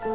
Oi!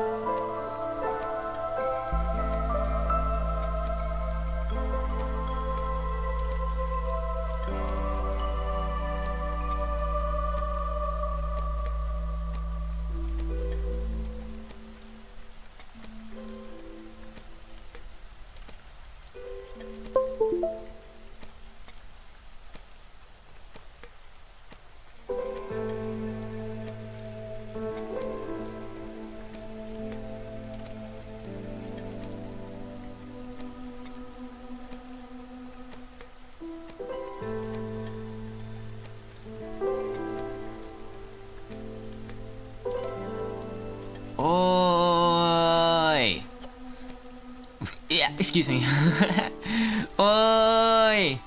Yeah, excuse me. Oi!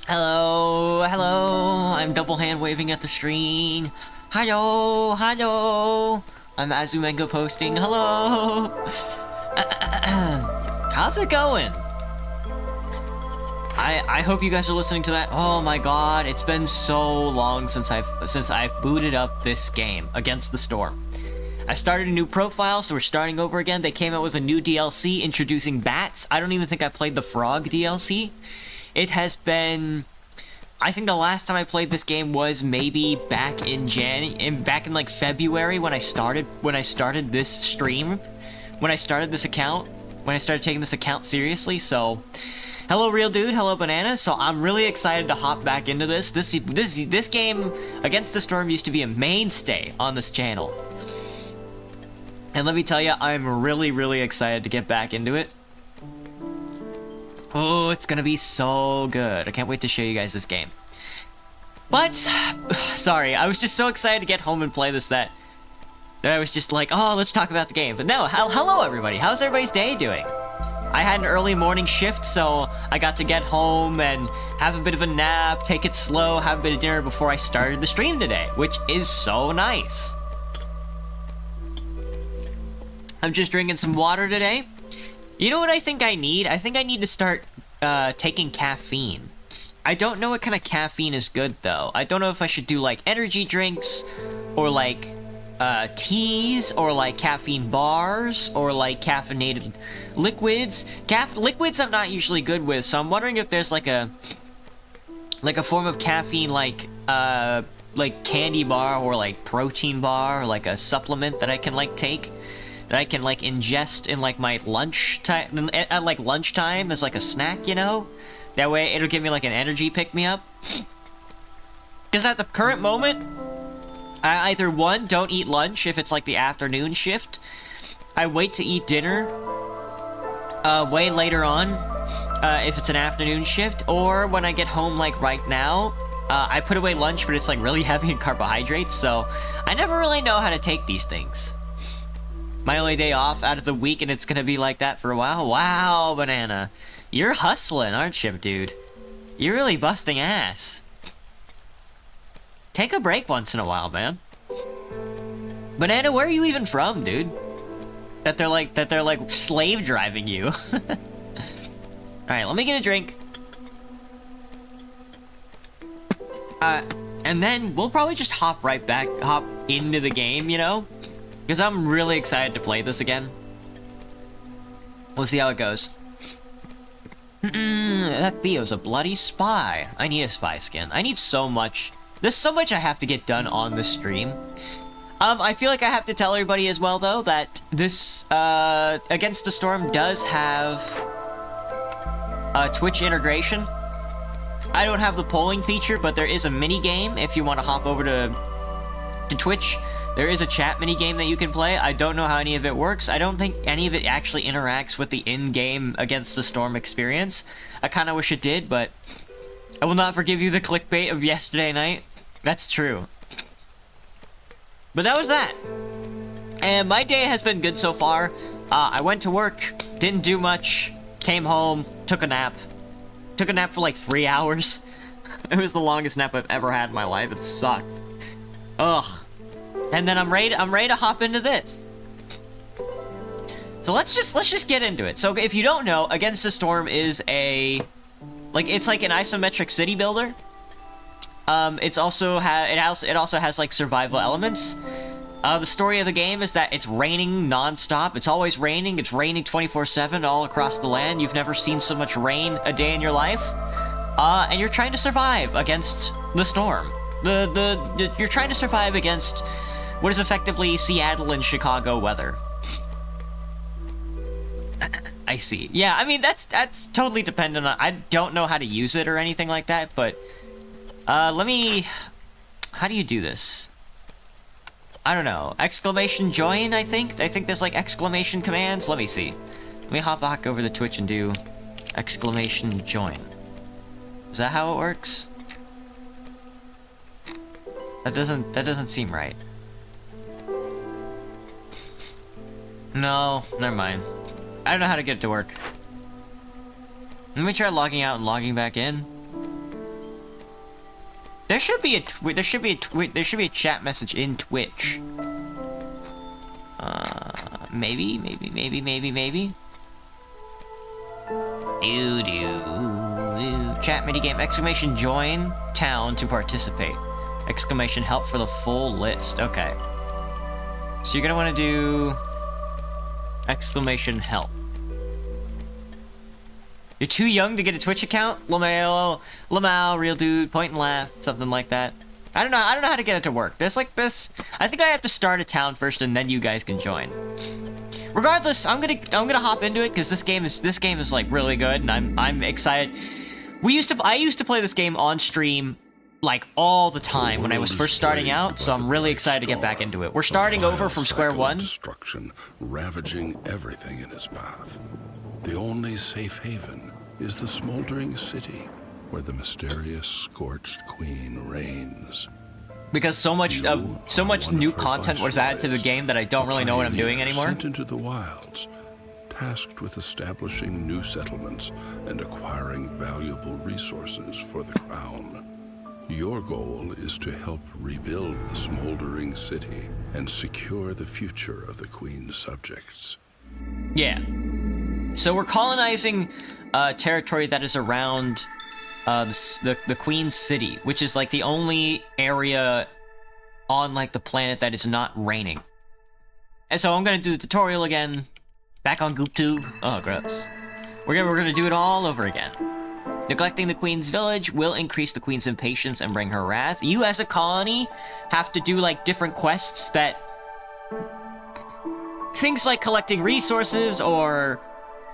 Hello, hello. I'm double hand waving at the screen. Hiyo, hiyo. I'm Azumengo posting. Hello. How's it going? I hope you guys are listening to that. Oh my god, it's been so long since I've booted up this game, Against the Storm. I started a new profile, so we're starting over again. They came out with a new DLC introducing bats. I don't even think I played the frog DLC. It has been... I think the last time I played this game was maybe back in like February when I started this stream, when I started this account, when I started taking this account seriously. So, hello Real Dude, hello Banana. So I'm really excited to hop back into this. This game, Against the Storm, used to be a mainstay on this channel. And let me tell you, I'm really, really excited to get back into it. Oh, it's gonna be so good. I can't wait to show you guys this game. But, sorry, I was just so excited to get home and play this that I was just like, oh, let's talk about the game. But no, hello everybody. How's everybody's day doing? I had an early morning shift, so I got to get home and have a bit of a nap, take it slow, have a bit of dinner before I started the stream today, which is so nice. I'm just drinking some water today. You know what I think I need? I think I need to start taking caffeine. I don't know what kind of caffeine is good, though. I don't know if I should do, like, energy drinks, or, like, teas, or, like, caffeine bars, or, like, caffeinated liquids. Liquids I'm not usually good with, so I'm wondering if there's, like a form of caffeine, like candy bar, or, like, protein bar, or, like, a supplement that I can, like, take. That I can, like, ingest in, like, my lunch time, at, like, lunchtime as, like, a snack, you know? That way, it'll give me, like, an energy pick-me-up. Because at the current moment, I either, one, don't eat lunch if it's, like, the afternoon shift. I wait to eat dinner way later on if it's an afternoon shift. Or when I get home, like, right now, I put away lunch, but it's, like, really heavy in carbohydrates, so I never really know how to take these things. My only day off out of the week, and it's gonna be like that for a while. Wow, Banana. You're hustling, aren't you, dude? You're really busting ass. Take a break once in a while, man. Banana, where are you even from, dude? That they're like slave driving you. Alright, let me get a drink. And then we'll probably just hop into the game, you know? Because I'm really excited to play this again. We'll see how it goes. That Theo's a bloody spy. I need a spy skin. I need so much. There's so much I have to get done on this stream. I feel like I have to tell everybody as well, though, that this, Against the Storm does have Twitch integration. I don't have the polling feature, but there is a mini game if you want to hop over to Twitch. There is a chat minigame that you can play. I don't know how any of it works. I don't think any of it actually interacts with the in-game Against the Storm experience. I kind of wish it did, but I will not forgive you the clickbait of yesterday night. That's true. But that was that. And my day has been good so far. I went to work, didn't do much, came home, took a nap. Took a nap for like 3 hours. It was the longest nap I've ever had in my life. It sucked. Ugh. And then I'm ready to hop into this. So let's just get into it. So if you don't know, Against the Storm is it's like an isometric city builder. It also has like survival elements. The story of the game is that it's raining non-stop. It's always raining. It's raining 24/7 all across the land. You've never seen so much rain a day in your life. And you're trying to survive against the storm. You're trying to survive against what is effectively Seattle and Chicago weather. I see. Yeah, I mean, that's totally dependent on... I don't know how to use it or anything like that, but... let me... How do you do this? I don't know. Exclamation join, I think? I think there's, like, exclamation commands. Let me see. Let me hop back over to Twitch and do exclamation join. Is that how it works? That doesn't seem right. No, never mind. I don't know how to get it to work. Let me try logging out and logging back in. There should be a chat message in Twitch. Maybe. Chat minigame, exclamation join town to participate. Exclamation help for the full list. Okay. So you're gonna want to do exclamation help. You're too young to get a Twitch account? Lamau, real dude, point and laugh, something like that. I don't know how to get it to work. There's like this. I think I have to start a town first and then you guys can join. Regardless, I'm gonna hop into it because this game is like really good and I'm excited. I used to play this game on stream like all the time when I was first starting out, so I'm really excited to get back into it. We're starting over from square one. Destruction ravaging everything in its path. The only safe haven is the smoldering city where the mysterious scorched queen reigns. Because so much new content was added to the game that I don't really know what I'm doing anymore. Sent into the wilds, tasked with establishing new settlements and acquiring valuable resources for the crown. Your goal is to help rebuild the smoldering city and secure the future of the Queen's subjects. Yeah. So we're colonizing territory that is around the Queen's City, which is like the only area on like the planet that is not raining. And so I'm gonna do the tutorial again, back on GoopTube. Oh, gross. We're gonna do it all over again. Neglecting the Queen's village will increase the Queen's impatience and bring her wrath. You, as a colony, have to do, like, different quests that... Things like collecting resources, or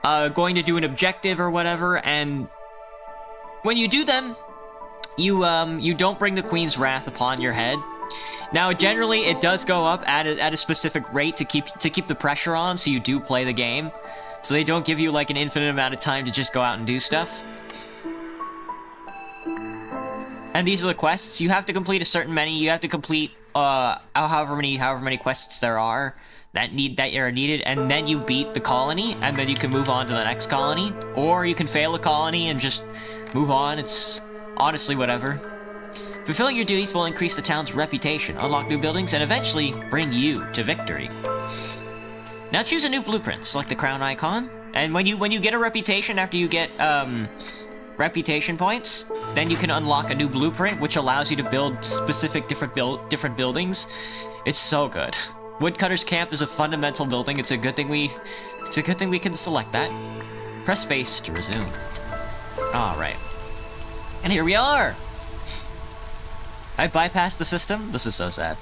going to do an objective or whatever, and... When you do them, you don't bring the Queen's wrath upon your head. Now, generally, it does go up at a specific rate to keep the pressure on, so you do play the game. So they don't give you, like, an infinite amount of time to just go out and do stuff. And these are the quests. You have to complete a certain many. You have to complete however many quests there are that are needed, and then you beat the colony, and then you can move on to the next colony, or you can fail a colony and just move on. It's honestly whatever. Fulfilling your duties will increase the town's reputation, unlock new buildings, and eventually bring you to victory. Now choose a new blueprint. Select the crown icon, and when you get a reputation after you get reputation points, then you can unlock a new blueprint, which allows you to build specific different buildings. It's so good. Woodcutter's Camp is a fundamental building. It's a good thing we can select that. Press space to resume. All right, and here we are. I bypassed the system. This is so sad.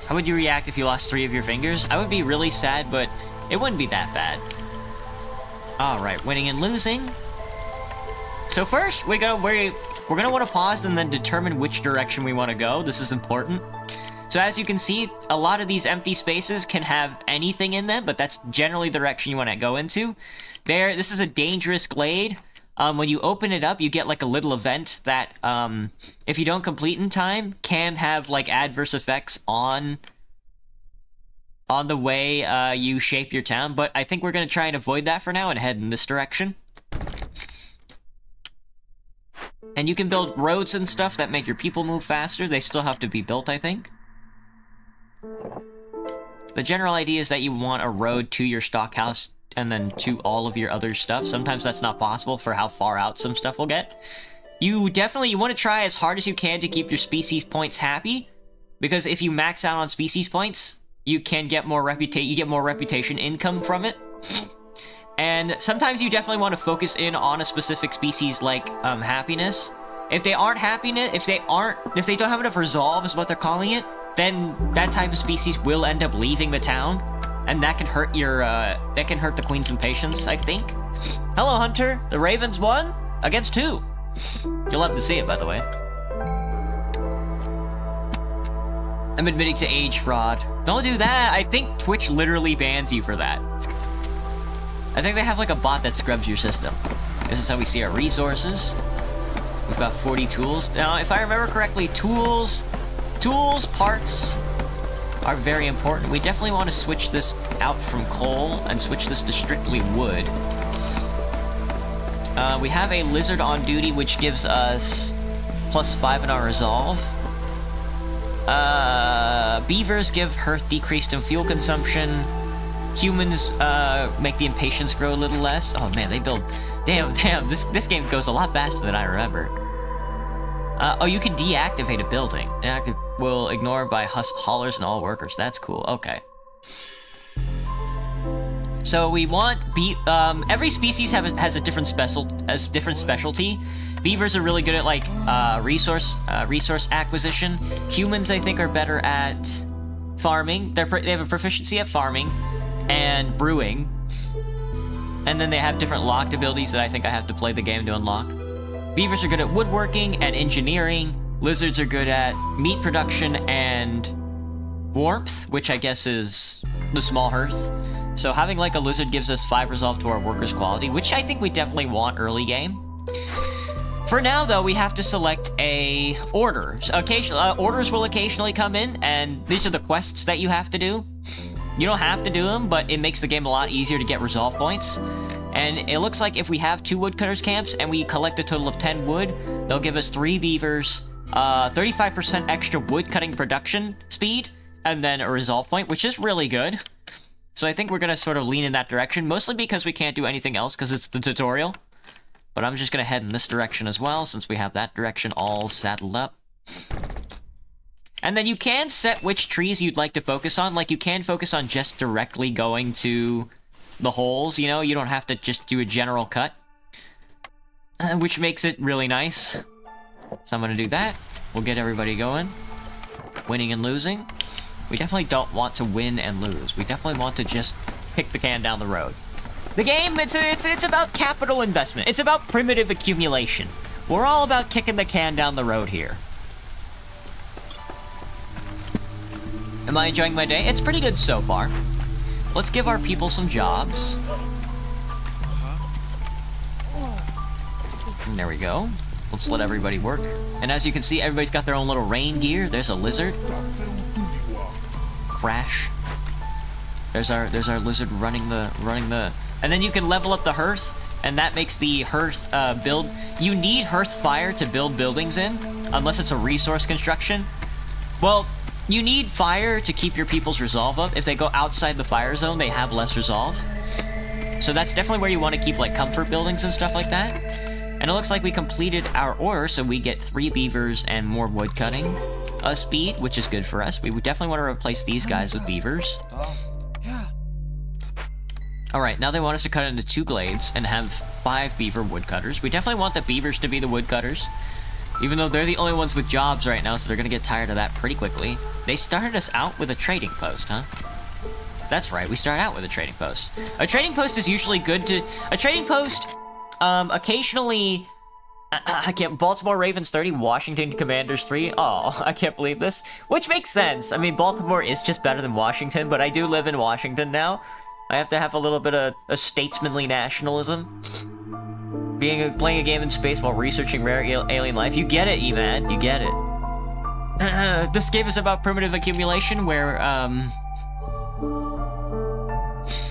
How would you react if you lost 3 of your fingers? I would be really sad, but it wouldn't be that bad. All right, winning and losing. So first, we're gonna want to pause and then determine which direction we want to go. This is important. So as you can see, a lot of these empty spaces can have anything in them, but that's generally the direction you want to go into. This is a dangerous glade. When you open it up, you get like a little event that, if you don't complete in time, can have like adverse effects on the way you shape your town. But I think we're gonna try and avoid that for now and head in this direction. And you can build roads and stuff that make your people move faster. They still have to be built, I think. The general idea is that you want a road to your stock house and then to all of your other stuff. Sometimes that's not possible for how far out some stuff will get. You want to try as hard as you can to keep your species points happy. because if you max out on species points, you can get more reputation income from it. And sometimes you definitely want to focus in on a specific species like happiness. If they aren't happiness, if they don't have enough resolve is what they're calling it, then that type of species will end up leaving the town, and that can hurt the Queen's impatience, I think. Hello, Hunter. The Ravens won against who? You'll love to see it, by the way. I'm admitting to age fraud. Don't do that. I think Twitch literally bans you for that. I think they have like a bot that scrubs your system. This is how we see our resources. We've got 40 tools. Now, if I remember correctly, tools, parts are very important. We definitely want to switch this out from coal and switch this to strictly wood. We have a lizard on duty, which gives us +5 in our resolve. Beavers give Hearth decreased in fuel consumption. Humans make the impatience grow a little less. Oh man, they build... Damn, this game goes a lot faster than I remember. Oh, you can deactivate a building. Inactive will ignore by haulers and all workers. That's cool. Okay. So we want every species has a different specialty. Beavers are really good at like resource acquisition. Humans, I think, are better at farming. They have a proficiency at farming and brewing. And then they have different locked abilities that I think I have to play the game to unlock. Beavers are good at woodworking and engineering. Lizards are good at meat production and warmth, which I guess is the small hearth. So having like a lizard gives us 5 resolve to our workers' quality, which I think we definitely want early game. For now, though, we have to select a order. So orders will occasionally come in, and these are the quests that you have to do. You don't have to do them, but it makes the game a lot easier to get resolve points. And it looks like if we have 2 woodcutters camps and we collect a total of 10 wood, they'll give us 3 beavers, 35% extra wood cutting production speed, and then a resolve point, which is really good. So I think we're going to sort of lean in that direction, mostly because we can't do anything else because it's the tutorial. But I'm just going to head in this direction as well, since we have that direction all saddled up. And then you can set which trees you'd like to focus on. Like, you can focus on just directly going to the holes, you know? You don't have to just do a general cut. Which makes it really nice. So I'm going to do that. We'll get everybody going. Winning and losing. We definitely don't want to win and lose. We definitely want to just kick the can down the road. The game, it's about capital investment. It's about primitive accumulation. We're all about kicking the can down the road here. Am I enjoying my day? It's pretty good so far. Let's give our people some jobs. And there we go. Let's let everybody work. And as you can see, everybody's got their own little rain gear. There's a lizard. Crash. There's our lizard running the... And then you can level up the hearth, and that makes the hearth build... You need hearth fire to build buildings in, unless it's a resource construction. Well, you need fire to keep your people's resolve up. If they go outside the fire zone, they have less resolve. So that's definitely where you want to keep, like, comfort buildings and stuff like that. And it looks like we completed our order, so we get 3 beavers and more wood cutting speed, which is good for us. We would definitely want to replace these guys with beavers. Alright, now they want us to cut into 2 glades and have 5 beaver woodcutters. We definitely want the beavers to be the woodcutters, even though they're the only ones with jobs right now, so they're gonna get tired of that pretty quickly. They started us out with a trading post, huh? That's right, we start out with a trading post. A trading post is usually good to... A trading post, occasionally... I can't... Baltimore Ravens 30, Washington Commanders 3. Oh, I can't believe this. Which makes sense. I mean, Baltimore is just better than Washington, but I do live in Washington now. I have to have a little bit of a statesmanly nationalism. Playing a game in space while researching rare alien life. You get it, E-Man. You get it. This game is about primitive accumulation where,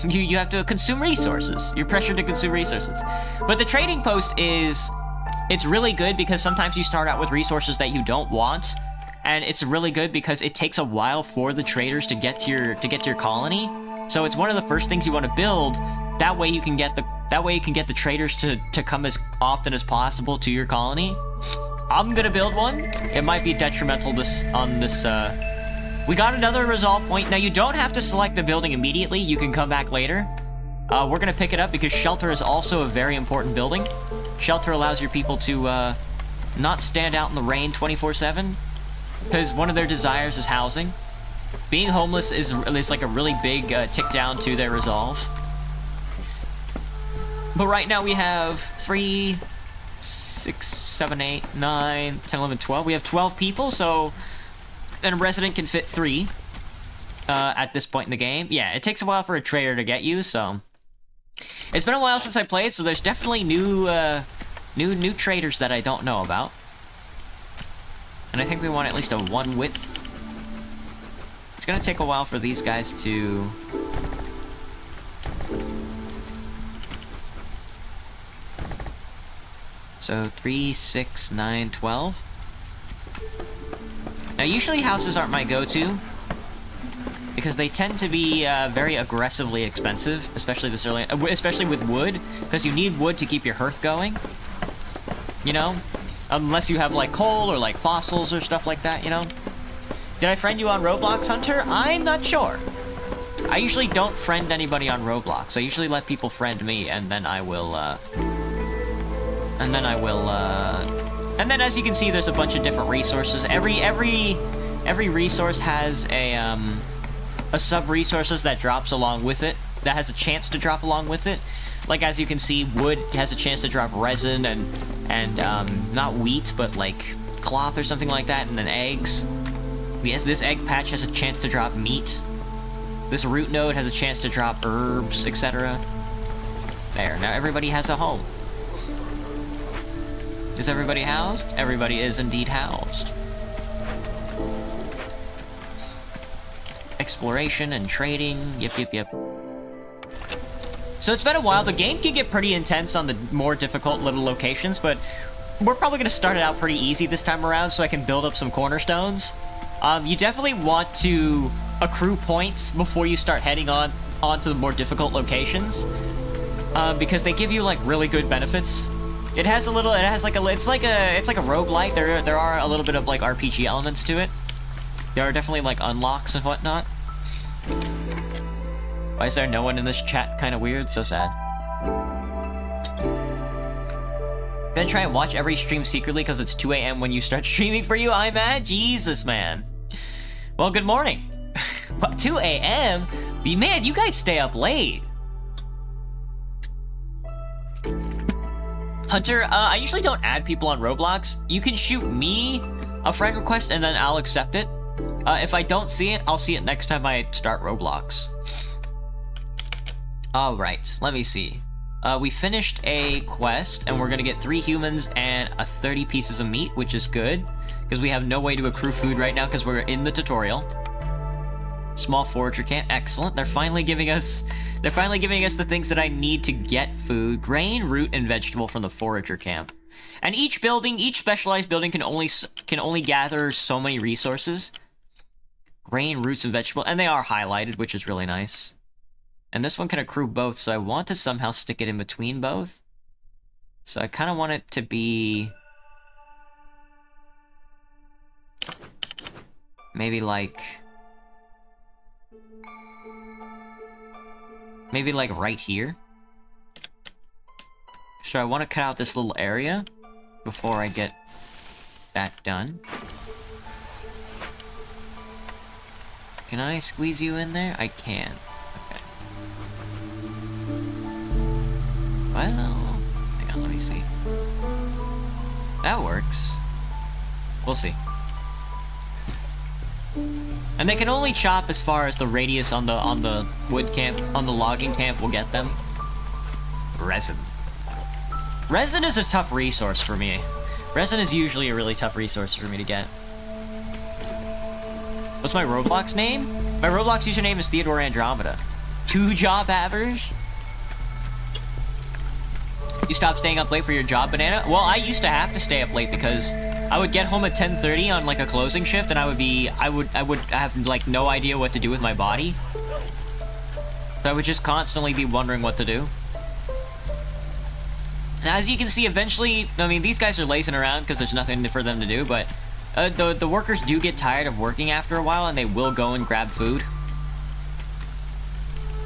you have to consume resources. You're pressured to consume resources. But the trading post is... It's really good because sometimes you start out with resources that you don't want. And it's really good because it takes a while for the traders to get to your colony. So it's one of the first things you want to build. That way you can get the traders to come as often as possible to your colony. I'm gonna build one. It might be detrimental on this We got another resolve point. Now, you don't have to select the building immediately. You can come back later. We're gonna pick it up because shelter is also a very important building. Shelter allows your people to, not stand out in the rain 24/7. Because one of their desires is housing. Being homeless is like a really big tick down to their resolve. But right now we have 3, 6, 7, 8, 9, 10, 11, 12. We have 12 people, so then a resident can fit 3 at this point in the game. Yeah, it takes a while for a trader to get you, so... It's been a while since I played, so there's definitely new traders that I don't know about. And I think we want at least a 1 width. It's gonna take a while for these guys to... So 3, 6, 9, 12. Now usually houses aren't my go-to, because they tend to be very aggressively expensive, especially this early, especially with wood, because you need wood to keep your hearth going. You know? Unless you have, like, coal or, like, fossils or stuff like that, you know? Did I friend you on Roblox, Hunter? I'm not sure. I usually don't friend anybody on Roblox. I usually let people friend me, and then I will, And then as you can see, there's a bunch of different resources. Every resource has a sub-resources that drops along with it, that has a chance to drop along with it. Like, as you can see, wood has a chance to drop resin and not wheat, but like cloth or something like that, and then eggs. Yes, this egg patch has a chance to drop meat. This root node has a chance to drop herbs, etc. There, now everybody has a home. Is everybody housed? Everybody is indeed housed. Exploration and trading, yep. So it's been a while. The game can get pretty intense on the more difficult little locations, but we're probably going to start it out pretty easy this time around so I can build up some cornerstones. You definitely want to accrue points before you start heading onto the more difficult locations, because they give you like really good benefits. It's like a roguelite. There are a little bit of like RPG elements to it. There are definitely like unlocks and whatnot. Why is there no one in this chat? Kind of weird. So sad. Gonna try and watch every stream secretly because it's 2 a.m. when you start streaming for you, I'm at? Jesus, man. Well, good morning. 2 a.m.? Man, you guys stay up late. Hunter, I usually don't add people on Roblox. You can shoot me a friend request and then I'll accept it. If I don't see it, I'll see it next time I start Roblox. Alright, let me see. We finished a quest, and we're gonna get 3 humans and 30 pieces of meat, which is good, because we have no way to accrue food right now because we're in the tutorial. Small forager camp, excellent. They're finally giving us the things that I need to get food: grain, root, and vegetable from the forager camp. And each specialized building can only gather so many resources. Grain, roots, and vegetable, and they are highlighted, which is really nice. And this one can accrue both, so I want to somehow stick it in between both. So I kind of want it to be... maybe like right here. So I want to cut out this little area before I get that done. Can I squeeze you in there? I can. Okay. Well, hang on, let me see. That works. We'll see. And they can only chop as far as the radius on the wood camp, on the logging camp will get them. Resin. Resin is a tough resource for me. Resin is usually a really tough resource for me to get. What's my Roblox name? My Roblox username is Theodore Andromeda. 2 job havers? You stopped staying up late for your job, Banana? Well, I used to have to stay up late because I would get home at 10:30 on like a closing shift, and I would have like no idea what to do with my body. So I would just constantly be wondering what to do. Now, as you can see, eventually, I mean, these guys are lazing around because there's nothing for them to do, but The workers do get tired of working after a while, and they will go and grab food.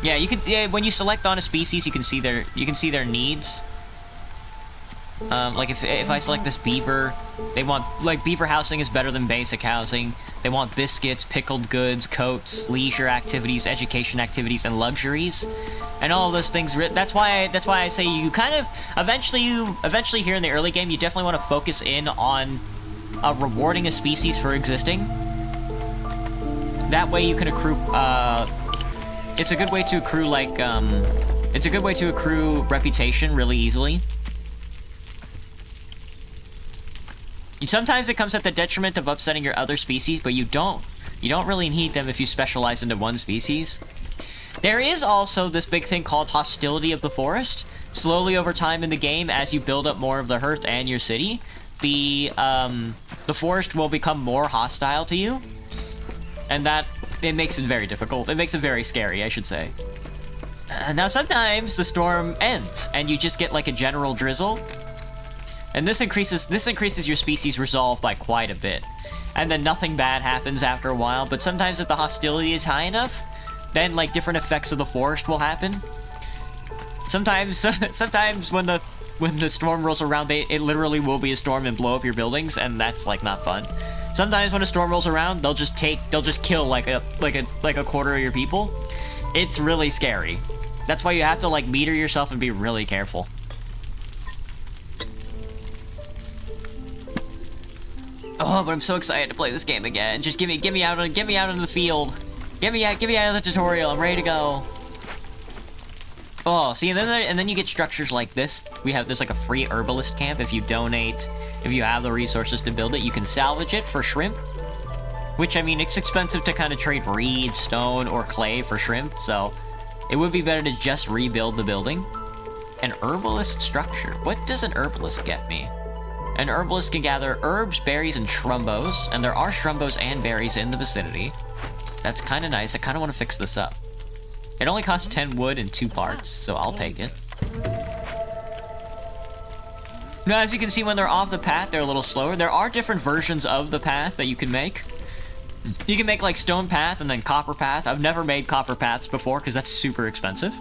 Yeah, you can. Yeah, when you select on a species, you can see their needs. Like if I select this beaver, they want, like, beaver housing is better than basic housing. They want biscuits, pickled goods, coats, leisure activities, education activities, and luxuries, and all of those things. That's why I say you kind of eventually here in the early game, you definitely want to focus in on rewarding a species for existing. That way you can accrue. It's a good way to accrue it's a good way to accrue reputation really easily. Sometimes it comes at the detriment of upsetting your other species, but you don't really need them if you specialize into one species. There is also this big thing called Hostility of the Forest. Slowly over time in the game, as you build up more of the hearth and your city, the forest will become more hostile to you, and that it makes it very difficult. It makes it very scary, I should say. Now sometimes the storm ends, and you just get like a general drizzle. And this increases your species' resolve by quite a bit. And then nothing bad happens after a while, but sometimes if the hostility is high enough, then like different effects of the forest will happen. Sometimes when the storm rolls around, it literally will be a storm and blow up your buildings, and that's like not fun. Sometimes when a storm rolls around, they'll just kill like a quarter of your people. It's really scary. That's why you have to like meter yourself and be really careful. Oh, but I'm so excited to play this game again. Just get me out into the field. Get me out of the tutorial. I'm ready to go. Oh, see, and then you get structures like this. We have this like a free herbalist camp. If you donate, if you have the resources to build it, you can salvage it for shrimp. Which, I mean, it's expensive to kind of trade reed, stone, or clay for shrimp, so it would be better to just rebuild the building. An herbalist structure. What does an herbalist get me? An herbalist can gather herbs, berries, and shrumbos, and there are shrumbos and berries in the vicinity. That's kind of nice. I kind of want to fix this up. It only costs 10 wood and 2 parts, so I'll take it. Now, as you can see, when they're off the path, they're a little slower. There are different versions of the path that you can make. You can make, like, stone path and then copper path. I've never made copper paths before, because that's super expensive.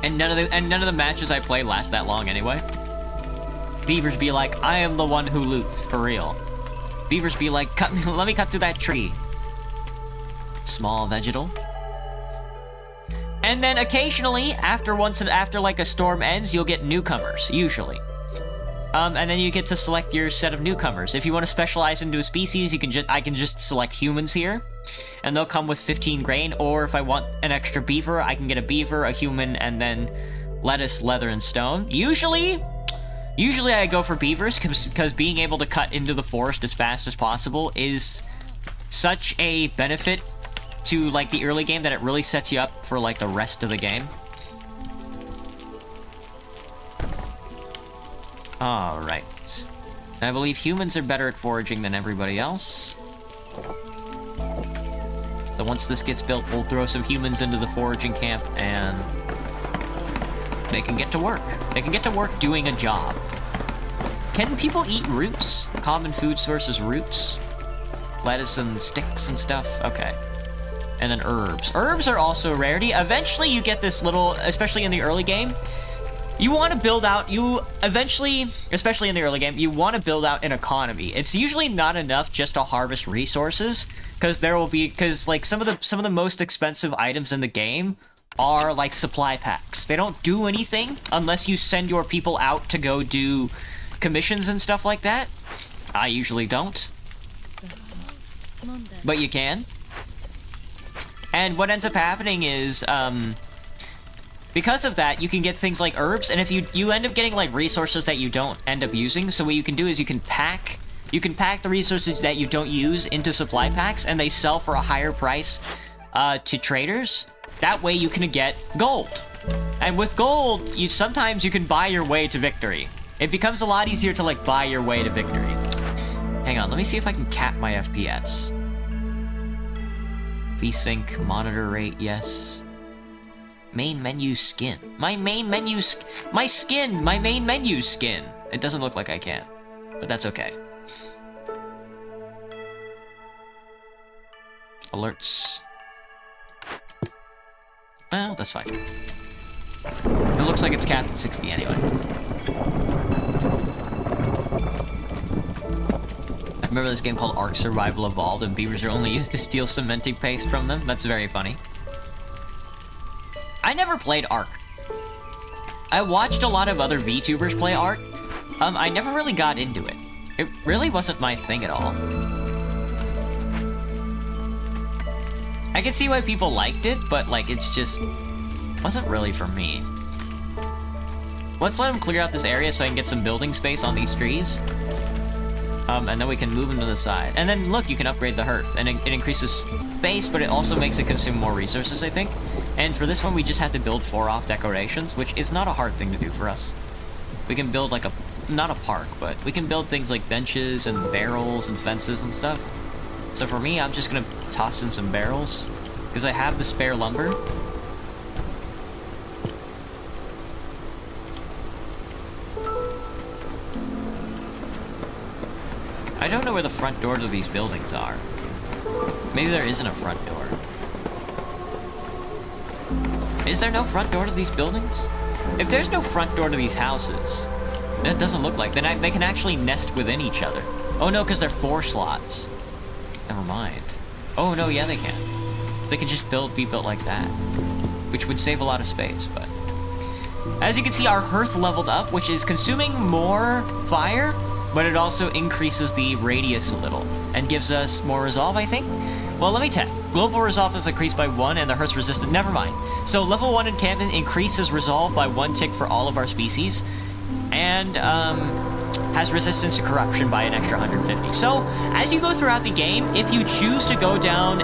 And none of the matches I play last that long anyway. Beavers be like, I am the one who loots, for real. Beavers be like, let me cut through that tree. Small vegetal. And then occasionally, after like a storm ends, you'll get newcomers, usually. And then you get to select your set of newcomers. If you want to specialize into a species, I can just select humans here, and they'll come with 15 grain, or if I want an extra beaver, I can get a beaver, a human, and then lettuce, leather, and stone. Usually I go for beavers, because being able to cut into the forest as fast as possible is such a benefit to, like, the early game that it really sets you up for, like, the rest of the game. Alright. I believe humans are better at foraging than everybody else. So once this gets built, we'll throw some humans into the foraging camp, and they can get to work. They can get to work doing a job. Can people eat roots? Common food source is roots. Lettuce and sticks and stuff. Okay. And then herbs. Herbs are also a rarity. Eventually you get this little, especially in the early game, you want to build out, especially in the early game, you want to build out an economy. It's usually not enough just to harvest resources, because like some of the most expensive items in the game are like supply packs. They don't do anything unless you send your people out to go do commissions and stuff like that. I usually don't, but you can. And what ends up happening is, because of that, you can get things like herbs, and if you end up getting like resources that you don't end up using, so what you can do is you can pack the resources that you don't use into supply packs, and they sell for a higher price to traders. That way you can get gold. And with gold, sometimes you can buy your way to victory. It becomes a lot easier to like buy your way to victory. Hang on, let me see if I can cap my FPS. VSync, monitor rate, yes. Main menu skin. My main menu skin. It doesn't look like I can, but that's okay. Alerts. Well, that's fine. It looks like it's capped at 60 anyway. I remember this game called Ark Survival Evolved, and beavers are only used to steal cementing paste from them. That's very funny. I never played Ark. I watched a lot of other VTubers play Ark. I never really got into it. It really wasn't my thing at all. I can see why people liked it, but like it's just wasn't really for me. Let's let him clear out this area so I can get some building space on these trees. And then we can move them to the side. And then look, you can upgrade the hearth, and it increases space, but it also makes it consume more resources, I think. And for this one, we just have to build 4 off decorations, which is not a hard thing to do for us. We can build like not a park, but we can build things like benches and barrels and fences and stuff. So for me, I'm just gonna toss in some barrels, because I have the spare lumber. I don't know where the front doors of these buildings are. Maybe there isn't a front door. Is there no front door to these buildings? If there's no front door to these houses, then it doesn't look like. Then they can actually nest within each other. Oh no, because they're 4 slots. Never mind. Oh no, yeah they can. They can just be built like that, which would save a lot of space, but... As you can see, our hearth leveled up, which is consuming more fire, but it also increases the radius a little, and gives us more resolve, I think? Well, let me check. Global resolve is increased by 1, and the hearth's resistant. Never mind. So level 1 encampment increases resolve by 1 tick for all of our species, and has resistance to corruption by an extra 150. So, as you go throughout the game, if you choose to go down...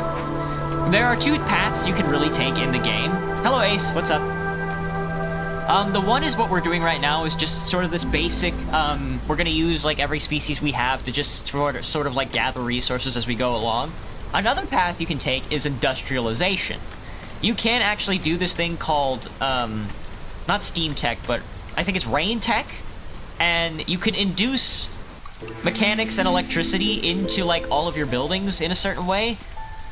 There are 2 paths you can really take in the game. Hello, Ace. What's up? The one is what we're doing right now, is just sort of this basic, we're gonna use, like, every species we have to just sort of, like, gather resources as we go along. Another path you can take is industrialization. You can actually do this thing called, not steam tech, but I think it's rain tech, and you can induce mechanics and electricity into, like, all of your buildings in a certain way,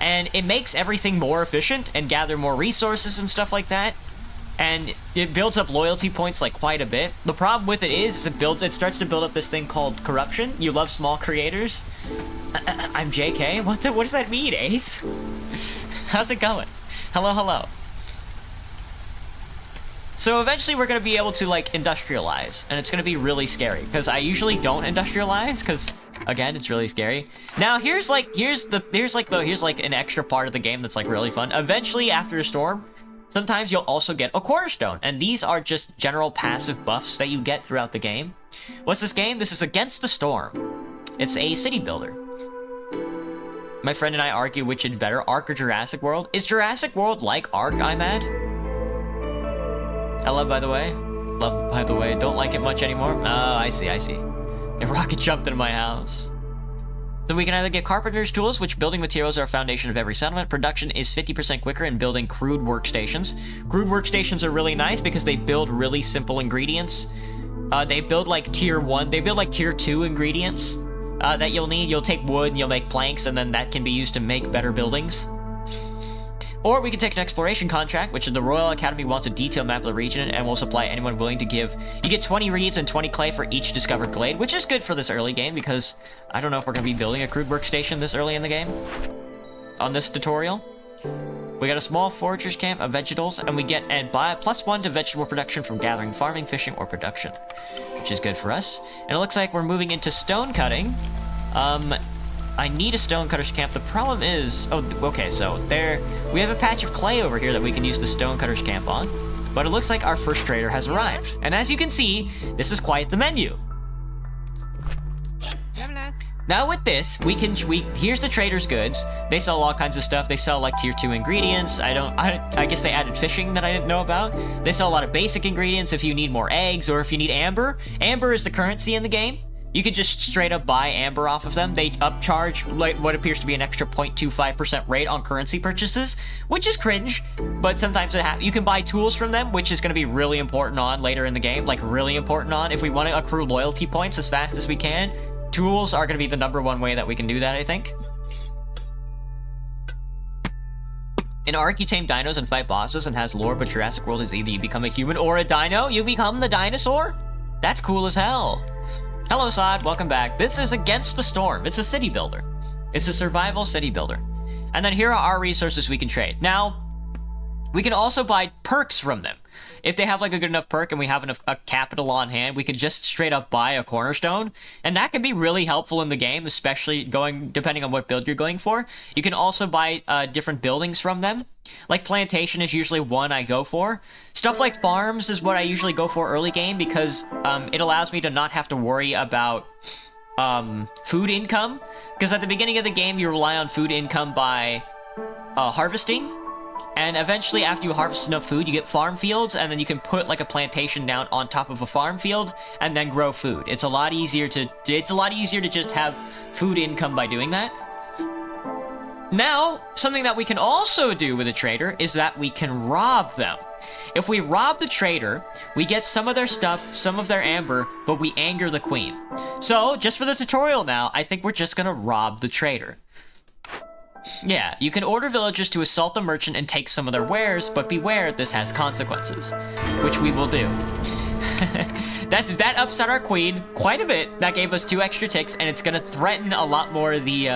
and it makes everything more efficient and gather more resources and stuff like that. And it builds up loyalty points like quite a bit. The problem with it is it starts to build up this thing called corruption. You love small creators. I'm JK. What does that mean, Ace? How's it going? Hello, hello. So eventually we're gonna be able to like industrialize, and it's gonna be really scary because I usually don't industrialize because again it's really scary. Now here's like an extra part of the game that's like really fun. Eventually after a storm, sometimes you'll also get a cornerstone, and these are just general passive buffs that you get throughout the game. What's this game? This is Against the Storm. It's a city builder. My friend and I argue which is better, Ark or Jurassic World. Is Jurassic World like Ark, I'm mad? Hello, by the way. Love, by the way. Don't like it much anymore. Oh, I see. A rocket jumped into my house. So we can either get carpenter's tools, which building materials are a foundation of every settlement. Production is 50% quicker in building crude workstations. Crude workstations are really nice because they build really simple ingredients. They build like tier 1, they build like tier 2 ingredients that you'll need. You'll take wood and you'll make planks, and then that can be used to make better buildings. Or we can take an exploration contract, which the Royal Academy wants a detailed map of the region and will supply anyone willing to give. You get 20 reeds and 20 clay for each discovered glade, which is good for this early game because I don't know if we're going to be building a crude workstation this early in the game. On this tutorial. We got a small foragers camp of vegetables, and we get +1 to vegetable production from gathering, farming, fishing, or production, which is good for us. And it looks like we're moving into stone cutting. I need a stonecutter's camp. The problem is... Oh, okay, so there... We have a patch of clay over here that we can use the stonecutter's camp on. But it looks like our first trader has arrived. And as you can see, this is quite the menu. Now with this, here's the trader's goods. They sell all kinds of stuff. They sell like tier 2 ingredients. I guess they added fishing that I didn't know about. They sell a lot of basic ingredients if you need more eggs or if you need amber. Amber is the currency in the game. You can just straight up buy amber off of them. They upcharge like what appears to be an extra 0.25% rate on currency purchases, which is cringe, but sometimes you can buy tools from them, which is going to be really important on later in the game, like really important on if we want to accrue loyalty points as fast as we can. Tools are going to be the #1 way that we can do that, I think. In Ark, you tame dinos and fight bosses and has lore, but Jurassic World is either you become a human or a dino. You become the dinosaur? That's cool as hell. Hello, Sod. Welcome back. This is Against the Storm. It's a city builder. It's a survival city builder. And then here are our resources we can trade. Now, we can also buy perks from them. If they have like a good enough perk and we have enough a capital on hand, we can just straight up buy a cornerstone, and that can be really helpful in the game, especially depending on what build you're going for. You can also buy different buildings from them. Like plantation is usually one I go for. Stuff like farms is what I usually go for early game because it allows me to not have to worry about food income. Because at the beginning of the game, you rely on food income by harvesting. And eventually, after you harvest enough food, you get farm fields, and then you can put like a plantation down on top of a farm field, and then grow food. It's a lot easier to just have food income by doing that. Now, something that we can also do with a trader is that we can rob them. If we rob the trader, we get some of their stuff, some of their amber, but we anger the queen. So, just for the tutorial now, I think we're just gonna rob the trader. Yeah, you can order villagers to assault the merchant and take some of their wares, but beware, this has consequences, which we will do. That upset our queen quite a bit. That gave us 2 extra ticks, and it's gonna threaten a lot more of the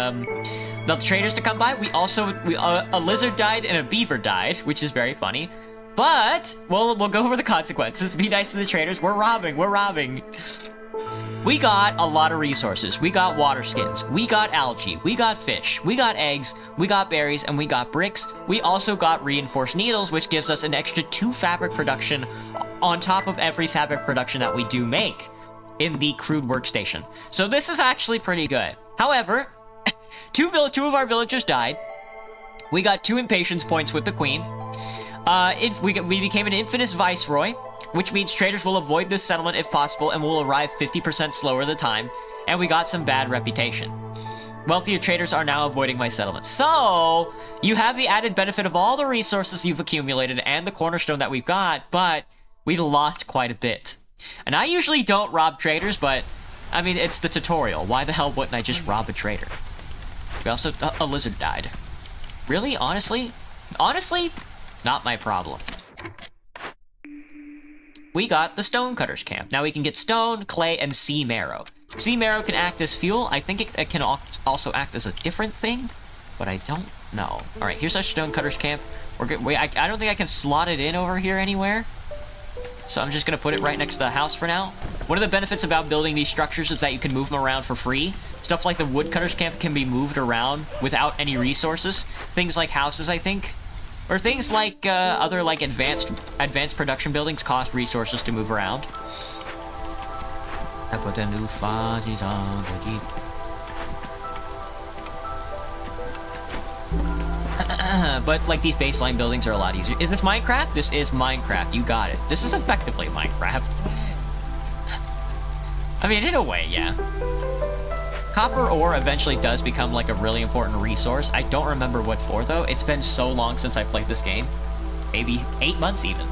traders to come by. We also, a lizard died and a beaver died, which is very funny. But, we'll go over the consequences. Be nice to the traders. We're robbing. We got a lot of resources. We got water skins, we got algae, we got fish, we got eggs, we got berries, and we got bricks. We also got reinforced needles, which gives us an extra 2 fabric production on top of every fabric production that we do make in the crude workstation. So this is actually pretty good. However, two of our villagers died. We got 2 impatience points with the queen. We became an infamous viceroy, which means traders will avoid this settlement if possible and will arrive 50% slower the time, and we got some bad reputation. Wealthier traders are now avoiding my settlement. So, you have the added benefit of all the resources you've accumulated and the cornerstone that we've got, but we lost quite a bit. And I usually don't rob traders, but, I mean, it's the tutorial. Why the hell wouldn't I just rob a trader? We also, a lizard died. Really? Honestly? Honestly? Not my problem. We got the Stonecutter's Camp. Now we can get stone, clay, and sea marrow. Sea marrow can act as fuel. I think it can also act as a different thing, but I don't know. All right, here's our Stonecutter's Camp. We're good. Wait, I don't think I can slot it in over here anywhere. So I'm just gonna put it right next to the house for now. One of the benefits about building these structures is that you can move them around for free. Stuff like the Woodcutter's Camp can be moved around without any resources. Things like houses, I think. Or things like other like advanced production buildings cost resources to move around. I put the new fuzzies on the Jeep. But like these baseline buildings are a lot easier. Is this Minecraft? This is Minecraft. You got it. This is effectively Minecraft. I mean, in a way, yeah. Copper ore eventually does become like a really important resource. I don't remember what for though. It's been so long since I played this game. Maybe 8 months even.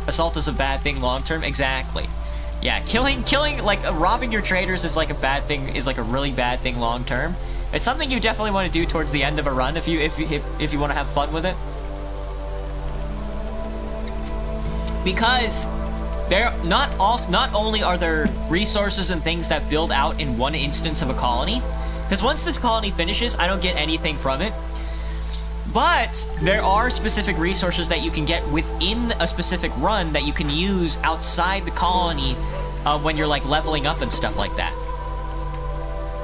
Assault is a bad thing long term. Exactly. Yeah, killing like robbing your traders is like a bad thing. Is like a really bad thing long term. It's something you definitely want to do towards the end of a run if you want to have fun with it. Because there not only are there resources and things that build out in one instance of a colony, because once this colony finishes, I don't get anything from it. But there are specific resources that you can get within a specific run that you can use outside the colony when you're like leveling up and stuff like that.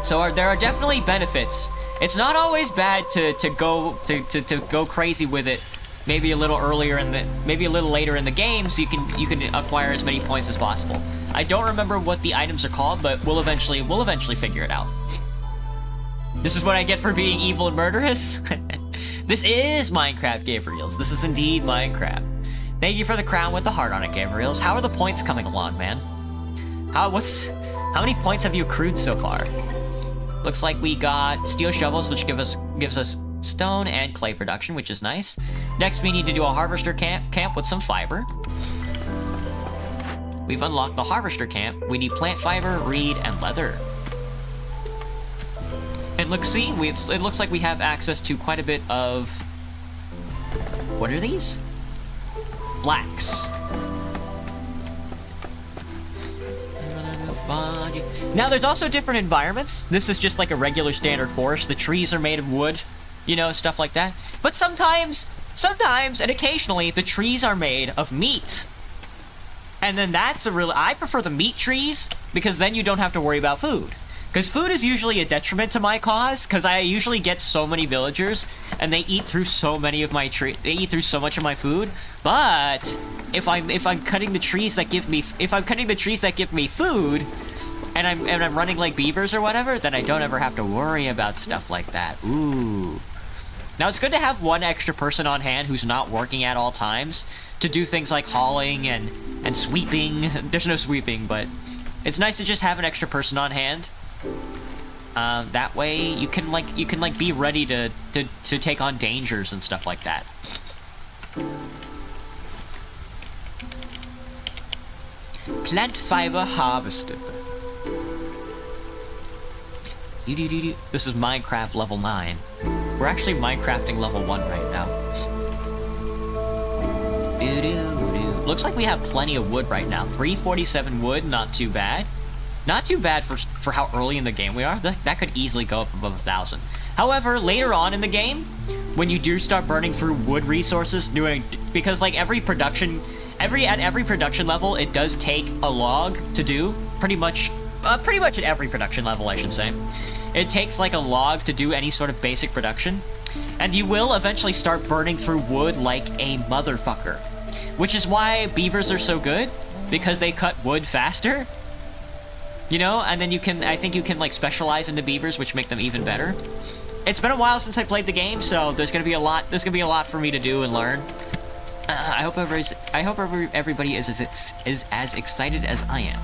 So there are definitely benefits. It's not always bad to go crazy with it. Maybe a little earlier maybe a little later in the game, so you can acquire as many points as possible. I don't remember what the items are called, but we'll eventually figure it out. This is what I get for being evil and murderous. This is Minecraft, Gabriels. This is indeed Minecraft. Thank you for the crown with the heart on it, Gabriels. How are the points coming along, man? How many points have you accrued so far? Looks like we got steel shovels, which gives us stone and clay production, which is nice. Next, we need to do a harvester camp with some fiber. We've unlocked the harvester camp. We need plant fiber, reed, and leather. And it looks like we have access to quite a bit of What are these? Flax. Now, there's also different environments. This is just like a regular standard forest. The trees are made of wood, you know, stuff like that. But sometimes, and occasionally, the trees are made of meat. And then that's a really... I prefer the meat trees, because then you don't have to worry about food. Because food is usually a detriment to my cause, because I usually get so many villagers, and they eat through so many of my they eat through so much of my food. But if I'm cutting the trees that give me food, and I'm running like beavers or whatever, then I don't ever have to worry about stuff like that. Ooh. Now it's good to have one extra person on hand who's not working at all times to do things like hauling and sweeping. There's no sweeping, but it's nice to just have an extra person on hand. That way you can be ready to take on dangers and stuff like that. Plant fiber harvester. This is Minecraft level 9. We're actually Minecrafting level 1 right now. Looks like we have plenty of wood right now. 347 wood, not too bad. Not too bad for how early in the game we are. That could easily go up above 1,000. However, later on in the game, when you do start burning through wood resources, because like at every production level, it does take a log to do. Pretty much at every production level, I should say. It takes like a log to do any sort of basic production. And you will eventually start burning through wood like a motherfucker. Which is why beavers are so good, because they cut wood faster. You know, and then I think you can like specialize into beavers, which make them even better. It's been a while since I played the game, so there's gonna be a lot for me to do and learn. I hope everybody is as excited as I am.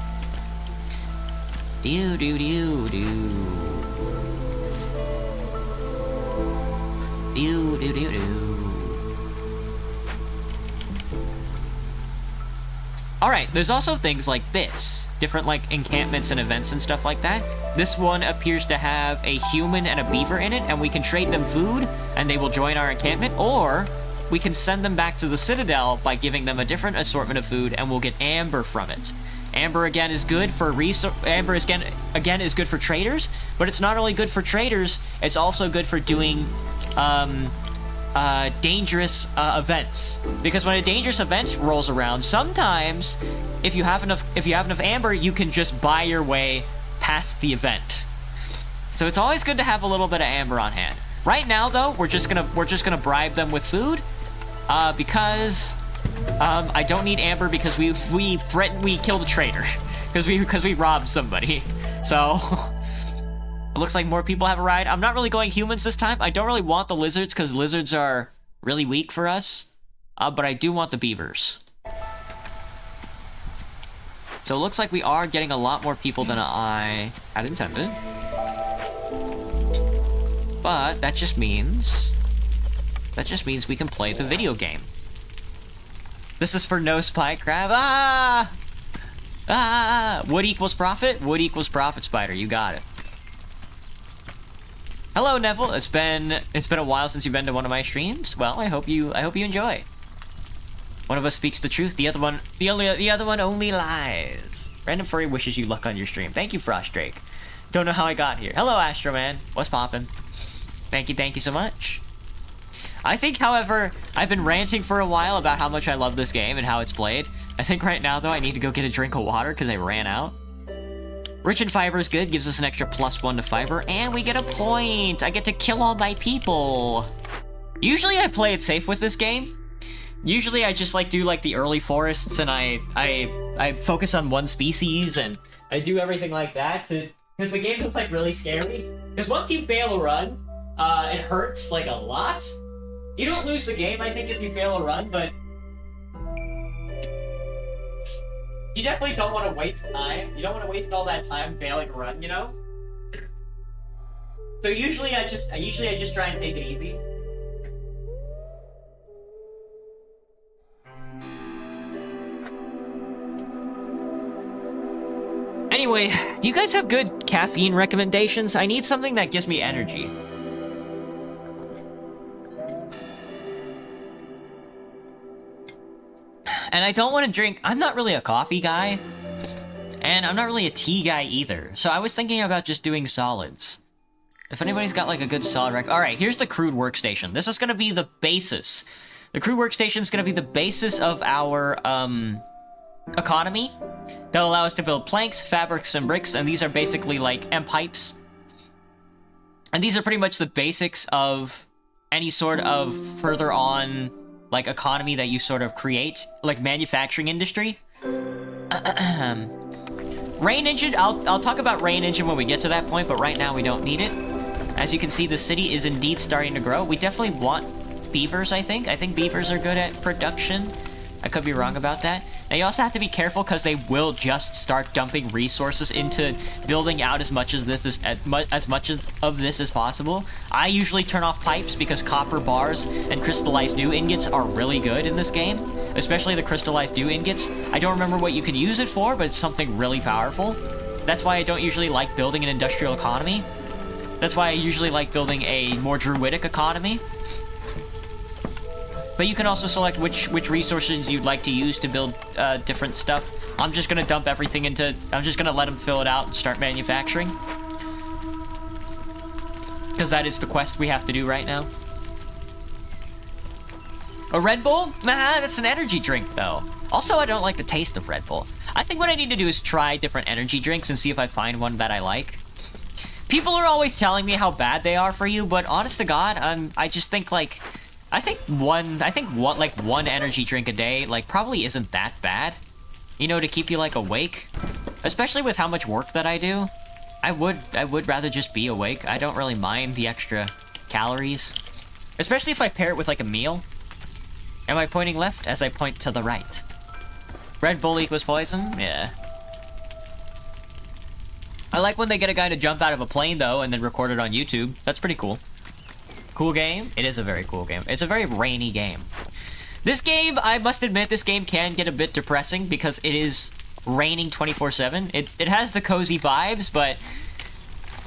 Alright, there's also things like this. Different, like, encampments and events and stuff like that. This one appears to have a human and a beaver in it, and we can trade them food, and they will join our encampment, or we can send them back to the Citadel by giving them a different assortment of food, and we'll get amber from it. Amber, again, is good for again is good for traders, but it's not only good for traders, it's also good for doing, dangerous events, because when a dangerous event rolls around, sometimes if you have enough amber, you can just buy your way past the event. So it's always good to have a little bit of amber on hand. Right now, though, we're just gonna bribe them with food, because I don't need amber because we killed a traitor because we robbed somebody. So it looks like more people have arrived. I'm not really going humans this time. I don't really want the lizards because lizards are really weak for us. But I do want the beavers. So it looks like we are getting a lot more people than I had intended. But that just means we can play the video game. This is for no spy crab. Wood equals profit? Wood equals profit, Spider. You got it. Hello, Neville. It's been a while since you've been to one of my streams. Well, I hope you enjoy. One of us speaks the truth. The other one only lies. Random Furry wishes you luck on your stream. Thank you, Frost Drake. Don't know how I got here. Hello, Astroman. What's poppin'? Thank you so much. I think, however, I've been ranting for a while about how much I love this game and how it's played. I think right now, though, I need to go get a drink of water because I ran out. Rich in fiber is good, gives us an extra +1 to fiber, and we get a point! I get to kill all my people! Usually I play it safe with this game. Usually I just do the early forests, and I focus on one species, and I do everything like that because the game is really scary. Because once you fail a run, it hurts a lot. You don't lose the game, I think, if you fail a run, but you definitely don't want to waste time. You don't want to waste all that time failing a run, you know? So usually I just try and take it easy. Anyway, do you guys have good caffeine recommendations? I need something that gives me energy. And I don't want to drink... I'm not really a coffee guy. And I'm not really a tea guy either. So I was thinking about just doing solids. If anybody's got like a good solid rec... Alright, here's the crude workstation. This is going to be the basis. The crude workstation is going to be the basis of our economy. That'll allow us to build planks, fabrics, and bricks. And these are basically like M pipes. And these are pretty much the basics of any sort of further on like economy that you sort of create. Like manufacturing industry. Rain engine, I'll talk about rain engine when we get to that point, but right now we don't need it. As you can see, the city is indeed starting to grow. We definitely want beavers, I think. I think beavers are good at production. I could be wrong about that. Now, you also have to be careful because they will just start dumping resources into building out as much of this as possible. I usually turn off pipes because copper bars and crystallized dew ingots are really good in this game. Especially the crystallized dew ingots. I don't remember what you can use it for, but it's something really powerful. That's why I don't usually like building an industrial economy. That's why I usually like building a more druidic economy. But you can also select which resources you'd like to use to build different stuff. I'm just gonna dump everything into... I'm just gonna let them fill it out and start manufacturing. Because that is the quest we have to do right now. A Red Bull? Nah, that's an energy drink, though. Also, I don't like the taste of Red Bull. I think what I need to do is try different energy drinks and see if I find one that I like. People are always telling me how bad they are for you, but honest to God, I just think, like... I think one energy drink a day, like, probably isn't that bad. You know, to keep you, like, awake. Especially with how much work that I do. I would rather just be awake. I don't really mind the extra calories. Especially if I pair it with, like, a meal. Am I pointing left as I point to the right? Red Bull equals poison? Yeah. I like when they get a guy to jump out of a plane, though, and then record it on YouTube. That's pretty cool. Cool game? It is a very cool game. It's a very rainy game. This game, I must admit, this game can get a bit depressing because it is raining 24/7. It has the cozy vibes, but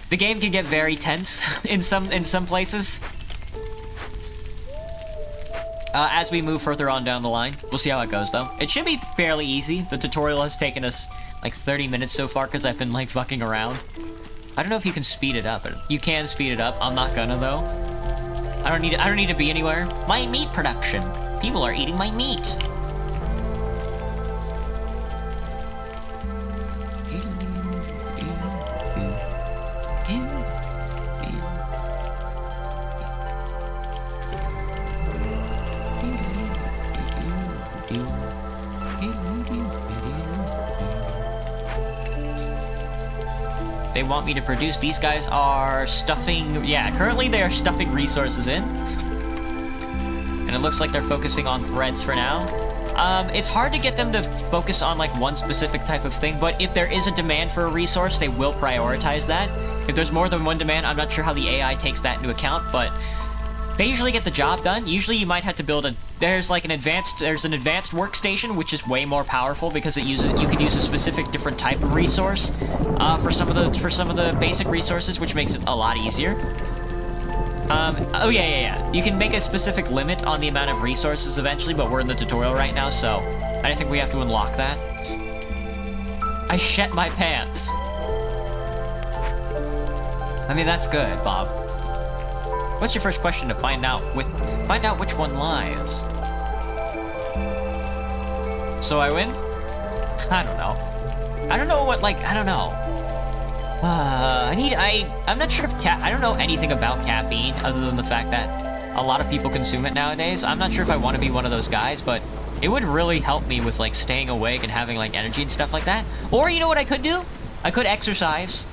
the game can get very tense in some places. As we move further on down the line. We'll see how it goes, though. It should be fairly easy. The tutorial has taken us, like, 30 minutes so far because I've been, like, fucking around. I don't know if you can speed it up. You can speed it up. I'm not gonna, though. I don't need to be anywhere. My meat production. People are eating my meat. They want me to produce. These guys are stuffing... Yeah, currently they are stuffing resources in. And it looks like they're focusing on threads for now. It's hard to get them to focus on, like, one specific type of thing, but if there is a demand for a resource, they will prioritize that. If there's more than one demand, I'm not sure how the AI takes that into account, but they usually get the job done. Usually you might have to build a... There's an advanced workstation, which is way more powerful because you can use a specific different type of resource for some of the basic resources, which makes it a lot easier. Oh yeah. You can make a specific limit on the amount of resources eventually, but we're in the tutorial right now, so I think we have to unlock that. I shet my pants. I mean, that's good, Bob. What's your first question to find out which one lies? So I win? I don't know. I don't know. I'm not sure if I don't know anything about caffeine other than the fact that a lot of people consume it nowadays. I'm not sure if I want to be one of those guys, but it would really help me with, like, staying awake and having, like, energy and stuff like that. Or, you know what I could do? I could exercise.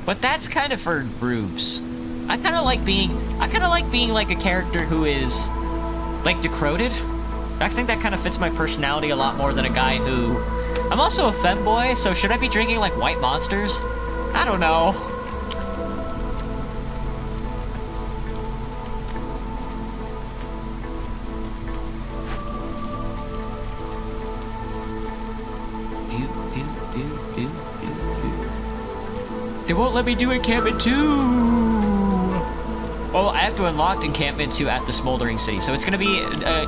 But that's kind of for rubes. I kind of like being like a character who is, like, decrepit. I think that kind of fits my personality a lot more than a guy who... I'm also a femboy, so should I be drinking, like, white monsters? I don't know. They won't let me do it, Cabin 2! Oh, I have to unlock Encampment 2 at the Smoldering City. So it's going to be...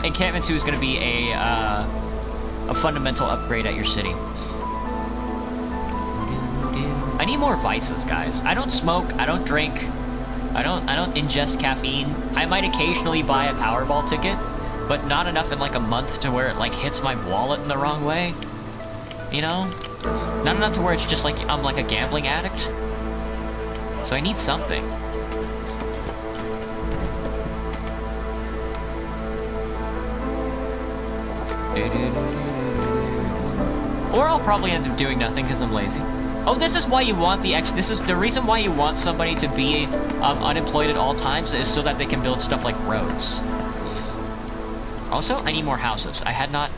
Encampment 2 is going to be a fundamental upgrade at your city. I need more vices, guys. I don't smoke. I don't drink. I don't ingest caffeine. I might occasionally buy a Powerball ticket, but not enough in like a month to where it like hits my wallet in the wrong way. You know? Not enough to where it's just like I'm like a gambling addict. So I need something. Or I'll probably end up doing nothing because I'm lazy. Oh, this is why you want this is the reason why you want somebody to be unemployed at all times is so that they can build stuff like roads. Also, I need more houses. I had not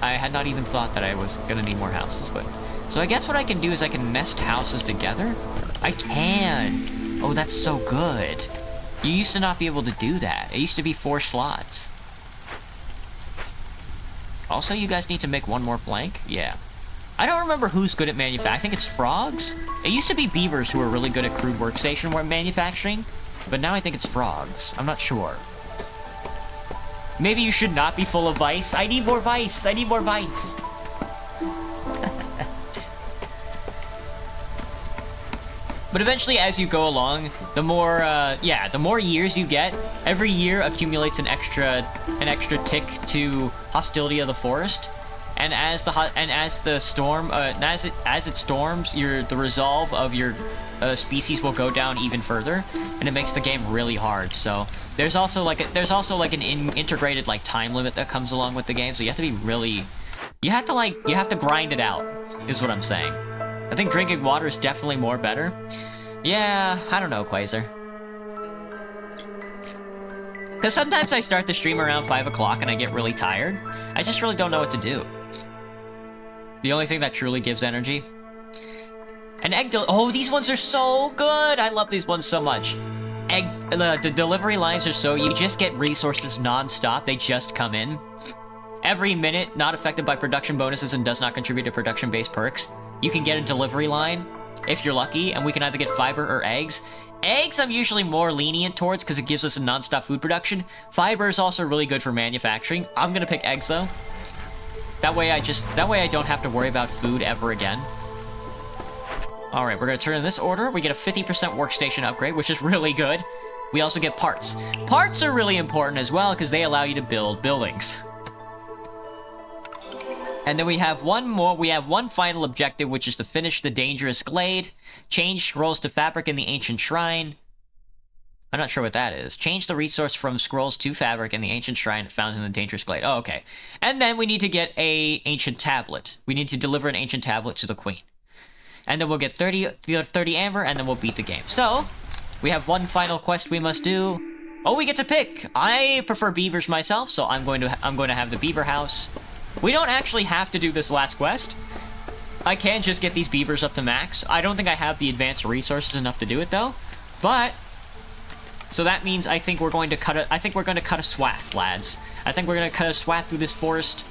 even thought that I was gonna need more houses, but so I guess what I can do is I can nest houses together. I can. Oh, that's so good. You used to not be able to do that. It used to be 4 slots. Also, you guys need to make one more blank? Yeah. I don't remember who's good at manufacturing. I think it's frogs? It used to be beavers who were really good at crude workstation manufacturing, but now I think it's frogs. I'm not sure. Maybe you should not be full of vice. I need more vice. I need more vice. But eventually, as you go along, the more, the more years you get, every year accumulates an extra tick to hostility of the forest, and as it storms, the resolve of your species will go down even further, and it makes the game really hard. So there's also an integrated like time limit that comes along with the game. So you have to be really, you have to grind it out, is what I'm saying. I think drinking water is definitely more better. Yeah, I don't know, Quasar. Because sometimes I start the stream around 5 o'clock and I get really tired. I just really don't know what to do. The only thing that truly gives energy. And oh, these ones are so good! I love these ones so much. The delivery lines are so... You just get resources non-stop. They just come in. Every minute, not affected by production bonuses and does not contribute to production-based perks. You can get a delivery line, if you're lucky, and we can either get fiber or eggs. Eggs I'm usually more lenient towards because it gives us a non-stop food production. Fiber is also really good for manufacturing. I'm gonna pick eggs though. That way I don't have to worry about food ever again. Alright, we're gonna turn in this order. We get a 50% workstation upgrade, which is really good. We also get parts. Parts are really important as well because they allow you to build buildings. And then we have one final objective, which is to finish the Dangerous Glade, change scrolls to fabric in the Ancient Shrine. I'm not sure what that is. Change the resource from scrolls to fabric in the Ancient Shrine found in the Dangerous Glade. Oh, okay. And then we need to get a Ancient Tablet. We need to deliver an Ancient Tablet to the Queen. And then we'll get 30 amber, and then we'll beat the game. So, we have one final quest we must do. Oh, we get to pick! I prefer beavers myself, so I'm going to have the beaver house. We don't actually have to do this last quest. I can just get these beavers up to max. I don't think I have the advanced resources enough to do it though. But so that means I think we're going to cut a swath, lads. I think we're going to cut a swath through this forest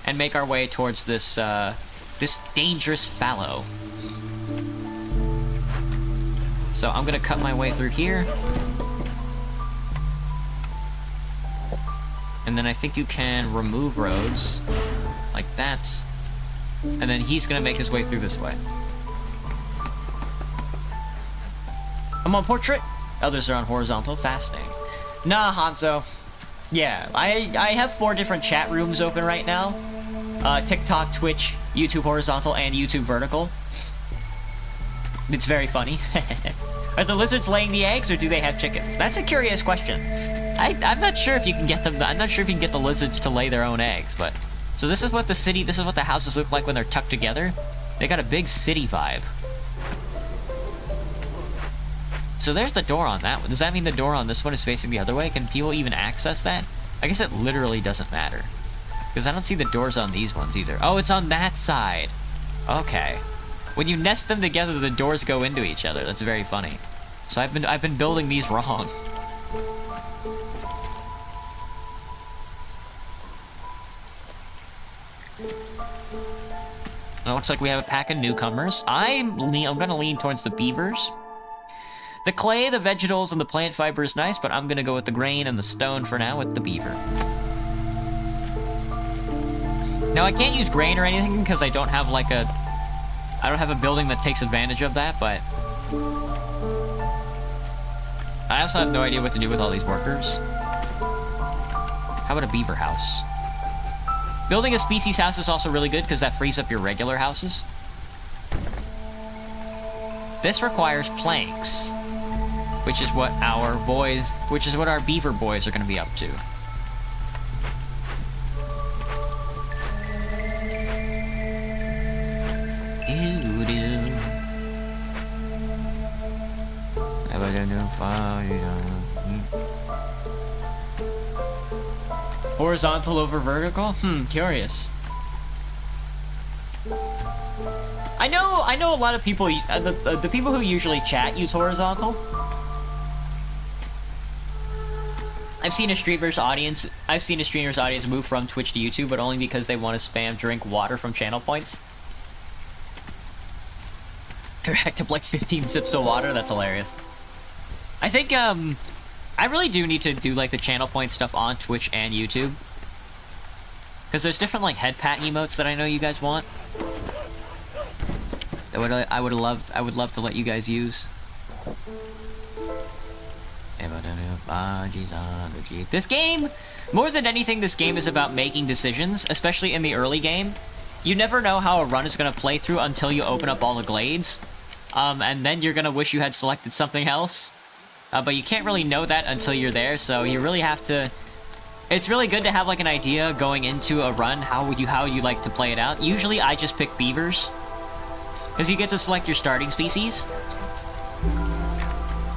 and make our way towards this this dangerous fallow. So I'm going to cut my way through here. And then I think you can remove roads. Like that. And then he's gonna make his way through this way. I'm on portrait. Others are on horizontal. Fascinating. Nah, Hanzo. Yeah, I have 4 different chat rooms open right now. TikTok, Twitch, YouTube horizontal, and YouTube vertical. It's very funny. Are the lizards laying the eggs, or do they have chickens? That's a curious question. I'm not sure if you can get them. I'm not sure if you can get the lizards to lay their own eggs, but so this is what the houses look like when they're tucked together. They got a big city vibe. So there's the door on that one. Does that mean the door on this one is facing the other way? Can people even access that? I guess it literally doesn't matter, because I don't see the doors on these ones either. Oh, it's on that side. Okay. When you nest them together, the doors go into each other. That's very funny. So I've been building these wrong. It looks like we have a pack of newcomers. I'm gonna lean towards the beavers. The clay, the vegetables, and the plant fiber is nice, but I'm gonna go with the grain and the stone for now with the beaver. Now, I can't use grain or anything because I don't have like a... I don't have a building that takes advantage of that, but... I also have no idea what to do with all these workers. How about a beaver house? Building a species house is also really good because that frees up your regular houses. This requires planks, which is what our boys, which is what our beaver boys are going to be up to. Horizontal over vertical? Curious. I know a lot of people, the people who usually chat use horizontal. I've seen a streamer's audience move from Twitch to YouTube, but only because they want to spam drink water from channel points. I racked up like 15 sips of water, that's hilarious. I think, I really do need to do, like, the channel point stuff on Twitch and YouTube. Because there's different, like, head pat emotes that I know you guys want. That I would love to let you guys use. This game, more than anything, this game is about making decisions, especially in the early game. You never know how a run is going to play through until you open up all the glades. And then you're going to wish you had selected something else. But you can't really know that until you're there, so you really have to... It's really good to have, like, an idea going into a run, how you like to play it out. Usually I just pick beavers, because you get to select your starting species.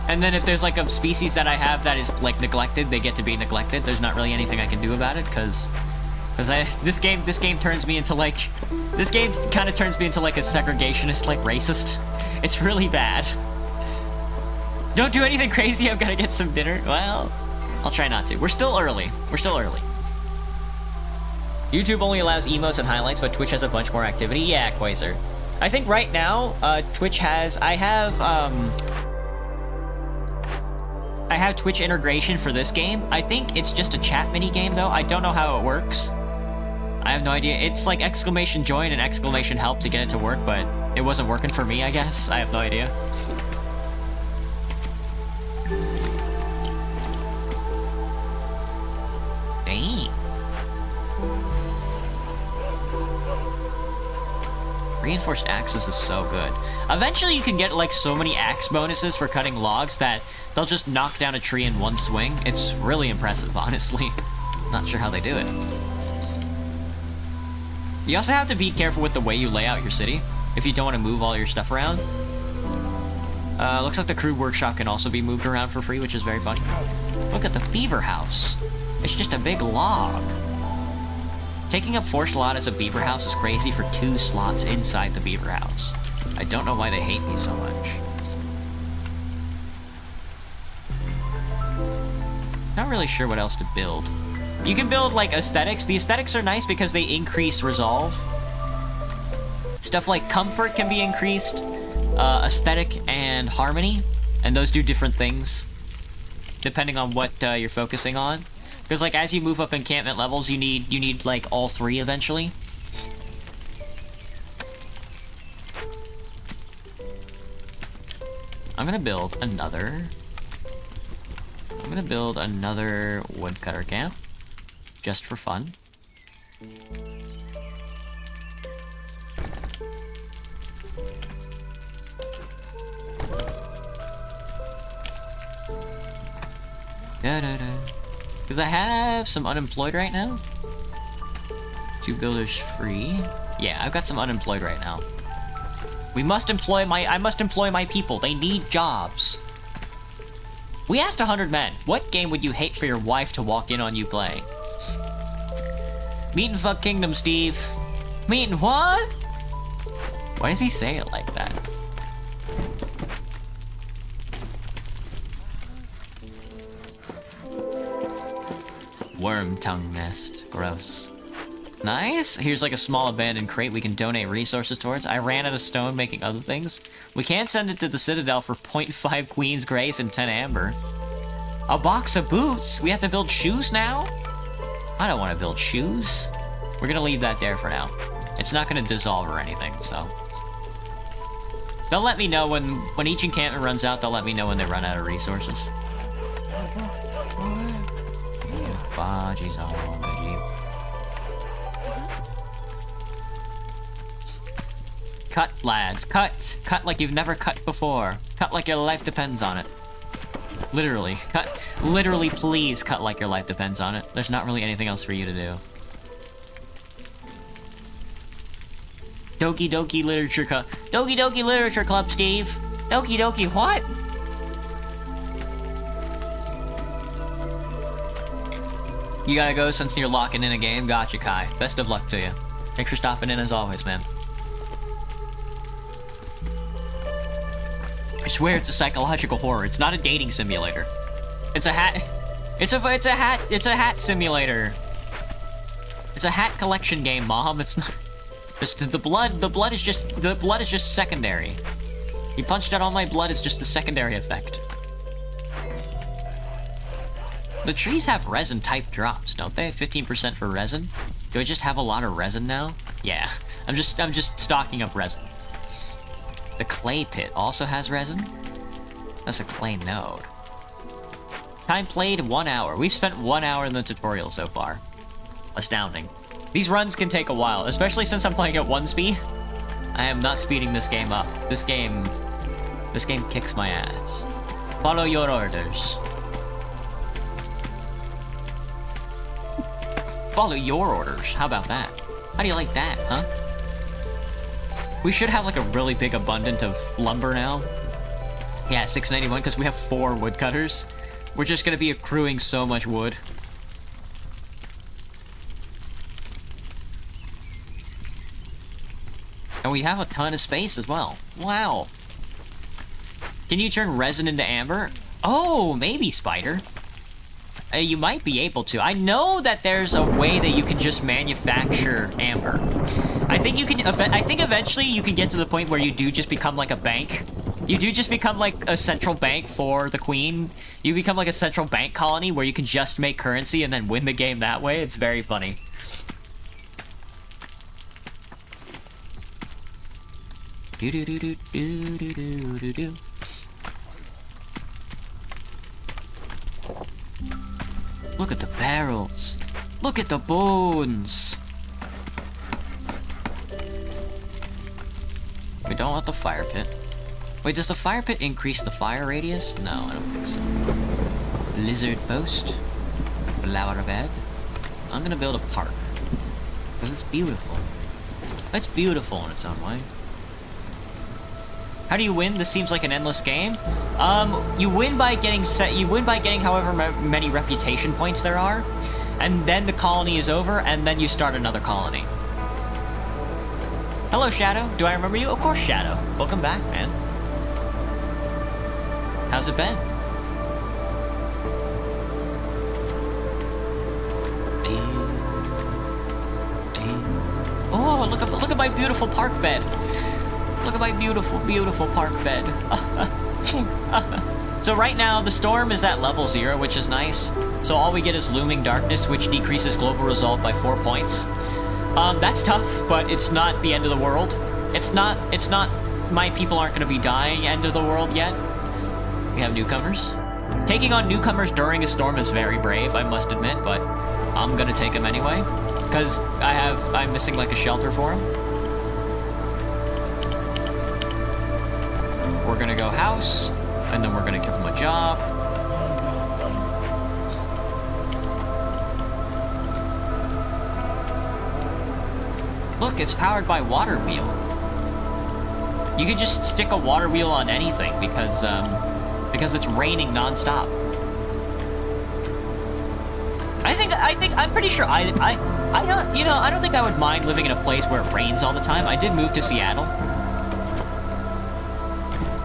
And then if there's, like, a species that I have that is, like, neglected, they get to be neglected. There's not really anything I can do about it, because this game turns me into, like... This game kind of turns me into, like, a segregationist, like, racist. It's really bad. Don't do anything crazy, I've got to get some dinner. Well, I'll try not to. We're still early. YouTube only allows emotes and highlights, but Twitch has a bunch more activity. Yeah, Quasar. I think right now, Twitch has... I have Twitch integration for this game. I think it's just a chat mini game, though. I don't know how it works. I have no idea. It's like exclamation join and exclamation help to get it to work, but it wasn't working for me, I guess. I have no idea. Dang. Reinforced axes is so good. Eventually you can get like so many axe bonuses for cutting logs that they'll just knock down a tree in one swing. It's really impressive, honestly. Not sure how they do it. You also have to be careful with the way you lay out your city if you don't want to move all your stuff around. Looks like the crude workshop can also be moved around for free, which is very fun. Look at the beaver house. It's just a big log. Taking up 4 slots as a beaver house is crazy for 2 slots inside the beaver house. I don't know why they hate me so much. Not really sure what else to build. You can build, like, aesthetics. The aesthetics are nice because they increase resolve. Stuff like comfort can be increased, aesthetic and harmony, and those do different things depending on what you're focusing on. Because, like, as you move up encampment levels, you need like all 3 eventually. I'm gonna build another woodcutter camp, just for fun. Because I have some unemployed right now. 2 builders free. Yeah, I've got some unemployed right now. I must employ my people. They need jobs. We asked 100 men, what game would you hate for your wife to walk in on you playing? Meat and Fuck Kingdom, Steve. Meat and what? Why does he say it like that? Worm tongue nest. Gross. Nice. Here's like a small abandoned crate we can donate resources towards. I ran out of stone making other things. We can send it to the Citadel for 0.5 Queen's Grace and 10 Amber. A box of boots? We have to build shoes now? I don't want to build shoes. We're gonna leave that there for now. It's not gonna dissolve or anything, so. They'll let me know when each encampment runs out, they'll let me know when they run out of resources. Cut, lads, cut! Cut like you've never cut before. Cut like your life depends on it. Literally, cut. Literally, please cut like your life depends on it. There's not really anything else for you to do. Doki Doki Literature Club. Doki Doki Literature Club, Steve. Doki Doki what? You gotta go since you're locking in a game. Gotcha, Kai. Best of luck to you. Thanks for stopping in as always, man. I swear it's a psychological horror. It's not a dating simulator. It's a hat. It's a hat simulator. It's a hat collection game, Mom. It's not. Just the blood is just secondary. You punched out all my blood is just the secondary effect. The trees have resin type drops, don't they? 15% for resin. Do I just have a lot of resin now? Yeah. I'm just stocking up resin. The clay pit also has resin? That's a clay node. Time played 1 hour. We've spent 1 hour in the tutorial so far. Astounding. These runs can take a while, especially since I'm playing at 1 speed. I am not speeding this game up. This game kicks my ass. Follow your orders. Follow your orders. How about that? How do you like that, huh? We should have like a really big abundance of lumber now. Yeah, 691 because we have 4 woodcutters. We're just gonna be accruing so much wood. And we have a ton of space as well. Wow. Can you turn resin into amber? Oh, maybe, Spider. You might be able to. I know that there's a way that you can just manufacture amber. I think eventually you can get to the point where you do just become like a bank. You do just become like a central bank for the queen. You become like a central bank colony where you can just make currency and then win the game that way. It's very funny. Do do do do do do do do do. Look at the barrels. Look at the bones. We don't want the fire pit. Wait, does the fire pit increase the fire radius? No, I don't think so. Lizard post. Flower bed. I'm gonna build a park. Because it's beautiful. It's beautiful in its own way. How do you win? This seems like an endless game. You win by getting however many reputation points there are, and then the colony is over, and then you start another colony. Hello, Shadow. Do I remember you? Of course, Shadow. Welcome back, man. How's it been? Oh, look at my beautiful park bed. Look at my beautiful, beautiful park bed. So right now, the storm is at level 0, which is nice. So all we get is Looming Darkness, which decreases global resolve by 4 points. That's tough, but it's not the end of the world. It's not, my people aren't going to be dying end of the world yet. We have newcomers. Taking on newcomers during a storm is very brave, I must admit, but I'm going to take them anyway. Because I'm missing like a shelter for them. We're gonna go house, and then we're gonna give them a job. Look, it's powered by water wheel. You can just stick a water wheel on anything because it's raining non-stop. I'm pretty sure I don't think I would mind living in a place where it rains all the time. I did move to Seattle.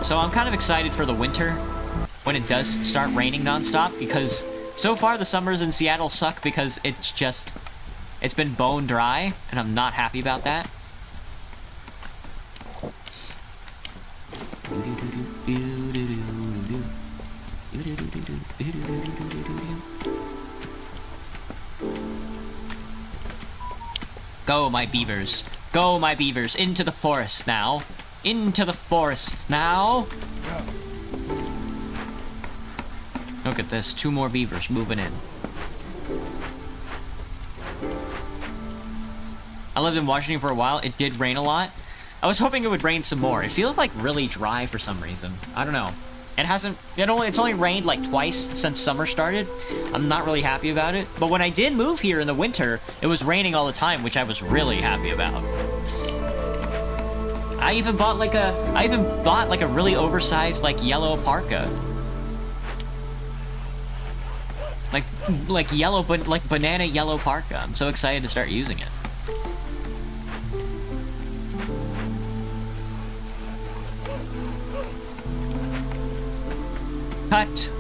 So I'm kind of excited for the winter when it does start raining non-stop, because so far the summers in Seattle suck because it's It's been bone dry, and I'm not happy about that. Go, my beavers. Go, my beavers. Into the forest now. Into the forest now. Look at this. 2 more beavers moving in. I lived in Washington for a while. It did rain a lot. I was hoping it would rain some more. It feels like really dry for some reason. I don't know. It's only rained like twice since summer started. I'm not really happy about it. But when I did move here in the winter, it was raining all the time, which I was really happy about. I even bought like a really oversized like yellow parka. Like yellow, but like banana yellow parka. I'm so excited to start using it.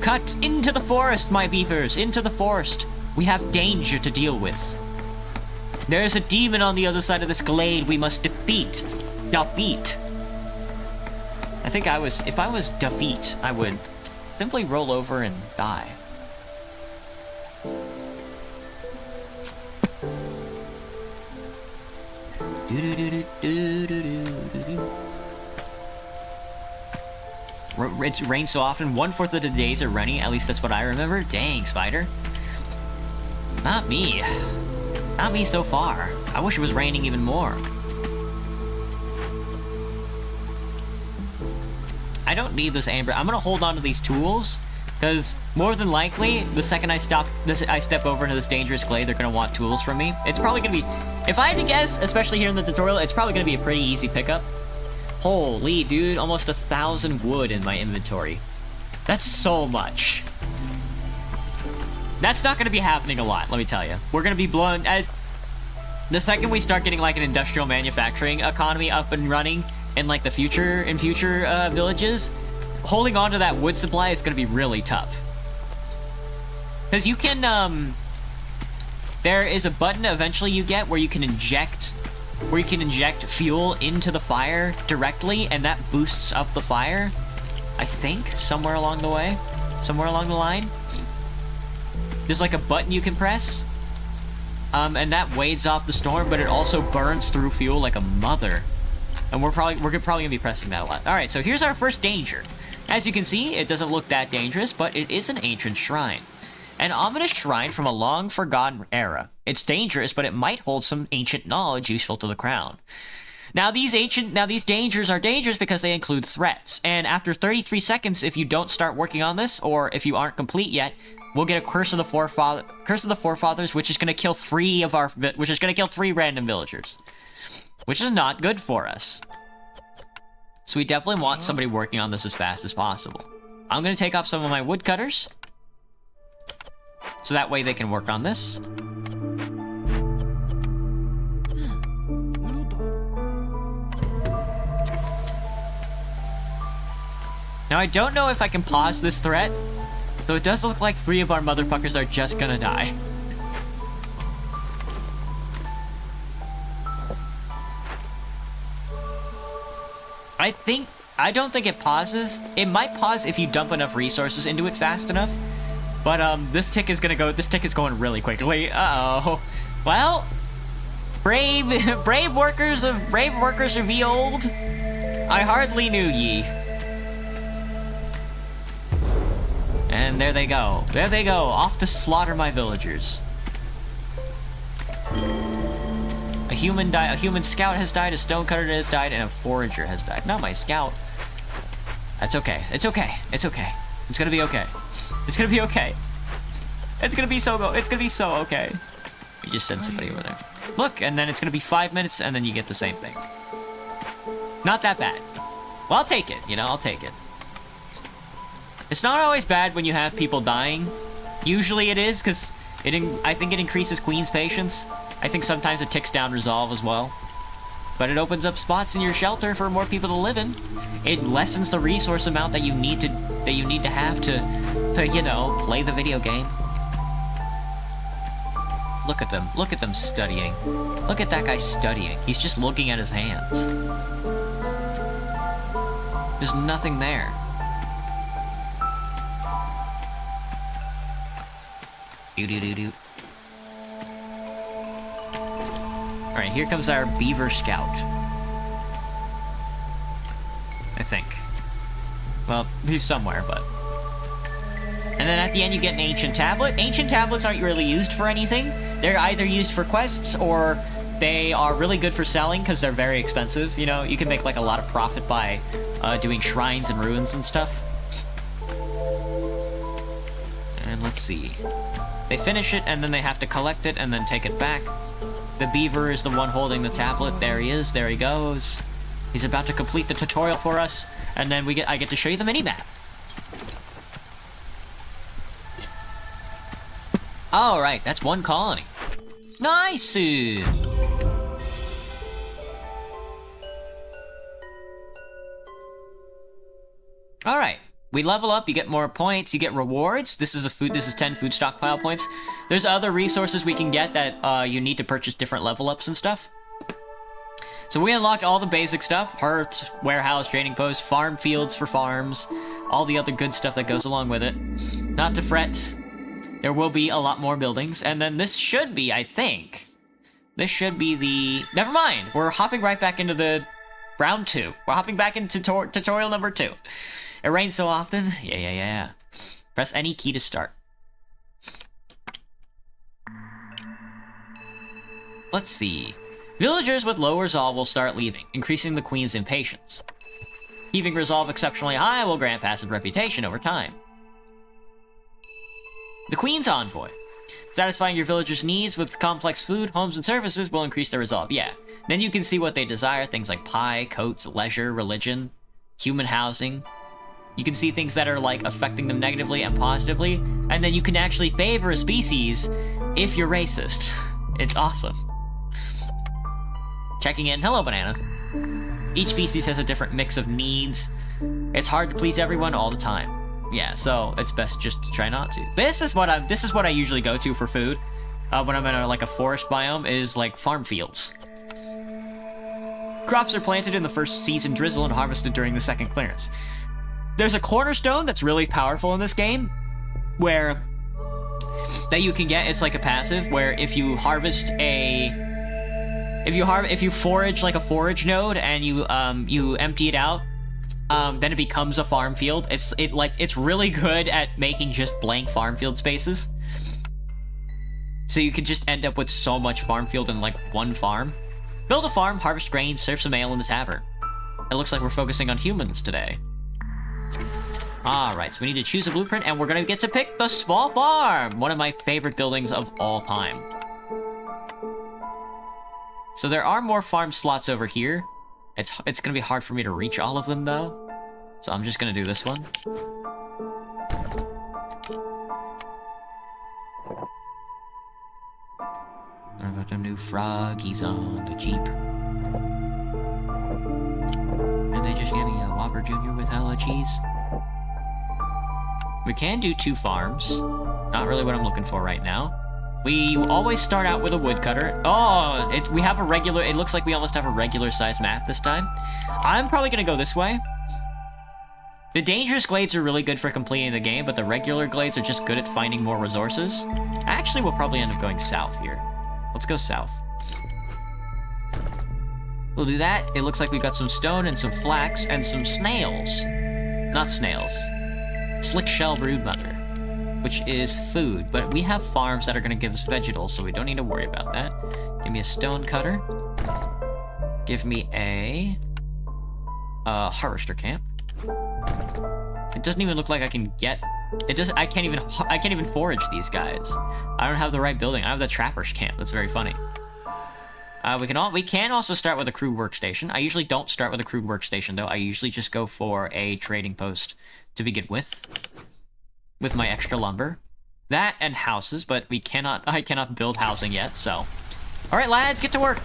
Cut into the forest, my beavers, into the forest. We have danger to deal with. There is a demon on the other side of this glade we must defeat. Defeat. I think if I was defeat, I would simply roll over and die. It rains so often, 1/4 of the days are runny, at least that's what I remember. Dang, Spider. Not me. Not me so far. I wish it was raining even more. I don't need this amber. I'm gonna hold on to these tools, because more than likely, the second I step over into this dangerous glade, they're gonna want tools from me. It's probably gonna be, if I had to guess, especially here in the tutorial, it's probably gonna be a pretty easy pickup. Holy, dude, almost 1,000 wood in my inventory. That's so much. That's not going to be happening a lot, let me tell you. We're going to be blown... the second we start getting, like, an industrial manufacturing economy up and running in, like, the future villages, holding on to that wood supply is going to be really tough. Because you can, there is a button eventually you get where you can inject fuel into the fire directly, and that boosts up the fire. I think, somewhere along the way. Somewhere along the line. There's like a button you can press. And that wades off the storm, but it also burns through fuel like a mother. And we're probably gonna be pressing that a lot. Alright, so here's our first danger. As you can see, it doesn't look that dangerous, but it is an ancient shrine. An ominous shrine from a long forgotten era. It's dangerous, but it might hold some ancient knowledge useful to the crown. Now these dangers are dangerous because they include threats. And after 33 seconds, if you don't start working on this, or if you aren't complete yet, we'll get a Curse of the Forefathers, which is gonna kill 3 random villagers. Which is not good for us. So we definitely want somebody working on this as fast as possible. I'm gonna take off some of my woodcutters, so that way they can work on this. Now I don't know if I can pause this threat, though it does look like 3 of our motherfuckers are just gonna die. I don't think it pauses. It might pause if you dump enough resources into it fast enough. But this tick is going really quickly. Uh-oh. Well, brave workers of the old, I hardly knew ye. And there they go. There they go, off to slaughter my villagers. A human scout has died, a stonecutter has died, and a forager has died. Not my scout. That's okay. It's okay. It's okay. It's gonna be okay. It's gonna be okay. It's gonna be so okay. We just sent somebody over there. Look, and then it's gonna be 5 minutes, and then you get the same thing. Not that bad. Well, I'll take it, you know, I'll take it. It's not always bad when you have people dying. Usually it is, because I think it increases Queen's patience. I think sometimes it ticks down resolve as well. But it opens up spots in your shelter for more people to live in. It lessens the resource amount that you need to have to you know, play the video game. Look at them. Look at them studying. Look at that guy studying. He's just looking at his hands. There's nothing there. Doo-doo-doo-doo. Alright, here comes our beaver scout. I think. Well, he's somewhere, but... And then at the end you get an ancient tablet. Ancient tablets aren't really used for anything. They're either used for quests, or they are really good for selling because they're very expensive. You know, you can make like a lot of profit by doing shrines and ruins and stuff. And let's see. They finish it, and then they have to collect it, and then take it back. The beaver is the one holding the tablet. There he is. There he goes. He's about to complete the tutorial for us, and then I get to show you the mini-map. Alright, that's one colony. Nice! Alright. We level up, you get more points, you get rewards. This is 10 food stockpile points. There's other resources we can get that you need to purchase different level ups and stuff. So we unlocked all the basic stuff. Hearth, warehouse, trading post, farm fields for farms. All the other good stuff that goes along with it. Not to fret. There will be a lot more buildings. And then this should be, I think... This should be the... Never mind! We're hopping right back into the... Round 2. We're hopping back into tutorial number 2. It rains so often. Yeah. Press any key to start. Let's see. Villagers with low resolve will start leaving, increasing the queen's impatience. Keeping resolve exceptionally high will grant passive reputation over time. The queen's envoy. Satisfying your villagers' needs with complex food, homes, and services will increase their resolve. Yeah. Then you can see what they desire, things like pie, coats, leisure, religion, human housing. You can see things that are, like, affecting them negatively and positively, and then you can actually favor a species if you're racist. It's awesome. Checking in. Hello, banana. Each species has a different mix of needs. It's hard to please everyone all the time. Yeah, so it's best just to try not to. This is what I usually go to for food when I'm in a forest biome, is like farm fields. Crops are planted in the first season drizzle and harvested during the second clearance. There's a cornerstone that's really powerful in this game, that you can get. It's like a passive where if you harvest if you forage like a forage node and you empty it out, then it becomes a farm field. It's really good at making just blank farm field spaces. So you can just end up with so much farm field in like one farm. Build a farm, harvest grain, serve some ale in the tavern. It looks like we're focusing on humans today. Alright, so we need to choose a blueprint, and we're gonna get to pick the small farm! One of my favorite buildings of all time. So there are more farm slots over here. It's gonna be hard for me to reach all of them, though. So I'm just gonna do this one. What about them new froggies on the Jeep? And they just gave me a Whopper Jr. with hella cheese. We can do 2 farms. Not really what I'm looking for right now. We always start out with a woodcutter. Oh, we have a regular... It looks like we almost have a regular-sized map this time. I'm probably gonna go this way. The dangerous glades are really good for completing the game, but the regular glades are just good at finding more resources. Actually, we'll probably end up going south here. Let's go south. We'll do that. It looks like we got some stone and some flax and some snails. Not snails. Slick shell broodmother, which is food, but we have farms that are going to give us vegetables, so we don't need to worry about that. Give me a stone cutter. Give me a harvester camp. It doesn't even look like I can get... I can't even forage these guys. I don't have the right building. I have the trapper's camp. That's very funny. We can also start with a crude workstation. I usually don't start with a crude workstation, though. I usually just go for a trading post to begin with my extra lumber. That and houses, but I cannot build housing yet, so. All right, lads, get to work.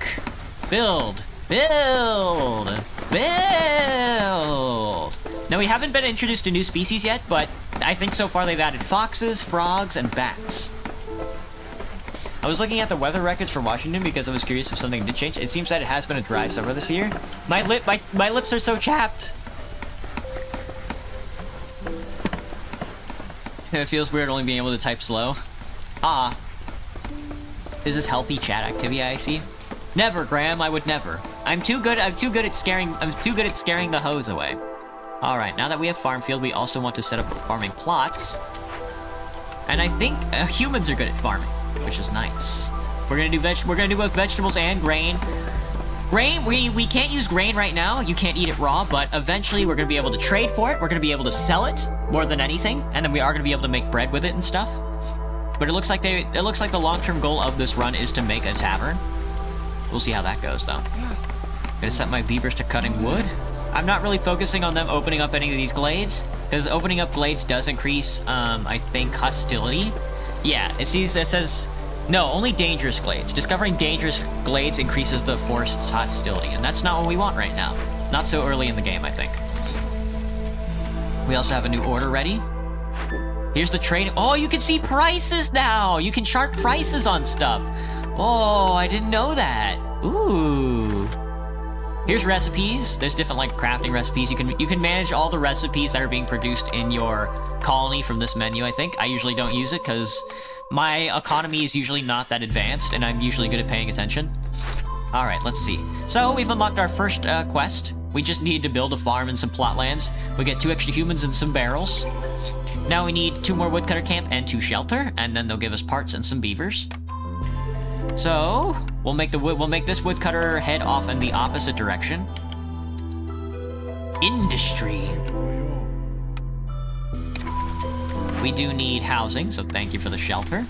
Build. Build. Build. Now, we haven't been introduced to new species yet, but I think so far they've added foxes, frogs, and bats. I was looking at the weather records for Washington because I was curious if something did change. It seems that it has been a dry summer this year. My lips are so chapped. It feels weird only being able to type slow. Ah. Is this healthy chat activity I see? Never, Graham, I would never. I'm too good at scaring the hose away. Alright, now that we have farm field, we also want to set up farming plots. And I think humans are good at farming, which is nice. We're gonna do both vegetables and grain. Grain, we can't use grain right now. You can't eat it raw, but eventually we're gonna be able to trade for it. We're gonna be able to sell it more than anything, and then we are gonna be able to make bread with it and stuff. But it looks like the long-term goal of this run is to make a tavern. We'll see how that goes, though. Gonna set my beavers to cutting wood. I'm not really focusing on them opening up any of these glades, because opening up glades does increase, I think, hostility. Yeah, it says, no, only dangerous glades. Discovering dangerous glades increases the forest's hostility, and that's not what we want right now. Not so early in the game, I think. We also have a new order ready. Here's the trading. Oh, you can see prices now! You can chart prices on stuff. Oh, I didn't know that. Ooh. Here's recipes. There's different like crafting recipes. You can manage all the recipes that are being produced in your colony from this menu, I think. I usually don't use it because my economy is usually not that advanced and I'm usually good at paying attention. Alright, let's see. So we've unlocked our first quest. We just need to build a farm and some plot lands. We get 2 extra humans and some barrels. Now we need 2 more woodcutter camp and 2 shelter, and then they'll give us parts and some beavers. So we'll make this woodcutter head off in the opposite direction. Industry. We do need housing, so thank you for the shelter.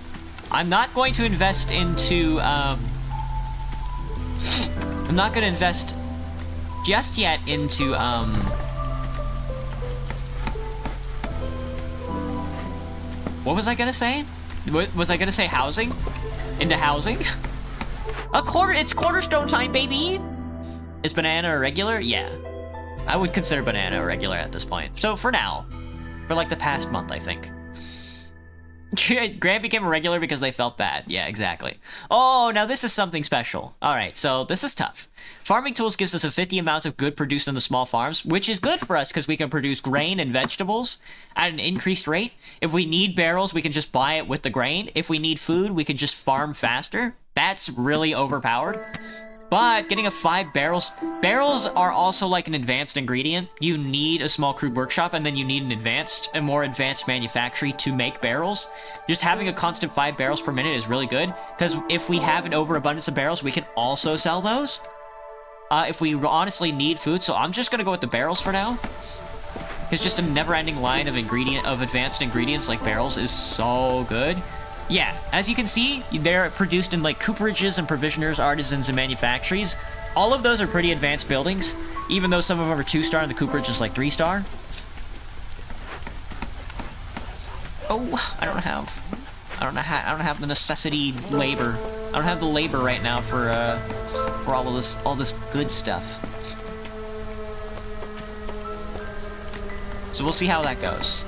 I'm not going to invest into I'm not going to invest just yet into what was I gonna say? Was I gonna say housing? Into housing? It's Cornerstone time, baby! Is banana a regular? Yeah. I would consider banana a regular at this point. So for now. For like the past month, I think. Grant became a regular because they felt bad. Yeah, exactly. Oh, now this is something special. Alright, so this is tough. Farming Tools gives us a 50 amount of good produced in the small farms, which is good for us because we can produce grain and vegetables at an increased rate. If we need barrels, we can just buy it with the grain. If we need food, we can just farm faster. That's really overpowered. But getting a 5 barrels... Barrels are also like an advanced ingredient. You need a small crude workshop, and then you need a more advanced manufactory to make barrels. Just having a constant 5 barrels per minute is really good, because if we have an overabundance of barrels, we can also sell those. If we honestly need food, so I'm just gonna go with the barrels for now. Because just a never-ending line of advanced ingredients like barrels is so good. Yeah, as you can see, they're produced in like cooperages and provisioners, artisans, and manufactories. All of those are pretty advanced buildings, even though some of them are 2-star and the cooperage is like 3-star. Oh, I don't have the necessity labor. I don't have the labor right now for all this good stuff. So we'll see how that goes.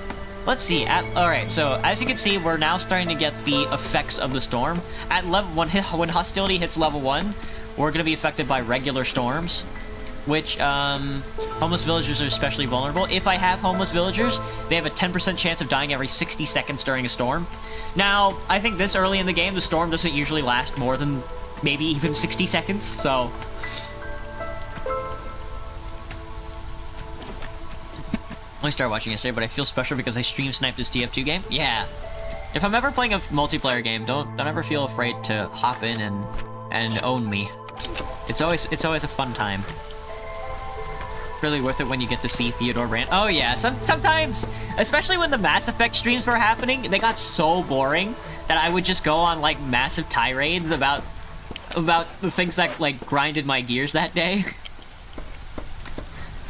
Let's see. Alright, so as you can see, we're now starting to get the effects of the storm. At level 1, when hostility hits level 1, we're going to be affected by regular storms, which homeless villagers are especially vulnerable. If I have homeless villagers, they have a 10% chance of dying every 60 seconds during a storm. Now, I think this early in the game, the storm doesn't usually last more than maybe even 60 seconds, so... Only started watching yesterday, but I feel special because I stream sniped this TF2 game. Yeah. If I'm ever playing a multiplayer game, don't ever feel afraid to hop in and own me. It's always a fun time. Really worth it when you get to see Theodore rant. Oh yeah, sometimes, especially when the Mass Effect streams were happening, they got so boring that I would just go on like massive tirades about the things that like grinded my gears that day.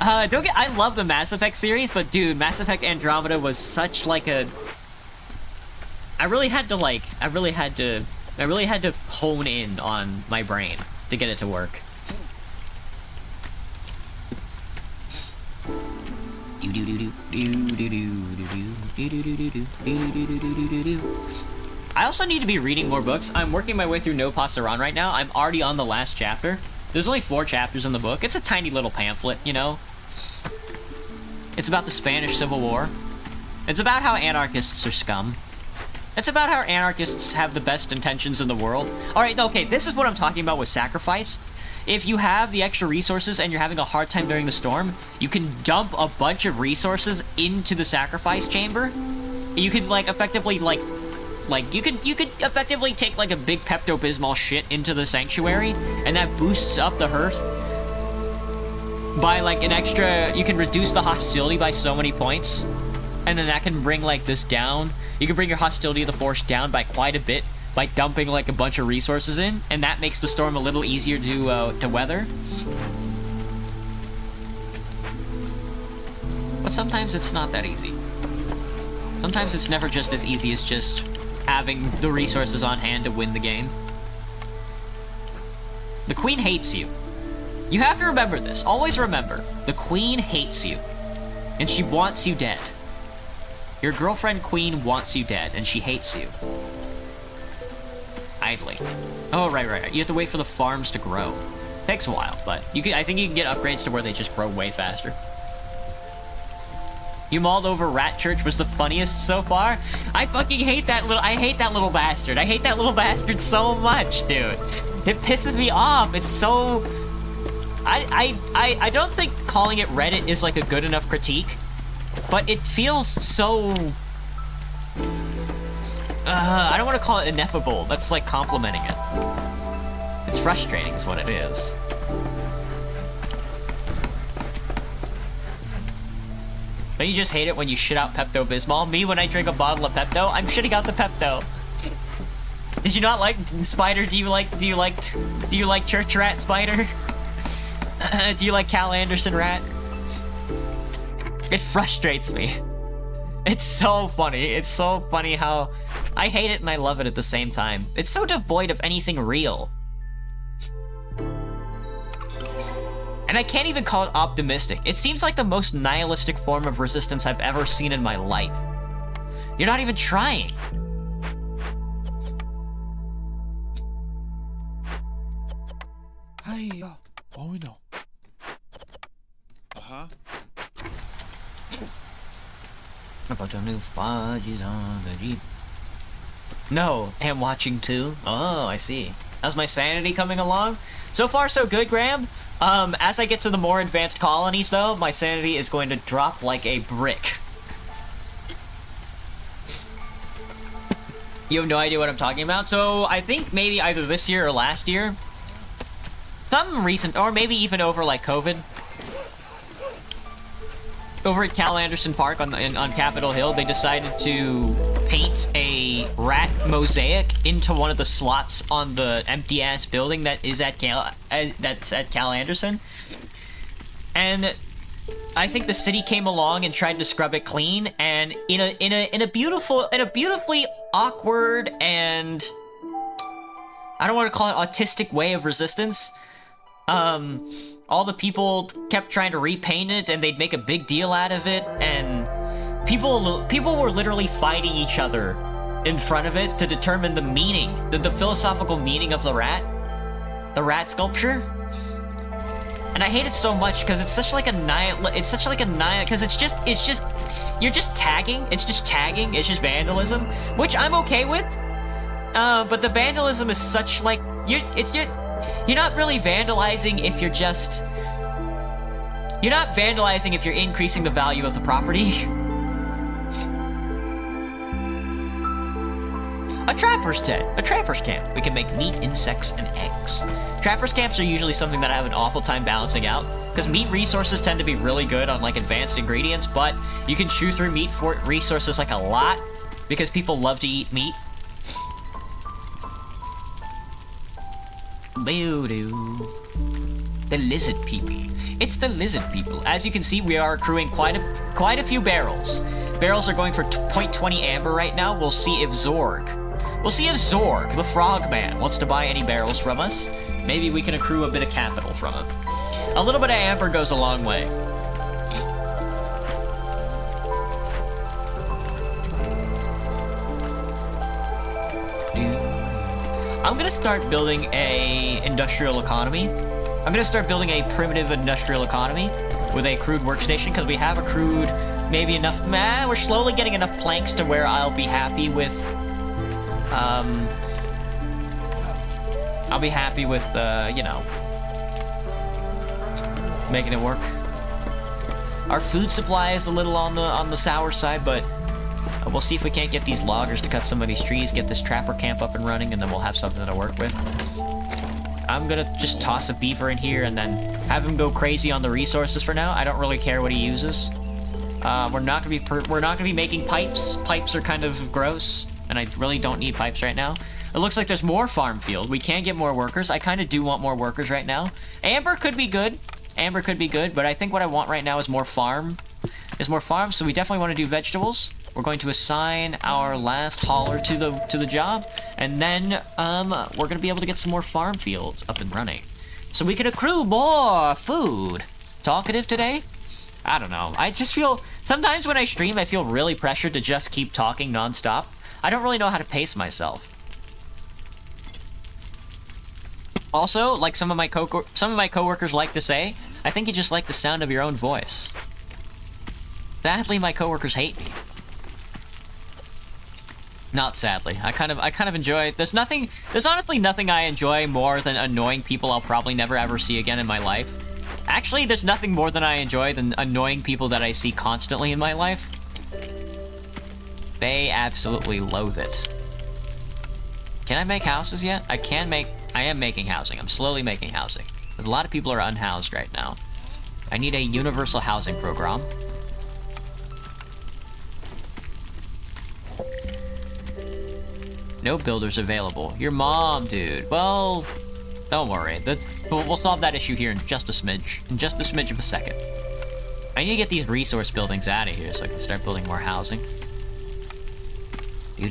I love the Mass Effect series, but dude, Mass Effect Andromeda was such like a... I really had to hone in on my brain to get it to work. I also need to be reading more books. I'm working my way through No Pasaran right now. I'm already on the last chapter. There's only 4 chapters in the book. It's a tiny little pamphlet, you know? It's about the Spanish Civil War. It's about how anarchists are scum. It's about how anarchists have the best intentions in the world. Alright, okay, this is what I'm talking about with sacrifice. If you have the extra resources and you're having a hard time during the storm, you can dump a bunch of resources into the sacrifice chamber. You could, like, effectively, you could effectively take, like, a big Pepto-Bismol shit into the sanctuary, and that boosts up the hearth by, like, an extra... You can reduce the hostility by so many points, and then that can bring, like, this down. You can bring your hostility of the Force down by quite a bit by dumping, like, a bunch of resources in, and that makes the storm a little easier to weather. But sometimes it's not that easy. Sometimes it's never just as easy as just having the resources on hand to win the game. The Queen hates you. You have to remember this. Always remember, the Queen hates you. And she wants you dead. Your girlfriend Queen wants you dead, and she hates you. Idly. Oh, right. You have to wait for the farms to grow. Takes a while, but I think you can get upgrades to where they just grow way faster. You mauled over Rat Church was the funniest so far. I fucking hate that little. I hate that little bastard. I hate that little bastard so much, dude. It pisses me off. It's so. I don't think calling it Reddit is like a good enough critique, but it feels so. I don't want to call it ineffable. That's like complimenting it. It's frustrating, is what it is. Don't you just hate it when you shit out Pepto-Bismol? Me, when I drink a bottle of Pepto, I'm shitting out the Pepto. Did you not like Spider? Do you like Church Rat, Spider? Do you like Cal Anderson Rat? It frustrates me. It's so funny. It's so funny how I hate it and I love it at the same time. It's so devoid of anything real. And I can't even call it optimistic. It seems like the most nihilistic form of resistance I've ever seen in my life. You're not even trying. Hi. Oh, we know. About the new fudges on the Jeep. No, am watching too. Oh, I see. How's my sanity coming along? So far, so good, Graham. As I get to the more advanced colonies, though, my sanity is going to drop like a brick. You have no idea what I'm talking about? So, I think maybe either this year or last year, some recent, or maybe even over, like, COVID, over at Cal Anderson Park on Capitol Hill, they decided to paint a rat mosaic into one of the slots on the empty-ass building that is at Cal Anderson. And I think the city came along and tried to scrub it clean, and in a beautifully awkward and I don't want to call it autistic way of resistance, all the people kept trying to repaint it, and they'd make a big deal out of it, and people were literally fighting each other in front of it to determine the meaning, the philosophical meaning of the rat sculpture. And I hate it so much because it's such like a because it's just you're just tagging. It's just tagging. It's just vandalism, which I'm okay with. But the vandalism is such like you're not really vandalizing if you're just... You're not vandalizing if you're increasing the value of the property. A trapper's tent. A trapper's camp. We can make meat, insects, and eggs. Trapper's camps are usually something that I have an awful time balancing out, because meat resources tend to be really good on, like, advanced ingredients, but you can chew through meat for resources, like, a lot, because people love to eat meat. The lizard people. It's the lizard people. As you can see, we are accruing quite a few barrels. Barrels are going for 0.20 amber right now. We'll see if Zorg, the frogman, wants to buy any barrels from us. Maybe we can accrue a bit of capital from him. A little bit of amber goes a long way. I'm gonna start building a industrial economy. I'm gonna start building a primitive industrial economy with a crude workstation, because we have a crude, maybe enough, we're slowly getting enough planks to where I'll be happy with, you know, making it work. Our food supply is a little on the sour side, but we'll see if we can't get these loggers to cut some of these trees, get this trapper camp up and running, and then we'll have something to work with. I'm gonna just toss a beaver in here and then have him go crazy on the resources for now. I don't really care what he uses. We're not gonna be making pipes. Pipes are kind of gross, and I really don't need pipes right now. It looks like there's more farm field. We can get more workers. I kind of do want more workers right now. Amber could be good. Amber could be good, but I think what I want right now is more farm. So we definitely want to do vegetables. We're going to assign our last hauler to the job, and then we're gonna be able to get some more farm fields up and running, so we can accrue more food. Talkative today? I don't know. I just feel sometimes when I stream, I feel really pressured to just keep talking nonstop. I don't really know how to pace myself. Also, like some of my coworkers like to say, I think you just like the sound of your own voice. Sadly, my coworkers hate me. Not sadly. I kind of enjoy. There's honestly nothing I enjoy more than annoying people I'll probably never ever see again in my life. Actually, there's nothing more than I enjoy than annoying people that I see constantly in my life. They absolutely loathe it. Can I make houses yet? I am making housing. I'm slowly making housing. Because a lot of people are unhoused right now. I need a universal housing program. No builders available. Your mom, dude. Well, don't worry. We'll solve that issue here in just a smidge. In just a smidge of a second. I need to get these resource buildings out of here so I can start building more housing. You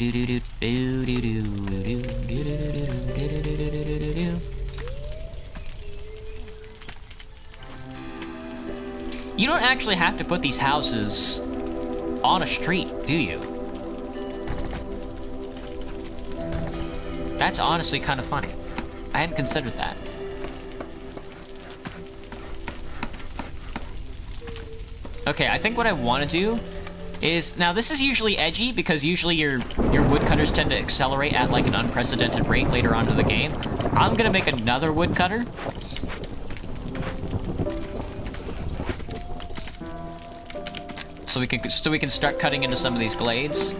don't actually have to put these houses on a street, do you? That's honestly kind of funny. I hadn't considered that. Okay, I think what I want to do is... Now, this is usually edgy, because usually your woodcutters tend to accelerate at, like, an unprecedented rate later on in the game. I'm gonna make another woodcutter. So we can start cutting into some of these glades.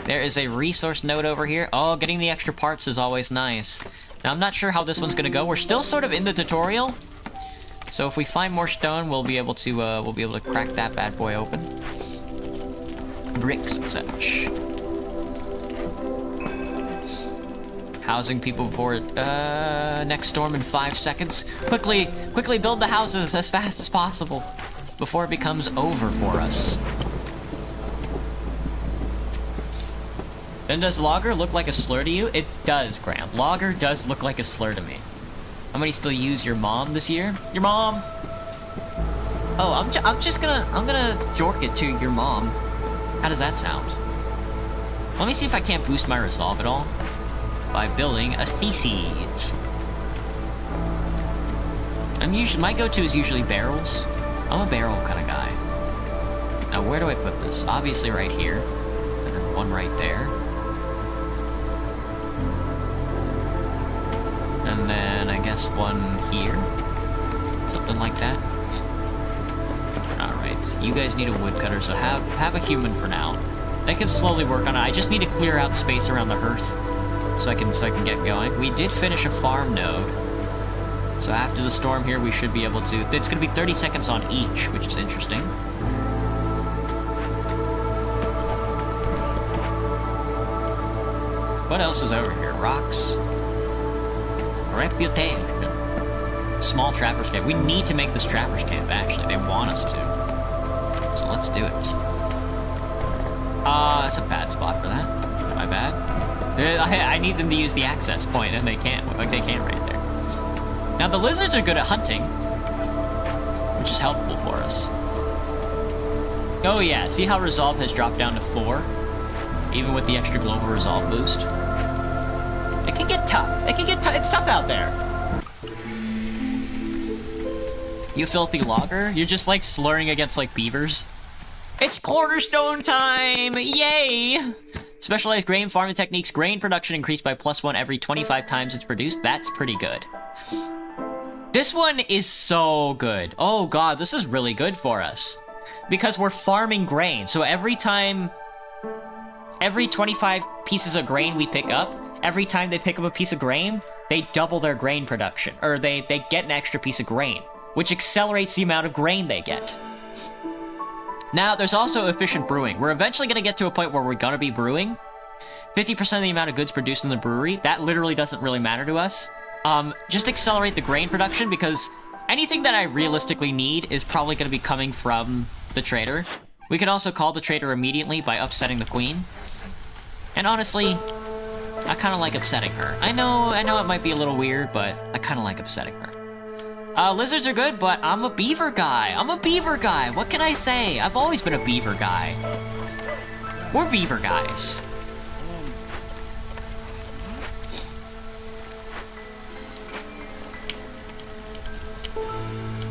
There is a resource node over here. Oh, getting the extra parts is always nice. Now, I'm not sure how this one's gonna go. We're still sort of in the tutorial. So if we find more stone, we'll be able to crack that bad boy open. Bricks and such. Housing people before next storm in 5 seconds. Quickly build the houses as fast as possible before it becomes over for us. Then does Logger look like a slur to you? It does, Graham. Logger does look like a slur to me. How many still use your mom this year? Your mom! Oh, I'm gonna jork it to your mom. How does that sound? Let me see if I can't boost my resolve at all. By building a species. My go-to is usually barrels. I'm a barrel kind of guy. Now, where do I put this? Obviously right here. And then one right there. And then, I guess, one here. Something like that. Alright, you guys need a woodcutter, so have a human for now. I can slowly work on it. I just need to clear out space around the hearth so I can get going. We did finish a farm node. So after the storm here, we should be able to... It's going to be 30 seconds on each, which is interesting. What else is over here? Rocks. Reputation. Small trappers camp. We need to make this trappers camp, actually. They want us to. So let's do it. That's a bad spot for that. My bad. I need them to use the access point, and they can't. Like, they can't right there. Now, the lizards are good at hunting, which is helpful for us. Oh, yeah. See how resolve has dropped down to 4? Even with the extra global resolve boost? It can get tough. It can get it's tough out there. You filthy logger. You're just like slurring against like beavers. It's cornerstone time! Yay! Specialized grain farming techniques. Grain production increased by +1 every 25 times it's produced. That's pretty good. This one is so good. Oh god, this is really good for us. Because we're farming grain. So every 25 pieces of grain we pick up, every time they pick up a piece of grain, they double their grain production. Or they get an extra piece of grain, which accelerates the amount of grain they get. Now, there's also efficient brewing. We're eventually going to get to a point where we're going to be brewing. 50% of the amount of goods produced in the brewery. That literally doesn't really matter to us. Just accelerate the grain production, because anything that I realistically need is probably going to be coming from the trader. We can also call the trader immediately by upsetting the queen. And honestly, I kind of like upsetting her. I know it might be a little weird, but I kind of like upsetting her. Lizards are good, but I'm a beaver guy. What can I say? I've always been a beaver guy. We're beaver guys.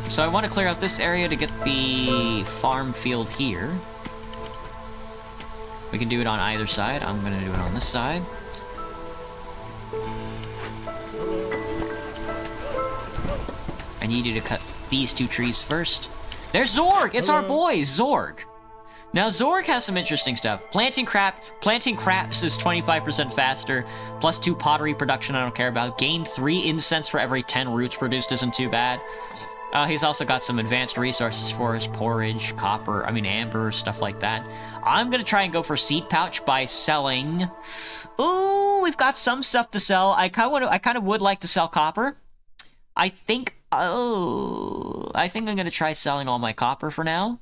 So I want to clear out this area to get the farm field here. We can do it on either side. I'm going to do it on this side. I need you to cut these 2 trees first. There's Zorg! It's our boy, Zorg! Now, Zorg has some interesting stuff. Planting craps is 25% faster, +2 pottery production I don't care about. Gain 3 incense for every 10 roots produced isn't too bad. He's also got some advanced resources for us, porridge, copper, amber, stuff like that. I'm gonna try and go for seed pouch by selling... Ooh, we've got some stuff to sell. I kind of would like to sell copper. I think I'm gonna try selling all my copper for now.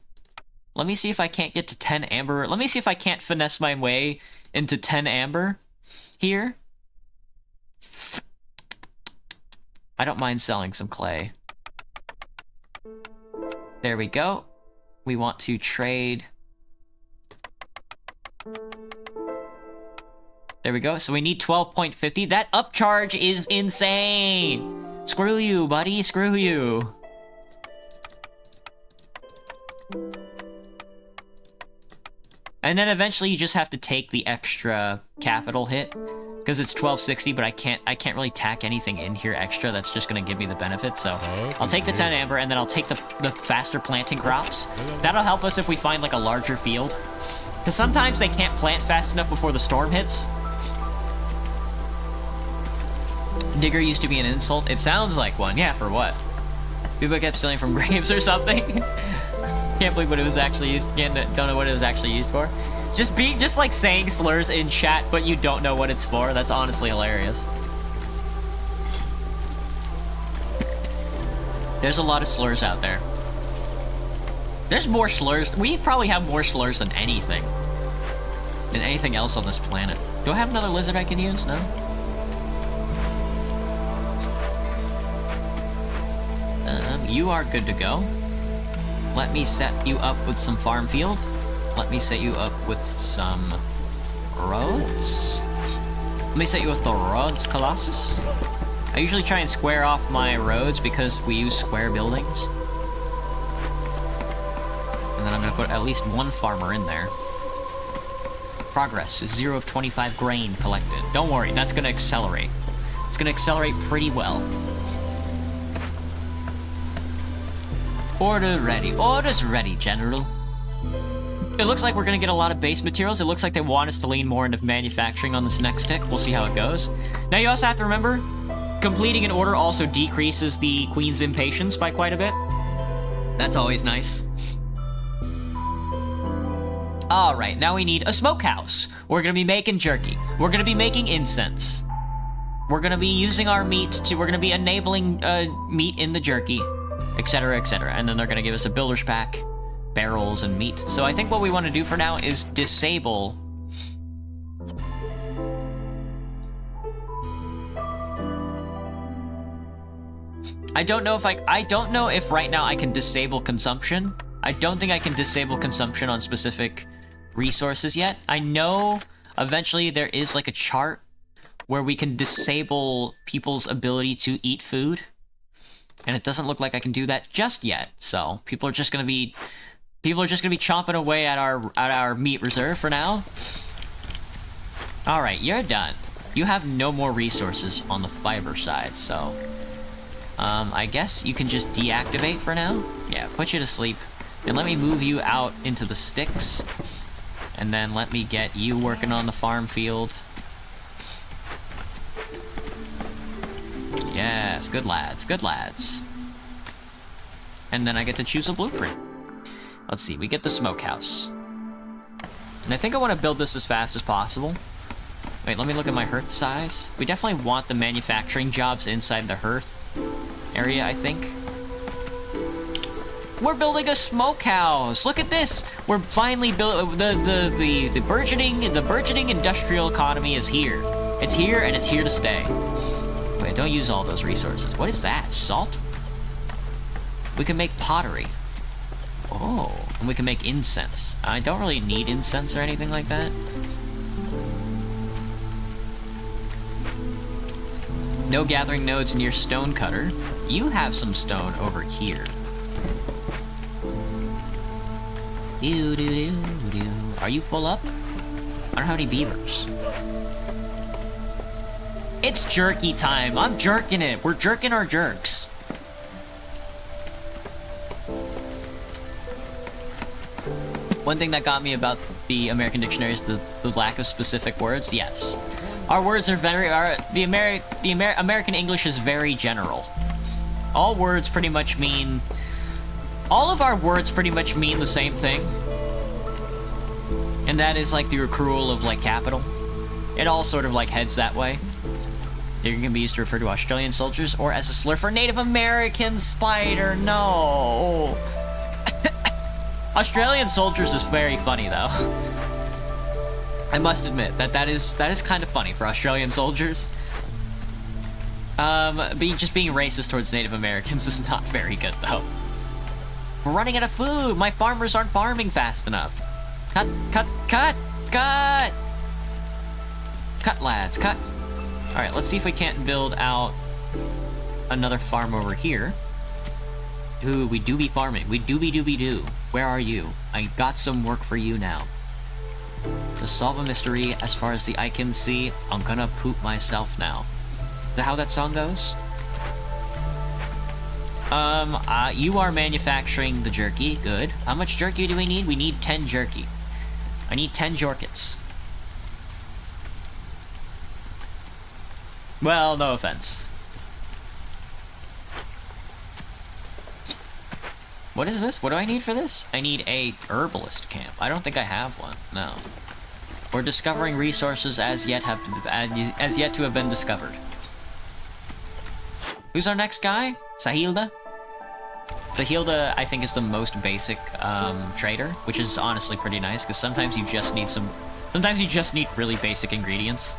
Let me see if I can't get to 10 amber. Let me see if I can't finesse my way into 10 amber here. I don't mind selling some clay. There we go. We want to trade. There we go. So we need 12.50. That upcharge is insane. Screw you, buddy. Screw you. And then eventually you just have to take the extra capital hit, because it's 1260, but I can't really tack anything in here extra that's just gonna give me the benefit. So I'll take the 10 amber, and then I'll take the faster planting crops. That'll help us if we find like a larger field, because sometimes they can't plant fast enough before the storm hits. Digger used to be an insult. It sounds like one. Yeah, for what? People kept stealing from graves or something. Can't believe what it was actually used. Don't know what it was actually used for. Just like saying slurs in chat, but you don't know what it's for. That's honestly hilarious. There's a lot of slurs out there. There's more slurs. We probably have more slurs than anything else on this planet. Do I have another lizard I can use? No? You are good to go. Let me set you up with some farm field. Let me set you up with some roads. Let me set you with the roads, Colossus. I usually try and square off my roads because we use square buildings. And then I'm gonna put at least one farmer in there. Progress, 0 of 25 grain collected. Don't worry, that's gonna accelerate. It's gonna accelerate pretty well. Order ready. Orders ready, General. It looks like we're gonna get a lot of base materials. It looks like they want us to lean more into manufacturing on this next tick. We'll see how it goes. Now you also have to remember, completing an order also decreases the Queen's impatience by quite a bit. That's always nice. Alright, now we need a smokehouse. We're gonna be making jerky. We're gonna be making incense. We're gonna be using our meat to... We're gonna be enabling meat in the jerky, etc., etc. And then they're gonna give us a builder's pack, barrels, and meat. So I think what we want to do for now is disable... I don't know if right now I can disable consumption. I don't think I can disable consumption on specific resources yet. I know eventually there is like a chart where we can disable people's ability to eat food. And it doesn't look like I can do that just yet. So people are just gonna be chomping away at our meat reserve for now. All right, you're done. You have no more resources on the fiber side, so I guess you can just deactivate for now. Yeah, put you to sleep, and let me move you out into the sticks, and then let me get you working on the farm field. Yes, good lads, good lads. And then I get to choose a blueprint. Let's see, we get the smokehouse. And I think I want to build this as fast as possible. Wait, let me look at my hearth size. We definitely want the manufacturing jobs inside the hearth area, I think. We're building a smokehouse! Look at this! We're finally building... The burgeoning industrial economy is here. It's here, and it's here to stay. Wait, don't use all those resources. What is that? Salt? We can make pottery. Oh, and we can make incense. I don't really need incense or anything like that. No gathering nodes near Stonecutter. You have some stone over here. Are you full up? I don't have any beavers. It's jerky time. I'm jerking it. We're jerking our jerks. One thing that got me about the American dictionary is the lack of specific words. Yes. Our words are very... American English is very general. All words pretty much mean... All of our words pretty much mean the same thing. And that is like the accrual of like capital. It all sort of like heads that way. They can be used to refer to Australian soldiers or as a slur for Native American spider. No. Australian soldiers is very funny though. I must admit that is kind of funny for Australian soldiers. Just being racist towards Native Americans is not very good though. We're running out of food. My farmers aren't farming fast enough. Cut, cut, cut, cut. Cut, lads, cut. All right, let's see if we can't build out another farm over here. Ooh, we do be farming. We do. Where are you? I got some work for you now. To solve a mystery, as far as the eye can see, I'm gonna poop myself now. Is that how that song goes? You are manufacturing the jerky. Good. How much jerky do we need? We need 10 jerky. I need 10 jorkets. Well, no offense. What is this? What do I need for this? I need a herbalist camp. I don't think I have one. No. We're discovering resources as yet to have been discovered. Who's our next guy? Sahilda? Sahilda, I think, is the most basic trader, which is honestly pretty nice, because sometimes you just need really basic ingredients.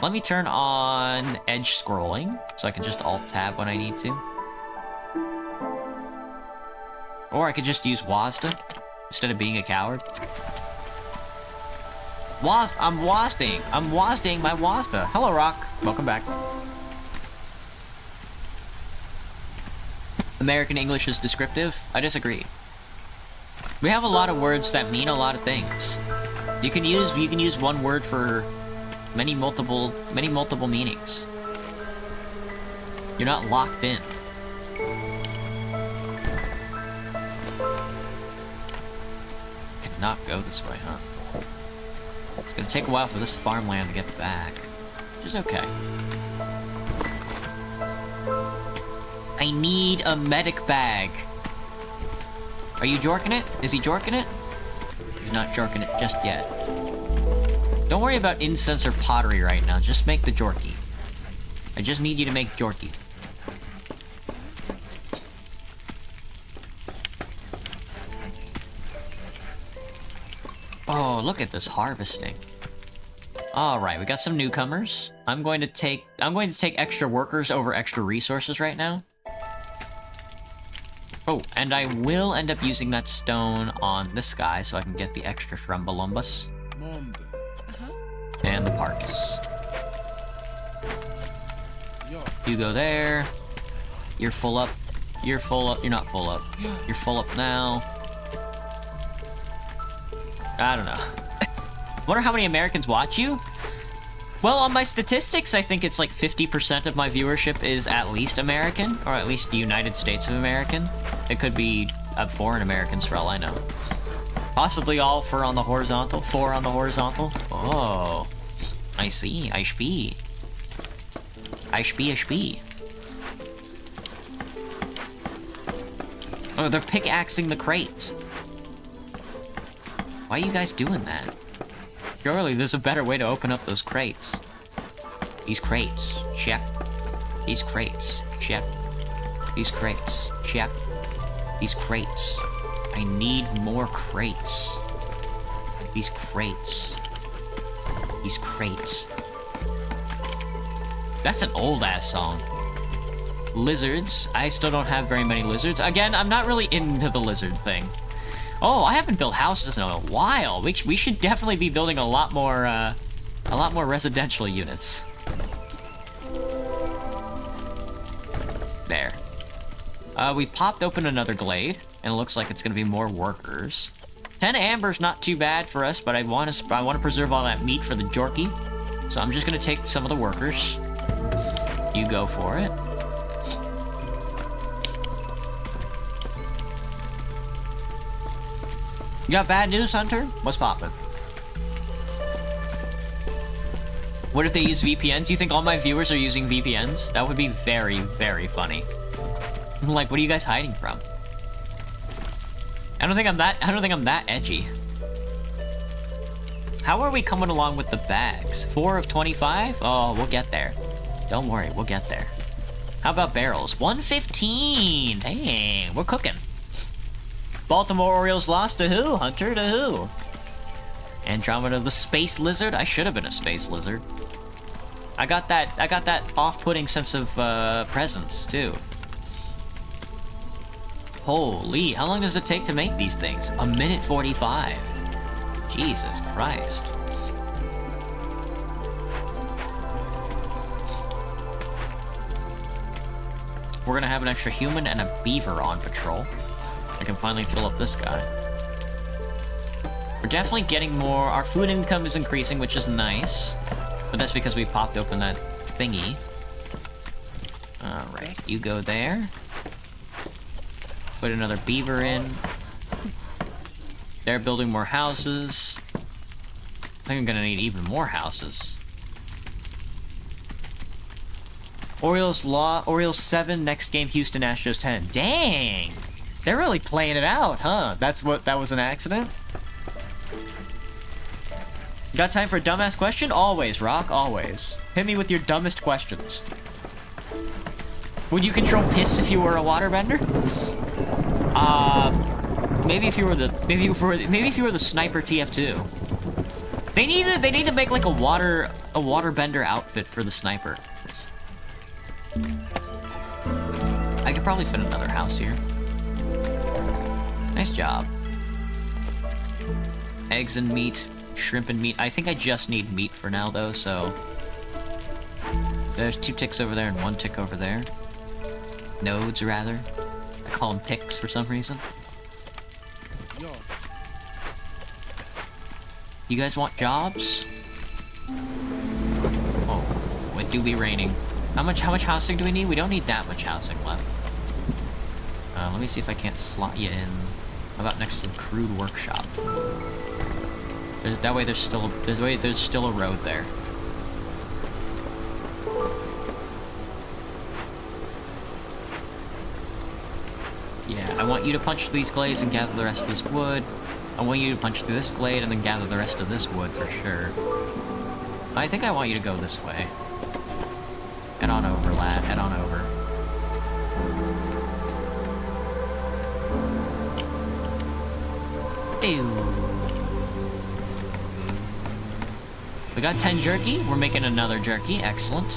Let me turn on edge scrolling, so I can just alt-tab when I need to. Or I could just use WASD instead of being a coward. I'm WASDing my WASD. Hello, Rock. Welcome back. American English is descriptive? I disagree. We have a lot of words that mean a lot of things. You can use one word for many multiple meanings. You're not locked in. Cannot go this way, huh? It's gonna take a while for this farmland to get back, which is okay. I need a medic bag. Are you jorking it? Is he jorking it? He's not jorking it just yet. Don't worry about incense or pottery right now. Just make the jorky. I just need you to make jorky. Oh, look at this harvesting. Alright, we got some newcomers. I'm going to take extra workers over extra resources right now. Oh, and I will end up using that stone on this guy so I can get the extra Shrumbalumbus. And the parts. You go there. You're full up. You're full up. You're not full up. You're full up now. I don't know. Wonder how many Americans watch you? Well, on my statistics, I think it's like 50% of my viewership is at least American, or at least the United States of American. It could be foreign Americans for all I know. Possibly all four on the horizontal. Oh, I see. I spee. Oh, they're pickaxing the crates. Why are you guys doing that? Surely there's a better way to open up those crates. These crates. Check. These crates. Check. These crates. Check. These crates. I need more crates. These crates. These crates. That's an old-ass song. Lizards. I still don't have very many lizards. Again, I'm not really into the lizard thing. Oh, I haven't built houses in a while. We should definitely be building a lot more residential units. There. We popped open another glade, and it looks like it's gonna be more workers. 10 amber's not too bad for us, but I want to preserve all that meat for the jerky. So I'm just gonna take some of the workers. You go for it. You got bad news, Hunter? What's poppin'? What if they use VPNs? You think all my viewers are using VPNs? That would be very, very funny. Like, what are you guys hiding from? I don't think I'm that edgy. How are we coming along with the bags? 4 of 25? Oh, we'll get there. Don't worry, we'll get there. How about barrels? 115! Dang, we're cooking. Baltimore Orioles lost to who? Hunter to who? Andromeda the space lizard? I should have been a space lizard. I got that off-putting sense of presence too. Holy, how long does it take to make these things? 1:45. Jesus Christ. We're gonna have an extra human and a beaver on patrol. I can finally fill up this guy. We're definitely getting more. Our food income is increasing, which is nice. But that's because we popped open that thingy. Alright, you go there. Put another beaver in. They're building more houses. I think I'm gonna need even more houses. Orioles 7, next game Houston Astros 10. Dang! They're really playing it out, huh? That was an accident? Got time for a dumbass question? Always, Rock, always. Hit me with your dumbest questions. Would you control piss if you were a waterbender? Maybe if you were the sniper TF2. They need to make like a waterbender outfit for the sniper. I could probably fit another house here. Nice job. Eggs and meat, shrimp and meat. I think I just need meat for now though, so there's 2 ticks over there and 1 tick over there. Nodes, rather. I call them ticks for some reason. You guys want jobs? Oh, it do be raining. How much housing do we need? We don't need that much housing left. Let me see if I can't slot you in. How about next to the crude workshop? That way there's still a road there. Yeah, I want you to punch through these glades and gather the rest of this wood. I want you to punch through this glade and then gather the rest of this wood for sure. I think I want you to go this way. Head on over, lad. Head on over. Ew. We got 10 jerky. We're making another jerky. Excellent.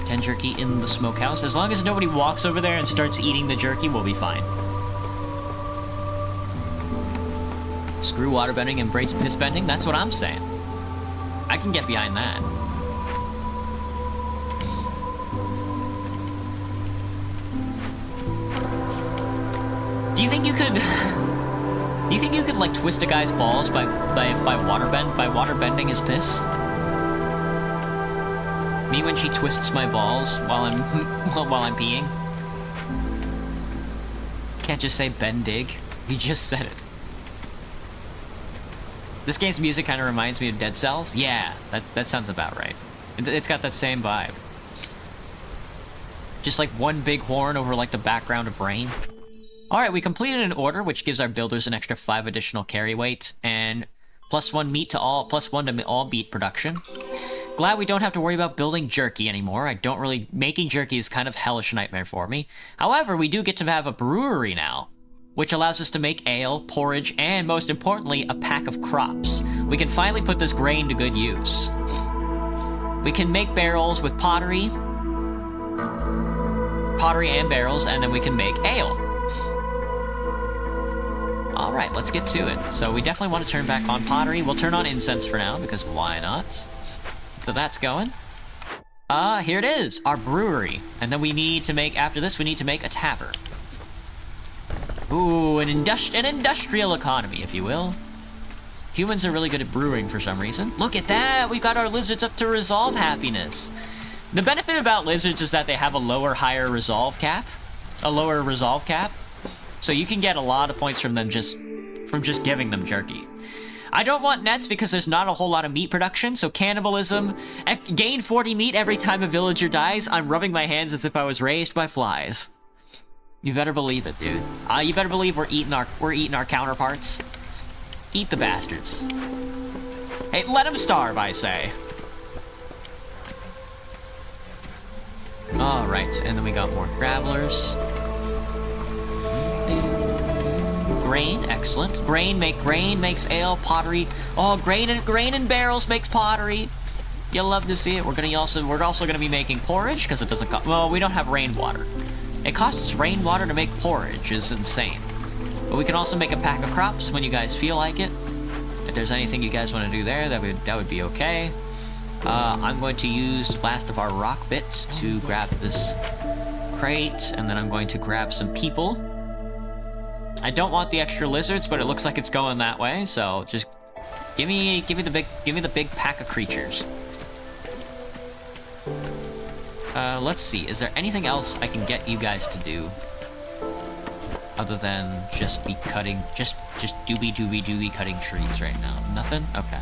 10 jerky in the smokehouse. As long as nobody walks over there and starts eating the jerky, we'll be fine. screw waterbending, embrace pissbending. That's what I'm saying. I can get behind that. Do you think you could... Do you think you could, like, twist a guy's balls by water bending his piss? Me when she twists my balls while I'm peeing? Can't just say Bendig. You just said it. This game's music kind of reminds me of Dead Cells. Yeah, that sounds about right. It's got that same vibe. Just like one big horn over like the background of rain. Alright, we completed an order, which gives our builders an extra 5 additional carry weight, and +1 meat to all, +1 to all meat production. Glad we don't have to worry about building jerky anymore. Making jerky is kind of hellish nightmare for me. However, we do get to have a brewery now, which allows us to make ale, porridge, and most importantly, a pack of crops. We can finally put this grain to good use. We can make barrels with pottery and barrels, and then we can make ale. Alright, let's get to it. So we definitely want to turn back on pottery. We'll turn on incense for now, because why not? So that's going. Here it is, our brewery. And then we need to make, after this, we need to make a tavern. Ooh, an industrial economy, if you will. Humans are really good at brewing for some reason. Look at that! We've got our lizards up to resolve happiness. The benefit about lizards is that they have a higher resolve cap. A lower resolve cap. So you can get a lot of points from them just giving them jerky. I don't want nets because there's not a whole lot of meat production, so cannibalism, gain 40 meat every time a villager dies. I'm rubbing my hands as if I was raised by flies. You better believe it, dude. You better believe we're eating our counterparts. Eat the bastards. Hey, let them starve, I say. Alright, and then we got more travelers. Grain, excellent. Grain makes ale, pottery. Oh, grain and barrels makes pottery. You'll love to see it. We're also gonna be making porridge because it doesn't cost. Well, we don't have rainwater. It costs rainwater to make porridge. It's insane. But we can also make a pack of crops when you guys feel like it. If there's anything you guys want to do there, that would be okay. I'm going to use the last of our rock bits to grab this crate, and then I'm going to grab some people. I don't want the extra lizards, but it looks like it's going that way, so just give me the big pack of creatures. Let's see, is there anything else I can get you guys to do other than just be cutting, just doobie cutting trees right now? Nothing? Okay.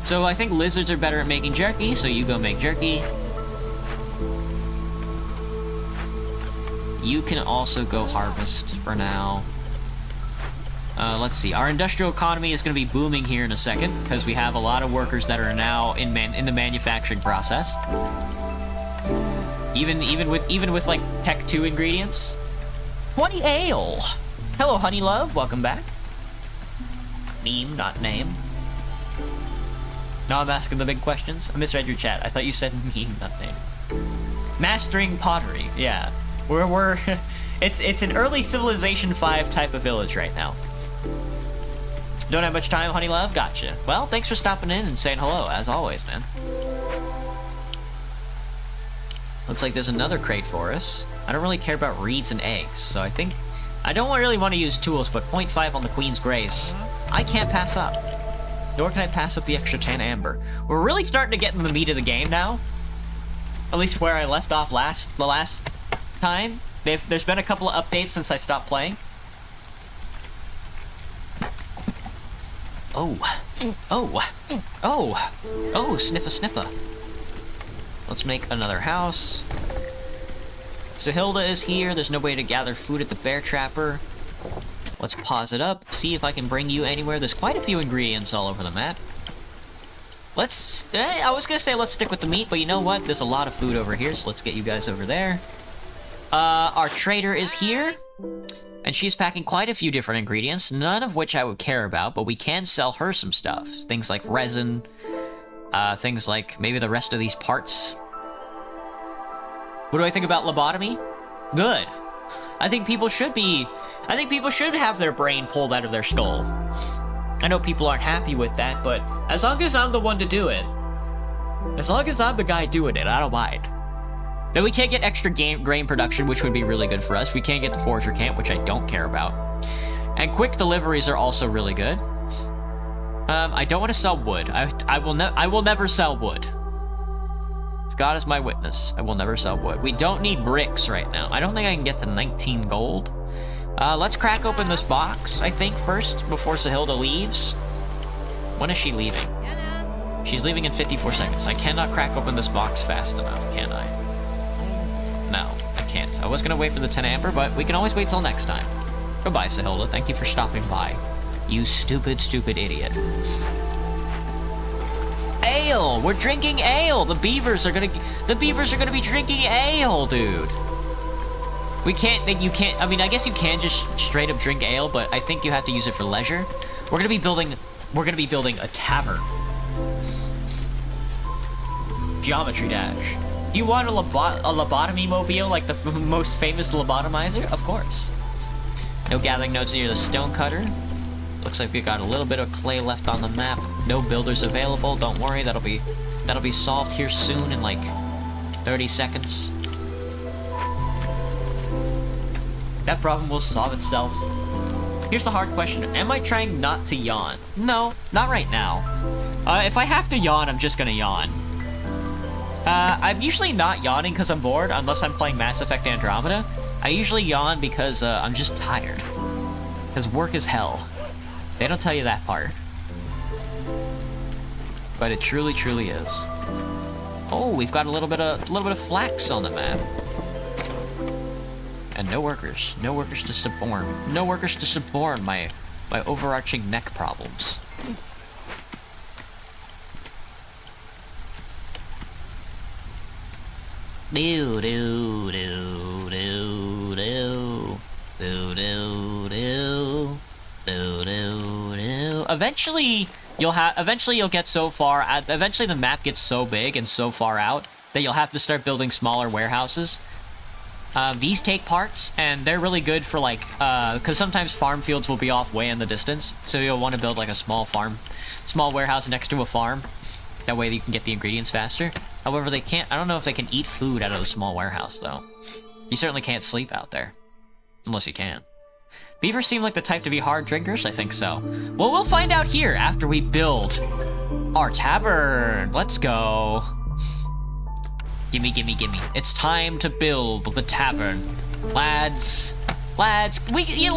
So I think lizards are better at making jerky, so you go make jerky. You can also go harvest for now. Let's see. Our industrial economy is going to be booming here in a second because we have a lot of workers that are now in the manufacturing process. Even with like Tech 2 ingredients. 20 ale. Hello, honey love. Welcome back. Meme, not name. Now I'm asking the big questions. I misread your chat. I thought you said meme, not name. Mastering pottery. Yeah. It's an early Civilization 5 type of village right now. Don't have much time, honey love? Gotcha. Well, thanks for stopping in and saying hello, as always, man. Looks like there's another crate for us. I don't really care about reeds and eggs, so I think... I don't really want to use tools, but 0.5 on the Queen's Grace, I can't pass up. Nor can I pass up the extra 10 amber. We're really starting to get in the meat of the game now. At least where I left off the last time. There's been a couple of updates since I stopped playing. Oh, sniffa. Let's make another house. Sahilda is here. There's no way to gather food at the bear trapper. Let's pause it up, see if I can bring you anywhere. There's quite a few ingredients all over the map. I was gonna say let's stick with the meat, but you know what? There's a lot of food over here, so let's get you guys over there. Our trader is here, and she's packing quite a few different ingredients, none of which I would care about, but we can sell her some stuff. Things like resin, things like maybe the rest of these parts. What do I think about lobotomy? Good. I think people should have their brain pulled out of their skull. I know people aren't happy with that, but as long as I'm the one to do it, as long as I'm the guy doing it, I don't mind. Then we can't get extra grain production, which would be really good for us. We can't get the forager camp, which I don't care about. And quick deliveries are also really good. I don't want to sell wood. I will never sell wood. God is my witness. I will never sell wood. We don't need bricks right now. I don't think I can get to 19 gold. Let's crack open this box, I think, first, before Sahilda leaves. When is she leaving? She's leaving in 54 seconds. I cannot crack open this box fast enough, can I? No, I can't. I was gonna wait for the 10 amber, but we can always wait till next time. Goodbye, Sahilda. Thank you for stopping by. You stupid, stupid idiot. Ale! We're drinking ale! The beavers are gonna be drinking ale, dude. You can't, I mean, I guess you can just straight up drink ale, but I think you have to use it for leisure. We're gonna be building a tavern. Geometry Dash. Do you want a lobotomy mobile like the most famous lobotomizer? Of course. No gathering nodes near the stonecutter. Looks like we got a little bit of clay left on the map. No builders available. Don't worry, that'll be solved here soon in like 30 seconds. That problem will solve itself. Here's the hard question. Am I trying not to yawn? No, not right now. If I have to yawn, I'm just gonna yawn. I'm usually not yawning because I'm bored, unless I'm playing Mass Effect Andromeda. I usually yawn because I'm just tired. Because work is hell. They don't tell you that part. But it truly, truly is. Oh, we've got a little bit of flax on the map. And no workers. No workers to suborn. No workers to suborn my overarching neck problems. Do do do do do do do do do do. Eventually you'll get so far. Eventually the map gets so big and so far out that you'll have to start building smaller warehouses. These take parts, and they're really good for like, because sometimes farm fields will be off way in the distance, so you'll want to build like a small warehouse next to a farm. That way you can get the ingredients faster. However, I don't know if they can eat food out of the small warehouse, though. You certainly can't sleep out there. Unless you can. Beavers seem like the type to be hard drinkers? I think so. Well, we'll find out here after we build our tavern. Let's go. Gimme, gimme, gimme. It's time to build the tavern. Lads, you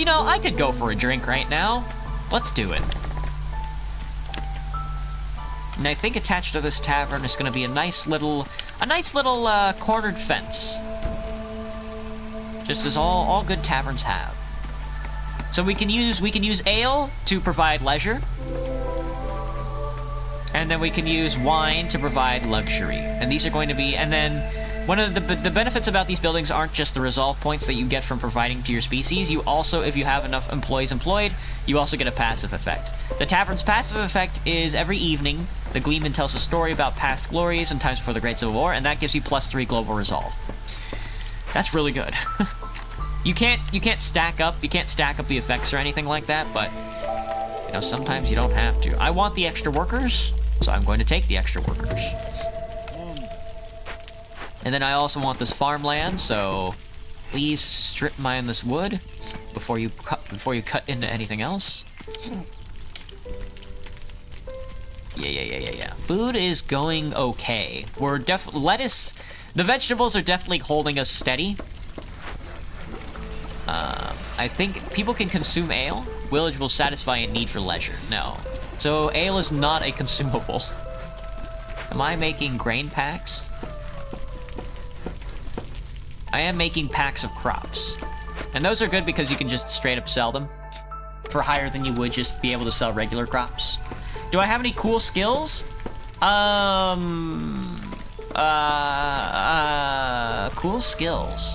know, I could go for a drink right now. Let's do it. And I think attached to this tavern is going to be a nice little cornered fence. Just as all good taverns have. So we can use ale to provide leisure. And then we can use wine to provide luxury. And these are going to be, and then one of the benefits about these buildings aren't just the resolve points that you get from providing to your species. You also, if you have enough employees employed, you also get a passive effect. The tavern's passive effect is every evening, the Gleeman tells a story about past glories and times before the Great Civil War, and that gives you +3 global resolve. That's really good. You can't stack up the effects or anything like that, but you know, sometimes you don't have to. I want the extra workers, so I'm going to take the extra workers. And then I also want this farmland, so please strip mine this wood before you cut into anything else. Yeah. Food is going okay. We're lettuce. The vegetables are definitely holding us steady. I think people can consume ale. Village will satisfy a need for leisure. No. So ale is not a consumable. Am I making grain packs? I am making packs of crops. And those are good because you can just straight up sell them for higher than you would just be able to sell regular crops. Do I have any cool skills? Cool skills.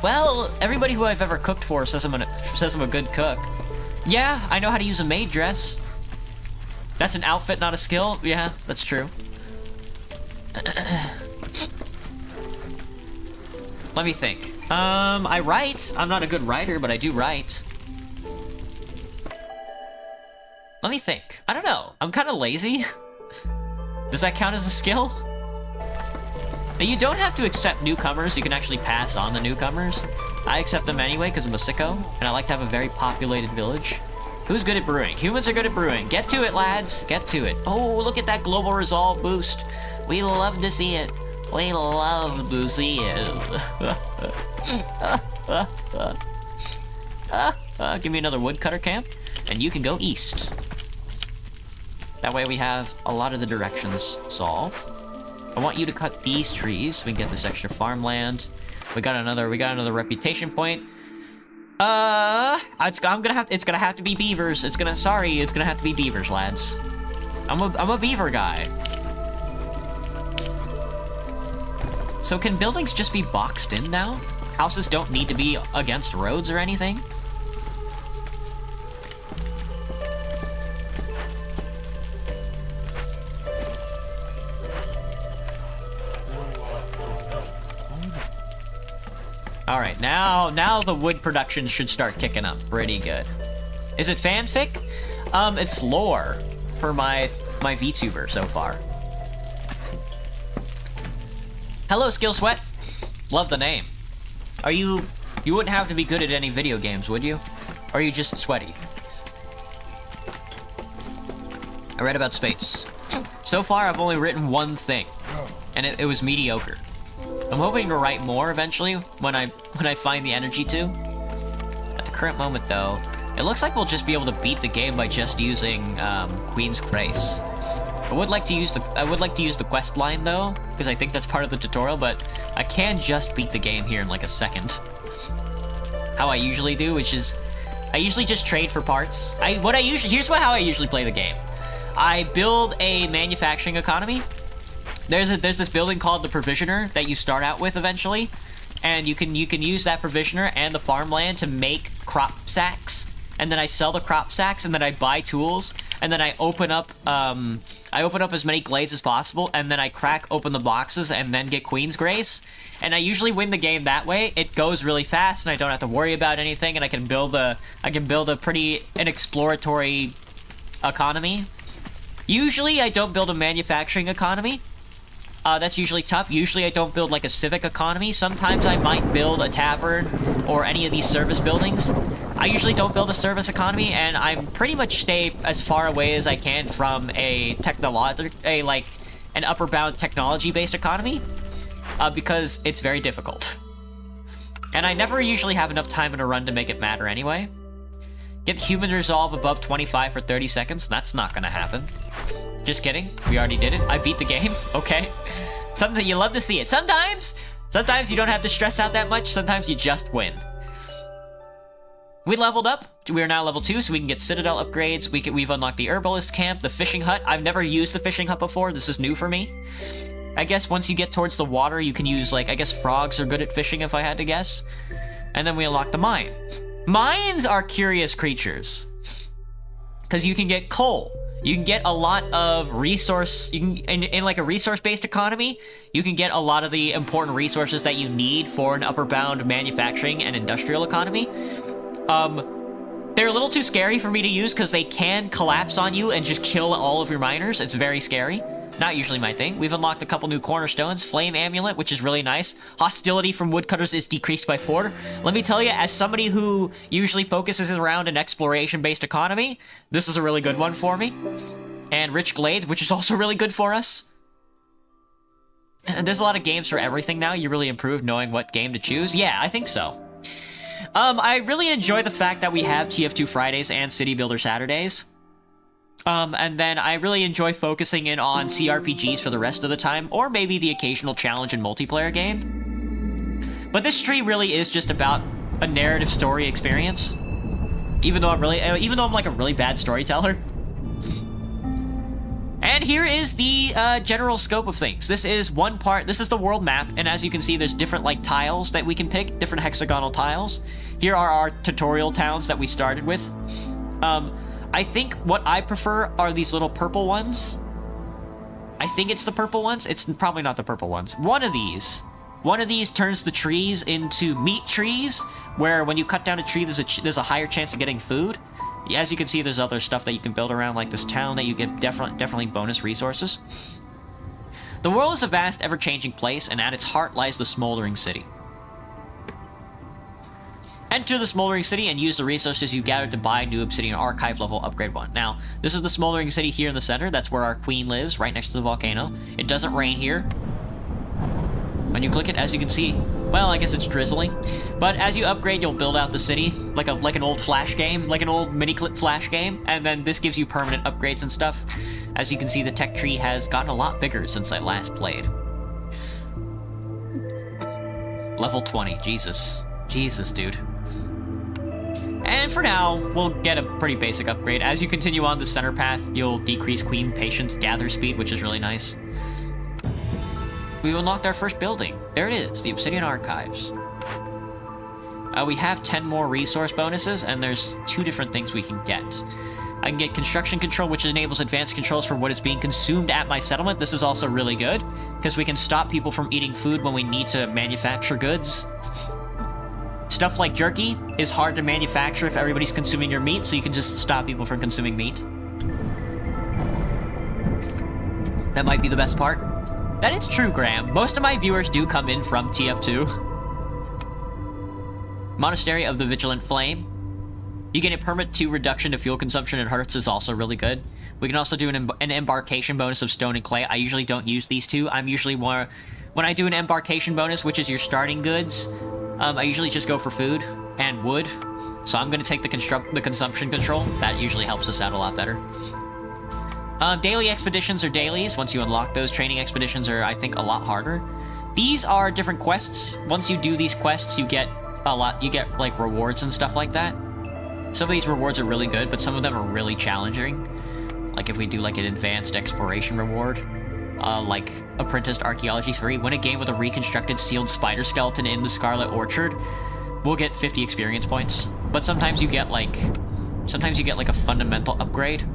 Well, everybody who I've ever cooked for says I'm a good cook. Yeah, I know how to use a maid dress. That's an outfit, not a skill. Yeah, that's true. Let me think. I write. I'm not a good writer, but I do write. Let me think. I don't know. I'm kind of lazy. Does that count as a skill? Now, you don't have to accept newcomers. You can actually pass on the newcomers. I accept them anyway because I'm a sicko, and I like to have a very populated village. Who's good at brewing? Humans are good at brewing. Get to it, lads. Get to it. Oh, look at that global resolve boost. We love to see it. We love to see it. Give me another woodcutter camp, and you can go east. That way we have a lot of the directions solved. I want you to cut these trees so we can get this extra farmland. We got another reputation point. It's gonna have to be beavers. It's gonna have to be beavers, lads. I'm a beaver guy. So can buildings just be boxed in now? Houses don't need to be against roads or anything? Alright, now the wood production should start kicking up pretty good. Is it fanfic? It's lore for my VTuber so far. Hello, Skill Sweat. Love the name. You wouldn't have to be good at any video games, would you? Or are you just sweaty? I read about space. So far, I've only written one thing, and it was mediocre. I'm hoping to write more eventually when I find the energy to. At the current moment, though, it looks like we'll just be able to beat the game by just using Queen's Grace. I would like to use the quest line though, because I think that's part of the tutorial. But I can just beat the game here in like a second. How I usually do, which is I usually just trade for parts. How I usually play the game. I build a manufacturing economy. There's this building called the Provisioner that you start out with eventually, and you can use that Provisioner and the farmland to make crop sacks, and then I sell the crop sacks, and then I buy tools, and then I open up as many glades as possible, and then I crack open the boxes and then get Queen's Grace, and I usually win the game that way. It goes really fast, and I don't have to worry about anything, and I can build an exploratory economy. Usually, I don't build a manufacturing economy. That's usually tough. Usually I don't build like a civic economy. Sometimes I might build a tavern or any of these service buildings. I usually don't build a service economy, and I'm pretty much stay as far away as I can from an upper bound technology-based economy, because it's very difficult. And I never usually have enough time in a run to make it matter anyway. Get human resolve above 25 for 30 seconds. That's not gonna happen. Just kidding. We already did it. I beat the game. Okay. Something you love to see it. Sometimes you don't have to stress out that much. Sometimes you just win. We leveled up. We are now level 2, so we can get Citadel upgrades. We've unlocked the Herbalist Camp, the Fishing Hut. I've never used the Fishing Hut before. This is new for me. I guess once you get towards the water, you can use, I guess frogs are good at fishing, if I had to guess. And then we unlock the mine. Mines are curious creatures, because you can get coal. You can get a lot of resource. You can in like a resource-based economy, you can get a lot of the important resources that you need for an upper bound manufacturing and industrial economy. They're a little too scary for me to use because they can collapse on you and just kill all of your miners. It's very scary. Not usually my thing. We've unlocked a couple new cornerstones. Flame Amulet, which is really nice. Hostility from woodcutters is decreased by 4. Let me tell you, as somebody who usually focuses around an exploration-based economy, this is a really good one for me. And Rich Glades, which is also really good for us. And there's a lot of games for everything now. You really improve knowing what game to choose. Yeah, I think so. I really enjoy the fact that we have TF2 Fridays and City Builder Saturdays. And then I really enjoy focusing in on CRPGs for the rest of the time, or maybe the occasional challenge and multiplayer game. But this stream really is just about a narrative story experience. Even though I'm like a really bad storyteller. And here is the general scope of things. This is the world map, and as you can see, there's different tiles that we can pick, different hexagonal tiles. Here are our tutorial towns that we started with. I think what I prefer are these little purple ones. I think it's the purple ones. It's probably not the purple ones. One of these One of these turns the trees into meat trees, where when you cut down a tree, there's a higher chance of getting food. As you can see, there's other stuff that you can build around, like this town, that you get definitely bonus resources. The world is a vast, ever-changing place, and at its heart lies the Smoldering City. Enter the Smoldering City and use the resources you gathered to buy new Obsidian Archive level upgrade 1. Now, this is the Smoldering City here in the center. That's where our queen lives, right next to the volcano. It doesn't rain here. When you click it, as you can see, well, I guess it's drizzling. But as you upgrade, you'll build out the city, like an old Flash game, like an old mini-clip Flash game, and then this gives you permanent upgrades and stuff. As you can see, the tech tree has gotten a lot bigger since I last played. Level 20, Jesus. Jesus, dude. And for now, we'll get a pretty basic upgrade. As you continue on the center path, you'll decrease Queen Patience gather speed, which is really nice. We unlocked our first building. There it is, the Obsidian Archives. We have 10 more resource bonuses, and there's 2 different things we can get. I can get construction control, which enables advanced controls for what is being consumed at my settlement. This is also really good, because we can stop people from eating food when we need to manufacture goods. Stuff like jerky is hard to manufacture if everybody's consuming your meat, so you can just stop people from consuming meat. That might be the best part. That is true, Graham. Most of my viewers do come in from TF2. Monastery of the Vigilant Flame. You get a permit 2 reduction to fuel consumption and hearts is also really good. We can also do an embarkation bonus of stone and clay. I usually don't use these 2. I'm usually more... When I do an embarkation bonus, which is your starting goods, I usually just go for food and wood. So I'm going to take the consumption control. That usually helps us out a lot better. Daily expeditions are dailies. Once you unlock those, training expeditions are, I think, a lot harder. These are different quests. Once you do these quests, you get a lot. You get, like, rewards and stuff like that. Some of these rewards are really good, but some of them are really challenging. Like if we do, like, an advanced exploration reward. Like Apprenticed Archaeology 3. Win a game with a reconstructed sealed spider skeleton in the Scarlet Orchard. We'll get 50 experience points. But sometimes you get, like... Sometimes you get, like, a fundamental upgrade.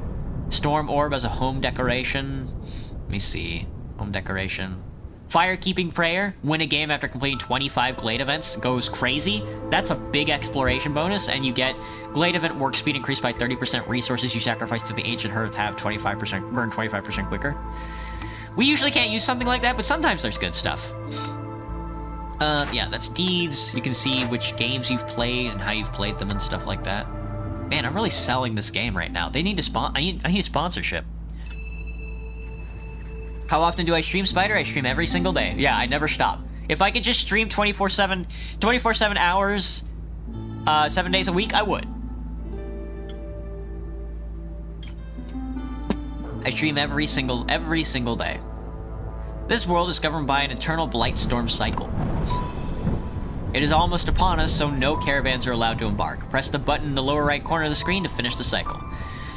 Storm Orb as a home decoration. Let me see. Home decoration. Firekeeping Prayer. Win a game after completing 25 Glade events. Goes crazy. That's a big exploration bonus, and you get Glade event work speed increased by 30%. Resources you sacrifice to the Ancient Hearth have 25%, burn 25% quicker. We usually can't use something like that, but sometimes there's good stuff. Yeah, that's deeds. You can see which games you've played and how you've played them and stuff like that. Man, I'm really selling this game right now. They need to I need sponsorship. How often do I stream, Spider? I stream every single day. Yeah, I never stop. If I could just stream 24/7 hours, 7 days a week, I would. I stream every single day. This world is governed by an eternal Blightstorm cycle. It is almost upon us, so no caravans are allowed to embark. Press the button in the lower right corner of the screen to finish the cycle.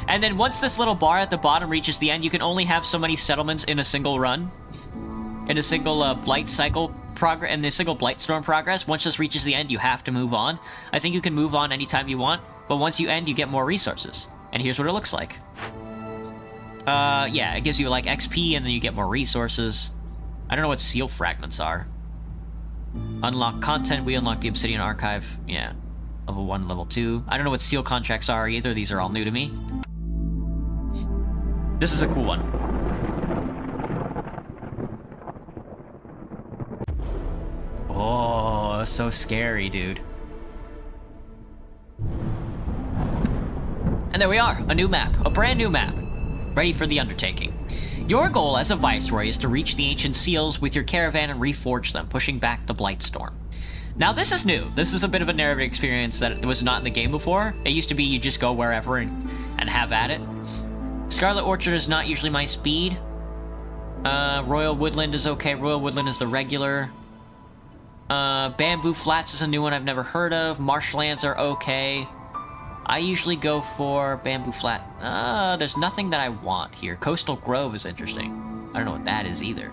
And then once this little bar at the bottom reaches the end, you can only have so many settlements in a single run. In a single Blight cycle progress, in a single Blightstorm progress. Once this reaches the end, you have to move on. I think you can move on anytime you want, but once you end, you get more resources. And here's what it looks like. Yeah, it gives you, like, XP, and then you get more resources. I don't know what seal fragments are. Unlock content, we unlock the Obsidian Archive. Yeah. Level 1, level 2. I don't know what seal contracts are either, these are all new to me. This is a cool one. Oh, so scary, dude. And there we are, a new map, a brand new map. Ready for the undertaking. Your goal as a Viceroy is to reach the ancient seals with your caravan and reforge them, pushing back the Blightstorm. Now this is new. This is a bit of a narrative experience that was not in the game before. It used to be you just go wherever and have at it. Scarlet Orchard is not usually my speed. Royal Woodland is okay. Royal Woodland is the regular. Bamboo Flats is a new one I've never heard of. Marshlands are okay. I usually go for Bamboo Flat. There's nothing that I want here. Coastal Grove is interesting. I don't know what that is either.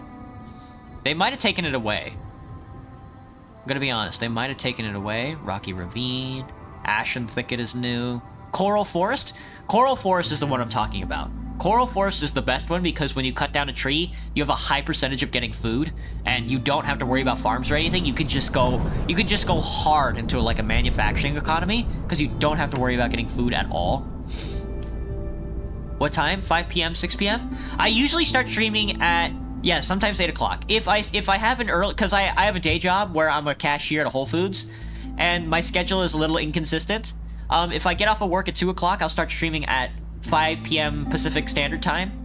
They might have taken it away. I'm gonna be honest, they might have taken it away. Rocky Ravine. Ashen Thicket is new. Coral Forest? Coral Forest is the one I'm talking about. Coral Forest is the best one because when you cut down a tree, you have a high percentage of getting food, and you don't have to worry about farms or anything. You could just go hard into like a manufacturing economy because you don't have to worry about getting food at all. What time? 5 p.m., 6 p.m.? I usually start streaming at, yeah, sometimes 8 o'clock. If I have an early, because I have a day job where I'm a cashier at Whole Foods, and my schedule is a little inconsistent. If I get off of work at 2 o'clock, I'll start streaming at 5 p.m. Pacific Standard Time.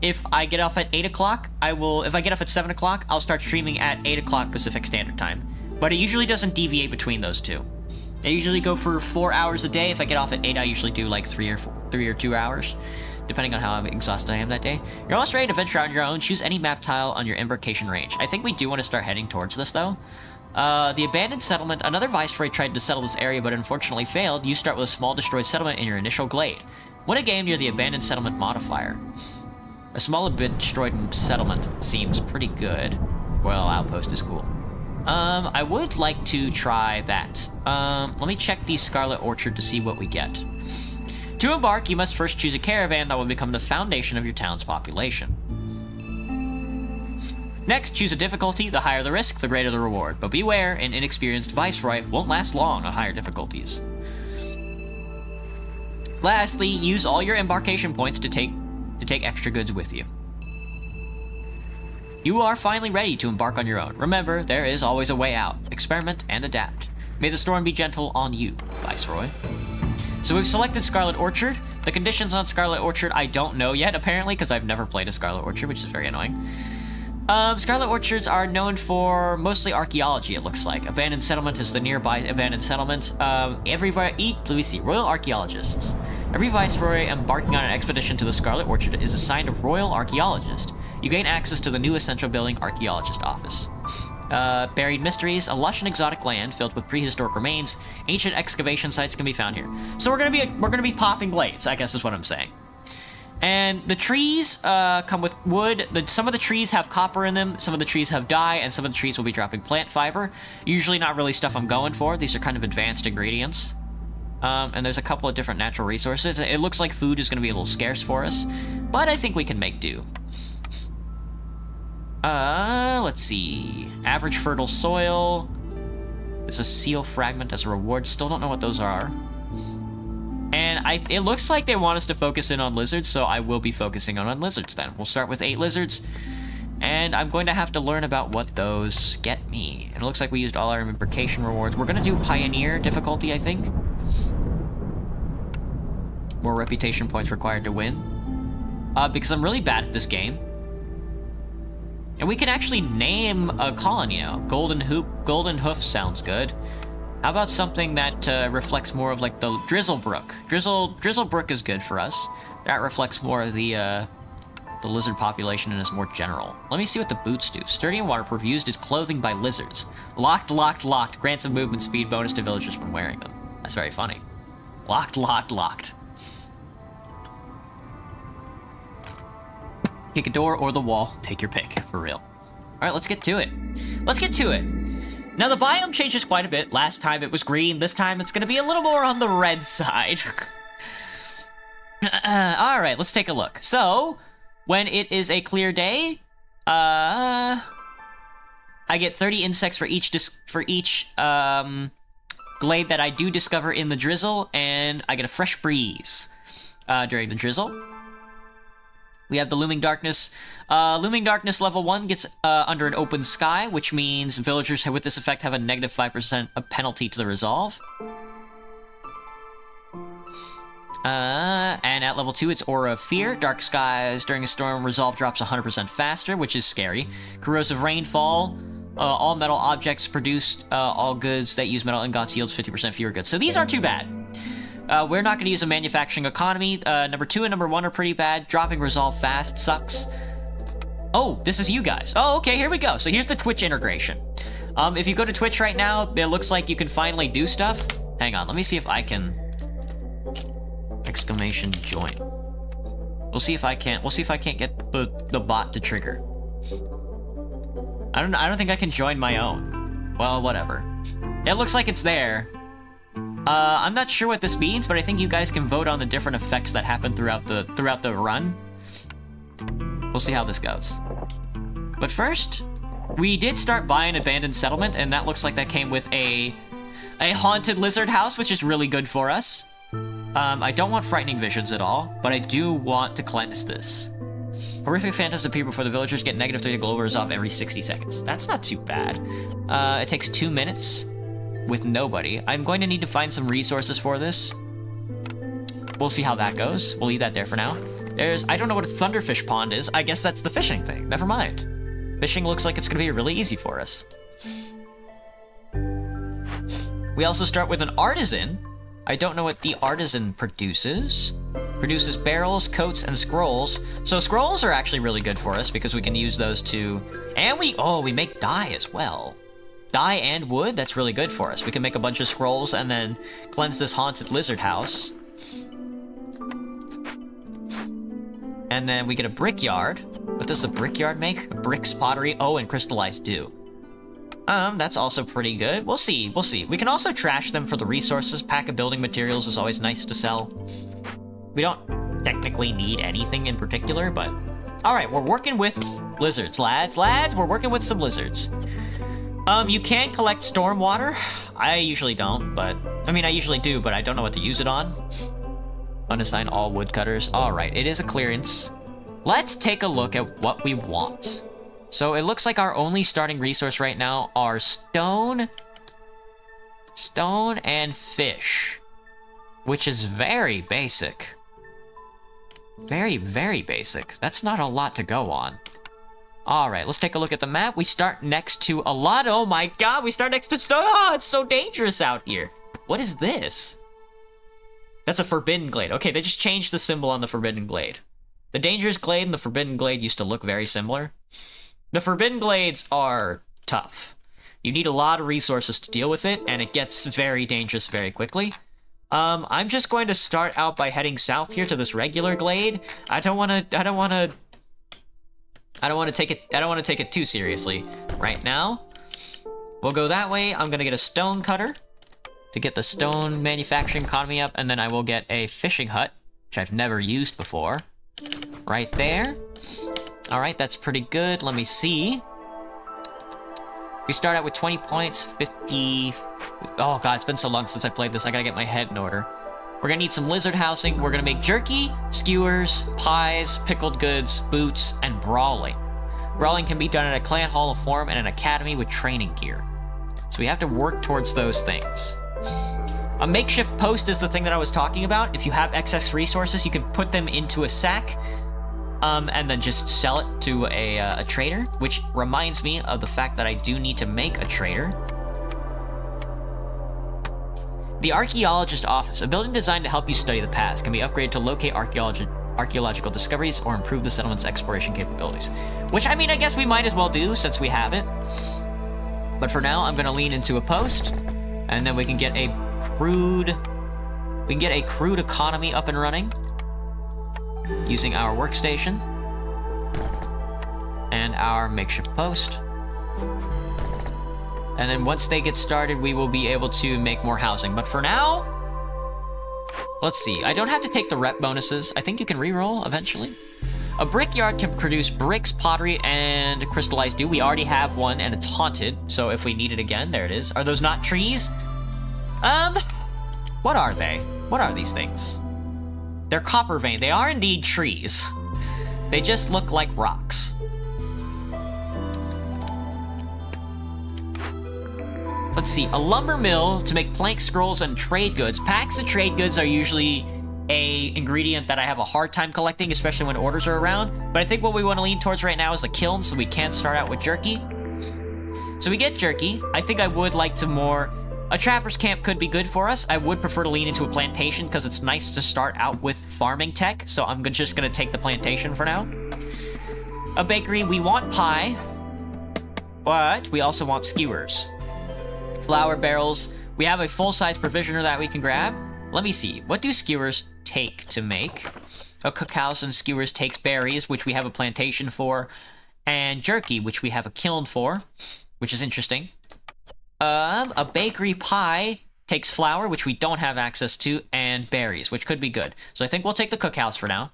If I get off at 8 o'clock, if I get off at 7 o'clock, I'll start streaming at 8 o'clock Pacific Standard Time. But it usually doesn't deviate between those two. I usually go for 4 hours a day. If I get off at 8, I usually do like 3 or 2 hours, depending on how exhausted I am that day. You're almost ready to venture out on your own. Choose any map tile on your embarkation range. I think we do want to start heading towards this, though. The abandoned settlement. Another viceroy tried to settle this area, but unfortunately failed. You start with a small destroyed settlement in your initial glade. Win a game near the abandoned settlement modifier. A small destroyed settlement seems pretty good. Royal outpost is cool. I would like to try that. Let me check the Scarlet Orchard to see what we get. To embark, you must first choose a caravan that will become the foundation of your town's population. Next, choose a difficulty. The higher the risk, the greater the reward. But beware, an inexperienced viceroy won't last long on higher difficulties. Lastly, use all your embarkation points to take extra goods with you. You are finally ready to embark on your own. Remember, there is always a way out. Experiment and adapt. May the storm be gentle on you, Viceroy. So we've selected Scarlet Orchard. The conditions on Scarlet Orchard I don't know yet, apparently, because I've never played a Scarlet Orchard, which is very annoying. Scarlet Orchards are known for mostly archaeology, it looks like. Abandoned settlement is the nearby abandoned settlement. Let me see, royal archaeologists. Every viceroy embarking on an expedition to the Scarlet Orchard is assigned a royal archaeologist. You gain access to the new essential building archaeologist office. Buried mysteries, a lush and exotic land filled with prehistoric remains. Ancient excavation sites can be found here. So we're gonna be popping glades, I guess is what I'm saying. And the trees come with wood. Some of the trees have copper in them, some of the trees have dye, and some of the trees will be dropping plant fiber. Usually not really stuff I'm going for. These are kind of advanced ingredients. And there's a couple of different natural resources. It looks like food is going to be a little scarce for us, but I think we can make do. Let's see. Average fertile soil. There's a seal fragment as a reward. Still don't know what those are. And it looks like they want us to focus in on lizards, so I will be focusing on lizards then. We'll start with 8 lizards, and I'm going to have to learn about what those get me. And it looks like we used all our embarkation rewards. We're going to do Pioneer difficulty, I think. More reputation points required to win. Because I'm really bad at this game. And we can actually name a colony now. Golden Hoof sounds good. How about something that reflects more of like the Drizzlebrook? Drizzlebrook is good for us. That reflects more of the lizard population and is more general. Let me see what the boots do. Sturdy and waterproof, used as clothing by lizards. Locked. Grants a movement speed bonus to villagers when wearing them. That's very funny. Locked. Kick a door or the wall. Take your pick, for real. All right, let's get to it. Now, the biome changes quite a bit. Last time it was green. This time it's going to be a little more on the red side. All right, let's take a look. So, when it is a clear day, I get 30 insects for each glade that I do discover in the drizzle, and I get a fresh breeze during the drizzle. We have the Looming Darkness. Looming Darkness level 1 gets under an open sky, which means villagers with this effect have a negative 5% penalty to the resolve. And at level 2, it's Aura of Fear. Dark skies during a storm, resolve drops 100% faster, which is scary. Corrosive Rainfall. All metal objects produced, all goods that use metal ingots yields 50% fewer goods. So these aren't too bad. We're not going to use a manufacturing economy. Number 2 and number 1 are pretty bad. Dropping resolve fast sucks. Oh, this is you guys. Oh, okay, here we go. So here's the Twitch integration. If you go to Twitch right now, it looks like you can finally do stuff. Hang on, let me see if I can... Exclamation join. We'll see if I can't get the bot to trigger. I don't think I can join my own. Well, whatever. It looks like it's there. I'm not sure what this means, but I think you guys can vote on the different effects that happen throughout the run. We'll see how this goes. But first, we did start buying abandoned settlement, and that looks like that came with a haunted lizard house, which is really good for us. I don't want frightening visions at all, but I do want to cleanse this. Horrific phantoms appear before the villagers, get negative 30 glow wears off every 60 seconds. That's not too bad. It takes 2 minutes with nobody. I'm going to need to find some resources for this. We'll see how that goes. We'll leave that there for now. I don't know what a thunderfish pond is. I guess that's the fishing thing. Never mind. Fishing looks like it's going to be really easy for us. We also start with an artisan. I don't know what the artisan produces. Produces barrels, coats, and scrolls. So scrolls are actually really good for us because we can use those to... And we make dye as well. Dye and wood, that's really good for us. We can make a bunch of scrolls and then cleanse this haunted lizard house. And then we get a brickyard. What does the brickyard make? Bricks, pottery, and crystallized dew. That's also pretty good. We'll see. We can also trash them for the resources. Pack of building materials is always nice to sell. We don't technically need anything in particular, but... Alright, we're working with lizards, lads. We're working with some lizards. You can collect stormwater. I usually don't, but... I mean, I usually do, but I don't know what to use it on. Unassign all woodcutters. Alright, it is a clearance. Let's take a look at what we want. So it looks like our only starting resource right now are stone and fish, which is very basic. Very, very basic. That's not a lot to go on. Alright, let's take a look at the map. We start next to a lot. Oh my god, we start next to... Oh, it's so dangerous out here. What is this? That's a Forbidden Glade. Okay, they just changed the symbol on the Forbidden Glade. The Dangerous Glade and the Forbidden Glade used to look very similar. The Forbidden Glades are tough. You need a lot of resources to deal with it, and it gets very dangerous very quickly. I'm just going to start out by heading south here to this regular glade. I don't want to take it too seriously right now. We'll go that way. I'm gonna get a stone cutter to get the stone manufacturing economy up, and then I will get a fishing hut, which I've never used before. Right there. Alright, that's pretty good. Let me see. We start out with 20 points, 50... Oh god, it's been so long since I played this, I gotta get my head in order. We're gonna need some lizard housing, we're gonna make jerky, skewers, pies, pickled goods, boots, and brawling. Brawling can be done at a clan hall of form and an academy with training gear. So we have to work towards those things. A makeshift post is the thing that I was talking about. If you have excess resources, you can put them into a sack, and then just sell it to a trader, which reminds me of the fact that I do need to make a trader. The Archaeologist Office, a building designed to help you study the past, can be upgraded to locate archaeological discoveries or improve the settlement's exploration capabilities. Which, I mean, I guess we might as well do, since we have it. But for now, I'm going to lean into a post, and then we can get a crude economy up and running using our workstation and our makeshift post. And then once they get started, we will be able to make more housing. But for now, let's see. I don't have to take the rep bonuses. I think you can reroll eventually. A brickyard can produce bricks, pottery, and crystallized dew. We already have one, and it's haunted. So if we need it again, there it is. Are those not trees? What are they? What are these things? They're copper vein. They are indeed trees. They just look like rocks. Let's see, a lumber mill to make plank scrolls and trade goods. Packs of trade goods are usually a ingredient that I have a hard time collecting, especially when orders are around. But I think what we want to lean towards right now is the kiln, so we can start out with jerky. So we get jerky. I think I would like to more... A trapper's camp could be good for us. I would prefer to lean into a plantation because it's nice to start out with farming tech. So I'm just going to take the plantation for now. A bakery, we want pie, but we also want skewers. Flour barrels. We have a full-size provisioner that we can grab. Let me see. What do skewers take to make? A cookhouse and skewers takes berries, which we have a plantation for, and jerky, which we have a kiln for, which is interesting. A bakery pie takes flour, which we don't have access to, and berries, which could be good. So I think we'll take the cookhouse for now.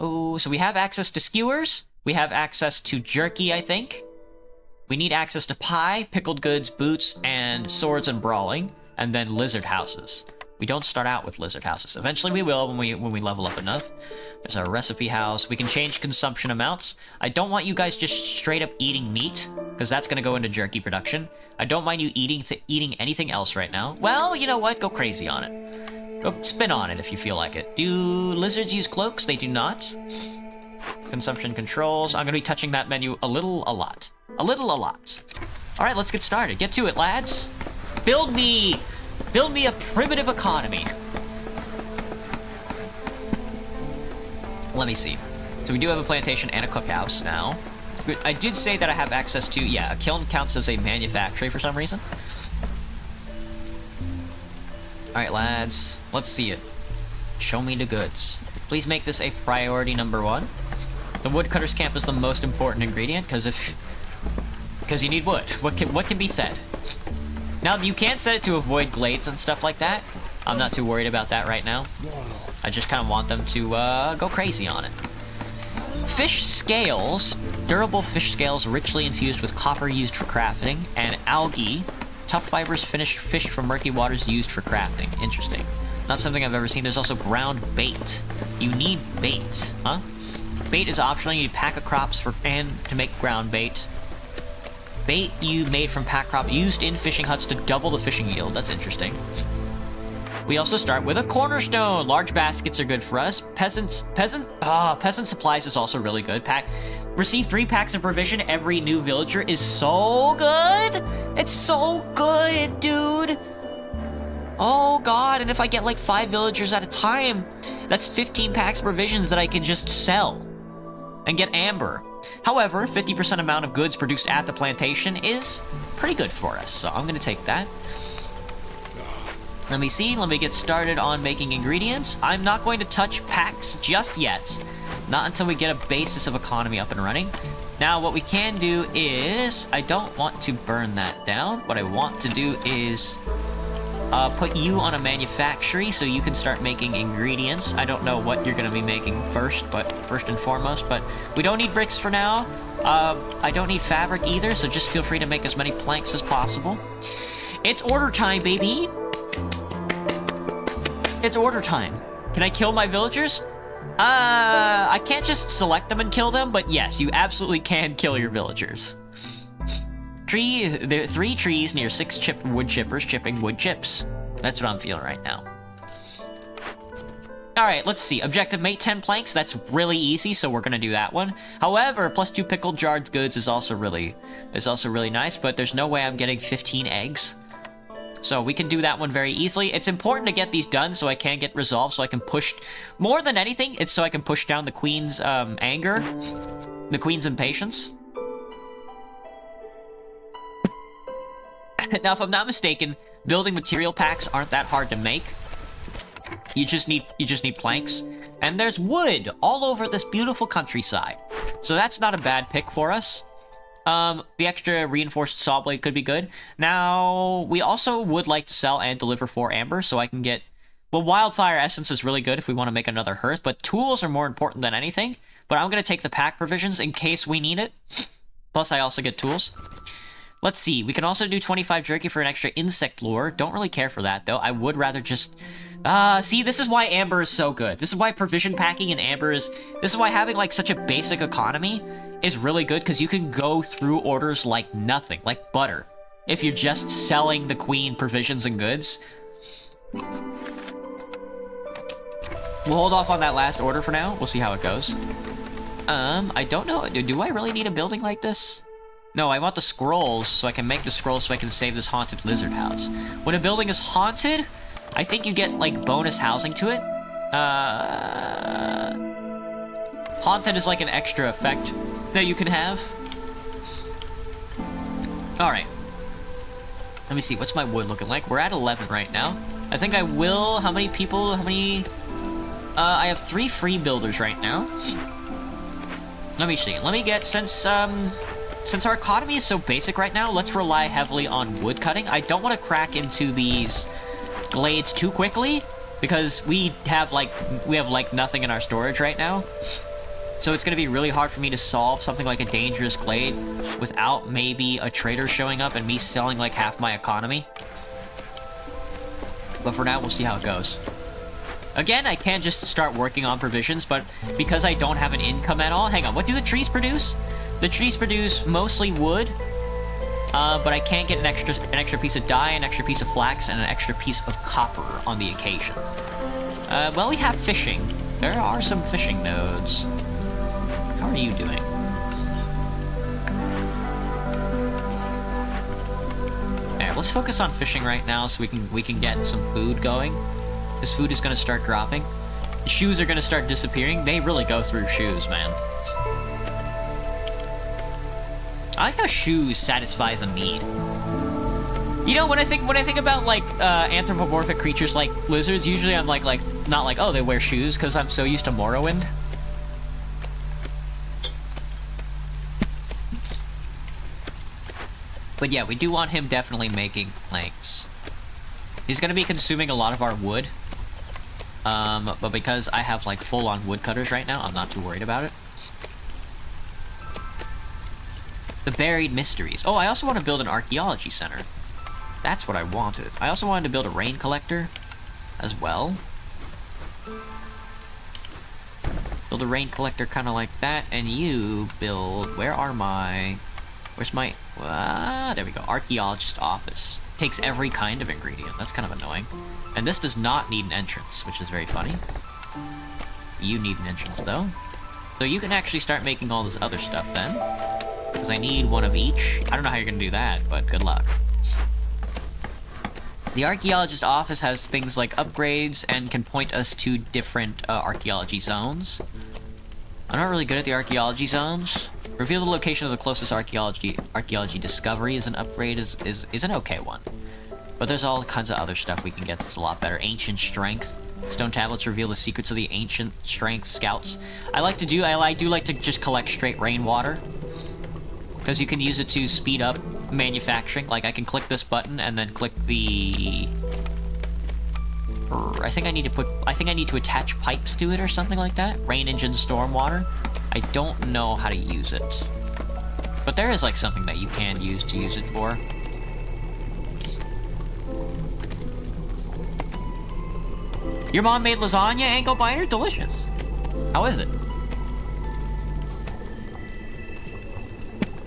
Oh, so we have access to skewers. We have access to jerky, I think. We need access to pie, pickled goods, boots, and swords and brawling, and then lizard houses. We don't start out with lizard houses. Eventually we will when we level up enough. There's our recipe house. We can change consumption amounts. I don't want you guys just straight up eating meat, because that's going to go into jerky production. I don't mind you eating anything else right now. Well, you know what? Go crazy on it. Go spin on it if you feel like it. Do lizards use cloaks? They do not. Consumption controls. I'm going to be touching that menu a lot. A lot. All right, let's get started. Get to it, lads. Build me a primitive economy. Let me see. So we do have a plantation and a cookhouse now. I did say that I have access to, yeah, a kiln counts as a manufactory for some reason. Alright, lads. Let's see it. Show me the goods. Please make this a priority number 1. The woodcutter's camp is the most important ingredient, because you need wood. What can be said? Now, you can set it to avoid glades and stuff like that. I'm not too worried about that right now. I just kind of want them to go crazy on it. Fish scales. Durable fish scales richly infused with copper used for crafting. And algae. Tough fibers fish from murky waters used for crafting. Interesting. Not something I've ever seen. There's also ground bait. You need bait, huh? Bait is optional. You need pack of crops and to make ground bait. Bait you made from pack crop used in fishing huts to double the fishing yield. That's interesting. We also start with a cornerstone. Large baskets are good for us. Peasant supplies is also really good. Receive 3 packs of provision. Every new villager is so good. It's so good, dude. Oh god, and if I get like 5 villagers at a time, that's 15 packs of provisions that I can just sell and get amber. However, 50% amount of goods produced at the plantation is pretty good for us, so I'm gonna take that. Let me see, let me get started on making ingredients. I'm not going to touch packs just yet. Not until we get a basis of economy up and running. Now, what we can do is, I don't want to burn that down. What I want to do is put you on a manufactory so you can start making ingredients. I don't know what you're going to be making first and foremost, but we don't need bricks for now. I don't need fabric either, so just feel free to make as many planks as possible. It's order time, baby. It's order time. Can I kill my villagers? I can't just select them and kill them, but yes, you absolutely can kill your villagers. There are 3 trees near 6 wood chippers chipping wood chips. That's what I'm feeling right now. Alright, let's see. Objective, make 10 planks. That's really easy, so we're gonna do that one. However, +2 pickled jarred goods is also really nice, but there's no way I'm getting 15 eggs. So we can do that one very easily. It's important to get these done so I can get resolved, so I can push... More than anything, it's so I can push down the queen's anger. The queen's impatience. Now, if I'm not mistaken, building material packs aren't that hard to make. You just need planks. And there's wood all over this beautiful countryside. So that's not a bad pick for us. The extra reinforced saw blade could be good. Now, we also would like to sell and deliver 4 amber so I can get... Well, wildfire essence is really good if we want to make another hearth, but tools are more important than anything. But I'm going to take the pack provisions in case we need it. Plus, I also get tools. Let's see. We can also do 25 jerky for an extra insect lure. Don't really care for that, though. I would rather just... see, this is why amber is so good. This is why provision packing in amber is... This is why having, like, such a basic economy is really good, because you can go through orders like nothing, like butter, if you're just selling the queen provisions and goods. We'll hold off on that last order for now. We'll see how it goes. I don't know. Do I really need a building like this? No, I want the scrolls, so I can make the scrolls so I can save this haunted lizard house. When a building is haunted, I think you get, like, bonus housing to it. Haunted is like an extra effect that you can have. Alright. Let me see, what's my wood looking like? We're at 11 right now. I think I will... How many people? How many... I have 3 free builders right now. Let me see. Let me get... Since our economy is so basic right now, let's rely heavily on wood cutting. I don't want to crack into these glades too quickly, because we have like nothing in our storage right now. So it's gonna be really hard for me to solve something like a dangerous glade without maybe a trader showing up and me selling like half my economy. But for now, we'll see how it goes. Again, I can just start working on provisions, but because I don't have an income at all... Hang on, what do the trees produce? The trees produce mostly wood, but I can't get an extra piece of dye, an extra piece of flax, and an extra piece of copper on the occasion. Well, we have fishing. There are some fishing nodes. How are you doing? Alright, let's focus on fishing right now so we can get some food going. This food is gonna start dropping. The shoes are gonna start disappearing. They really go through shoes, man. I like how shoes satisfies a need. You know, when I think about like anthropomorphic creatures like lizards, usually I'm like not like, oh, they wear shoes, because I'm so used to Morrowind. But yeah, we do want him definitely making planks. He's gonna be consuming a lot of our wood. But because I have like full-on woodcutters right now, I'm not too worried about it. The Buried Mysteries. Oh, I also want to build an archaeology center. That's what I wanted. I also wanted to build a rain collector as well. Build a rain collector kind of like that, and you build... Where's my... there we go. Archaeologist office. Takes every kind of ingredient. That's kind of annoying. And this does not need an entrance, which is very funny. You need an entrance, though. So you can actually start making all this other stuff, then. Because I need one of each. I don't know how you're going to do that, but good luck. The archaeologist office has things like upgrades and can point us to different archaeology zones. I'm not really good at the archaeology zones. Reveal the location of the closest archaeology discovery is an upgrade, is an okay one. But there's all kinds of other stuff we can get that's a lot better. Ancient Strength. Stone tablets reveal the secrets of the Ancient Strength Scouts. I do like to just collect straight rainwater. Because you can use it to speed up manufacturing. Like, I can click this button and then click the... I think I need to attach pipes to it or something like that. Rain engine stormwater. I don't know how to use it. But there is, like, something that you can use to use it for. Your mom made lasagna, ankle biter? Delicious. How is it?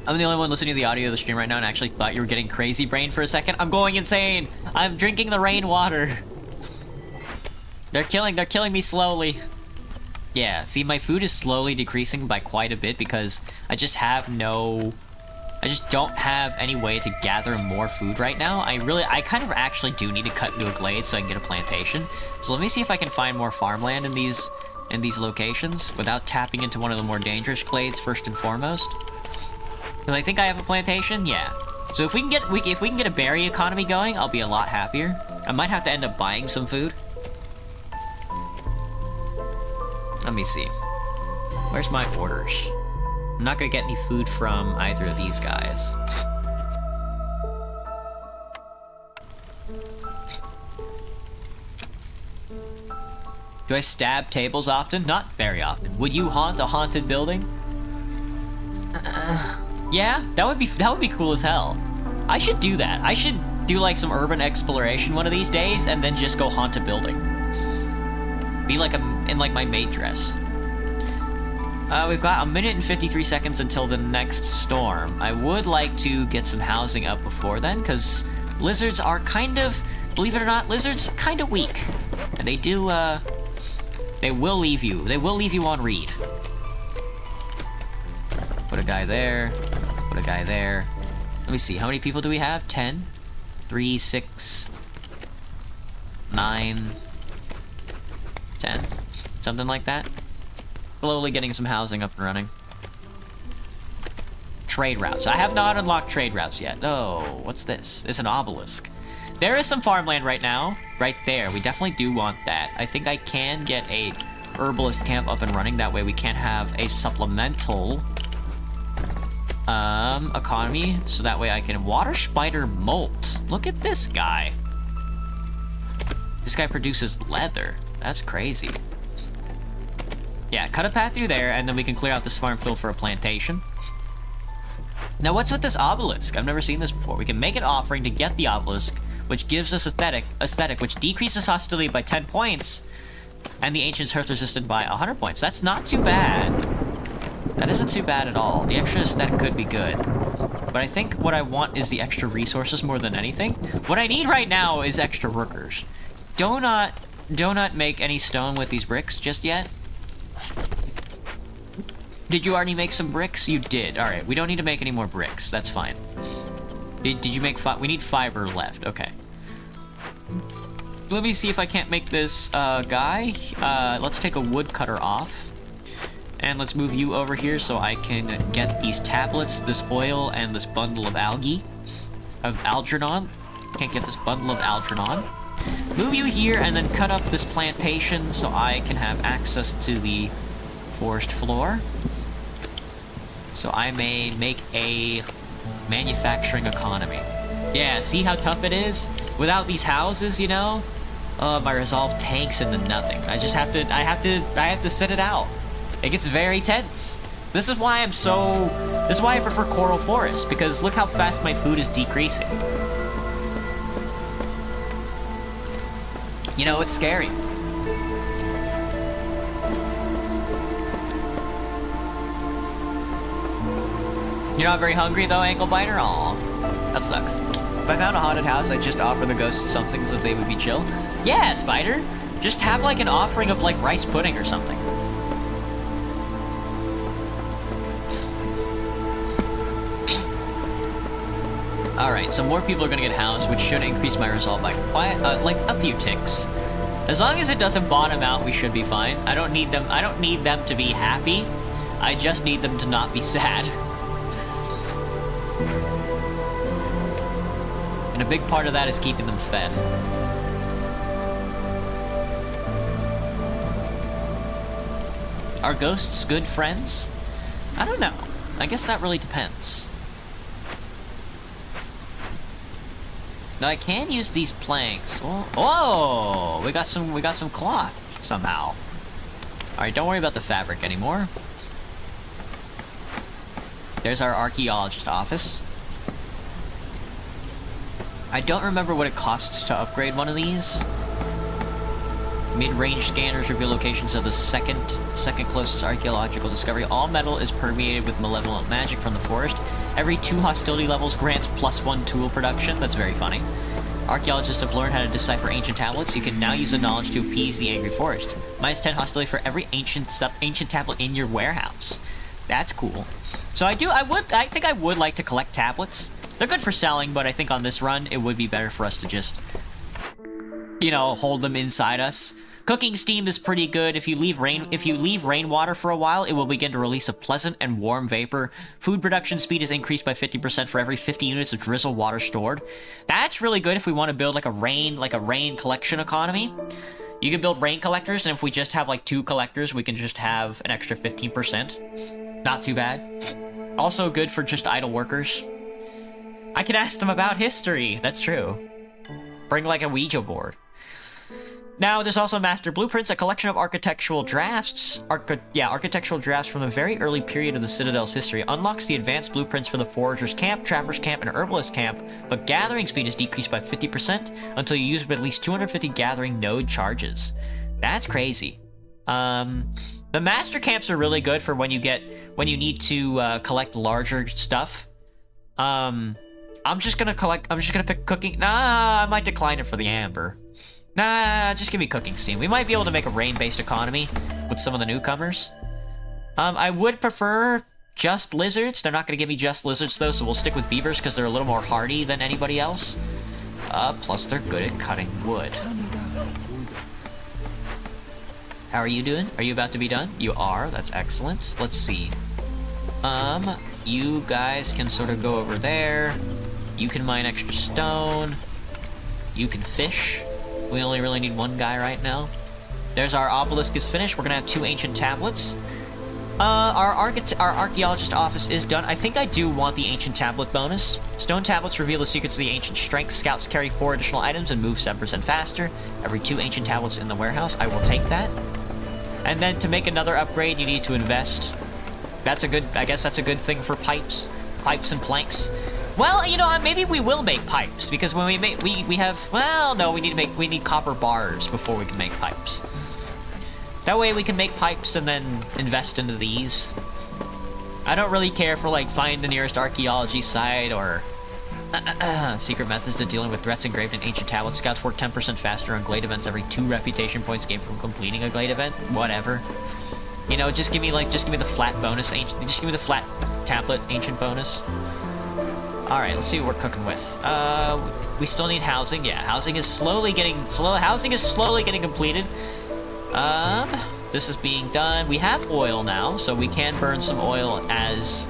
I'm the only one listening to the audio of the stream right now and actually thought you were getting crazy brain for a second. I'm going insane. I'm drinking the rainwater. They're killing me slowly. Yeah, see, my food is slowly decreasing by quite a bit because I just don't have any way to gather more food right now. I kind of actually do need to cut into a glade so I can get a plantation. So let me see if I can find more farmland in these locations without tapping into one of the more dangerous glades first and foremost. Because I think I have a plantation, yeah. So if we can get a berry economy going, I'll be a lot happier. I might have to end up buying some food. Let me see. Where's my orders? I'm not gonna get any food from either of these guys. Do I stab tables often? Not very often. Would you haunt a haunted building? Yeah, that would be cool as hell. I should do that. I should do like some urban exploration one of these days and then just go haunt a building. Be like in like my maid dress. We've got 1 minute and 53 seconds until the next storm. I would like to get some housing up before then, because lizards are kind of, believe it or not, lizards kind of weak. And they do, they will leave you on read. Put a guy there, put a guy there. Let me see, how many people do we have? 10? 3, 6, 9, 10. Something like that. Slowly getting some housing up and running. Trade routes. I have not unlocked trade routes yet. Oh, what's this? It's an obelisk. There is some farmland right now. Right there. We definitely do want that. I think I can get a herbalist camp up and running. That way we can have a supplemental economy. So that way I can water spider molt. Look at this guy. This guy produces leather. That's crazy. Yeah, cut a path through there, and then we can clear out this farm field for a plantation. Now, what's with this obelisk? I've never seen this before. We can make an offering to get the obelisk, which gives us aesthetic, which decreases hostility by 10 points, and the ancient's hearth resisted by 100 points. That's not too bad. That isn't too bad at all. The extra aesthetic could be good. But I think what I want is the extra resources more than anything. What I need right now is extra workers. Do not make any stone with these bricks just yet. Did you already make some bricks? You did. Alright, we don't need to make any more bricks. That's fine. Did you make we need fiber left. Okay. Let me see if I can't make this guy. Let's take a woodcutter off. And let's move you over here so I can get these tablets, this oil, and this bundle of algae. Of Algernon. Can't get this bundle of Algernon. Move you here and then cut up this plantation so I can have access to the forest floor. So I may make a manufacturing economy. Yeah, see how tough it is? Without these houses, you know? My resolve tanks into nothing. I have to sit it out. It gets very tense. This is why I prefer Coral Forest, because look how fast my food is decreasing. You know, it's scary. You're not very hungry though, Ankle Biter? Aw, that sucks. If I found a haunted house, I'd just offer the ghosts something so they would be chill. Yeah, Spider! Just have like an offering of like rice pudding or something. Alright, so more people are gonna get housed, which should increase my resolve by like a few ticks. As long as it doesn't bottom out, we should be fine. I don't need them to be happy. I just need them to not be sad. And a big part of that is keeping them fed. Are ghosts good friends? I don't know. I guess that really depends. Now I can use these planks. Oh, we got some cloth somehow. All right, don't worry about the fabric anymore. There's our archaeologist office. I don't remember what it costs to upgrade one of these. Mid-range scanners reveal locations of the second closest archaeological discovery. All metal is permeated with malevolent magic from the forest. Every 2 hostility levels grants +1 tool production. That's very funny. Archaeologists have learned how to decipher ancient tablets. You can now use the knowledge to appease the angry forest. -10 hostility for every ancient tablet in your warehouse. That's cool. So I think I would like to collect tablets. They're good for selling, but I think on this run, it would be better for us to just, you know, hold them inside us. Cooking steam is pretty good. If you leave rainwater for a while, it will begin to release a pleasant and warm vapor. Food production speed is increased by 50% for every 50 units of drizzle water stored. That's really good if we want to build like a rain collection economy. You can build rain collectors, and if we just have like 2 collectors, we can just have an extra 15%. Not too bad. Also good for just idle workers. I can ask them about history. That's true. Bring like a Ouija board. Now, there's also Master Blueprints, a collection of architectural drafts. Architectural drafts from a very early period of the Citadel's history. Unlocks the advanced blueprints for the Forager's Camp, Trapper's Camp, and Herbalist Camp, but gathering speed is decreased by 50% until you use at least 250 gathering node charges. That's crazy. The Master Camps are really good for when you need to collect larger stuff. I'm just gonna pick cooking. Nah, I might decline it for the amber. Nah, just give me cooking steam. We might be able to make a rain-based economy with some of the newcomers. I would prefer just lizards. They're not gonna give me just lizards though, so we'll stick with beavers because they're a little more hardy than anybody else. Plus they're good at cutting wood. How are you doing? Are you about to be done? You are. That's excellent. Let's see. You guys can sort of go over there. You can mine extra stone. You can fish. We only really need 1 guy right now. There's our obelisk is finished. We're gonna have 2 ancient tablets. Our archaeologist office is done. I think I do want the ancient tablet bonus. Stone tablets reveal the secrets of the ancient strength. Scouts carry 4 additional items and move 7% faster. Every 2 ancient tablets in the warehouse. I will take that. And then to make another upgrade, you need to invest. That's a good, I guess that's a good thing for pipes. Pipes and planks. Well, you know, maybe we will make pipes, because when we make, we have, well, no, we need copper bars before we can make pipes. That way we can make pipes and then invest into these. I don't really care for, like, find the nearest archaeology site or secret methods to dealing with threats engraved in ancient tablets. Scouts work 10% faster on Glade events every 2 reputation points gained from completing a Glade event. Whatever. You know, just give me the flat bonus, just give me the flat tablet ancient bonus. Alright, let's see what we're cooking with. We still need housing. Yeah, housing is slowly getting completed. This is being done. We have oil now, so we can burn some oil as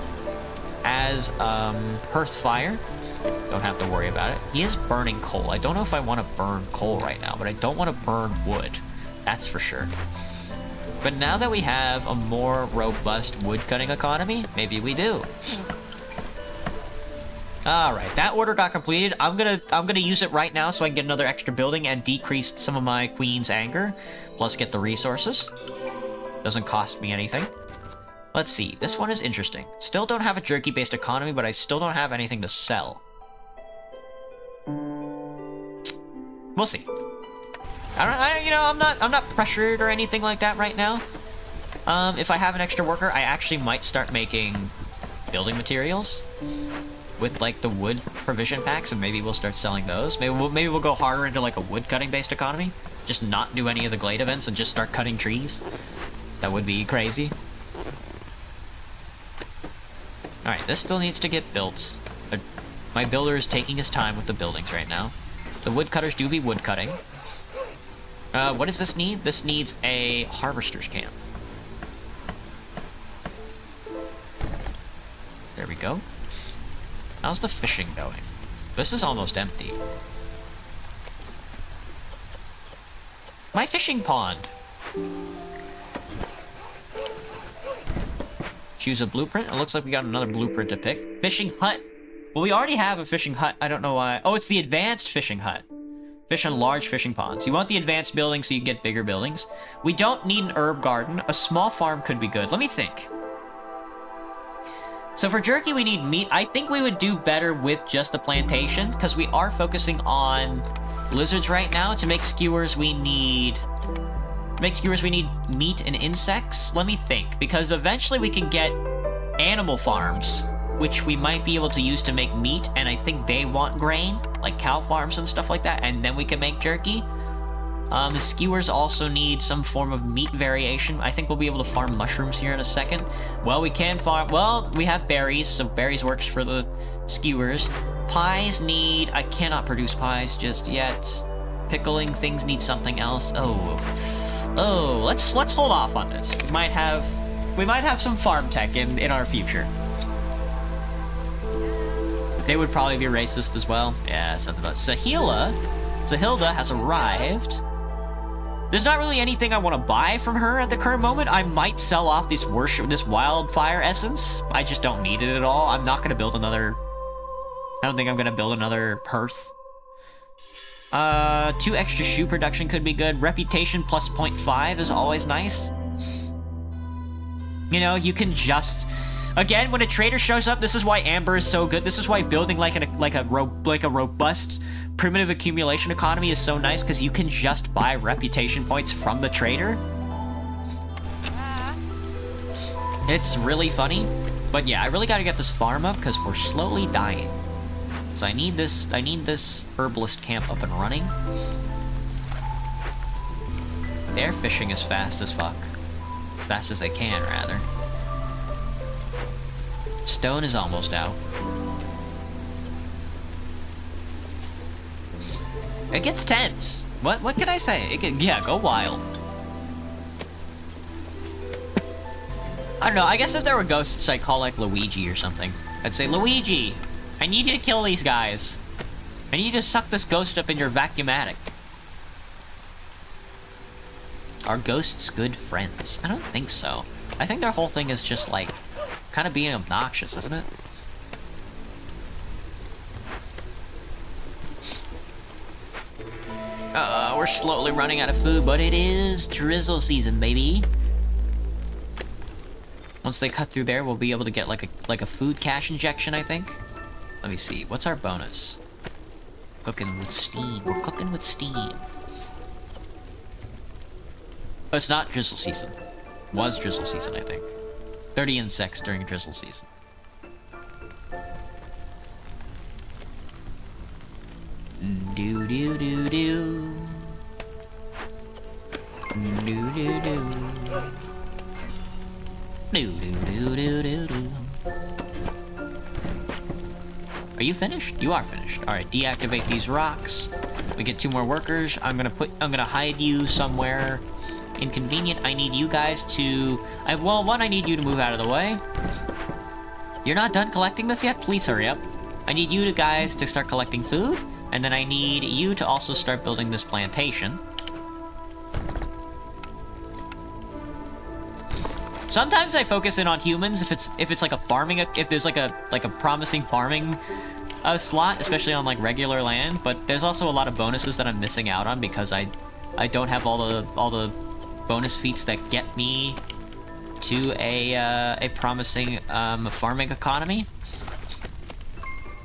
hearth fire. Don't have to worry about it. He is burning coal. I don't know if I want to burn coal right now, but I don't want to burn wood. That's for sure. But now that we have a more robust wood-cutting economy, maybe we do. Alright, that order got completed. I'm gonna use it right now so I can get another extra building and decrease some of my queen's anger. Plus get the resources. Doesn't cost me anything. Let's see, this one is interesting. Still don't have a jerky-based economy, but I still don't have anything to sell. We'll see. I'm not pressured or anything like that right now. If I have an extra worker, I actually might start making building materials with, like, the wood provision packs, and maybe we'll start selling those. Maybe we'll go harder into, like, a wood cutting based economy. Just not do any of the Glade events and just start cutting trees. That would be crazy. Alright, this still needs to get built. My builder is taking his time with the buildings right now. The woodcutters do be wood cutting. What does this need? This needs a harvester's camp. There we go. How's the fishing going? This is almost empty. My fishing pond! Choose a blueprint. It looks like we got another blueprint to pick. Fishing hut. Well, we already have a fishing hut. I don't know why. Oh, it's the advanced fishing hut. Fish on large fishing ponds. You want the advanced building so you can get bigger buildings. We don't need an herb garden. A small farm could be good. Let me think. So for jerky, we need meat. I think we would do better with just the plantation, because we are focusing on lizards right now. To make skewers, we need meat and insects. Let me think, because eventually we can get animal farms, which we might be able to use to make meat, and I think they want grain, like cow farms and stuff like that, and then we can make jerky. Skewers also need some form of meat variation. I think we'll be able to farm mushrooms here in a second. Well, we can farm... Well, we have berries, so berries works for the skewers. Pies need... I cannot produce pies just yet. Pickling things need something else. Oh, let's hold off on this. We might have some farm tech in our future. They would probably be racist as well. Yeah, something about Sahilda has arrived. There's not really anything I want to buy from her at the current moment. I might sell off this wildfire essence. I just don't need it at all. I'm not going to build another... I don't think I'm going to build another hearth. 2 extra shoe production could be good. Reputation plus 0.5 is always nice. You know, you can just... Again, when a trader shows up, this is why Amber is so good. This is why building like a robust primitive accumulation economy is so nice, because you can just buy reputation points from the trader. It's really funny. But yeah, I really gotta get this farm up, because we're slowly dying. So I need this herbalist camp up and running. They're fishing as fast as fuck. Fast as they can, rather. Stone is almost out. It gets tense. What can I say? Yeah, go wild. I don't know, I guess if there were ghosts I'd call like Luigi or something. I'd say, Luigi, I need you to kill these guys. I need you to suck this ghost up in your vacuumatic. Are ghosts good friends? I don't think so. I think their whole thing is just like kind of being obnoxious, isn't it? We're slowly running out of food, but it is drizzle season, baby. Once they cut through there, we'll be able to get like a food cache injection, I think. Let me see. What's our bonus? Cooking with steam. We're cooking with steam. Oh, it's not drizzle season. Was drizzle season, I think. 30 insects during drizzle season. Do do do do. Do do do. Do do do do do do. Are you finished? You are finished. Alright, deactivate these rocks. We get 2 more workers. I'm gonna hide you somewhere inconvenient. I need you guys to... well, one, I need you to move out of the way. You're not done collecting this yet? Please hurry up. I need you guys to start collecting food, and then I need you to also start building this plantation. Sometimes I focus in on humans if it's like a farming, if there's like a promising farming slot, especially on like regular land. But there's also a lot of bonuses that I'm missing out on because I don't have all the bonus feats that get me to a promising farming economy.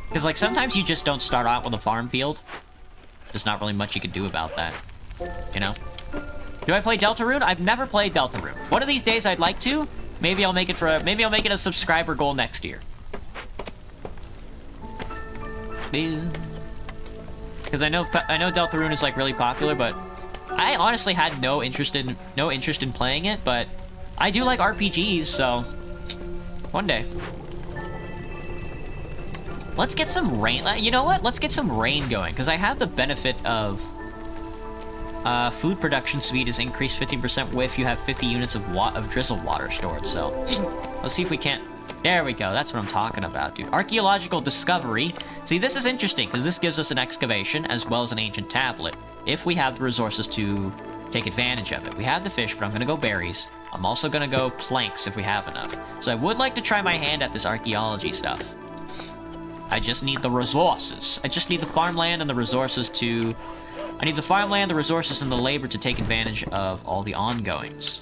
Because like sometimes you just don't start out with a farm field. There's not really much you can do about that, you know. Do I play Deltarune? I've never played Deltarune. One of these days I'd like to. Maybe I'll make it a subscriber goal next year. Because I know Deltarune is like really popular, but I honestly had no interest in playing it, but I do like RPGs, so one day. Let's get some rain. You know what? Let's get some rain going, because I have the benefit of food production speed is increased 15% if you have 50 units of drizzle water stored, so let's see if we can't... There we go, that's what I'm talking about, dude. Archaeological discovery. See, this is interesting, because this gives us an excavation as well as an ancient tablet, if we have the resources to take advantage of it. We have the fish, but I'm gonna go berries. I'm also gonna go planks if we have enough. So I would like to try my hand at this archaeology stuff. I just need the resources. I just need the farmland and the resources to... I need the farmland, the resources, and the labor to take advantage of all the ongoings.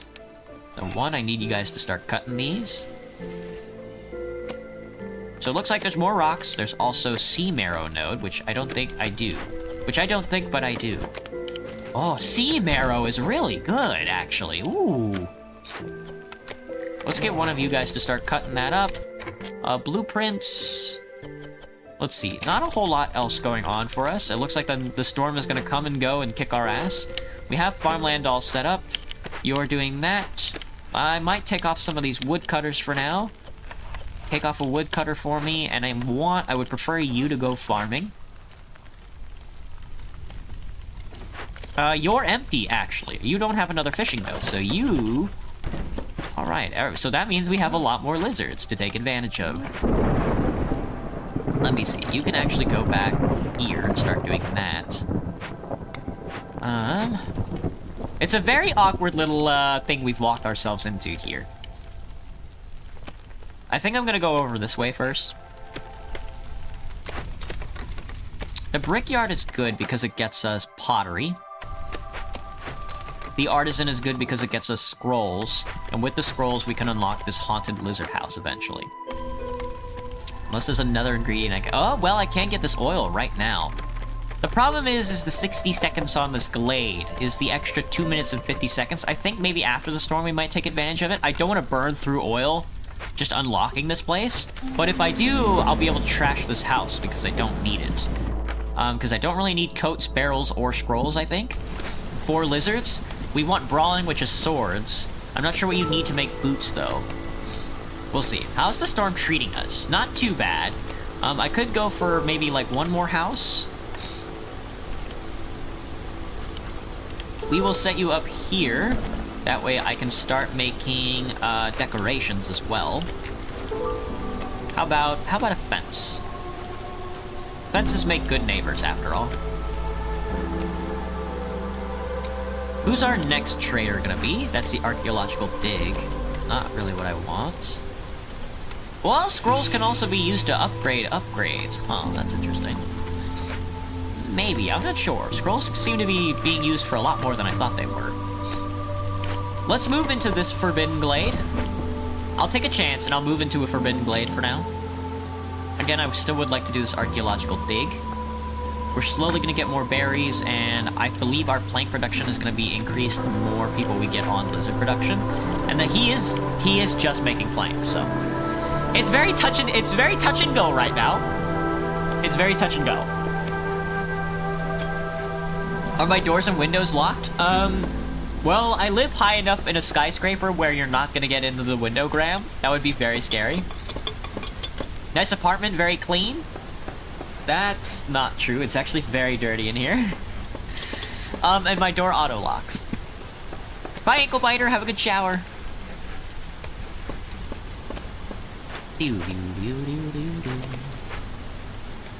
So one, I need you guys to start cutting these. So it looks like there's more rocks. There's also sea marrow node, which I don't think I do. Which I don't think, but I do. Oh, sea marrow is really good, actually. Ooh. Let's get one of you guys to start cutting that up. Blueprints... Let's see, not a whole lot else going on for us. It looks like the storm is going to come and go and kick our ass. We have farmland all set up. You're doing that. I might take off some of these woodcutters for now. Take off a woodcutter for me, and I would prefer you to go farming. You're empty, actually. You don't have another fishing node, so you... Alright, so that means we have a lot more lizards to take advantage of. Let me see. You can actually go back here and start doing that. It's a very awkward little thing we've walked ourselves into here. I think I'm gonna go over this way first. The brickyard is good because it gets us pottery. The artisan is good because it gets us scrolls. And with the scrolls, we can unlock this haunted lizard house eventually. Unless there's another ingredient I can... Oh, well, I can't get this oil right now. The problem is the 60 seconds on this glade is the extra 2 minutes and 50 seconds. I think maybe after the storm we might take advantage of it. I don't want to burn through oil just unlocking this place. But if I do, I'll be able to trash this house because I don't need it. Because I don't really need coats, barrels, or scrolls, I think. For lizards, we want brawling, which is swords. I'm not sure what you need to make boots, though. We'll see. How's the storm treating us? Not too bad. I could go for maybe like one more house. We will set you up here. That way I can start making decorations as well. How about a fence? Fences make good neighbors after all. Who's our next trader gonna be? That's the archaeological dig. Not really what I want. Well, scrolls can also be used to upgrade upgrades. Huh, that's interesting. Maybe, I'm not sure. Scrolls seem to be being used for a lot more than I thought they were. Let's move into this forbidden glade. I'll take a chance and I'll move into a Forbidden Glade for now. Again, I still would like to do this archaeological dig. We're slowly going to get more berries, and I believe our plank production is going to be increased the more people we get on lizard production. And that he is just making plank, so it's very touch and go right now. It's very touch and go. Are my doors and windows locked? Well, I live high enough in a skyscraper where you're not going to get into the window, Graham. That would be very scary. Nice apartment, very clean. That's not true. It's actually very dirty in here. And my door auto locks. Bye, ankle biter. Have a good shower.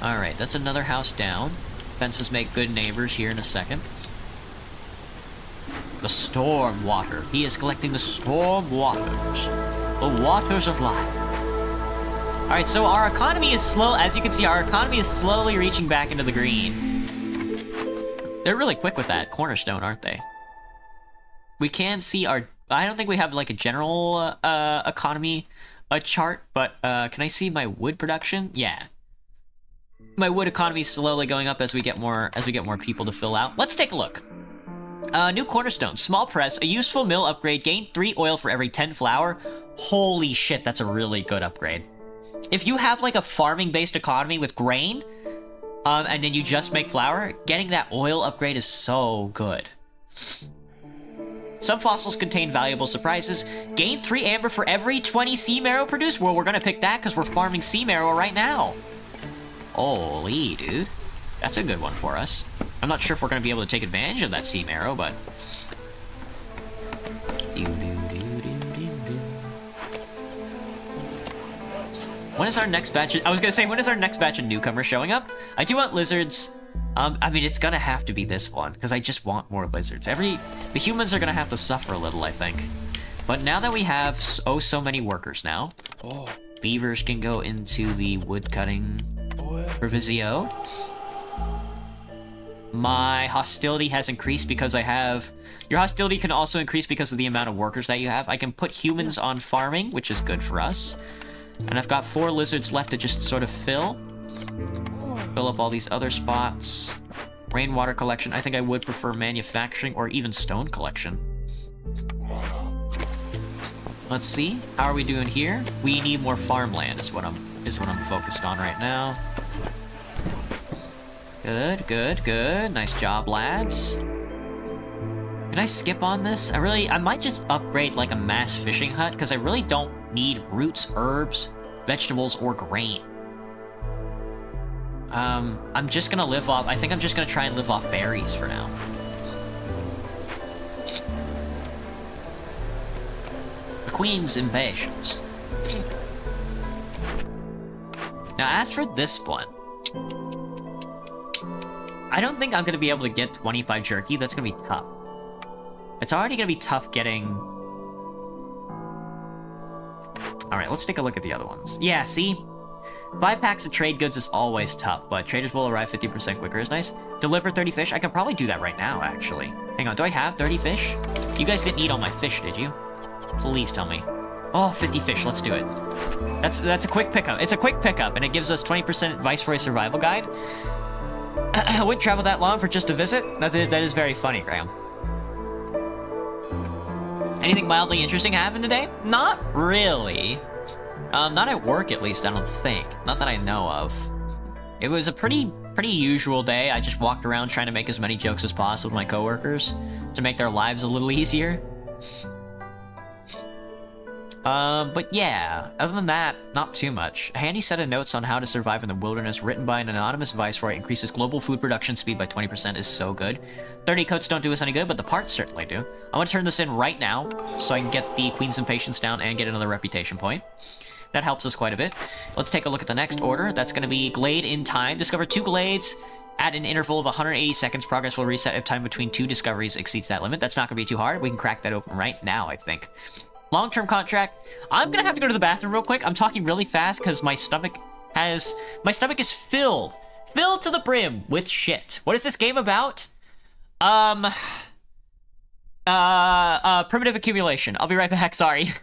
Alright, that's another house down. Fences make good neighbors here in a second. The storm water. He is collecting the storm waters. The waters of life. Alright, so our economy is slow. As you can see, our economy is slowly reaching back into the green. They're really quick with that cornerstone, aren't they? We can see our... I don't think we have, like, a general economy chart, but can I see my wood production? Yeah. My wood economy is slowly going up as we get more people to fill out. Let's take a look. New cornerstone. Small press. A useful mill upgrade. Gain 3 oil for every 10 flour. Holy shit, that's a really good upgrade. If you have, like, a farming-based economy with grain, and then you just make flour, getting that oil upgrade is so good. Some fossils contain valuable surprises. Gain 3 amber for every 20 sea marrow produced. Well, we're gonna pick that because we're farming sea marrow right now. Holy, dude. That's a good one for us. I'm not sure if we're gonna be able to take advantage of that sea marrow, but... When is our next batch of... I was gonna say, when is our next batch of newcomers showing up? I do want lizards. I mean, it's gonna have to be this one, because I just want more lizards. The humans are gonna have to suffer a little, I think. But now that we have so many workers now, beavers can go into the wood cutting provisio. My hostility has increased because I have... Your hostility can also increase because of the amount of workers that you have. I can put humans on farming, which is good for us. And I've got 4 lizards left to just sort of fill up all these other spots. Rainwater collection. I think I would prefer manufacturing or even stone collection. Let's see. How are we doing here? We need more farmland is what I'm focused on right now. Good, good, good. Nice job, lads. Can I skip on this? I might just upgrade like a mass fishing hut because I really don't need roots, herbs, vegetables, or grain. I'm just gonna live off... I think I'm just gonna try and live off berries for now. The Queen's impatience. Now, as for this one... I don't think I'm gonna be able to get 25 jerky. That's gonna be tough. It's already gonna be tough getting... Alright, let's take a look at the other ones. Yeah, see? 5 packs of trade goods is always tough, but traders will arrive 50% quicker is nice. Deliver 30 fish? I can probably do that right now, actually. Hang on, do I have 30 fish? You guys didn't eat all my fish, did you? Please tell me. Oh, 50 fish, let's do it. That's a quick pickup. It's a quick pickup, and it gives us 20% Viceroy Survival Guide. I wouldn't travel that long for just a visit. That is very funny, Graham. Anything mildly interesting happened today? Not really. Not at work, at least, I don't think. Not that I know of. It was a pretty usual day. I just walked around trying to make as many jokes as possible with my coworkers to make their lives a little easier. But yeah, other than that, not too much. A handy set of notes on how to survive in the wilderness written by an anonymous viceroy increases global food production speed by 20% is so good. 30 coats don't do us any good, but the parts certainly do. I want to turn this in right now so I can get the Queen's Impatience down and get another reputation point. That helps us quite a bit. Let's take a look at the next order. That's going to be Glade in Time. Discover 2 glades at an interval of 180 seconds. Progress will reset if time between 2 discoveries exceeds that limit. That's not going to be too hard. We can crack that open right now, I think. Long-term contract. I'm going to have to go to the bathroom real quick. I'm talking really fast because my stomach is filled to the brim with shit. What is this game about? Primitive accumulation. I'll be right back. Sorry.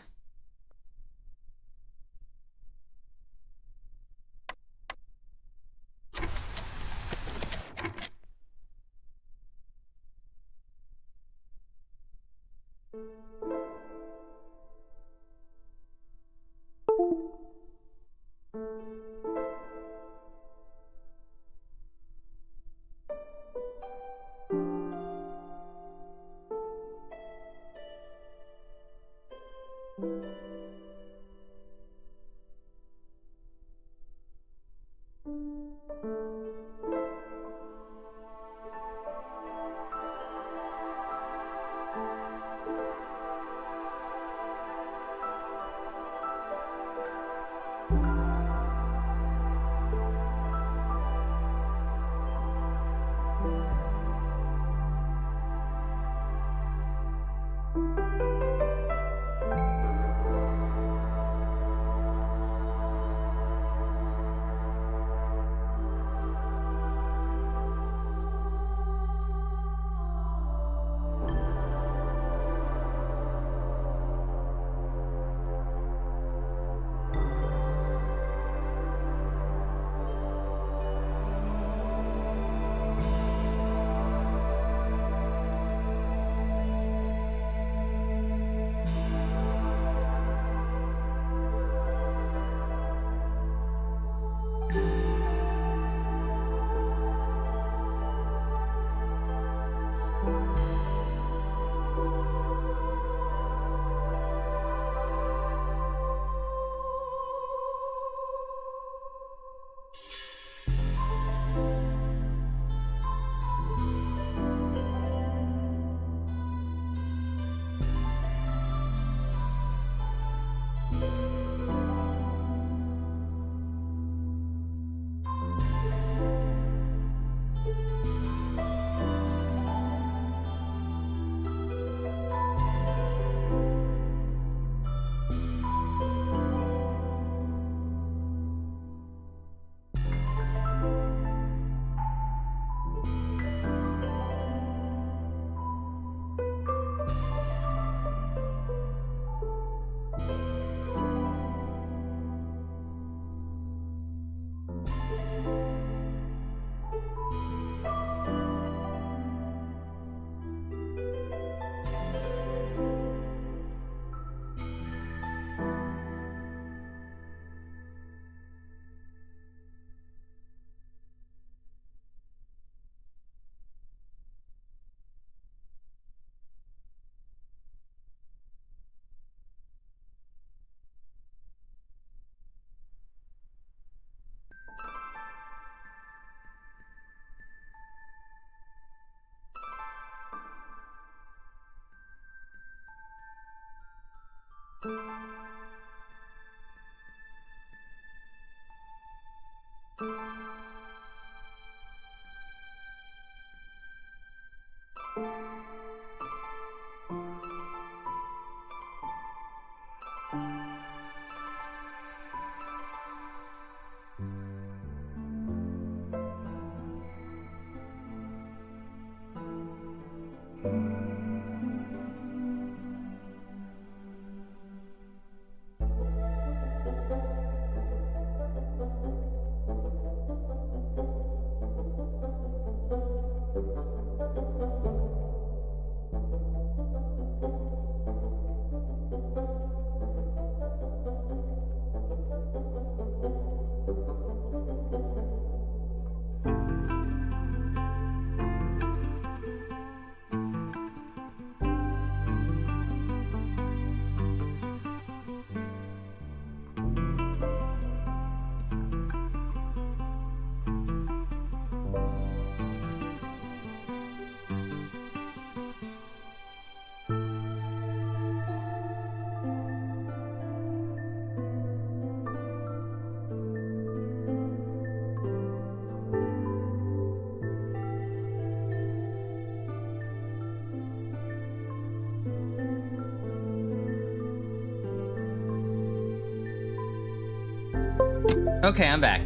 Okay, I'm back.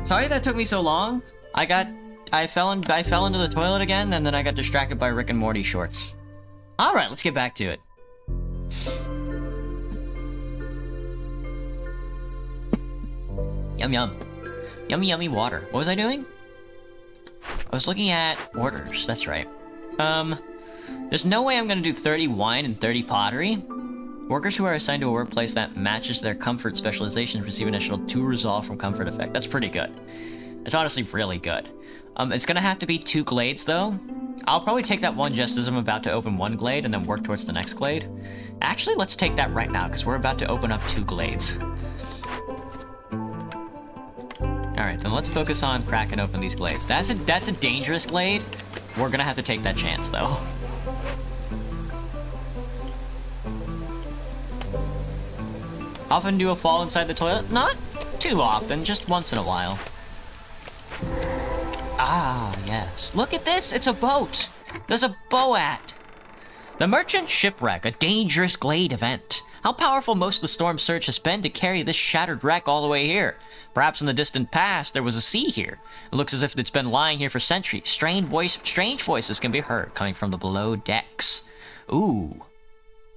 Sorry that took me so long. I fell into the toilet again, and then I got distracted by Rick and Morty shorts. All right, let's get back to it. Yum yum. Yummy yummy water. What was I doing? I was looking at orders, that's right. There's no way I'm gonna do 30 wine and 30 pottery. Workers who are assigned to a workplace that matches their comfort specialization receive an additional 2 resolve from comfort effect. That's pretty good. It's honestly really good. It's gonna have to be 2 glades though. I'll probably take that one just as I'm about to open 1 glade and then work towards the next glade. Actually, let's take that right now because we're about to open up 2 glades. Alright, then let's focus on cracking open these glades. That's a dangerous glade. We're gonna have to take that chance though. Often do a fall inside the toilet? Not too often, just once in a while. Ah, yes. Look at this, it's a boat. There's a boat. The Merchant Shipwreck, a dangerous glade event. How powerful most of the storm surge has been to carry this shattered wreck all the way here. Perhaps in the distant past, there was a sea here. It looks as if it's been lying here for centuries. Strange voices can be heard coming from the below decks. Ooh.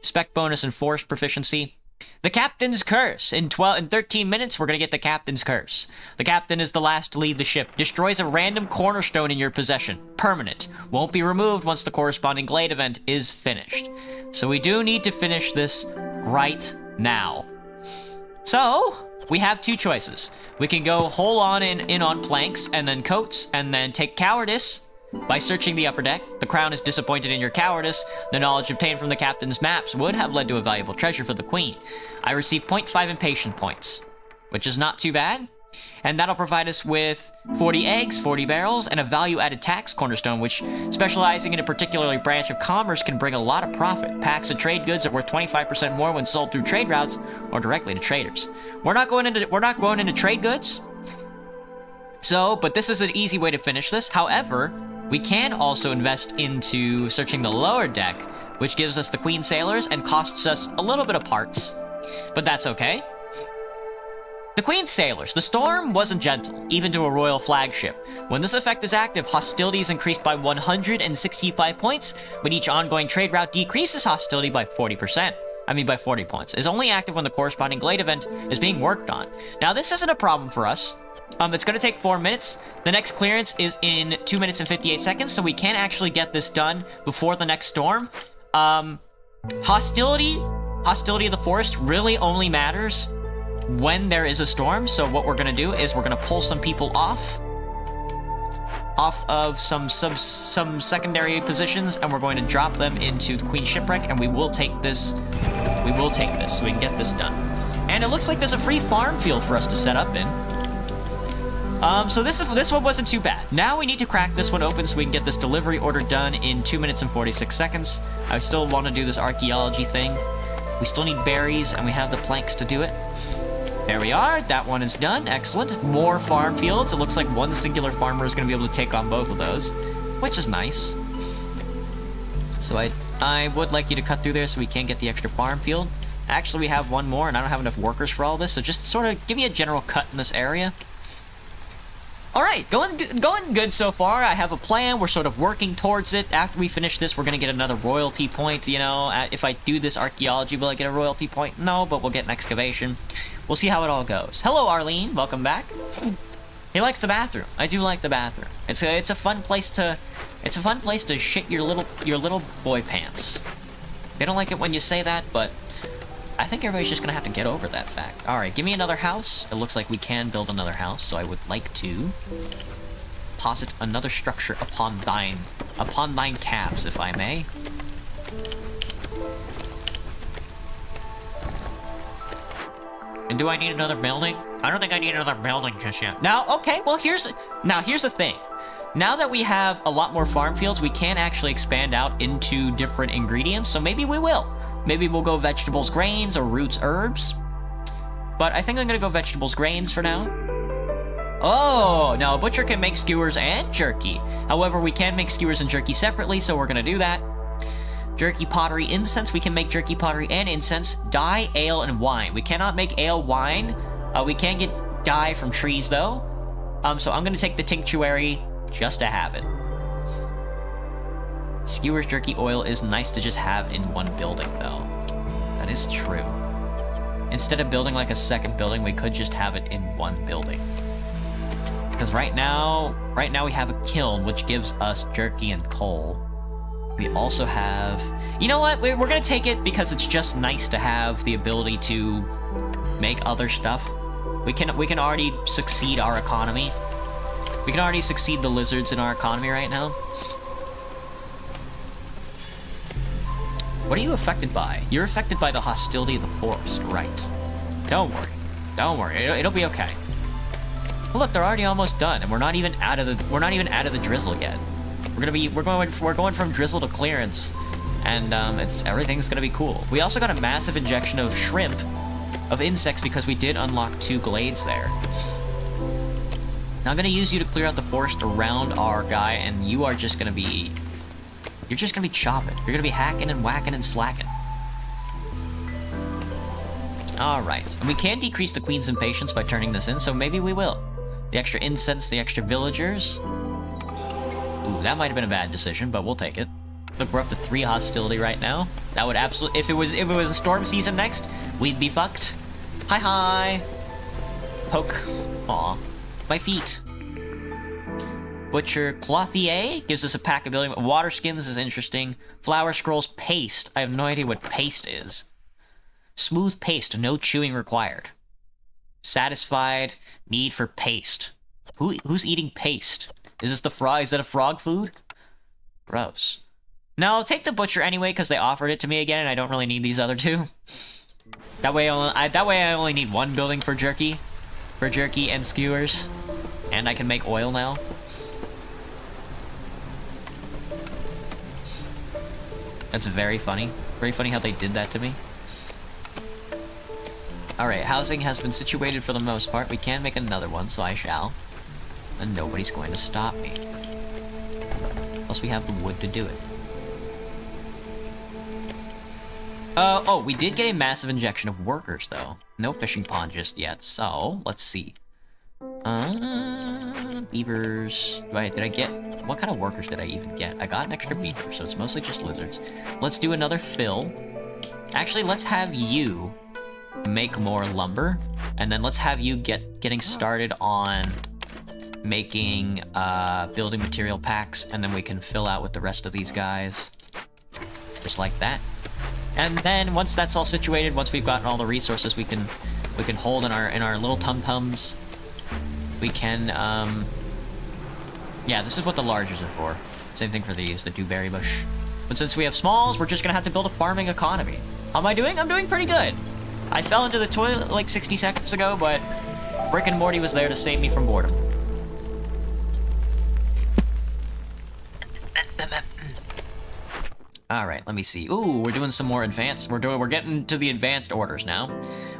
Spec bonus and force proficiency. The Captain's Curse. In 13 minutes, we're gonna get the Captain's Curse. The Captain is the last to leave the ship. Destroys a random cornerstone in your possession. Permanent. Won't be removed once the corresponding glade event is finished. So we do need to finish this right now. So, we have 2 choices. We can go whole on in on planks, and then coats, and then take cowardice. By searching the upper deck, the Crown is disappointed in your cowardice. The knowledge obtained from the Captain's maps would have led to a valuable treasure for the Queen. I received 0.5 impatient points, which is not too bad. And that'll provide us with 40 eggs, 40 barrels, and a value-added tax cornerstone, which, specializing in a particular branch of commerce, can bring a lot of profit. Packs of trade goods are worth 25% more when sold through trade routes or directly to traders. We're not going into trade goods. So, but this is an easy way to finish this. However, we can also invest into searching the lower deck, which gives us the Queen Sailors and costs us a little bit of parts. But that's okay. The Queen Sailors. The storm wasn't gentle, even to a royal flagship. When this effect is active, hostility is increased by 165 points, but each ongoing trade route decreases hostility by 40%. By 40 points. Is only active when the corresponding glade event is being worked on. Now, this isn't a problem for us. It's going to take 4 minutes. The next clearance is in 2 minutes and 58 seconds, so we can actually get this done before the next storm. Hostility of the forest really only matters when there is a storm, so what we're going to do is we're going to pull some people off of some secondary positions, and we're going to drop them into the Queen Shipwreck, and we will take this. We will take this so we can get this done. And it looks like there's a free farm field for us to set up in. So this one wasn't too bad. Now we need to crack this one open so we can get this delivery order done in 2 minutes and 46 seconds. I still want to do this archaeology thing. We still need berries, and we have the planks to do it. There we are. That one is done. Excellent. More farm fields. It looks like one singular farmer is going to be able to take on both of those, which is nice. So I would like you to cut through there so we can get the extra farm field. Actually, we have one more, and I don't have enough workers for all this, so just sort of give me a general cut in this area. Alright, going good so far. I have a plan. We're sort of working towards it. After we finish this, we're going to get another royalty point, you know. If I do this archaeology, will I get a royalty point? No, but we'll get an excavation. We'll see how it all goes. Hello, Arlene. Welcome back. He likes the bathroom. I do like the bathroom. It's a fun place to shit your little boy pants. They don't like it when you say that, but I think everybody's just gonna have to get over that fact. Alright, give me another house. It looks like we can build another house, so I would like to posit another structure upon thine calves, if I may. And do I need another building? I don't think I need another building just yet. Now, okay, well here's the thing. Now that we have a lot more farm fields, we can actually expand out into different ingredients, so maybe we will. Maybe we'll go vegetables, grains, or roots, herbs. But I think I'm gonna go vegetables, grains for now. Oh, now a butcher can make skewers and jerky. However, we can make skewers and jerky separately, so we're gonna do that. Jerky, pottery, incense. We can make jerky, pottery, and incense. Dye, ale, and wine. We cannot make ale, wine. We can get dye from trees, though. So I'm gonna take the tinctuary just to have it. Skewers, jerky, oil is nice to just have in one building, though. That is true. Instead of building like a second building, we could just have it in one building. Because right now we have a kiln, which gives us jerky and coal. We also have... You know what? We're gonna take it because it's just nice to have the ability to make other stuff. We can already succeed our economy. We can already succeed the lizards in our economy right now. What are you affected by? You're affected by the hostility of the forest, right? Don't worry. Don't worry. It'll be okay. Well, look, they're already almost done, and we're not even out of the drizzle yet. We're going from drizzle to clearance, and everything's gonna be cool. We also got a massive injection of shrimp, of insects, because we did unlock 2 glades there. Now I'm gonna use you to clear out the forest around our guy, and you are just gonna be... You're just gonna be chopping. You're gonna be hacking and whacking and slacking. Alright, and we can decrease the queen's impatience by turning this in, so maybe we will. The extra incense, the extra villagers. Ooh, that might have been a bad decision, but we'll take it. Look, we're up to 3 hostility right now. That would absolutely... If it was a storm season next, we'd be fucked. Hi. Poke. Aw. My feet. Butcher Clothier gives us a pack of building. Water skins is interesting. Flower scrolls paste. I have no idea what paste is. Smooth paste, no chewing required. Satisfied, need for paste. Who's eating paste? Is this the frog? Is that a frog food? Gross. No, I'll take the butcher anyway because they offered it to me again, and I don't really need these other 2. That way I only need 1 building for jerky and skewers, and I can make oil now. That's very funny. Very funny how they did that to me. Alright, housing has been situated for the most part. We can make another one, so I shall. And nobody's going to stop me. Plus we have the wood to do it. Oh, we did get a massive injection of workers, though. No fishing pond just yet, so let's see. Beavers. Did I get... What kind of workers did I even get? I got an extra beaver, so it's mostly just lizards. Let's do another fill. Actually, let's have you make more lumber, and then let's have you getting started on making building material packs, and then we can fill out with the rest of these guys. Just like that. And then once that's all situated, once we've gotten all the resources we can hold in our little tum-tums, we can yeah, this is what the larges are for. Same thing for these, the dewberry bush. But since we have smalls, we're just gonna have to build a farming economy. How am I doing? I'm doing pretty good. I fell into the toilet like 60 seconds ago, but Rick and Morty was there to save me from boredom. All right, let me see. Ooh, we're doing some more advanced. We're getting to the advanced orders now.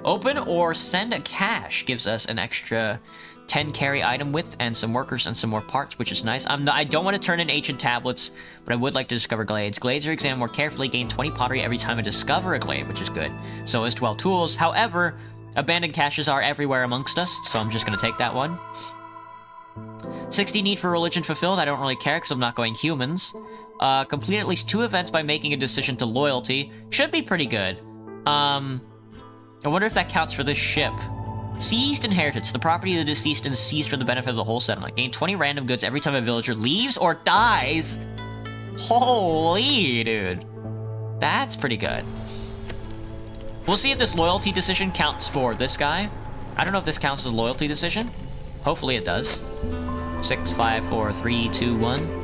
Open or send a cache gives us an extra 10 carry item width and some workers and some more parts, which is nice. I don't want to turn in ancient tablets, but I would like to discover glades. Glades are examined more carefully, gain 20 pottery every time I discover a glade, which is good. So is 12 tools. However, abandoned caches are everywhere amongst us, so I'm just going to take that one. 60 need for religion fulfilled. I don't really care because I'm not going humans. Complete at least 2 events by making a decision to loyalty. Should be pretty good. I wonder if that counts for this ship. Seized inheritance. The property of the deceased is seized for the benefit of the whole settlement. Gain 20 random goods every time a villager leaves or dies. Holy, dude. That's pretty good. We'll see if this loyalty decision counts for this guy. I don't know if this counts as a loyalty decision. Hopefully it does. 6, 5, 4, 3, 2, 1.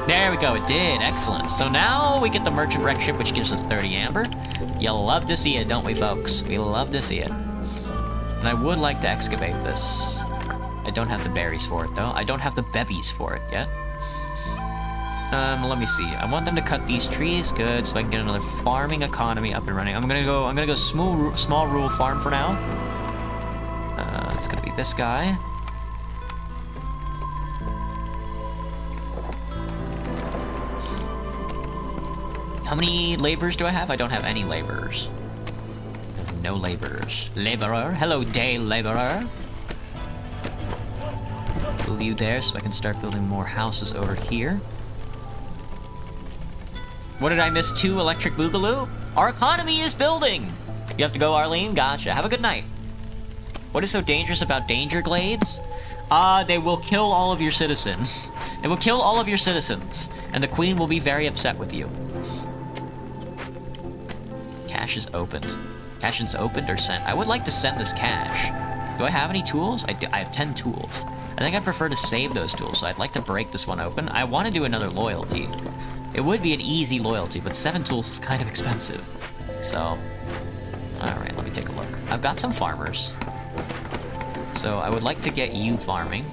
There we go, it did. Excellent. So now we get the merchant wreck ship, which gives us 30 amber. You'll love to see it, don't we, folks? We love to see it. And I would like to excavate this. I don't have the berries for it, though. I don't have the bebies for it yet. Let me see. I want them to cut these trees. Good, so I can get another farming economy up and running. I'm gonna go small rural farm for now. It's gonna be this guy. How many laborers do I have? I don't have any laborers. No laborers. Laborer. Hello, day laborer. Build you there so I can start building more houses over here. What did I miss? 2 electric boogaloo? Our economy is building! You have to go, Arlene? Gotcha. Have a good night. What is so dangerous about danger glades? They will kill all of your citizens. They will kill all of your citizens. And the queen will be very upset with you. Cache is opened. Cache is opened or sent. I would like to send this cache. Do I have any tools? I do. I have 10 tools. I think I prefer to save those tools, so I'd like to break this one open. I want to do another loyalty. It would be an easy loyalty, but 7 tools is kind of expensive. So, alright, let me take a look. I've got some farmers. So I would like to get you farming.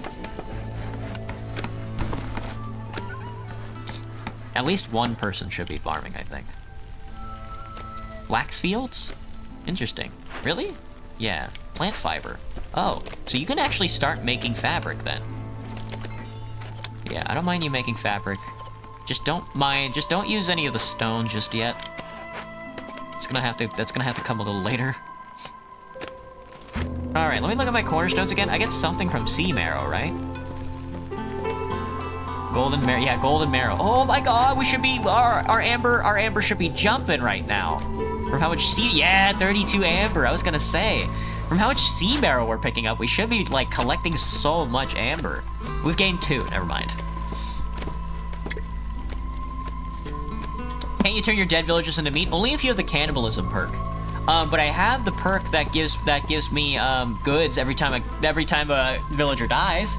At least one person should be farming, I think. Flax fields? Interesting. Really? Yeah. Plant fiber. Oh, so you can actually start making fabric then. Yeah, I don't mind you making fabric. Just don't use any of the stone just yet. That's gonna have to come a little later. Alright, let me look at my cornerstones again. I get something from sea marrow, right? Golden marrow, yeah, golden marrow. Oh my god, we should be, our amber should be jumping right now. From how much yeah, 32 amber, I was gonna say. From how much sea marrow we're picking up, we should be, like, collecting so much amber. We've gained 2, never mind. Can't you turn your dead villagers into meat? Only if you have the cannibalism perk. But I have the perk that gives me goods every time a villager dies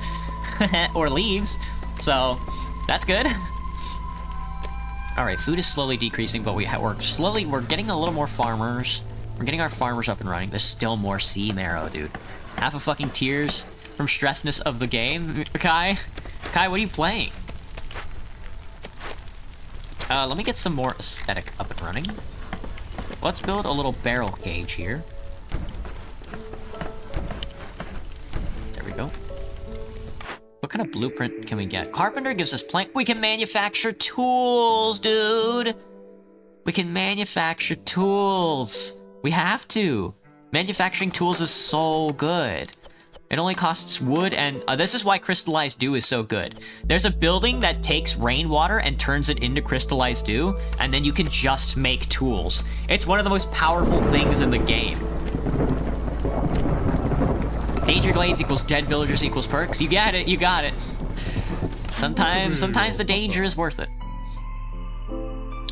or leaves. So that's good. All right, food is slowly decreasing, but we're getting a little more farmers. We're getting our farmers up and running. There's still more sea marrow, dude. Half a fucking tears from stressness of the game. Kai, what are you playing? Let me get some more aesthetic up and running. Let's build a little barrel cage here. There we go. What kind of blueprint can we get? Carpenter gives us plank. We can manufacture tools, dude. We can manufacture tools. We have to. Manufacturing tools is so good. It only costs wood, and this is why crystallized dew is so good. There's a building that takes rainwater and turns it into crystallized dew, and then you can just make tools. It's one of the most powerful things in the game. Danger glades equals dead villagers equals perks. You got it, you got it. Sometimes the danger is worth it.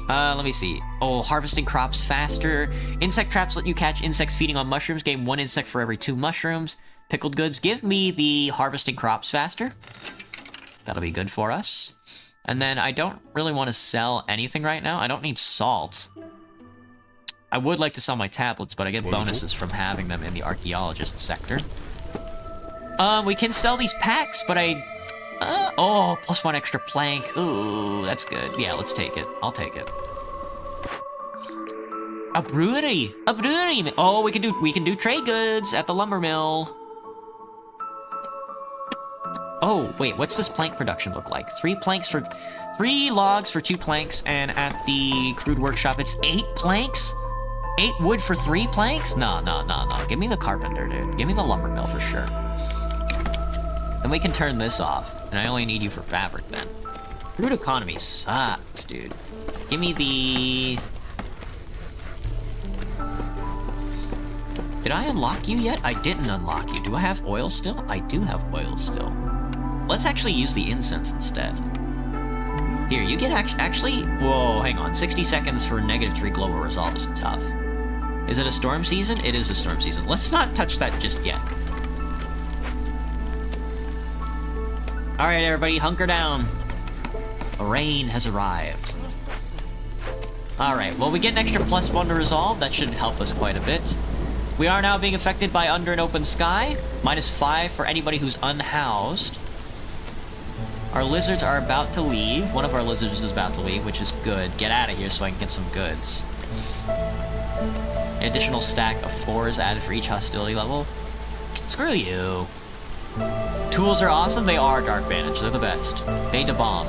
Let me see. Oh, harvesting crops faster. Insect traps let you catch insects feeding on mushrooms. Gain 1 insect for every 2 mushrooms. Pickled goods. Give me the harvesting crops faster. That'll be good for us. And then I don't really want to sell anything right now. I don't need salt. I would like to sell my tablets, but I get bonuses from having them in the archaeologist sector. We can sell these packs, but I Oh, +1 extra plank. Ooh, that's good. Yeah, let's take it. I'll take it. A brewery. A brewery. Oh, we can do trade goods at the lumber mill. Oh, wait, what's this plank production look like? 3 logs for 2 planks, and at the crude workshop, it's 8 planks? 8 wood for 3 planks? No. Give me the carpenter, dude. Give me the lumber mill for sure. Then we can turn this off, and I only need you for fabric then. Crude economy sucks, dude. Give me the... Did I unlock you yet? I didn't unlock you. Do I have oil still? I do have oil still. Let's actually use the incense instead. Here, you get actually... Whoa, hang on. 60 seconds for -3 global resolve is tough. Is it a storm season? It is a storm season. Let's not touch that just yet. Alright, everybody, hunker down. Rain has arrived. Alright, well, we get an extra +1 to resolve. That should help us quite a bit. We are now being affected by under an open sky. -5 for anybody who's unhoused. Our lizards are about to leave. One of our lizards is about to leave, which is good. Get out of here so I can get some goods. An additional stack of 4 is added for each hostility level. Screw you. Tools are awesome. They are, Dark Vantage. They're the best. They debomb.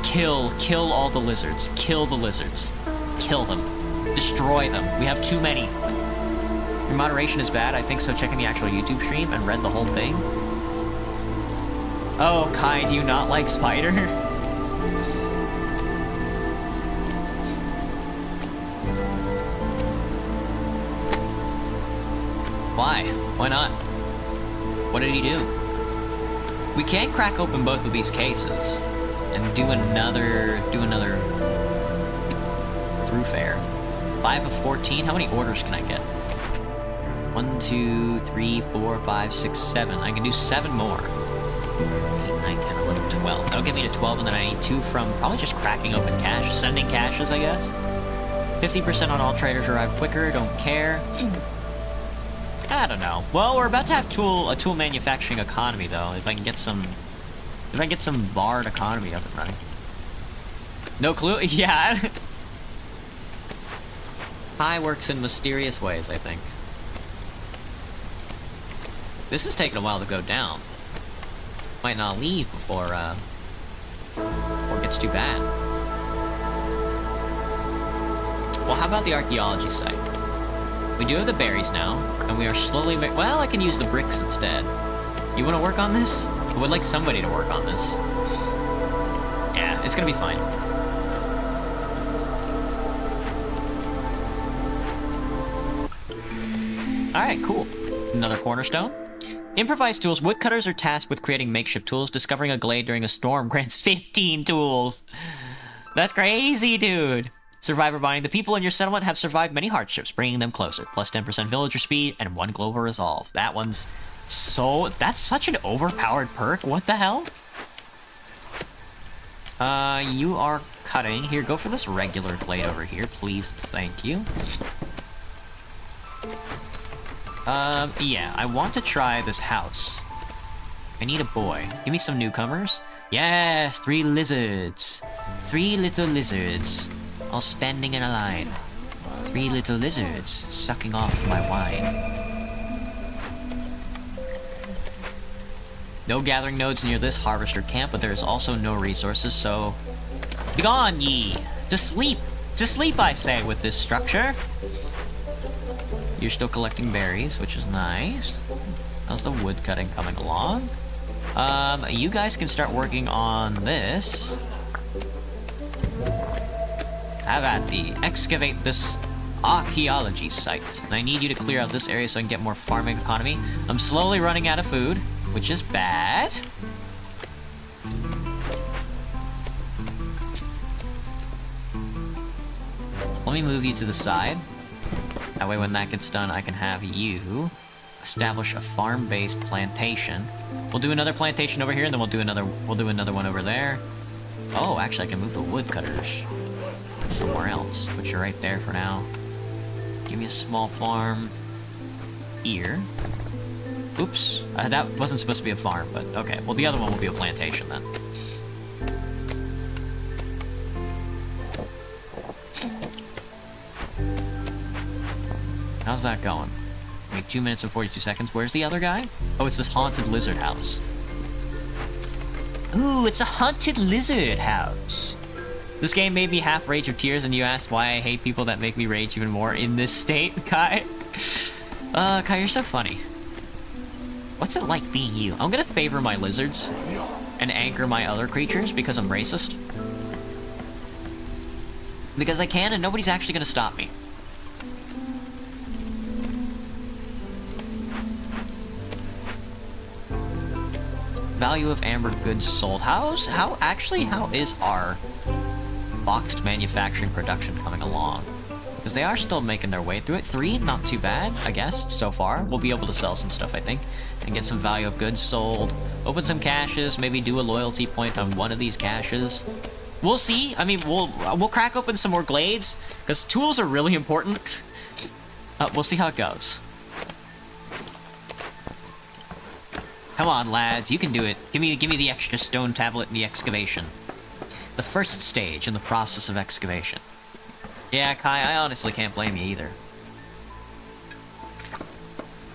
Kill all the lizards. Kill the lizards. Kill them. Destroy them. We have too many. Your moderation is bad. I think so. Checking the actual YouTube stream and read the whole thing. Oh, Kai, do you not like Spider? Why? Why not? What did he do? We can crack open both of these cases and do another through fair. 5 of 14. How many orders can I get? 1, 2, 3, 4, 5, 6, 7. I can do 7 more. 8, 9, 10, 11, 12. That'll get me to 12, and then I need 2 from probably just cracking open cash. Sending caches, I guess. 50% on all traders arrive quicker. Don't care. I don't know. Well, we're about to have a tool manufacturing economy, though. If I can get some barred economy up and running. No clue? Yeah. Kai works in mysterious ways, I think. This is taking a while to go down. Might not leave before it gets too bad. Well, how about the archaeology site? We do have the berries now, and we are slowly... Well, I can use the bricks instead. You want to work on this? I would like somebody to work on this. Yeah, it's gonna be fine. Alright, cool. Another cornerstone. Improvised tools. Woodcutters are tasked with creating makeshift tools. Discovering a glade during a storm grants 15 tools. That's crazy, dude. Survivor bonding. The people in your settlement have survived many hardships, bringing them closer. Plus 10% villager speed and 1 global resolve. That one's so... That's such an overpowered perk. What the hell? You are cutting. Here, go for this regular blade over here, please. Thank you. Yeah, I want to try this house. I need a boy. Give me some newcomers. Yes, 3 lizards. 3 little lizards. All standing in a line. 3 little lizards sucking off my wine. No gathering nodes near this harvester camp, but there is also no resources, so... Begone, ye! To sleep! To sleep, I say, with this structure! You're still collecting berries, which is nice. How's the wood cutting coming along? You guys can start working on this. Have at thee. Excavate this archaeology site. And I need you to clear out this area so I can get more farming economy. I'm slowly running out of food, which is bad. Let me move you to the side. That way when that gets done, I can have you establish a farm-based plantation. We'll do another plantation over here, and then we'll do another one over there. Oh, actually I can move the woodcutters somewhere else. Put you right there for now. Give me a small farm here. Oops. That wasn't supposed to be a farm, but okay. Well, the other one will be a plantation then. How's that going? Wait, 2 minutes and 42 seconds. Where's the other guy? Oh, it's this haunted lizard house. Ooh, it's a haunted lizard house. This game made me half Rage of Tears, and you asked why I hate people that make me rage even more in this state, Kai. Kai, you're so funny. What's it like being you? I'm gonna favor my lizards and anger my other creatures because I'm racist. Because I can, and nobody's actually gonna stop me. Value of amber goods sold. How is our boxed manufacturing production coming along? Because they are still making their way through it. 3, not too bad, I guess, so far. We'll be able to sell some stuff, I think, and get some value of goods sold. Open some caches, maybe do a loyalty point on one of these caches. We'll see. I mean, we'll crack open some more glades, because tools are really important. We'll see how it goes. Come on, lads, you can do it. Give me the extra stone tablet and the excavation. The first stage in the process of excavation. Yeah, Kai, I honestly can't blame you either.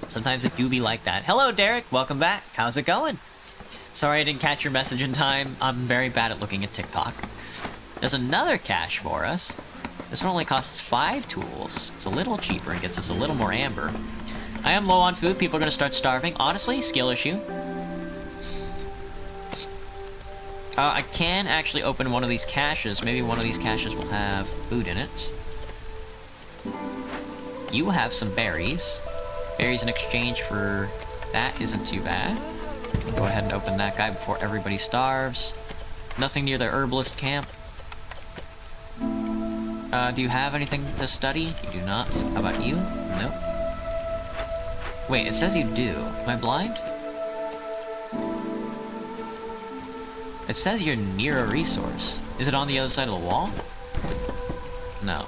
Sometimes it do be like that. Hello, Derek. Welcome back. How's it going? Sorry I didn't catch your message in time. I'm very bad at looking at TikTok. There's another cache for us. This one only costs 5 tools. It's a little cheaper and gets us a little more amber. I am low on food. People are going to start starving. Honestly, skill issue. I can actually open one of these caches. Maybe one of these caches will have food in it. You have some berries. Berries in exchange for that isn't too bad. Go ahead and open that guy before everybody starves. Nothing near the herbalist camp. Do you have anything to study? You do not. How about you? Nope. Wait, it says you do. Am I blind? It says you're near a resource. Is it on the other side of the wall? No.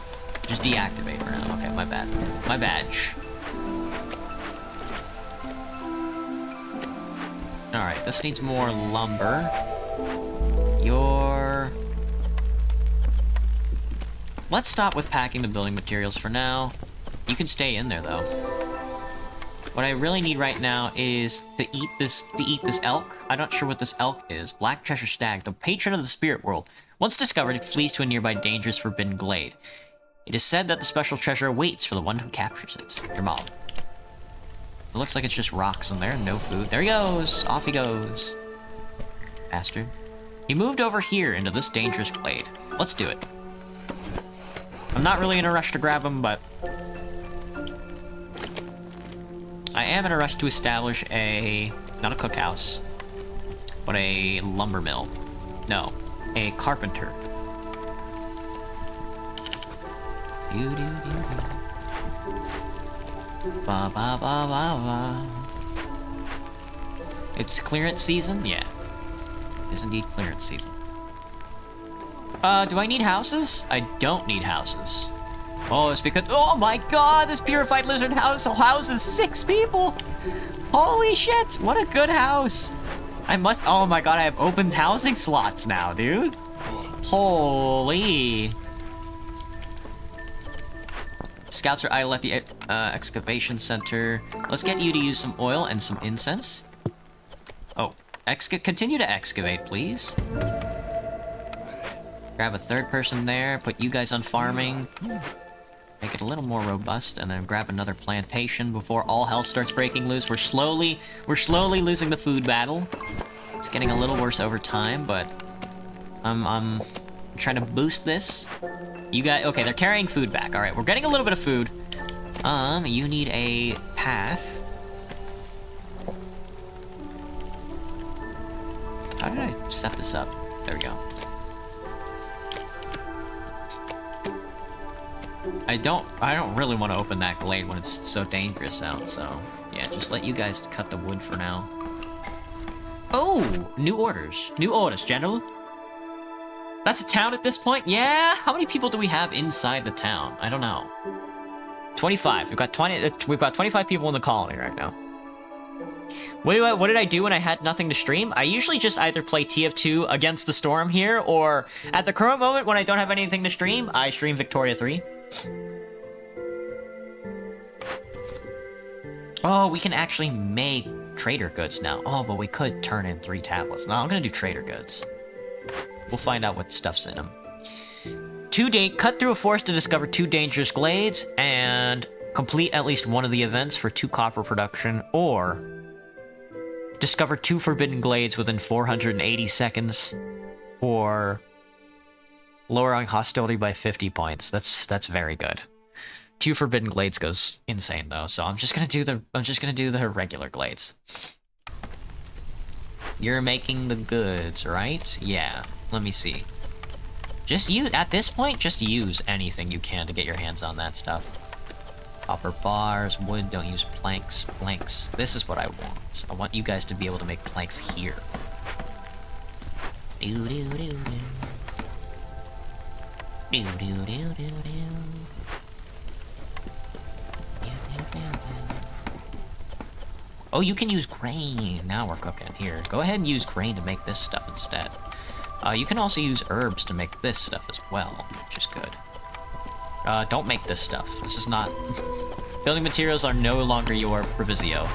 Just deactivate for now. Okay, my bad. My badge. Alright, this needs more lumber. Let's stop with packing the building materials for now. You can stay in there, though. What I really need right now is to eat this elk. I'm not sure what this elk is. Black Cheshire Stag, the patron of the spirit world. Once discovered, it flees to a nearby dangerous forbidden glade. It is said that the special treasure waits for the one who captures it. Your mom. It looks like it's just rocks in there, no food. There he goes! Off he goes. Bastard. He moved over here into this dangerous glade. Let's do it. I'm not really in a rush to grab him, but I am in a rush to establish not a cookhouse, but a lumber mill. No, a carpenter. Ba ba ba ba ba. It's clearance season? Yeah. It is indeed clearance season. Do I need houses? I don't need houses. Oh, it's because... Oh my god, this purified lizard house houses 6 people! Holy shit, what a good house! Oh my god, I have opened housing slots now, dude. Holy... Scouts are idle at the excavation center. Let's get you to use some oil and some incense. Oh, continue to excavate, please. Grab a 3rd person there, put you guys on farming. Make it a little more robust, and then grab another plantation before all hell starts breaking loose. We're slowly losing the food battle. It's getting a little worse over time, but I'm trying to boost this. You guys, okay, they're carrying food back. All right, we're getting a little bit of food. You need a path. How did I set this up? There we go. I don't really want to open that glade when it's so dangerous out, so yeah, just let you guys cut the wood for now. Oh, new orders, General. That's a town at this point? Yeah, how many people do we have inside the town? I don't know. 25. We've got 25 people in the colony right now. What did I do when I had nothing to stream? I usually just either play TF2 Against the Storm here, or at the current moment when I don't have anything to stream, I stream Victoria 3. Oh, we can actually make trader goods now. Oh, but we could turn in 3 tablets. No, I'm gonna do trader goods. We'll find out what stuff's in them. Cut through a forest to discover 2 dangerous glades, and complete at least one of the events for 2 copper production, or discover 2 forbidden glades within 480 seconds, or lowering hostility by 50 points. That's very good. 2 forbidden glades goes insane though, so I'm just gonna do the regular glades. You're making the goods, right? Yeah. Let me see. At this point, just use anything you can to get your hands on that stuff. Copper bars, wood, don't use planks. Planks. This is what I want. I want you guys to be able to make planks here. Do do do do. Do do do do do. Oh, you can use grain. Now we're cooking. Here, go ahead and use grain to make this stuff instead. You can also use herbs to make this stuff as well, which is good. Don't make this stuff. This is not... Building materials are no longer your provisio.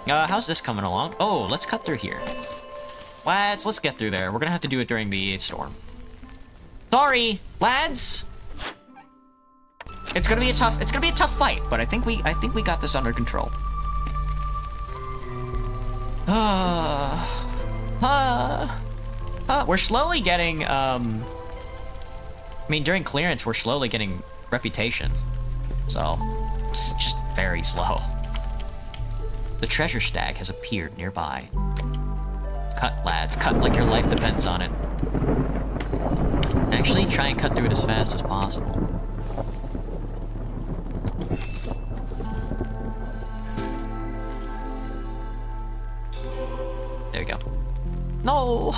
How's this coming along? Oh, let's cut through here. Lads, let's get through there. We're gonna have to do it during the storm. Sorry, lads! It's gonna be a tough fight, but I think we got this under control. We're slowly getting, I mean, during clearance, we're slowly getting reputation. So, it's just very slow. The treasure stag has appeared nearby. Cut, lads. Cut like your life depends on it. Actually, try and cut through it as fast as possible. There we go. No!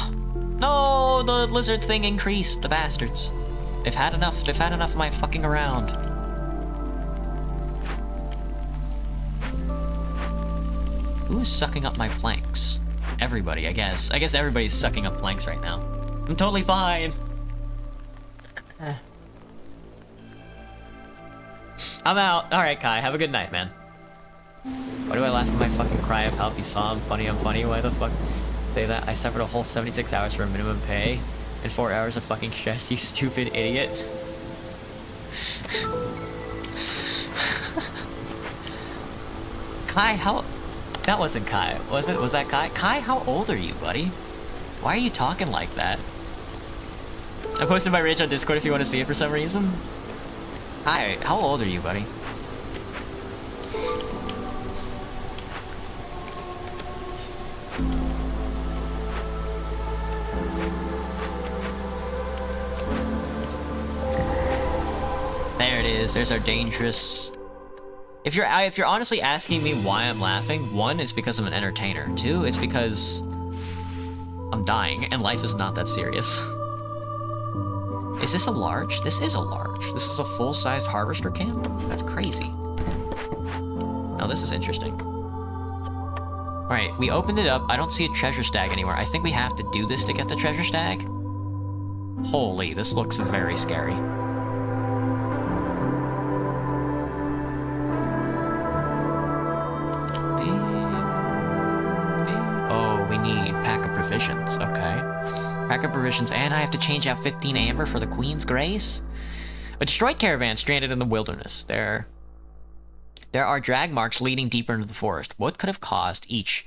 No! The lizard thing increased, the bastards. They've had enough of my fucking around. Who is sucking up my planks? Everybody, I guess. I guess everybody's sucking up planks right now. I'm totally fine. I'm out. Alright, Kai, have a good night, man. Why do I laugh at my fucking cry of help? You saw I'm funny, why the fuck say that? I suffered a whole 76 hours for a minimum pay and 4 hours of fucking stress, you stupid idiot. Kai, how... That wasn't Kai, was it? Was that Kai? Kai, how old are you, buddy? Why are you talking like that? I posted my rage on Discord if you want to see it for some reason. Kai, how old are you, buddy? There it is. There's our dangerous... If you're honestly asking me why I'm laughing, 1, it's because I'm an entertainer. 2, it's because I'm dying and life is not that serious. Is this a large? This is a large. This is a full-sized harvester camp? That's crazy. Now this is interesting. Alright, we opened it up. I don't see a treasure stag anywhere. I think we have to do this to get the treasure stag. Holy, this looks very scary. Oh, we need pack of provisions. Okay. Pack of provisions, and I have to change out 15 amber for the Queen's Grace. A destroyed caravan stranded in the wilderness. There are drag marks leading deeper into the forest. What could have caused each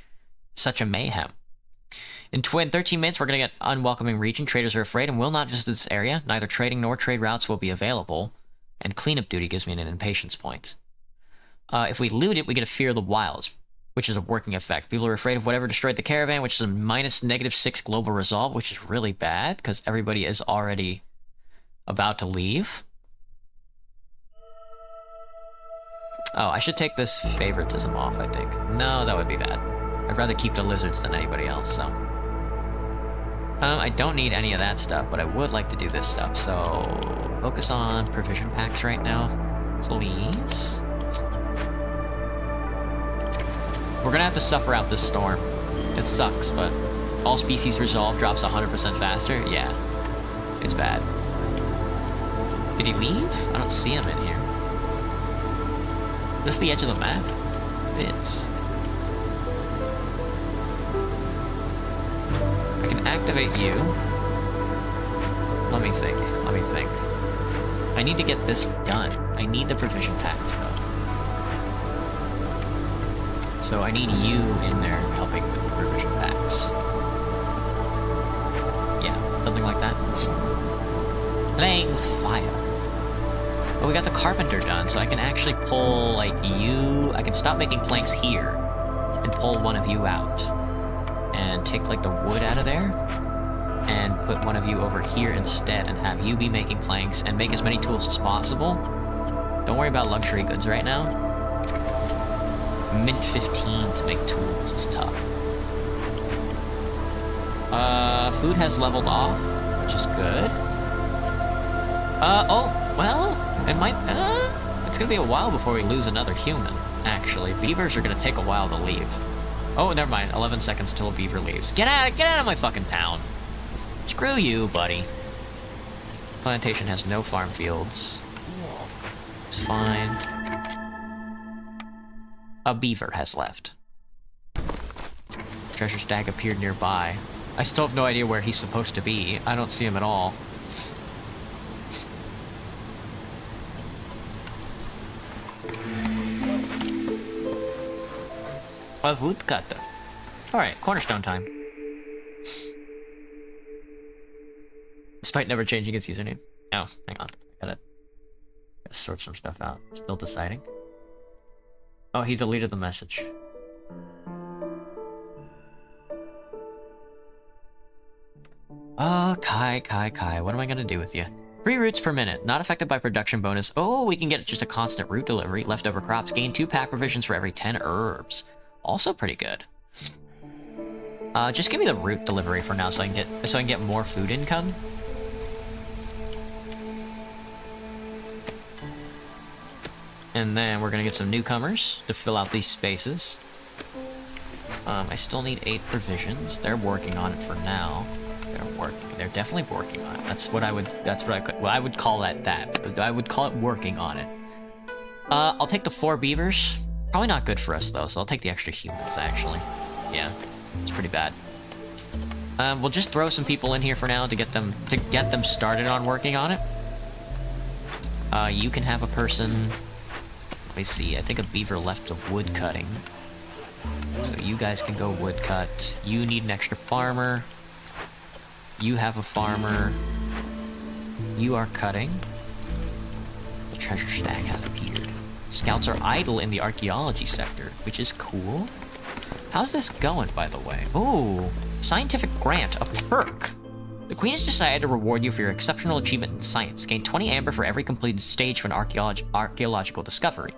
such a mayhem? In 13 minutes, we're going to get unwelcoming region. Traders are afraid and will not visit this area. Neither trading nor trade routes will be available. And cleanup duty gives me an impatience point. If we loot it, we get a fear of the wilds, which is a working effect. People are afraid of whatever destroyed the caravan, which is a -6 global resolve, which is really bad, because everybody is already about to leave. Oh, I should take this favoritism off, I think. No, that would be bad. I'd rather keep the lizards than anybody else, so... I don't need any of that stuff, but I would like to do this stuff, so... Focus on provision packs right now, please. We're gonna have to suffer out this storm. It sucks, but all species resolve drops 100% faster. Yeah, it's bad. Did he leave? I don't see him in here. Is this the edge of the map? It is. I can activate you. Let me think. Let me think. I need to get this done. I need the provision packs, though. So I need you in there helping with the provision packs. Yeah, something like that. Playing with fire. Oh, we got the carpenter done, so I can actually pull, like, you... I can stop making planks here and pull one of you out. And take, like, the wood out of there and put one of you over here instead and have you be making planks and make as many tools as possible. Don't worry about luxury goods right now. Mint 15 to make tools is tough. Food has leveled off, which is good. Oh, well, it might, it's gonna be a while before we lose another human, actually. Beavers are gonna take a while to leave. Oh, never mind, 11 seconds till a beaver leaves. Get out of my fucking town. Screw you, buddy. Plantation has no farm fields. It's fine. A beaver has left. Treasure stag appeared nearby. I still have no idea where he's supposed to be. I don't see him at all. A woodcutter. Alright, cornerstone time. Despite never changing its username. Oh, hang on. Gotta sort some stuff out. Still deciding. Oh, he deleted the message. Kai, what am I gonna do with you? 3 roots per minute, not affected by production bonus. Oh, we can get just a constant root delivery. Leftover crops gain 2 pack provisions for every 10 herbs. Also pretty good. Just give me the root delivery for now so I can get more food income. And then we're gonna get some newcomers to fill out these spaces. I still need 8 provisions. They're working on it for now. They're definitely working on it. I would call that. I would call it working on it. I'll take the 4 beavers. Probably not good for us though, so I'll take the extra humans actually. Yeah, it's pretty bad. We'll just throw some people in here for now to get them started on working on it. You can have a person. Let me see. I think a beaver left of wood cutting. So you guys can go wood cut. You need an extra farmer. You have a farmer. You are cutting. The treasure stag has appeared. Scouts are idle in the archaeology sector, which is cool. How's this going, by the way? Oh, scientific grant, a perk. The Queen has decided to reward you for your exceptional achievement in science. Gain 20 amber for every completed stage of an archaeological discovery.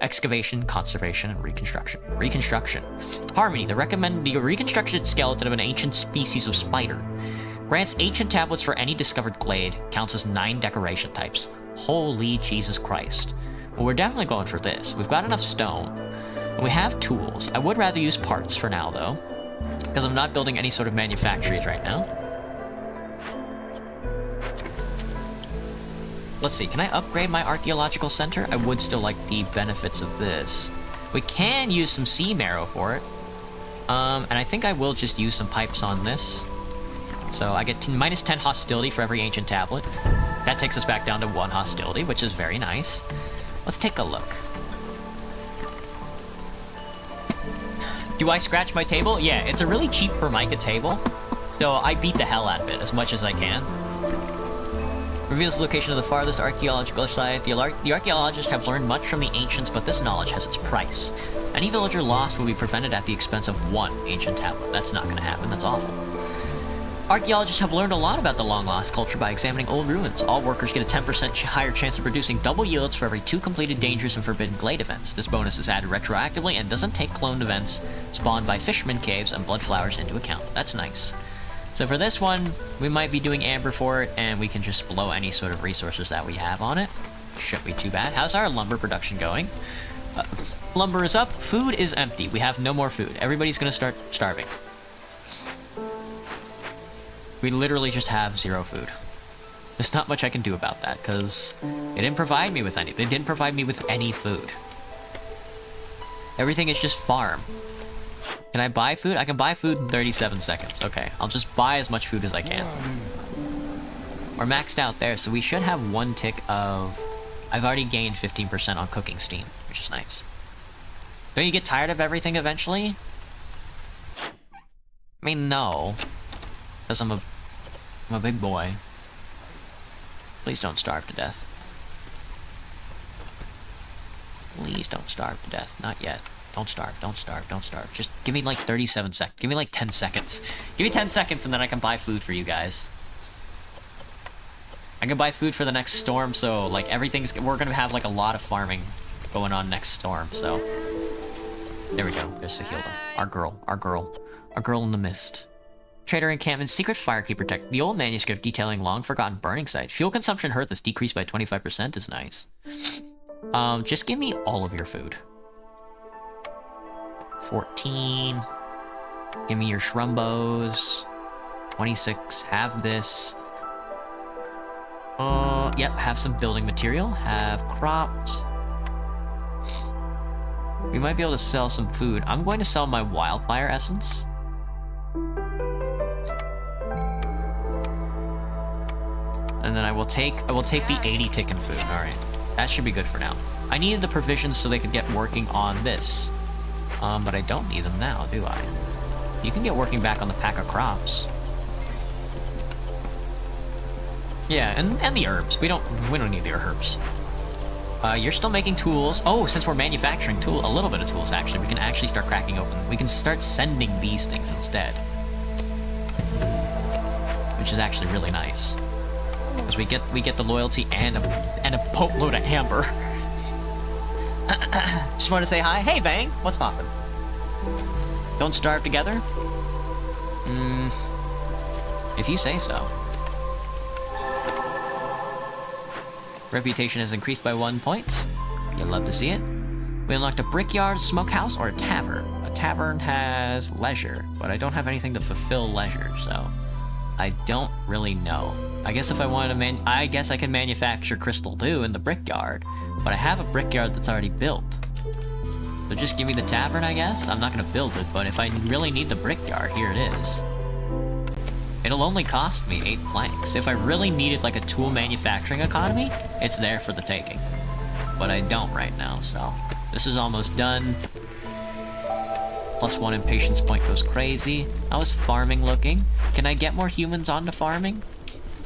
Excavation, conservation, and reconstruction. Reconstruction. Harmony, the reconstructed skeleton of an ancient species of spider. Grants ancient tablets for any discovered glade. Counts as 9 decoration types. Holy Jesus Christ. Well, we're definitely going for this. We've got enough stone. And we have tools. I would rather use parts for now, though. Because I'm not building any sort of manufactories right now. Let's see, can I upgrade my archaeological center? I would still like the benefits of this. We can use some sea marrow for it. And I think I will just use some pipes on this. So I get minus 10 hostility for every ancient tablet. That takes us back down to 1 hostility, which is very nice. Let's take a look. Do I scratch my table? Yeah, it's a really cheap Formica table. So I beat the hell out of it as much as I can. Reveals the location of the farthest archaeological site. The archaeologists have learned much from the ancients, but this knowledge has its price. Any villager lost will be prevented at the expense of 1 ancient tablet. That's not going to happen. That's awful. Archaeologists have learned a lot about the long-lost culture by examining old ruins. All workers get a 10% higher chance of producing double yields for every 2 completed dangerous and forbidden glade events. This bonus is added retroactively and doesn't take cloned events spawned by fisherman caves and blood flowers into account. That's nice. So for this one, we might be doing amber for it, and we can just blow any sort of resources that we have on it. Shouldn't be too bad. How's our lumber production going? Lumber is up. Food is empty. We have no more food. Everybody's gonna start starving. We literally just have 0 food. There's not much I can do about that, because they didn't provide me with any. They didn't provide me with any food. Everything is just farm. Can I buy food? I can buy food in 37 seconds. Okay, I'll just buy as much food as I can. We're maxed out there, so we should have 1 tick of... I've already gained 15% on cooking steam, which is nice. Don't you get tired of everything eventually? I mean, no. Because I'm a big boy. Please don't starve to death. Please don't starve to death. Not yet. Don't starve, don't starve, don't starve. Just give me like 37 seconds. Give me like 10 seconds. Give me 10 seconds and then I can buy food for you guys. I can buy food for the next storm, so like everything's... We're gonna have like a lot of farming going on next storm, so... There we go. There's Sahilda. Our girl in the mist. Trader encampment, secret firekeeper tech. The old manuscript detailing long-forgotten burning site. Fuel consumption hearth is decreased by 25% is nice. Just give me all of your food. 14. Give me your shrumbos. 26. Have this. Yep, have some building material. Have crops. We might be able to sell some food. I'm going to sell my wildfire essence. And then I will take the 80 tick in food. Alright. That should be good for now. I needed the provisions so they could get working on this. But I don't need them now, do I? You can get working back on the pack of crops. Yeah, and the herbs. We don't need the herbs. You're still making tools. Oh, since we're manufacturing a little bit of tools, actually, we can actually start cracking open. We can start sending these things instead. Which is actually really nice. Because we get the loyalty and a boatload of amber. Just want to say hi. Hey, Bang. What's poppin'? Don't starve together? If you say so. Reputation has increased by 1 point. You'll love to see it. We unlocked a brickyard, smokehouse, or a tavern. A tavern has leisure, but I don't have anything to fulfill leisure, so I don't really know. I guess if I wanted to I guess I can manufacture crystal dew in the brickyard, but I have a brickyard that's already built. So just give me the tavern, I guess? I'm not gonna build it, but if I really need the brickyard, here it is. It'll only cost me 8 planks. If I really needed like a tool manufacturing economy, it's there for the taking. But I don't right now, so this is almost done. +1 impatience point goes crazy. I was farming looking. Can I get more humans onto farming?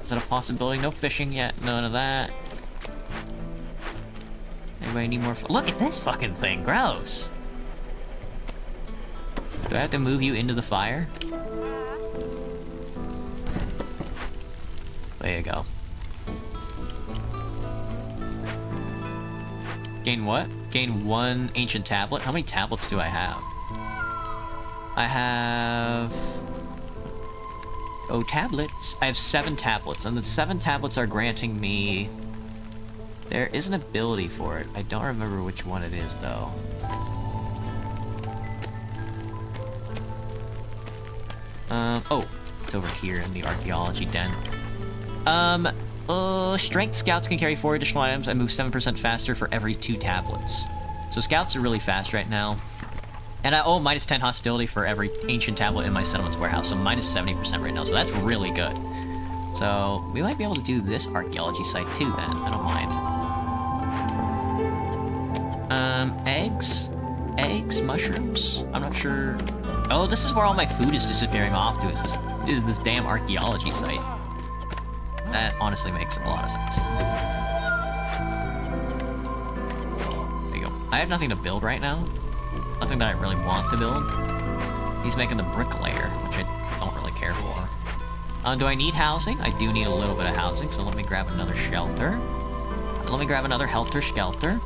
Is that a possibility? No fishing yet, none of that. Anybody need more look at this fucking thing, gross! Do I have to move you into the fire? There you go. Gain what? Gain 1 ancient tablet? How many tablets do I have? I have... Oh, tablets. I have 7 tablets, and the 7 tablets are granting me... There is an ability for it. I don't remember which one it is, though. Oh, it's over here in the archaeology den. Strength scouts can carry 4 additional items and move 7% faster for every 2 tablets. So scouts are really fast right now. And minus 10 hostility for every ancient tablet in my settlements warehouse, so minus 70% right now, so that's really good. So, we might be able to do this archaeology site too then, I don't mind. Eggs? Eggs? Mushrooms? I'm not sure. Oh, this is where all my food is disappearing off to, is this damn archaeology site. That honestly makes a lot of sense. There you go. I have nothing to build right now. Nothing that I really want to build. He's making the bricklayer, which I don't really care for. Do I need housing? I do need a little bit of housing, so let me grab another shelter. Let me grab another helter-skelter.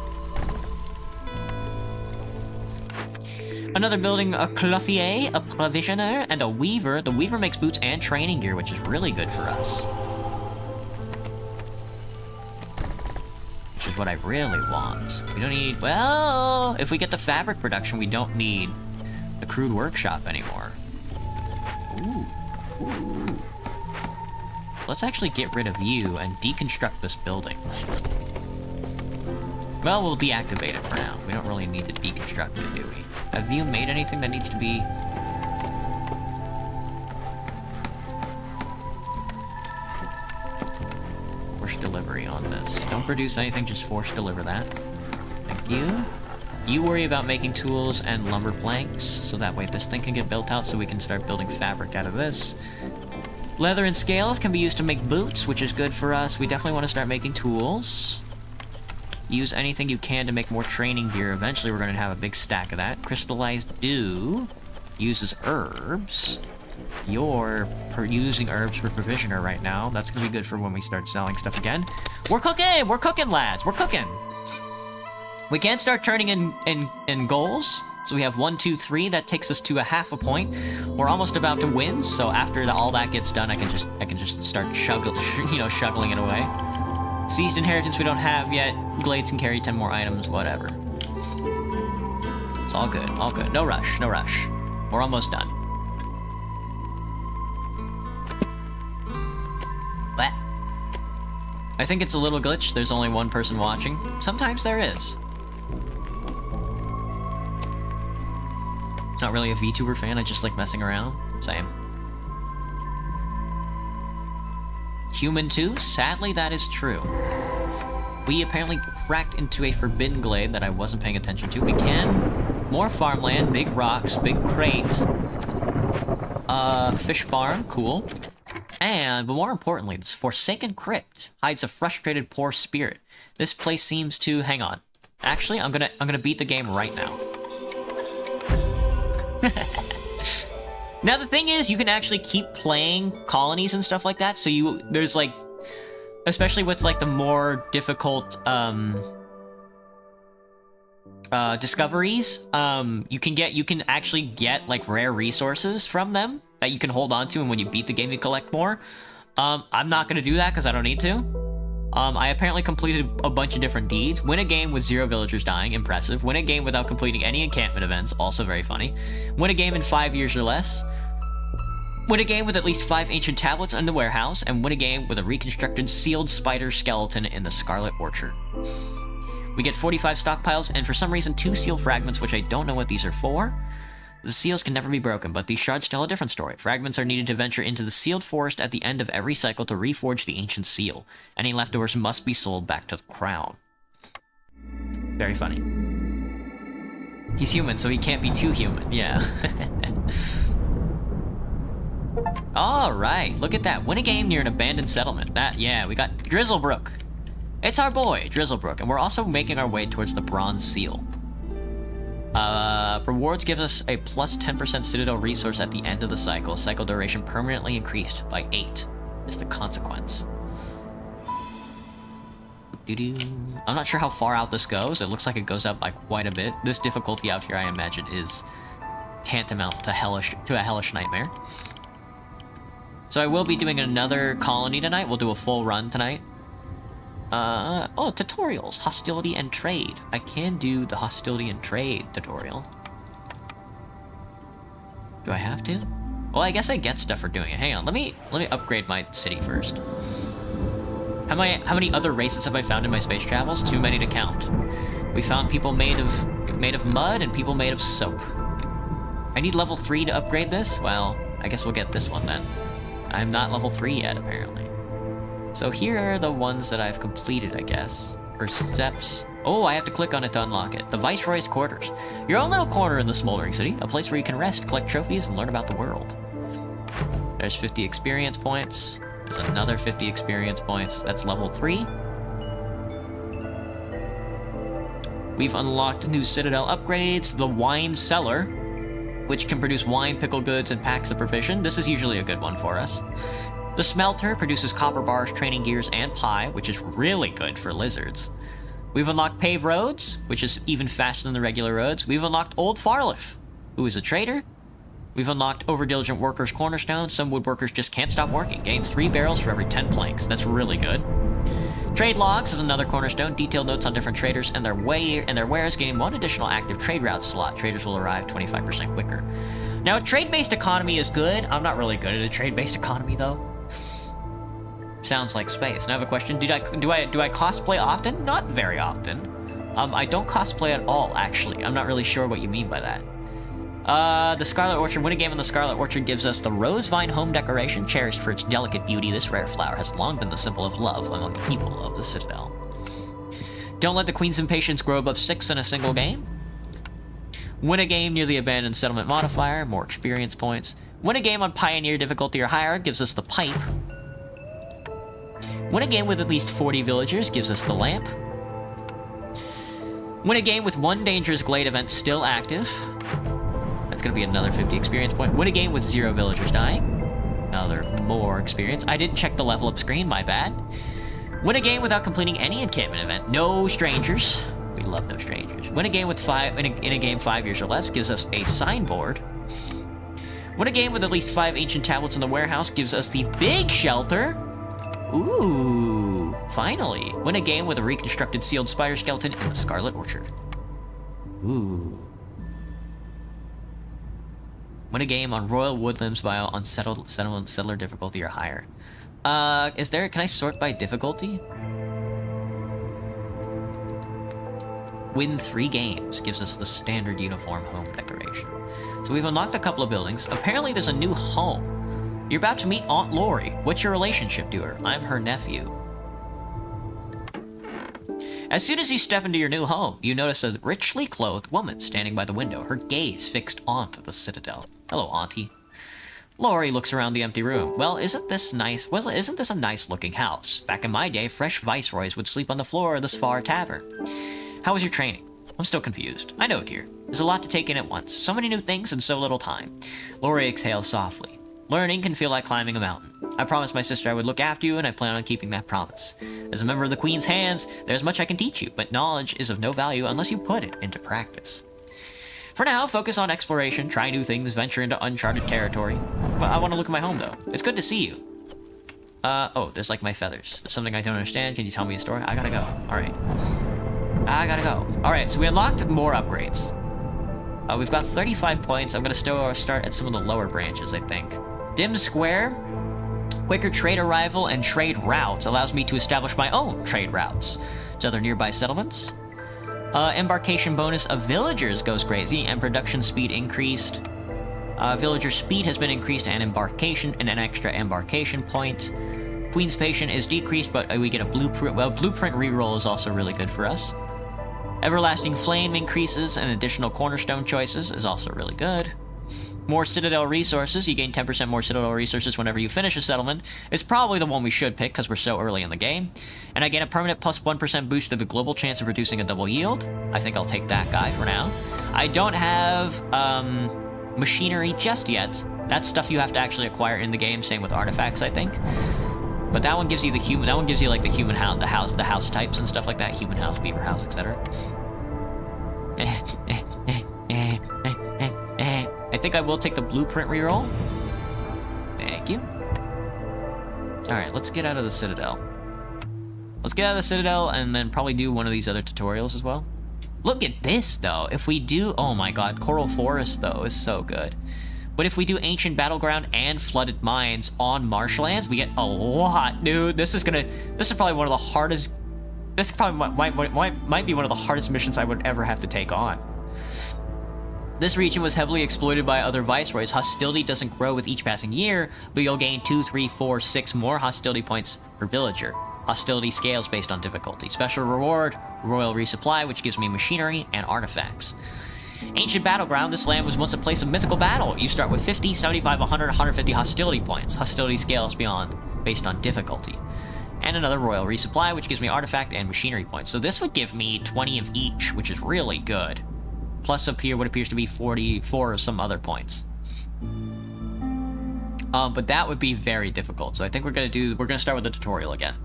Another building, a clothier, a provisioner, and a weaver. The weaver makes boots and training gear, which is really good for us. Which is is what I really want. We don't need... Well, if we get the fabric production, we don't need the crude workshop anymore. Ooh. Ooh. Let's actually get rid of you and deconstruct this building. Well, we'll deactivate it for now. We don't really need to deconstruct it, do we? Have you made anything that needs to be... Force delivery on this. Don't produce anything, just force deliver that. Thank you. You worry about making tools and lumber planks, so that way this thing can get built out so we can start building fabric out of this. Leather and scales can be used to make boots, which is good for us. We definitely want to start making tools. Use anything you can to make more training gear. Eventually we're going to have a big stack of that. Crystallized dew uses herbs. You're using herbs for provisioner right now. That's going to be good for when we start selling stuff again. We're cooking! We're cooking, lads! We're cooking! We can start turning in goals. So we have 1, 2, 3. That takes us to a half a point. We're almost about to win. So after all that gets done, I can just start shuggling it away. Seized inheritance we don't have yet. Glades can carry 10 more items. Whatever. It's all good. All good. No rush. No rush. We're almost done. What? I think it's a little glitch. There's only one person watching. Sometimes there is. Not really a VTuber fan, I just like messing around. Same. Human too? Sadly, that is true. We apparently cracked into a forbidden glade that I wasn't paying attention to. We can. More farmland, big rocks, big crate. Fish farm, cool. And, but more importantly, this Forsaken Crypt hides a frustrated poor spirit. This place seems to... Hang on. Actually, I'm gonna beat the game right now. Now the thing is, you can actually keep playing colonies and stuff like that, so there's like, especially with like the more difficult discoveries, you can actually get like rare resources from them that you can hold on to, and when you beat the game you collect more. I'm not gonna do that because I don't need to. I apparently completed a bunch of different deeds. Win a game with 0 villagers dying, impressive. Win a game without completing any encampment events, also very funny. Win a game in 5 years or less. Win a game with at least 5 ancient tablets in the warehouse, and win a game with a reconstructed sealed spider skeleton in the Scarlet Orchard. We get 45 stockpiles, and for some reason 2 seal fragments, which I don't know what these are for. The seals can never be broken, but these shards tell a different story. Fragments are needed to venture into the sealed forest at the end of every cycle to reforge the ancient seal. Any leftovers must be sold back to the crown. Very funny. He's human, so he can't be too human. Yeah. Alright, look at that. Win a game near an abandoned settlement. Yeah, we got Drizzlebrook. It's our boy, Drizzlebrook, and we're also making our way towards the Bronze Seal. Rewards gives us a plus 10% Citadel resource at the end of the cycle. Cycle duration permanently increased by 8 is the consequence. I'm not sure how far out this goes. It looks like it goes up by quite a bit. This difficulty out here, I imagine, is tantamount to a hellish nightmare. So I will be doing another colony tonight. We'll do a full run tonight. Oh, tutorials. Hostility and trade. I can do the hostility and trade tutorial. Do I have to? Well, I guess I get stuff for doing it. Hang on, let me upgrade my city first. How many other races have I found in my space travels? Too many to count. We found people made of mud and people made of soap. I need level 3 to upgrade this? Well, I guess we'll get this one then. I'm not level 3 yet, apparently. So here are the ones that I've completed, I guess. First steps. Oh, I have to click on it to unlock it. The Viceroy's Quarters. Your own little corner in the smoldering city. A place where you can rest, collect trophies, and learn about the world. There's 50 experience points. There's another 50 experience points. That's level 3. We've unlocked new Citadel upgrades. The Wine Cellar, which can produce wine, pickle goods, and packs of provision. This is usually a good one for us. The Smelter produces copper bars, training gears, and pie, which is really good for lizards. We've unlocked Paved Roads, which is even faster than the regular roads. We've unlocked Old Farliff, who is a trader. We've unlocked Overdiligent Workers Cornerstone. Some woodworkers just can't stop working. Gains 3 barrels for every 10 planks. That's really good. Trade logs is another cornerstone. Detailed notes on different traders and their wares, gaining 1 additional active trade route slot. Traders will arrive 25% quicker. Now, a trade-based economy is good. I'm not really good at a trade-based economy, though. Sounds like space. Now I have a question. Do I cosplay often? Not very often. I don't cosplay at all, actually. I'm not really sure what you mean by that. The Scarlet Orchard. Win a game in the Scarlet Orchard gives us the Rose Vine home decoration. Cherished for its delicate beauty, this rare flower has long been the symbol of love among the people of the Citadel. Don't let the Queen's impatience grow above 6 in a single game. Win a game near the abandoned settlement modifier. More experience points. Win a game on Pioneer difficulty or higher gives us the pipe. Win a game with at least 40 villagers gives us the lamp. Win a game with 1 dangerous glade event still active. That's going to be another 50 experience point. Win a game with 0 villagers dying. Another more experience. I didn't check the level up screen, my bad. Win a game without completing any encampment event. No strangers. We love no strangers. Win a game with in a game 5 years or less gives us a signboard. Win a game with at least 5 ancient tablets in the warehouse gives us the big shelter. Ooh, finally. Win a game with a reconstructed sealed spider skeleton in the Scarlet Orchard. Ooh. Win a game on Royal Woodlands Bio on settler difficulty or higher. Can I sort by difficulty? Win 3 games gives us the standard uniform home decoration. So we've unlocked a couple of buildings. Apparently there's a new home. You're about to meet Aunt Lori. What's your relationship to her? I'm her nephew. As soon as you step into your new home, you notice a richly clothed woman standing by the window, her gaze fixed onto the Citadel. Hello, Auntie. Lori looks around the empty room. Well, isn't this a nice-looking house? Back in my day, fresh viceroys would sleep on the floor of the Sfar Tavern. How was your training? I'm still confused. I know, dear. There's a lot to take in at once. So many new things in so little time. Lori exhales softly. Learning can feel like climbing a mountain. I promised my sister I would look after you, and I plan on keeping that promise. As a member of the Queen's hands, there's much I can teach you, but knowledge is of no value unless you put it into practice. For now, focus on exploration, try new things, venture into uncharted territory. But I want to look at my home, though. It's good to see you. Oh, there's like my feathers. There's something I don't understand. Can you tell me a story? I gotta go. Alright. I gotta go. Alright, so we unlocked more upgrades. We've got 35 points. I'm gonna start at some of the lower branches, I think. Dim Square, quicker trade arrival and trade routes allows me to establish my own trade routes to other nearby settlements. Embarkation bonus of villagers goes crazy, and production speed increased. Villager speed has been increased, and an extra embarkation point. Queen's Patient is decreased, but we get a blueprint. Well, blueprint reroll is also really good for us. Everlasting Flame increases, and additional cornerstone choices is also really good. More Citadel resources. You gain 10% more Citadel resources whenever you finish a settlement. It's probably the one we should pick because we're so early in the game. And I gain a permanent plus 1% boost to the global chance of reducing a double yield. I think I'll take that guy for now. I don't have machinery just yet. That's stuff you have to actually acquire in the game. Same with artifacts, I think. But that one gives you the human. That one gives you like the human house, the house types and stuff like that. Human house, beaver house, etc. I think I will take the blueprint reroll. Thank you. Alright, let's get out of the Citadel. Let's get out of the Citadel and then probably do one of these other tutorials as well. Look at this, though. If we do... Oh my god, Coral Forest, though, is so good. But if we do Ancient Battleground and Flooded Mines on Marshlands, we get a lot, dude. This is probably one of the hardest... This probably might be one of the hardest missions I would ever have to take on. This region was heavily exploited by other viceroys. Hostility doesn't grow with each passing year, but you'll gain 2, 3, 4, 6 more hostility points per villager. Hostility scales based on difficulty. Special reward, Royal Resupply, which gives me machinery and artifacts. Ancient Battleground, this land was once a place of mythical battle. You start with 50, 75, 100, 150 hostility points. Hostility scales based on difficulty. And another Royal Resupply, which gives me artifact and machinery points. So this would give me 20 of each, which is really good. Plus up here what appears to be 44 or some other points. But that would be very difficult. So I think we're gonna start with the tutorial again.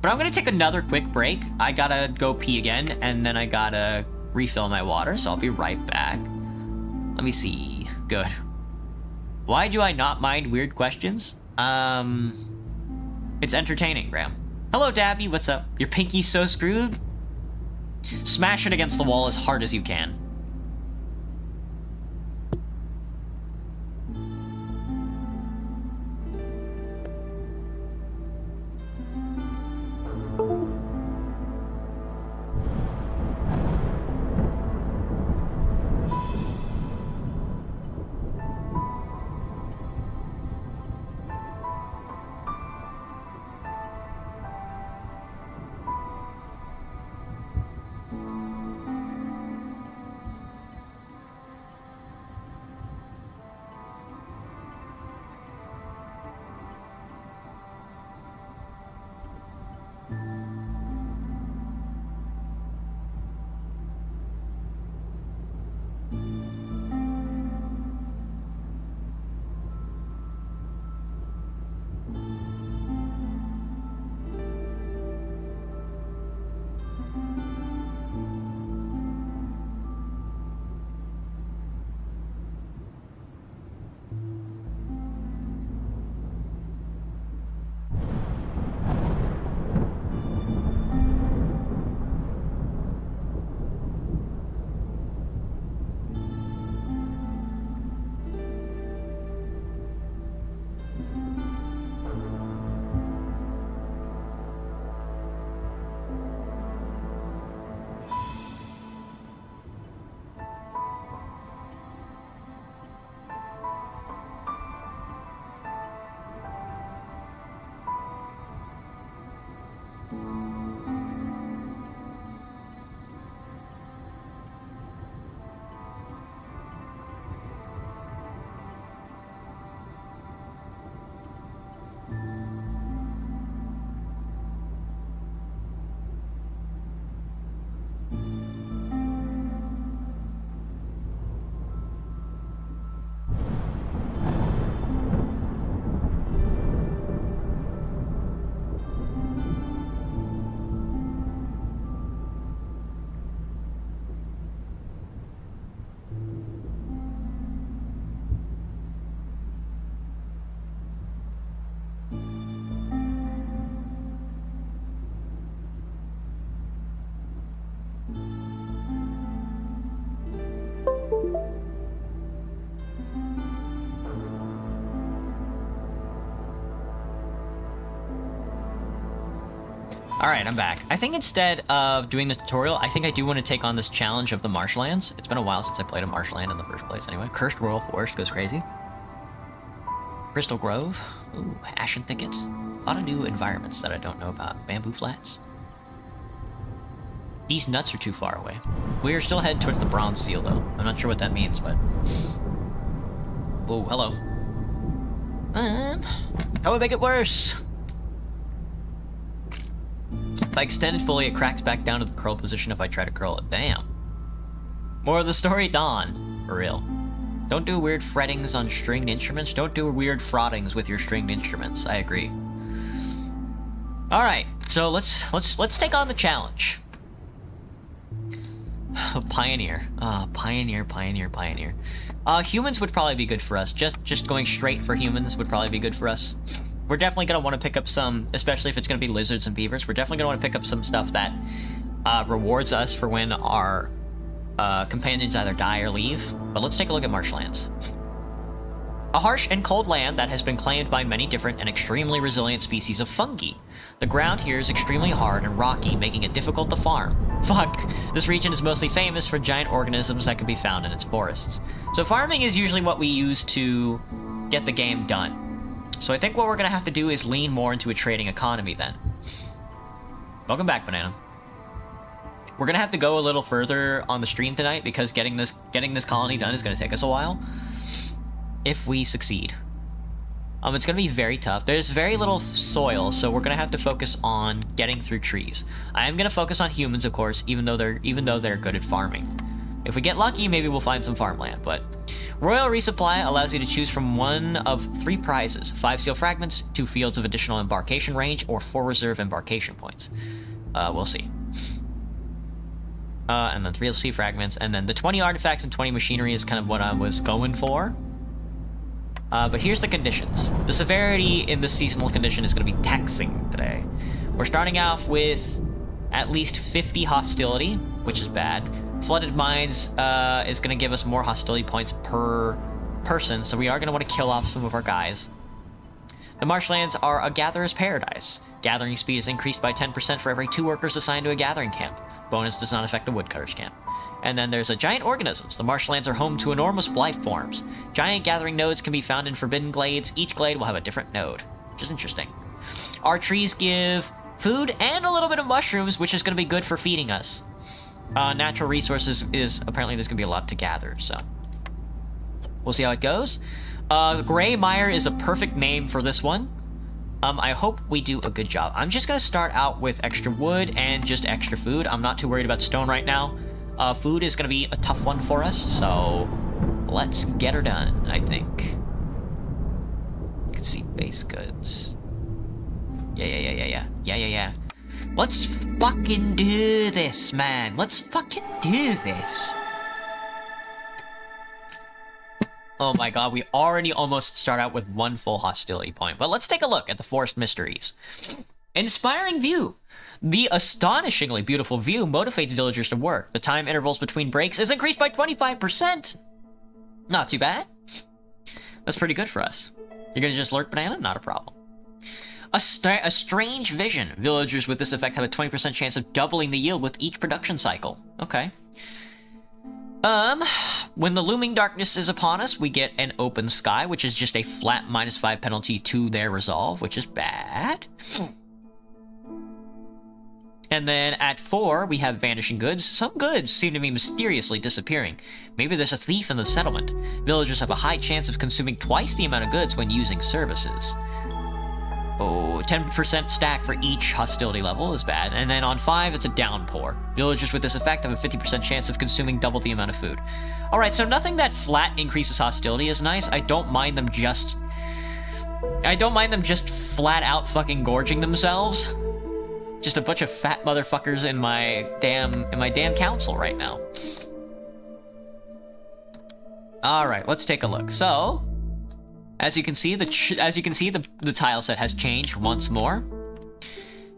But I'm gonna take another quick break. I gotta go pee again, and then I gotta refill my water, so I'll be right back. Let me see. Good. Why do I not mind weird questions? It's entertaining, Graham. Hello, Dabby, what's up? Your pinky's so screwed? Smash it against the wall as hard as you can. Alright, I'm back. I think instead of doing the tutorial, I think I do want to take on this challenge of the marshlands. It's been a while since I played a marshland in the first place anyway. Cursed Royal Forest goes crazy. Crystal Grove. Ooh, Ashen Thicket. A lot of new environments that I don't know about. Bamboo Flats. These nuts are too far away. We are still headed towards the Bronze Seal, though. I'm not sure what that means, but... Oh, hello. How would make it worse? If I extend it fully, it cracks back down to the curl position if I try to curl it. Damn. More of the story, Dawn. For real. Don't do weird frettings on stringed instruments. Don't do weird frottings with your stringed instruments. I agree. Alright, so let's take on the challenge. Pioneer. Pioneer. Humans would probably be good for us. Just going straight for humans would probably be good for us. We're definitely going to want to pick up some, especially if it's going to be lizards and beavers, we're definitely going to want to pick up some stuff that rewards us for when our companions either die or leave. But let's take a look at marshlands. A harsh and cold land that has been claimed by many different and extremely resilient species of fungi. The ground here is extremely hard and rocky, making it difficult to farm. Fuck, this region is mostly famous for giant organisms that can be found in its forests. So farming is usually what we use to get the game done. So I think what we're gonna have to do is lean more into a trading economy then. Welcome back, Banana. We're gonna have to go a little further on the stream tonight because getting this colony done is gonna take us a while. If we succeed. It's gonna be very tough. There's very little soil, so we're gonna have to focus on getting through trees. I am gonna focus on humans, of course, even though they're good at farming. If we get lucky, maybe we'll find some farmland, but... Royal Resupply allows you to choose from one of 3 prizes. 5 seal fragments, 2 fields of additional embarkation range, or 4 reserve embarkation points. We'll see. And then 3 sea fragments, and then the 20 artifacts and 20 machinery is kind of what I was going for. But here's the conditions. The severity in this seasonal condition is going to be taxing today. We're starting off with at least 50 hostility, which is bad. Flooded Mines is going to give us more hostility points per person, so we are going to want to kill off some of our guys. The marshlands are a gatherer's paradise. Gathering speed is increased by 10% for every 2 workers assigned to a gathering camp. Bonus does not affect the woodcutter's camp. And then there's giant organisms. The marshlands are home to enormous life forms. Giant gathering nodes can be found in forbidden glades. Each glade will have a different node, which is interesting. Our trees give food and a little bit of mushrooms, which is going to be good for feeding us. Natural resources is apparently there's going to be a lot to gather, so we'll see how it goes. Gray Mire is a perfect name for this one. I hope we do a good job. I'm just going to start out with extra wood and just extra food. I'm not too worried about stone right now. Food is going to be a tough one for us, so let's get her done, I think. You can see base goods. Yeah. Let's fucking do this, man. Let's fucking do this. Oh my god, we already almost start out with 1 full hostility point. But let's take a look at the Forest Mysteries. Inspiring view. The astonishingly beautiful view motivates villagers to work. The time intervals between breaks is increased by 25%. Not too bad. That's pretty good for us. You're gonna just lurk banana? Not a problem. A strange vision. Villagers with this effect have a 20% chance of doubling the yield with each production cycle. Okay. When the looming darkness is upon us, we get an open sky, which is just a flat -5 penalty to their resolve, which is bad. And then at 4, we have vanishing goods. Some goods seem to be mysteriously disappearing. Maybe there's a thief in the settlement. Villagers have a high chance of consuming twice the amount of goods when using services. Oh, 10% stack for each hostility level is bad. And then on 5, it's a downpour. Villagers with this effect have a 50% chance of consuming double the amount of food. Alright, so nothing that flat increases hostility is nice. I don't mind them just flat out fucking gorging themselves. Just a bunch of fat motherfuckers in my damn council right now. Alright, let's take a look. So, as you can see, the tile set has changed once more.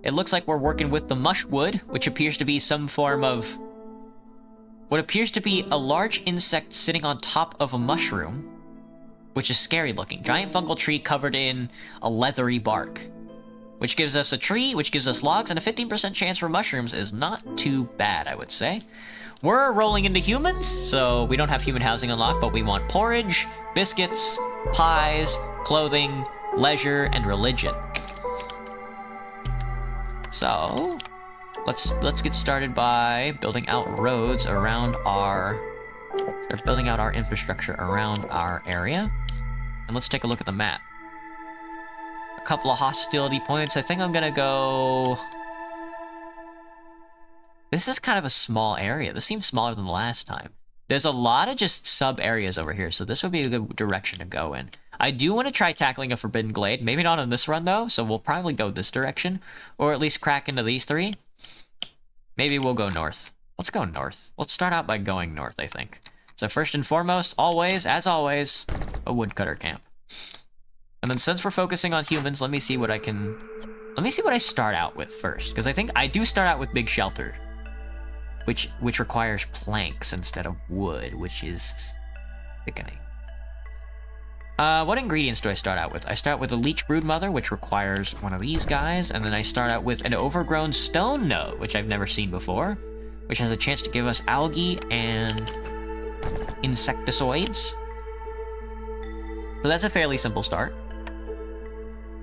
It looks like we're working with the mushwood, which appears to be some form of what appears to be a large insect sitting on top of a mushroom, which is scary looking. Giant fungal tree covered in a leathery bark, which gives us a tree, which gives us logs, and a 15% chance for mushrooms is not too bad, I would say. We're rolling into humans, so we don't have human housing unlocked, but we want porridge, biscuits, pies, clothing, leisure, and religion. So, let's get started by building out roads around building out our infrastructure around our area. And let's take a look at the map. A couple of hostility points. I think I'm gonna go... This is kind of a small area. This seems smaller than the last time. There's a lot of just sub-areas over here, so this would be a good direction to go in. I do want to try tackling a Forbidden Glade. Maybe not on this run, though, so we'll probably go this direction. Or at least crack into these 3. Maybe we'll go north. Let's go north. Let's start out by going north, I think. So first and foremost, always, as always, a woodcutter camp. And then since we're focusing on humans, let me see what I start out with first. Because I think I do start out with Big Shelter. Which requires planks instead of wood, which is sickening. What ingredients do I start out with? I start with a Leech Broodmother, which requires one of these guys, and then I start out with an Overgrown Stone Node, which I've never seen before, which has a chance to give us algae and insectoids. So that's a fairly simple start.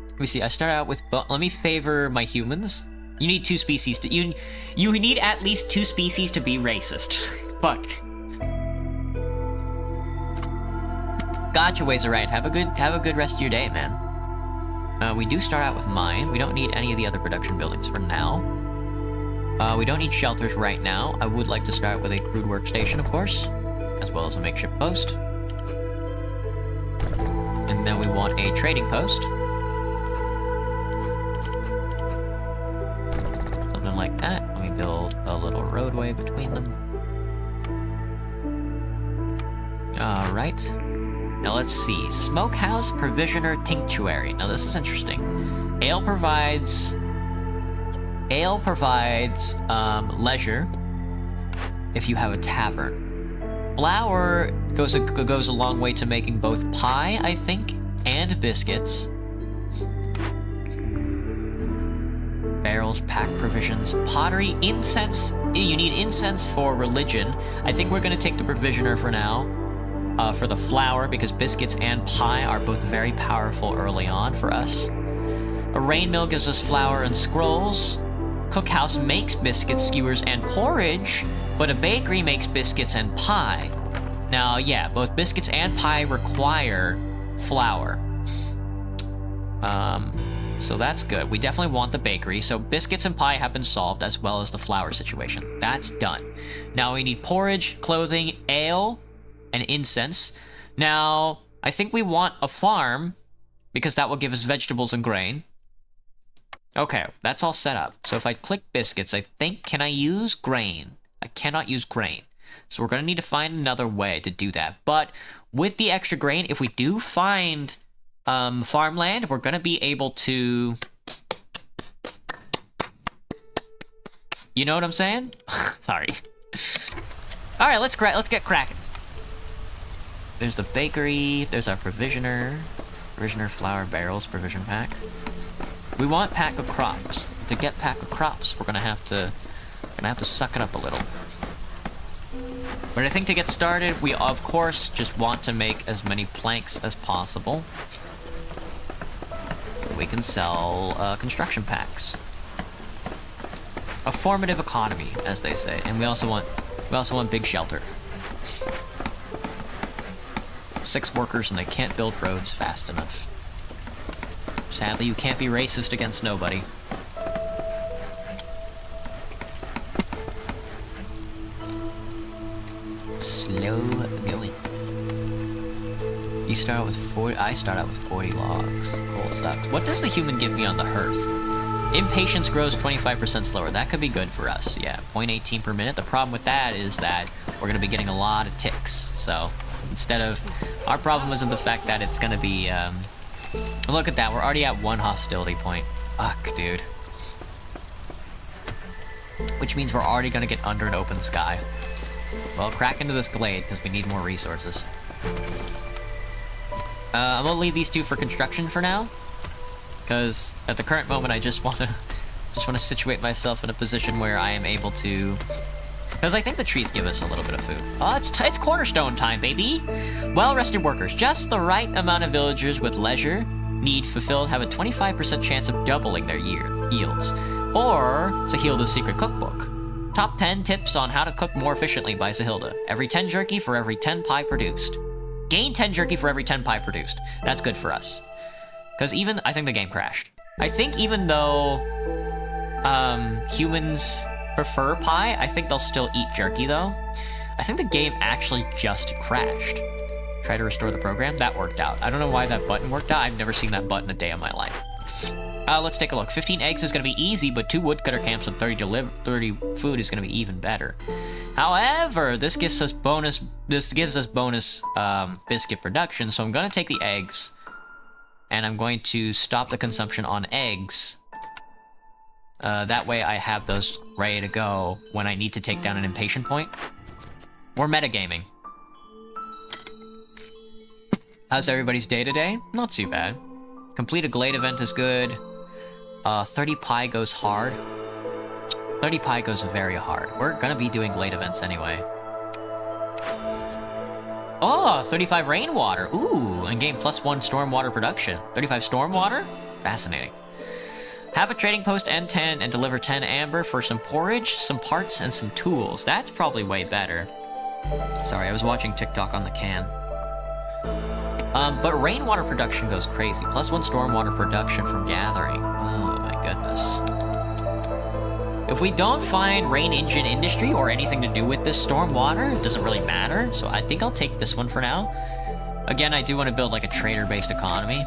Let me see, I start out with... Let me favor my humans. You need 2 species to... You need at least 2 species to be racist. Fuck. Gotcha, Ways are right. Have a good rest of your day, man. We do start out with mine. We don't need any of the other production buildings for now. We don't need shelters right now. I would like to start with a crude workstation, of course, as well as a makeshift post. And then we want a trading post. Like that. Let me build a little roadway between them. Alright. Now let's see. Smokehouse, Provisioner, Tinctuary. Now this is interesting. Ale provides Ale provides leisure if you have a tavern. Flour goes a long way to making both pie, I think, and biscuits. Barrels, pack provisions, pottery, incense. You need incense for religion. I think we're gonna take the provisioner for now. For the flour, because biscuits and pie are both very powerful early on for us. A rain mill gives us flour and scrolls. Cookhouse makes biscuits, skewers, and porridge, but a bakery makes biscuits and pie. Now, yeah, both biscuits and pie require flour. So that's good. We definitely want the bakery. So biscuits and pie have been solved, as well as the flour situation. That's done. Now we need porridge, clothing, ale, and incense. Now, I think we want a farm, because that will give us vegetables and grain. Okay, that's all set up. So if I click biscuits, I think, can I use grain? I cannot use grain. So we're going to need to find another way to do that. But with the extra grain, if we do find farmland, we're going to be able to... You know what I'm saying? Sorry. All right, let's get cracking. There's the bakery. There's our provisioner. Provisioner, flour, barrels, provision pack. We want pack of crops. To get pack of crops, we're gonna have to suck it up a little. But I think to get started, we of course just want to make as many planks as possible. We can sell construction packs. A formative economy, as they say, and we also want big shelter. 6 workers and they can't build roads fast enough. Sadly, you can't be racist against nobody. Slow going. You start out with 40. I start out with 40 logs. Cool sucks. What does the human give me on the hearth? Impatience grows 25% slower. That could be good for us. Yeah, 0.18 per minute. The problem with that is that we're gonna be getting a lot of ticks. So instead of, our problem isn't the fact that it's gonna be. Look at that. We're already at 1 hostility point. Fuck, dude. Which means we're already gonna get under an open sky. Well, crack into this glade, because we need more resources. I'm gonna leave these 2 for construction for now. Because at the current moment, I just wanna situate myself in a position where I am able to... Because I think the trees give us a little bit of food. Oh, it's cornerstone time, baby! Well-rested workers. Just the right amount of villagers with leisure need fulfilled have a 25% chance of doubling their yields. Or Zahilda's secret cookbook. Top 10 tips on how to cook more efficiently by Zahilda. Every 10 jerky for every 10 pie produced. Gain 10 jerky for every 10 pie produced. That's good for us. Because I think the game crashed. I think even though humans prefer pie, I think they'll still eat jerky though. I think the game actually just crashed. Try to restore the program. That worked out. I don't know why that button worked out. I've never seen that button a day in my life. Let's take a look. 15 eggs is going to be easy, but 2 woodcutter camps and 30 food is going to be even better. However, this gives us bonus biscuit production, so I'm going to take the eggs, and I'm going to stop the consumption on eggs. That way I have those ready to go when I need to take down an impatient point. We're metagaming. How's everybody's day today? Not too bad. Complete a glade event is good. 30 pie goes hard. 30 pie goes very hard. We're gonna be doing glade events anyway. Oh, 35 rainwater. Ooh, and gain +1 stormwater production. 35 stormwater? Fascinating. Have a trading post N10 and deliver 10 amber for some porridge, some parts, and some tools. That's probably way better. Sorry, I was watching TikTok on the can. But rainwater production goes crazy. +1 stormwater production from gathering. Oh my goodness. If we don't find rain engine industry or anything to do with this stormwater, it doesn't really matter. So I think I'll take this one for now. Again, I do want to build like a trader-based economy.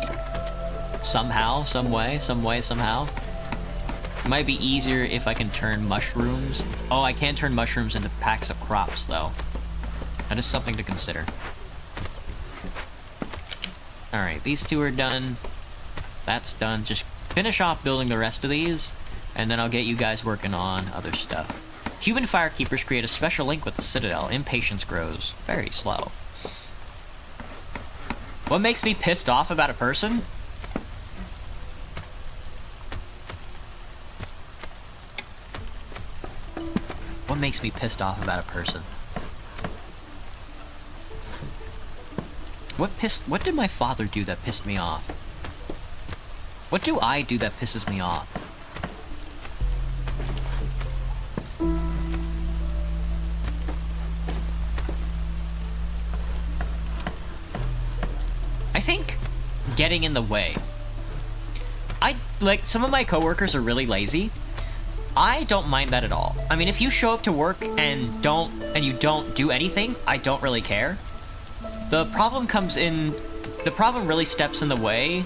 Somehow, somehow. It might be easier if I can turn mushrooms. Oh, I can turn mushrooms into packs of crops though. That is something to consider. Alright, these 2 are done. That's done. Just finish off building the rest of these. And then I'll get you guys working on other stuff. Human firekeepers create a special link with the Citadel. Impatience grows very slow. What makes me pissed off about a person? What makes me pissed off about a person? What did my father do that pissed me off? What do I do that pisses me off? I think getting in the way. Like, some of my coworkers are really lazy. I don't mind that at all. I mean, if you show up to work and you don't do anything, I don't really care. The problem really steps in the way.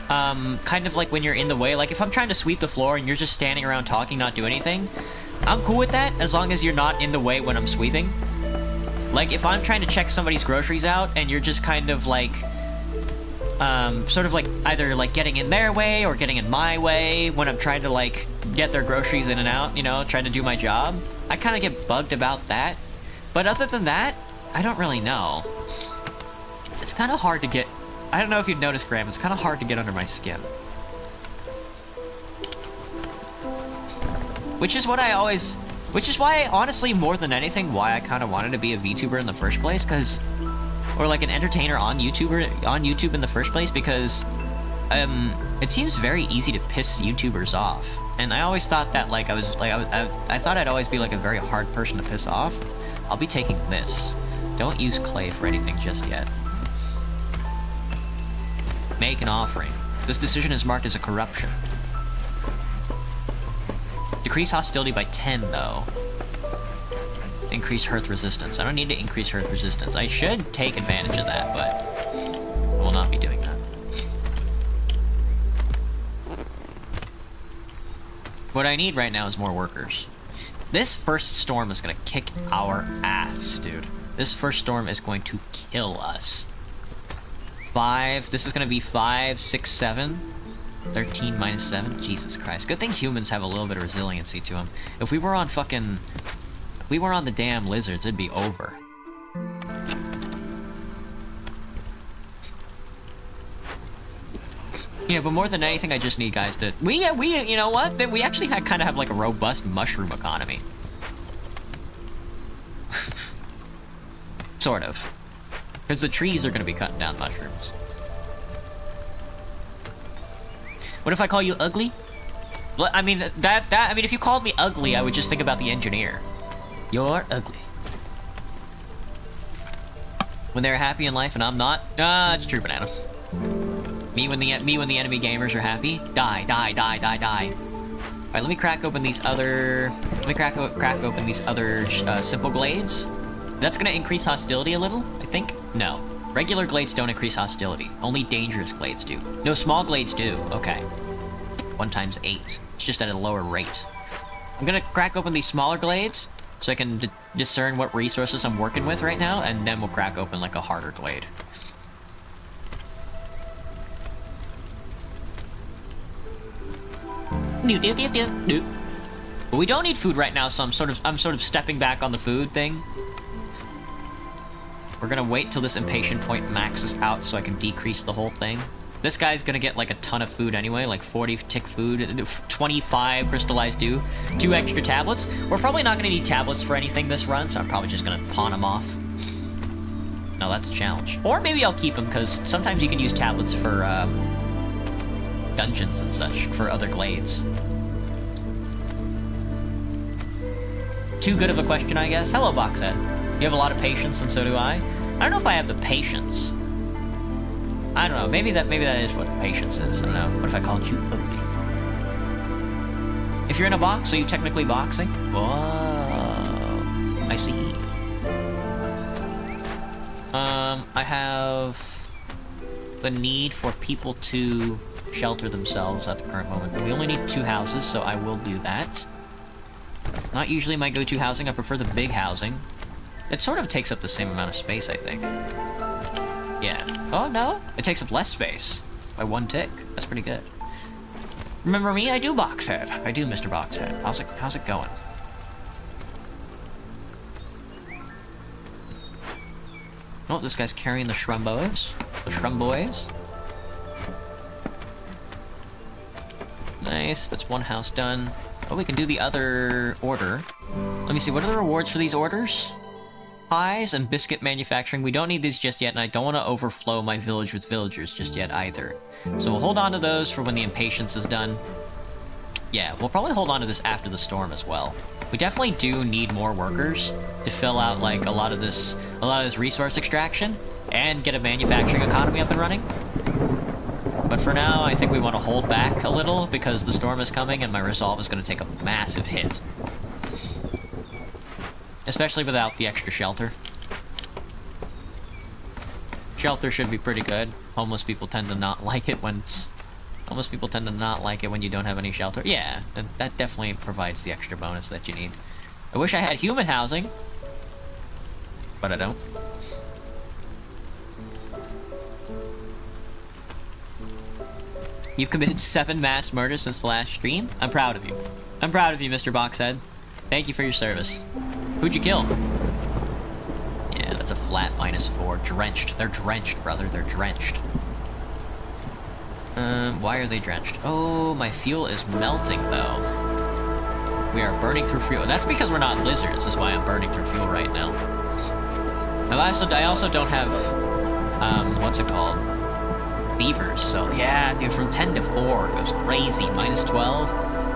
Kind of like when you're in the way. Like, if I'm trying to sweep the floor and you're just standing around talking, not do anything, I'm cool with that, as long as you're not in the way when I'm sweeping. Like, if I'm trying to check somebody's groceries out and you're just kind of like, sort of like either like getting in their way or getting in my way when I'm trying to like get their groceries in and out, you know, trying to do my job, I kind of get bugged about that. But other than that, I don't really know. It's kind of hard to get... I don't know if you've noticed, Graham, it's kind of hard to get under my skin. Which is why, honestly, more than anything, why I kind of wanted to be a VTuber in the first place, because... Or like an entertainer on YouTube in the first place, because... it seems very easy to piss YouTubers off. And I always thought that, like, I thought I'd always be, like, a very hard person to piss off. I'll be taking this. Don't use clay for anything just yet. Make an offering. This decision is marked as a corruption. Decrease hostility by 10, though. Increase hearth resistance. I don't need to increase hearth resistance. I should take advantage of that, but I will not be doing that. What I need right now is more workers. This first storm is gonna kick our ass, dude. This first storm is going to kill us. 5, this is gonna be 5, 6, 7. 13 minus 7, Jesus Christ. Good thing humans have a little bit of resiliency to them. If we were on the damn lizards, it'd be over. Yeah, but more than anything, I just need guys to... you know what? We actually kind of have like a robust mushroom economy. Sort of. Because the trees are going to be cutting down mushrooms. What if I call you ugly? Well, I mean, I mean, if you called me ugly, I would just think about the engineer. You're ugly. When they're happy in life and I'm not? It's true, Banana. Me when the enemy gamers are happy? Die, die, die, die, die. Alright, let me crack open these other... crack open these other simple glades. That's gonna increase hostility a little, I think? No. Regular glades don't increase hostility. Only dangerous glades do. No, small glades do. Okay. 1 times 8. It's just at a lower rate. I'm gonna crack open these smaller glades so I can discern what resources I'm working with right now, and then we'll crack open like a harder glade. But we don't need food right now, so I'm sort of stepping back on the food thing. We're gonna wait till this impatient point maxes out so I can decrease the whole thing. This guy's gonna get like a ton of food anyway, like 40 tick food, 25 crystallized dew, 2 extra tablets. We're probably not gonna need tablets for anything this run, so I'm probably just gonna pawn them off. No, that's a challenge. Or maybe I'll keep them, because sometimes you can use tablets for dungeons and such, for other glades. Too good of a question, I guess. Hello, Boxhead. You have a lot of patience, and so do I. I don't know if I have the patience. I don't know. Maybe that is what patience is. I don't know. What if I called you ugly? If you're in a box, are you technically boxing? Whoa. I see. I have the need for people to shelter themselves at the current moment. But we only need 2 houses, so I will do that. Not usually my go-to housing. I prefer the big housing. It sort of takes up the same amount of space, I think. Yeah. Oh, no? It takes up less space. By 1 tick. That's pretty good. Remember me? I do Boxhead. I do, Mr. Boxhead. How's it going? Oh, this guy's carrying the Shrumboes. The Shrumboys. Nice, that's one house done. Oh, we can do the other order. Let me see, what are the rewards for these orders? Pies and biscuit manufacturing. We don't need these just yet, and I don't want to overflow my village with villagers just yet either. So we'll hold on to those for when the impatience is done. Yeah, we'll probably hold on to this after the storm as well. We definitely do need more workers to fill out like a lot of this resource extraction and get a manufacturing economy up and running. But for now, I think we want to hold back a little because the storm is coming and my resolve is going to take a massive hit. Especially without the extra shelter. Shelter should be pretty good. Homeless people tend to not like it when you don't have any shelter. Yeah, that definitely provides the extra bonus that you need. I wish I had human housing, but I don't. You've committed 7 mass murders since the last stream? I'm proud of you. I'm proud of you, Mr. Boxhead. Thank you for your service. Who'd you kill? Yeah, that's a flat -4. Drenched. They're drenched, brother. They're drenched. Why are they drenched? Oh, my fuel is melting, though. We are burning through fuel. That's because we're not lizards. That's why I'm burning through fuel right now. I also don't have, what's it called? Beavers. So, yeah, dude, from 10 to 4, it goes crazy. -12.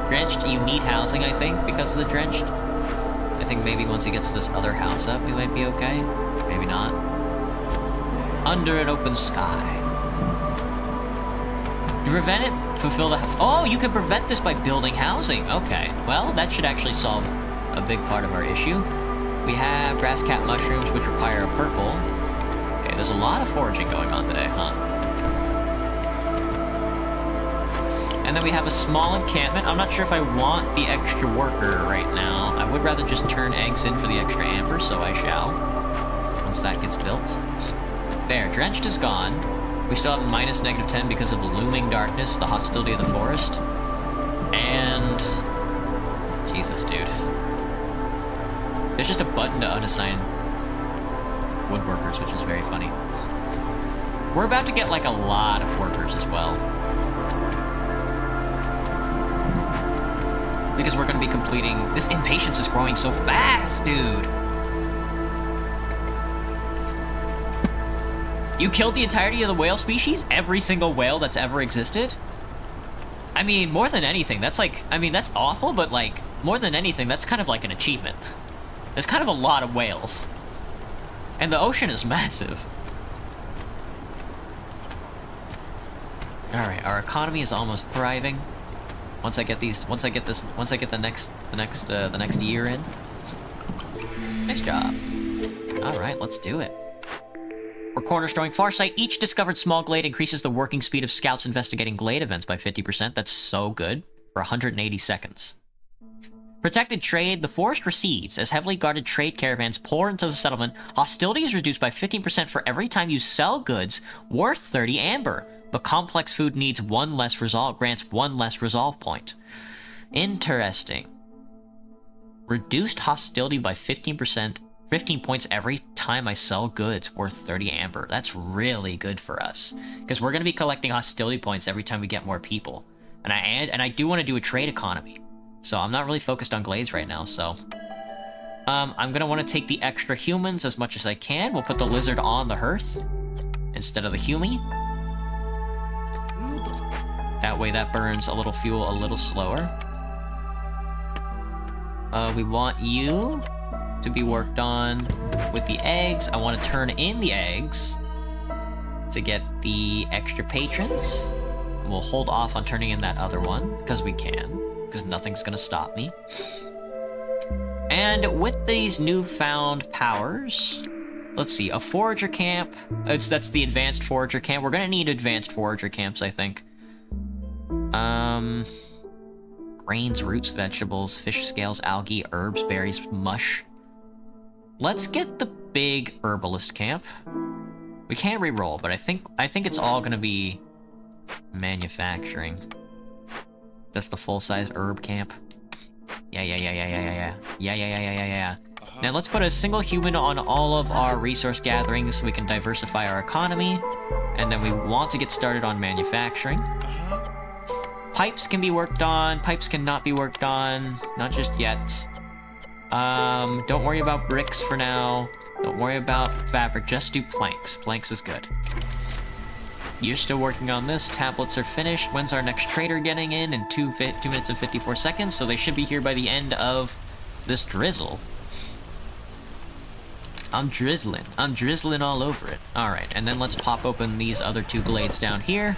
Drenched, you need housing, I think, because of the drenched. I think maybe once he gets this other house up, we might be okay. Maybe not. Under an open sky. To prevent it, fulfill the... Oh, you can prevent this by building housing. Okay, well, that should actually solve a big part of our issue. We have grass cat mushrooms, which require a purple. Okay, there's a lot of foraging going on today, huh? And then we have a small encampment. I'm not sure if I want the extra worker right now. I would rather just turn eggs in for the extra amber, so I shall. Once that gets built. There, drenched is gone. We still have a -10 because of the looming darkness, the hostility of the forest. And... Jesus, dude. There's just a button to unassign woodworkers, which is very funny. We're about to get, like, a lot of workers as well. Because we're going to be completing... This impatience is growing so fast, dude! You killed the entirety of the whale species? Every single whale that's ever existed? I mean, more than anything, that's like... I mean, that's awful, but like, more than anything, that's kind of like an achievement. There's kind of a lot of whales. And the ocean is massive. Alright, our economy is almost thriving. Once I get the next year in. Nice job. Alright, let's do it. We're cornerstoning Farsight. Each discovered small glade increases the working speed of scouts investigating glade events by 50%. That's so good. For 180 seconds. Protected trade. The forest recedes. As heavily guarded trade caravans pour into the settlement, hostility is reduced by 15% for every time you sell goods worth 30 amber. But complex food needs one less resolve, grants one less resolve point. Interesting. Reduced hostility by 15%. 15 points every time I sell goods worth 30 amber. That's really good for us. Because we're going to be collecting hostility points every time we get more people. And I do want to do a trade economy. So I'm not really focused on glades right now, so... I'm going to want to take the extra humans as much as I can. We'll put the lizard on the hearth instead of the humie. That way that burns a little fuel a little slower. We want you to be worked on with the eggs. I want to turn in the eggs to get the extra patrons. And we'll hold off on turning in that other one, because we can. Because nothing's going to stop me. And with these newfound powers... Let's see, a forager camp. That's the advanced forager camp. We're going to need advanced forager camps, I think. Grains, roots, vegetables, fish scales, algae, herbs, berries, mush. Let's get the big herbalist camp. We can't re-roll, but I think it's all gonna be manufacturing. That's the full-size herb camp. Yeah. Now let's put a single human on all of our resource gatherings so we can diversify our economy. And then we want to get started on manufacturing. Pipes can be worked on, pipes cannot be worked on, not just yet. Don't worry about bricks for now. Don't worry about fabric, just do planks. Planks is good. You're still working on this, tablets are finished. When's our next trader getting in 2 minutes and 54 seconds, so they should be here by the end of this drizzle. I'm drizzling all over it. Alright, and then let's pop open these other 2 glades down here.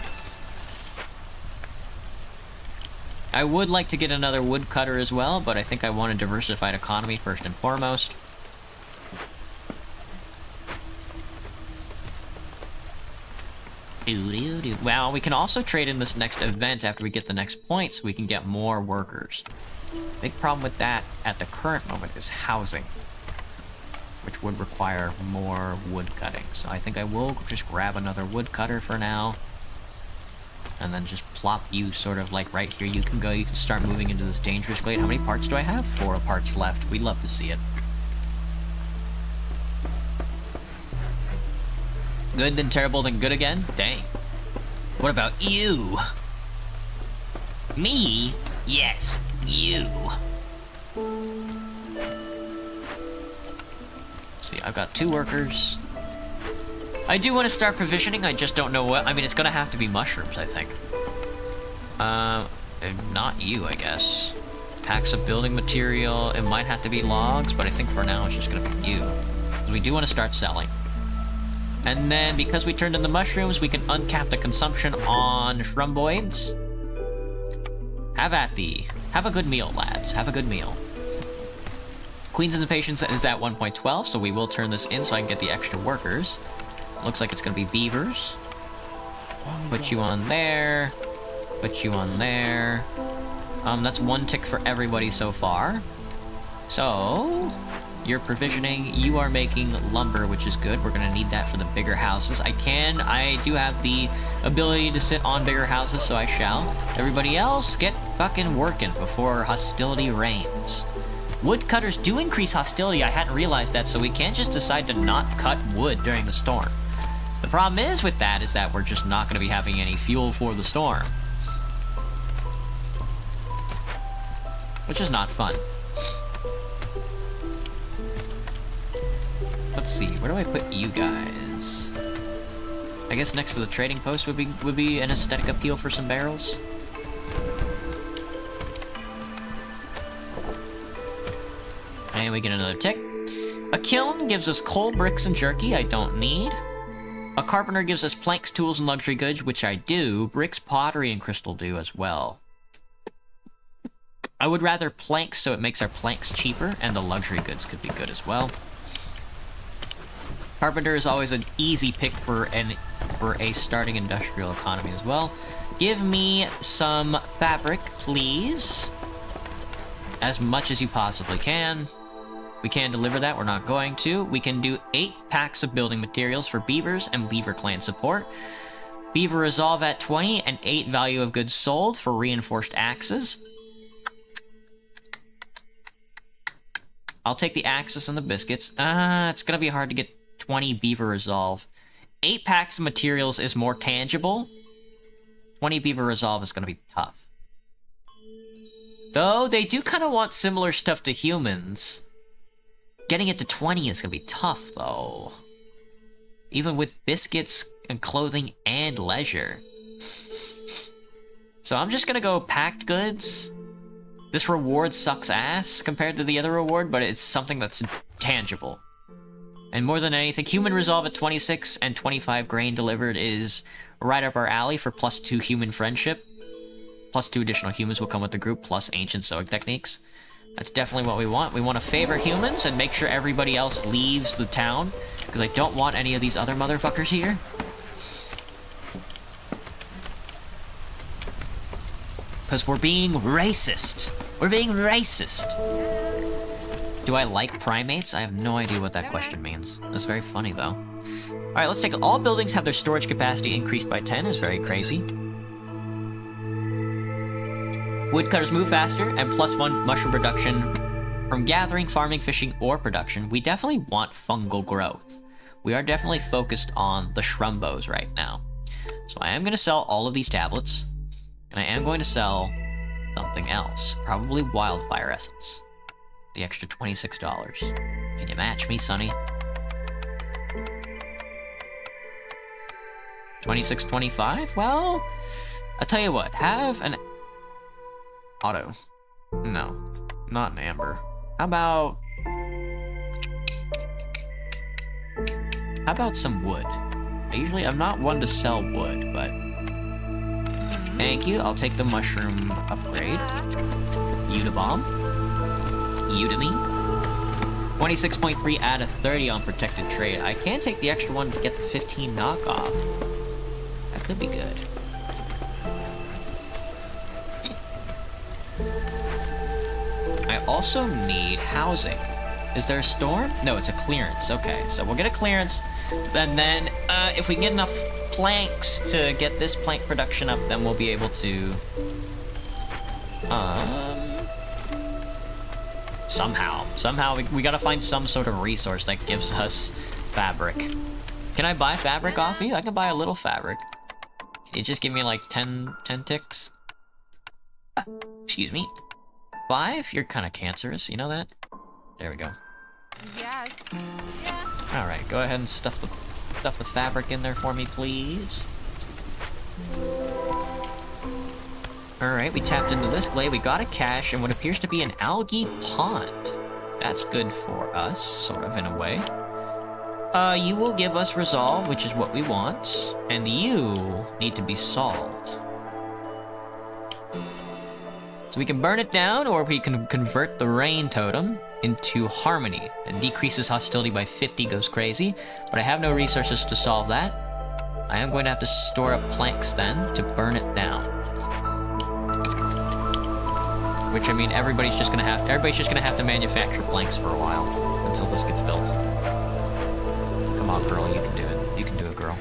I would like to get another woodcutter as well, but I think I want a diversified economy first and foremost. Well, we can also trade in this next event after we get the next point so we can get more workers. Big problem with that at the current moment is housing, which would require more wood cutting. So I think I will just grab another woodcutter for now. And then just plop you sort of like right here. You can go, you can start moving into this dangerous glade. How many parts do I have? 4 parts left. We'd love to see it. Good, then terrible, then good again? Dang. What about you? Me? Yes, you. See, I've got 2 workers. I do want to start provisioning, I just don't know what. I mean, it's gonna have to be mushrooms, I think. Not you, I guess. Packs of building material, it might have to be logs, but I think for now it's just gonna be you. We do want to start selling. And then, because we turned in the mushrooms, we can uncap the consumption on shrumboids. Have at thee. Have a good meal, lads. Have a good meal. Queens and Patience is at 1.12, so we will turn this in so I can get the extra workers. Looks like it's gonna be beavers. Put you on there. Put you on there. That's 1 tick for everybody so far. So, you're provisioning. You are making lumber, which is good. We're gonna need that for the bigger houses. I do have the ability to sit on bigger houses, so I shall. Everybody else, get fucking working before hostility reigns. Woodcutters do increase hostility. I hadn't realized that, so we can't just decide to not cut wood during the storm. The problem is with that is that we're just not going to be having any fuel for the storm. Which is not fun. Let's see, where do I put you guys? I guess next to the trading post would be an aesthetic appeal for some barrels. And we get another tick. A kiln gives us coal, bricks, and jerky, I don't need. A carpenter gives us planks, tools, and luxury goods, which I do. Bricks, pottery, and crystal do as well. I would rather planks, so it makes our planks cheaper, and the luxury goods could be good as well. Carpenter is always an easy pick for a starting industrial economy as well. Give me some fabric, please. As much as you possibly can. We can deliver that, we're not going to. We can do 8 packs of building materials for beavers and beaver clan support. Beaver resolve at 20 and 8 value of goods sold for reinforced axes. I'll take the axes and the biscuits. It's gonna be hard to get 20 beaver resolve. 8 packs of materials is more tangible. 20 beaver resolve is gonna be tough. Though, they do kind of want similar stuff to humans. Getting it to 20 is gonna be tough, though. Even with biscuits and clothing and leisure. So I'm just gonna go packed goods. This reward sucks ass compared to the other reward, but it's something that's tangible. And more than anything, human resolve at 26 and 25 grain delivered is right up our alley for +2 human friendship. +2 additional humans will come with the group, plus ancient sewing techniques. That's definitely what we want. We want to favor humans and make sure everybody else leaves the town, because I don't want any of these other motherfuckers here. Because we're being racist. We're being racist. Do I like primates? I have no idea what that question means. That's very funny, though. Alright, let's take it. All buildings have their storage capacity increased by 10. Is very crazy. Woodcutters move faster, and +1 mushroom production from gathering, farming, fishing, or production. We definitely want fungal growth. We are definitely focused on the shrumbos right now. So I am going to sell all of these tablets, and I am going to sell something else. Probably wildfire essence. The extra $26. Can you match me, Sonny? 26.25? Well, I'll tell you what. Have an auto. No, not an amber. How about some wood? I'm not one to sell wood, but thank you. I'll take the mushroom upgrade. Unibomb. Udemy. 26.3 out of 30 on protected trade. I can take the extra one to get the 15 knockoff. That could be good. I also need housing. Is there a storm? No, it's a clearance. Okay, so we'll get a clearance. And then, if we can get enough planks to get this plank production up, then we'll be able to... Somehow, we gotta find some sort of resource that gives us fabric. Can I buy fabric off you? I can buy a little fabric. Can you just give me like 10 ticks? Excuse me. 5? You're kind of cancerous, you know that? There we go. Yes. Yeah. Alright, go ahead and stuff the fabric in there for me, please. Alright, we tapped into this glade, we got a cache, and what appears to be an algae pond. That's good for us, sort of, in a way. You will give us resolve, which is what we want, and you need to be solved. So we can burn it down, or we can convert the rain totem into harmony. It decreases hostility by 50, goes crazy, but I have no resources to solve that. I am going to have to store up planks then to burn it down. Which, I mean, everybody's just gonna have to manufacture planks for a while until this gets built. Come on, girl, you can do it. You can do it, girl.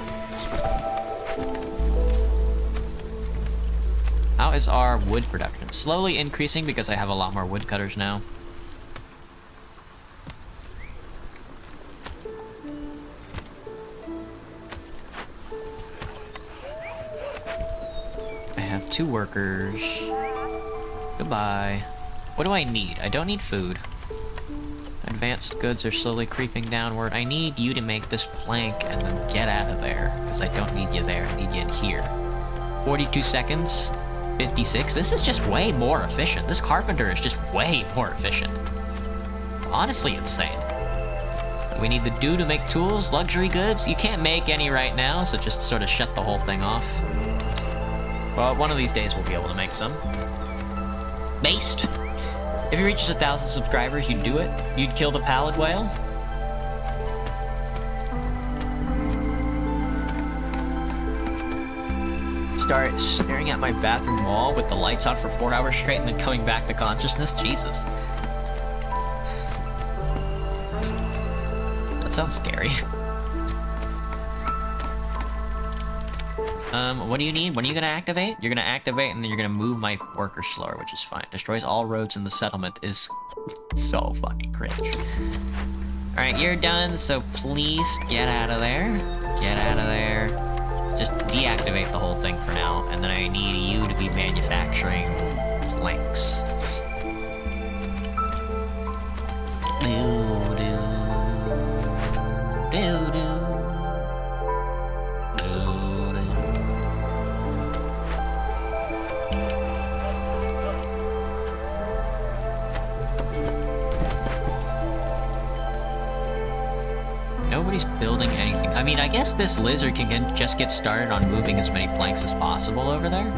How is our wood production? Slowly increasing because I have a lot more woodcutters now. I have 2 workers. Goodbye. What do I need? I don't need food. Advanced goods are slowly creeping downward. I need you to make this plank and then get out of there, because I don't need you there. I need you in here. 42 seconds. 56. This is just way more efficient. This carpenter is just way more efficient. Honestly insane. We need the dew to make tools, luxury goods. You can't make any right now, so just sort of shut the whole thing off. Well, one of these days we'll be able to make some. Based. If he reaches 1,000 subscribers, you'd do it? You'd kill the pallid whale? Start staring at my bathroom wall with the lights on for 4 hours straight and then coming back to consciousness? Jesus. That sounds scary. What do you need? When are you gonna activate? You're gonna activate and then you're gonna move my worker slower, which is fine. Destroys all roads in the settlement is so fucking cringe. Alright, you're done, so please get out of there. Get out of there. Just deactivate the whole thing for now, and then I need you to be manufacturing planks. Nobody's building anything. I mean, I guess this lizard can just get started on moving as many planks as possible over there.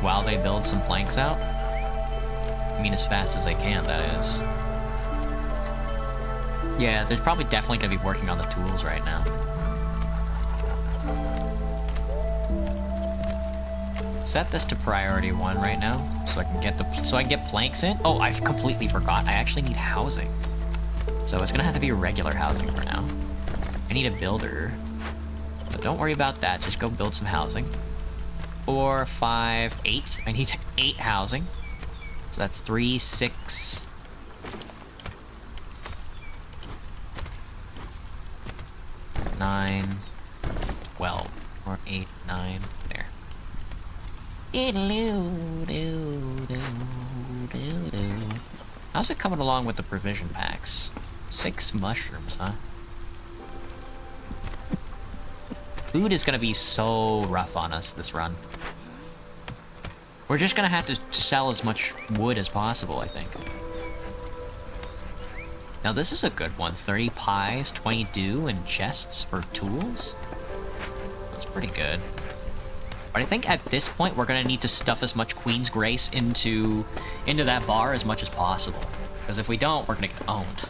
While they build some planks out. I mean, as fast as they can, that is. Yeah, they're probably definitely going to be working on the tools right now. Set this to priority 1 right now, so I can get planks in. Oh, I completely forgot. I actually need housing. So it's gonna have to be regular housing for now. I need a builder. So don't worry about that, just go build some housing. 4, 5, 8. I need 8 housing. So that's 3, 6... 9, 12, or 8, 9, there. How's it coming along with the provision packs? 6 mushrooms, huh? Food is gonna be so rough on us this run. We're just gonna have to sell as much wood as possible, I think. Now this is a good one. 30 pies, 20 dew, and chests for tools. That's pretty good. But I think at this point we're gonna need to stuff as much Queen's Grace into that bar as much as possible. Because if we don't, we're gonna get owned.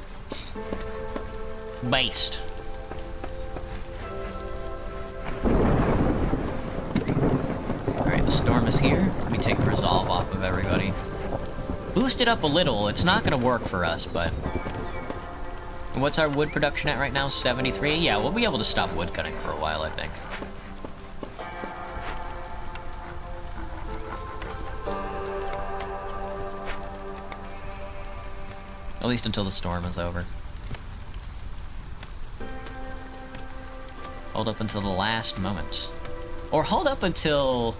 Based. Alright, the storm is here. Let me take the resolve off of everybody. Boost it up a little. It's not gonna work for us, but... And what's our wood production at right now? 73? Yeah, we'll be able to stop wood cutting for a while, I think. At least until the storm is over. Hold up until the last moment. Or hold up until...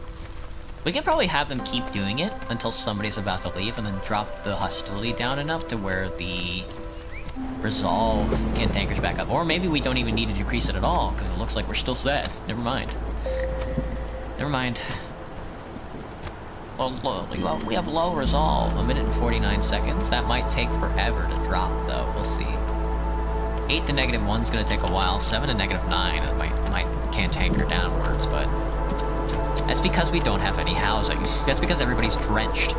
We can probably have them keep doing it until somebody's about to leave and then drop the hostility down enough to where the... Resolve cantanker's back up. Or maybe we don't even need to decrease it at all, because it looks like we're still set. Never mind. Never mind. Well, we have low resolve. 1 minute and 49 seconds. That might take forever to drop, though. We'll see. 8 to -1's gonna take a while. 7 to -9, it might cantanker downwards, but... That's because we don't have any housing. That's because everybody's drenched.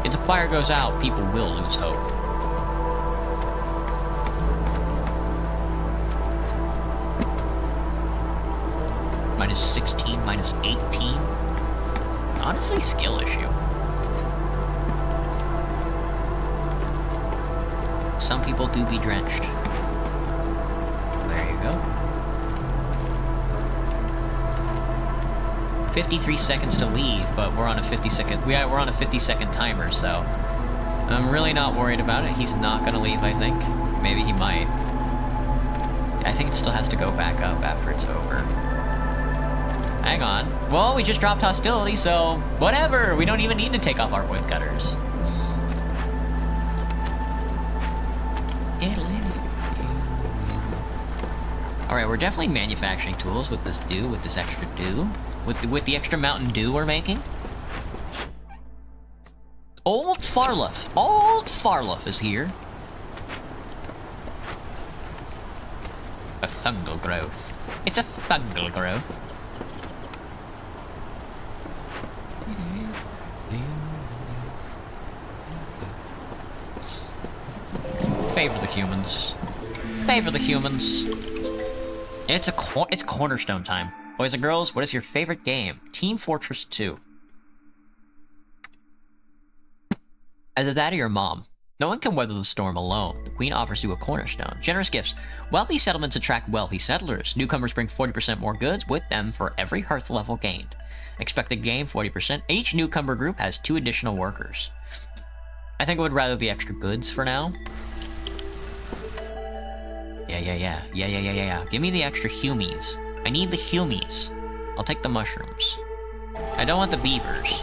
If the fire goes out, people will lose hope. -16, -18. Honestly, skill issue. Some people do be drenched. There you go. 53 seconds to leave, but we're on a 50-second. We're on a 50-second timer, so I'm really not worried about it. He's not gonna leave, I think. Maybe he might. I think it still has to go back up after it's over. Hang on. Well, we just dropped hostility, so whatever. We don't even need to take off our woodcutters. Alright, we're definitely manufacturing tools with this dew, with this extra dew. With the extra Mountain Dew we're making. Old Farlough is here. A fungal growth. It's a fungal growth. Favor the humans. Favor the humans. It's cornerstone time. Boys and girls, what is your favorite game? Team Fortress 2. Either that or your mom. No one can weather the storm alone. The Queen offers you a cornerstone. Generous gifts. Wealthy settlements attract wealthy settlers. Newcomers bring 40% more goods with them for every hearth level gained. Expected gain, 40%. Each newcomer group has 2 additional workers. I think I would rather the extra goods for now. Yeah. Give me the extra humies. I need the humies. I'll take the mushrooms. I don't want the beavers.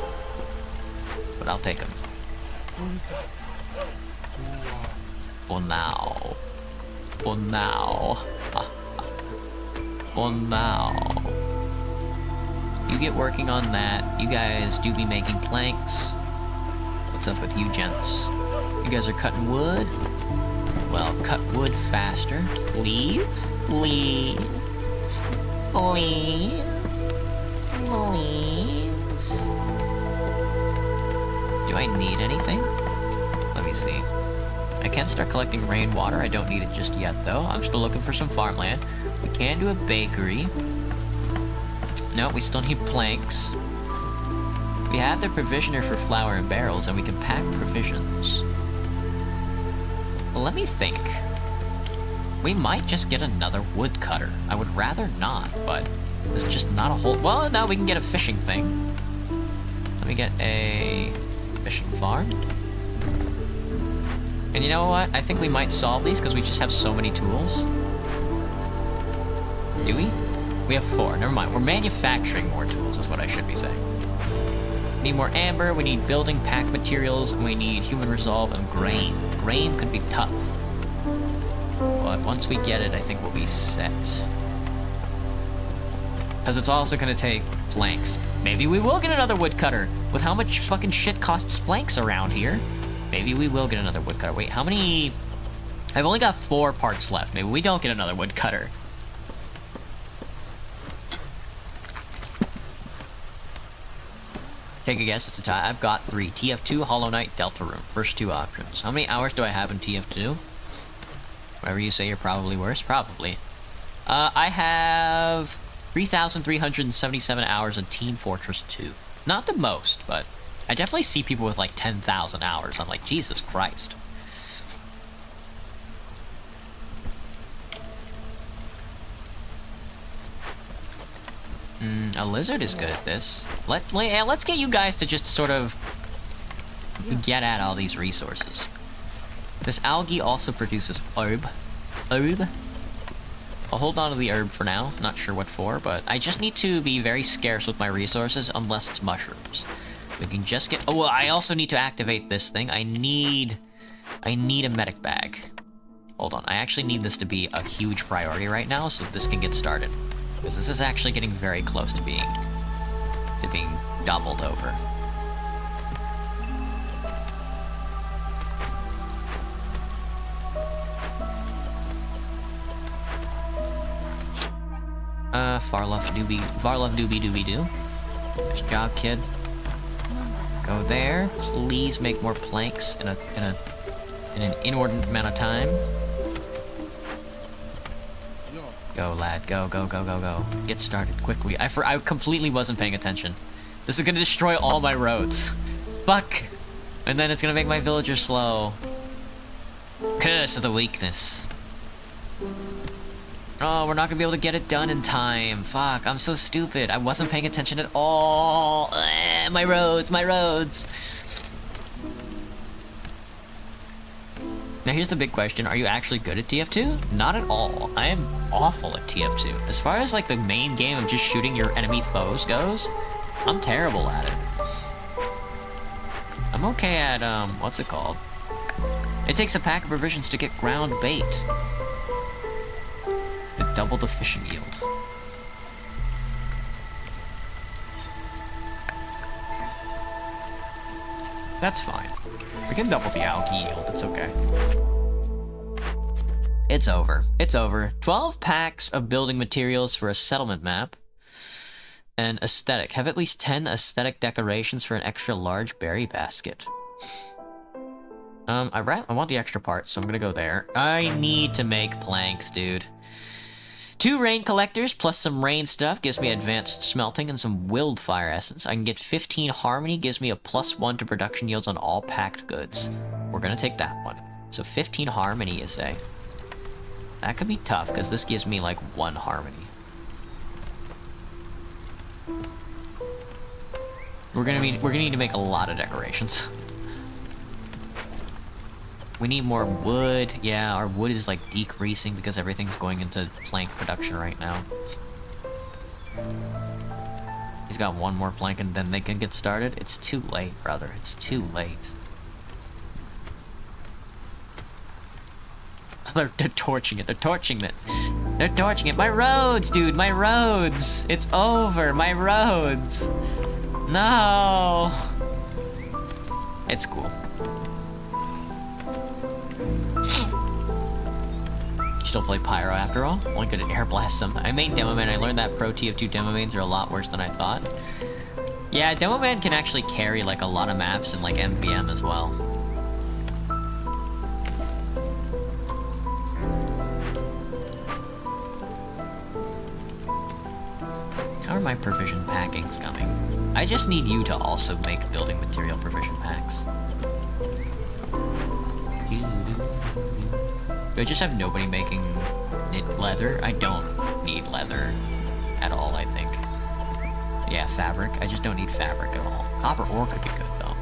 But I'll take them. Oh now. Oh now. Oh now. You get working on that. You guys do be making planks. What's up with you gents? You guys are cutting wood? Well, cut wood faster. Please? Please? Please? Please? Do I need anything? Let me see. I can start collecting rainwater. I don't need it just yet, though. I'm still looking for some farmland. We can do a bakery. No, we still need planks. We have the provisioner for flour and barrels, and we can pack provisions. Well, let me think. We might just get another woodcutter. I would rather not, but there's just not a whole... Well, now we can get a fishing thing. Let me get a fishing farm. And you know what? I think we might solve these because we just have so many tools. Do we? We have 4. Never mind. We're manufacturing more tools is what I should be saying. We need more amber, we need building pack materials, and we need human resolve and grain. Grain could be tough. But once we get it, I think we'll be set. Because it's also going to take planks. Maybe we will get another woodcutter. With how much fucking shit costs planks around here. Maybe we will get another woodcutter. Wait, how many... I've only got 4 parts left. Maybe we don't get another woodcutter. Take a guess, it's a tie. I've got 3. TF2, Hollow Knight, Deltarune. First 2 options. How many hours do I have in TF2? Whatever you say, you're probably worse. Probably. I have 3,377 hours in Team Fortress 2. Not the most, but I definitely see people with like 10,000 hours. I'm like, Jesus Christ. A lizard is good at this. Let's get you guys to just sort of get at all these resources. This algae also produces herb. I'll hold on to the herb for now. Not sure what for, but I just need to be very scarce with my resources unless it's mushrooms. We can just get... Oh, well, I also need to activate this thing. I need a medic bag. Hold on. I actually need this to be a huge priority right now, so this can get started. Because this is actually getting very close to being doubled over. Varlov doobie doobie doo. Nice job, kid. Go there. Please make more planks in an inordinate amount of time. Go, lad. Go, go, go, go, go. Get started quickly. I completely wasn't paying attention. This is gonna destroy all my roads. Fuck! And then it's gonna make my villagers slow. Curse of the weakness. Oh, we're not gonna be able to get it done in time. Fuck, I'm so stupid. I wasn't paying attention at all. My roads, my roads. Now here's the big question, are you actually good at TF2? Not at all. I am awful at TF2. As far as like the main game of just shooting your enemy foes goes, I'm terrible at it. I'm okay at, what's it called? It takes a pack of provisions to get ground bait. To double the fishing yield. That's fine. We can double the algae yield, it's okay. It's over. It's over. 12 packs of building materials for a settlement map. And aesthetic. Have at least 10 aesthetic decorations for an extra large berry basket. I want the extra parts, so I'm gonna go there. I need to make planks, dude. 2 rain collectors plus some rain stuff gives me advanced smelting and some willed fire essence. I can get 15 harmony, gives me a +1 to production yields on all packed goods. We're gonna take that one. So 15 harmony is a... That could be tough, because this gives me like 1 harmony. We're gonna need to make a lot of decorations. We need more wood. Yeah, our wood is like decreasing because everything's going into plank production right now. He's got 1 more plank and then they can get started. It's too late, brother. It's too late. They're torching it. They're torching it. They're torching it. My roads, dude. My roads. It's over. My roads. No. It's cool. Still play Pyro after all. Only good at air blast some. I made Demo Man. I learned that Pro TF2 Demo Mains are a lot worse than I thought. Yeah, Demo Man can actually carry like a lot of maps in like MVM as well. How are my provision packings coming? I just need you to also make building material provision packs. Do I just have nobody making leather? I don't need leather at all, I think. Yeah, fabric. I just don't need fabric at all. Copper ore could be good, though.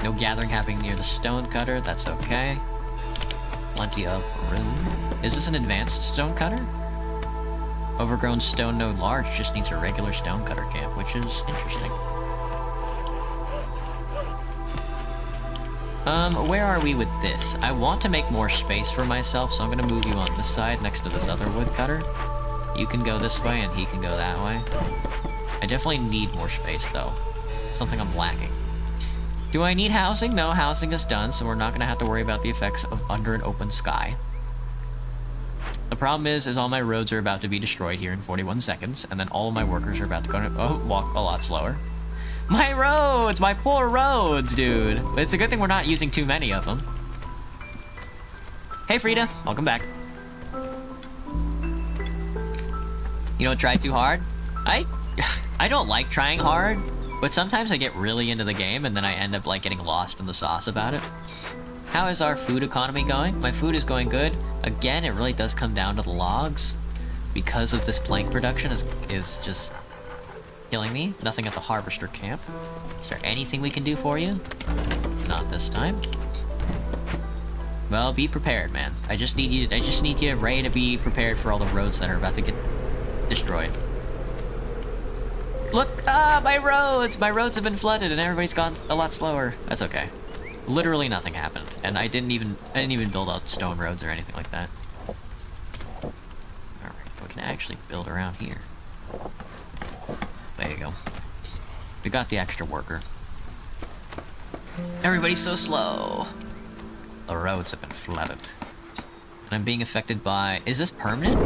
No gathering happening near the stone cutter. That's okay. Plenty of room. Is this an advanced stone cutter? Overgrown stone node large just needs a regular stone cutter camp, which is interesting. Where are we with this? I want to make more space for myself, so I'm gonna move you on this side next to this other woodcutter. You can go this way and he can go that way. I definitely need more space though. Something I'm lacking. Do I need housing? No, housing is done, so we're not gonna have to worry about the effects of under an open sky. The problem is all my roads are about to be destroyed here in 41 seconds, and then all of my workers are about to walk a lot slower. My roads! My poor roads, dude! It's a good thing we're not using too many of them. Hey, Frida. Welcome back. You don't try too hard? I don't like trying hard, but sometimes I get really into the game, and then I end up, like, getting lost in the sauce about it. How is our food economy going? My food is going good. Again, it really does come down to the logs. Because of this plank production is just killing me. Nothing at the harvester camp. Is there anything we can do for you? Not this time. Well, be prepared, man. I just need you ready to be prepared for all the roads that are about to get destroyed. Look! Ah, my roads! My roads have been flooded and everybody's gone a lot slower. That's okay. Literally nothing happened, and I didn't even build out stone roads or anything like that. Alright, we can actually build around here. There you go. We got the extra worker. Everybody's so slow. The roads have been flooded. And I'm being affected by... Is this permanent?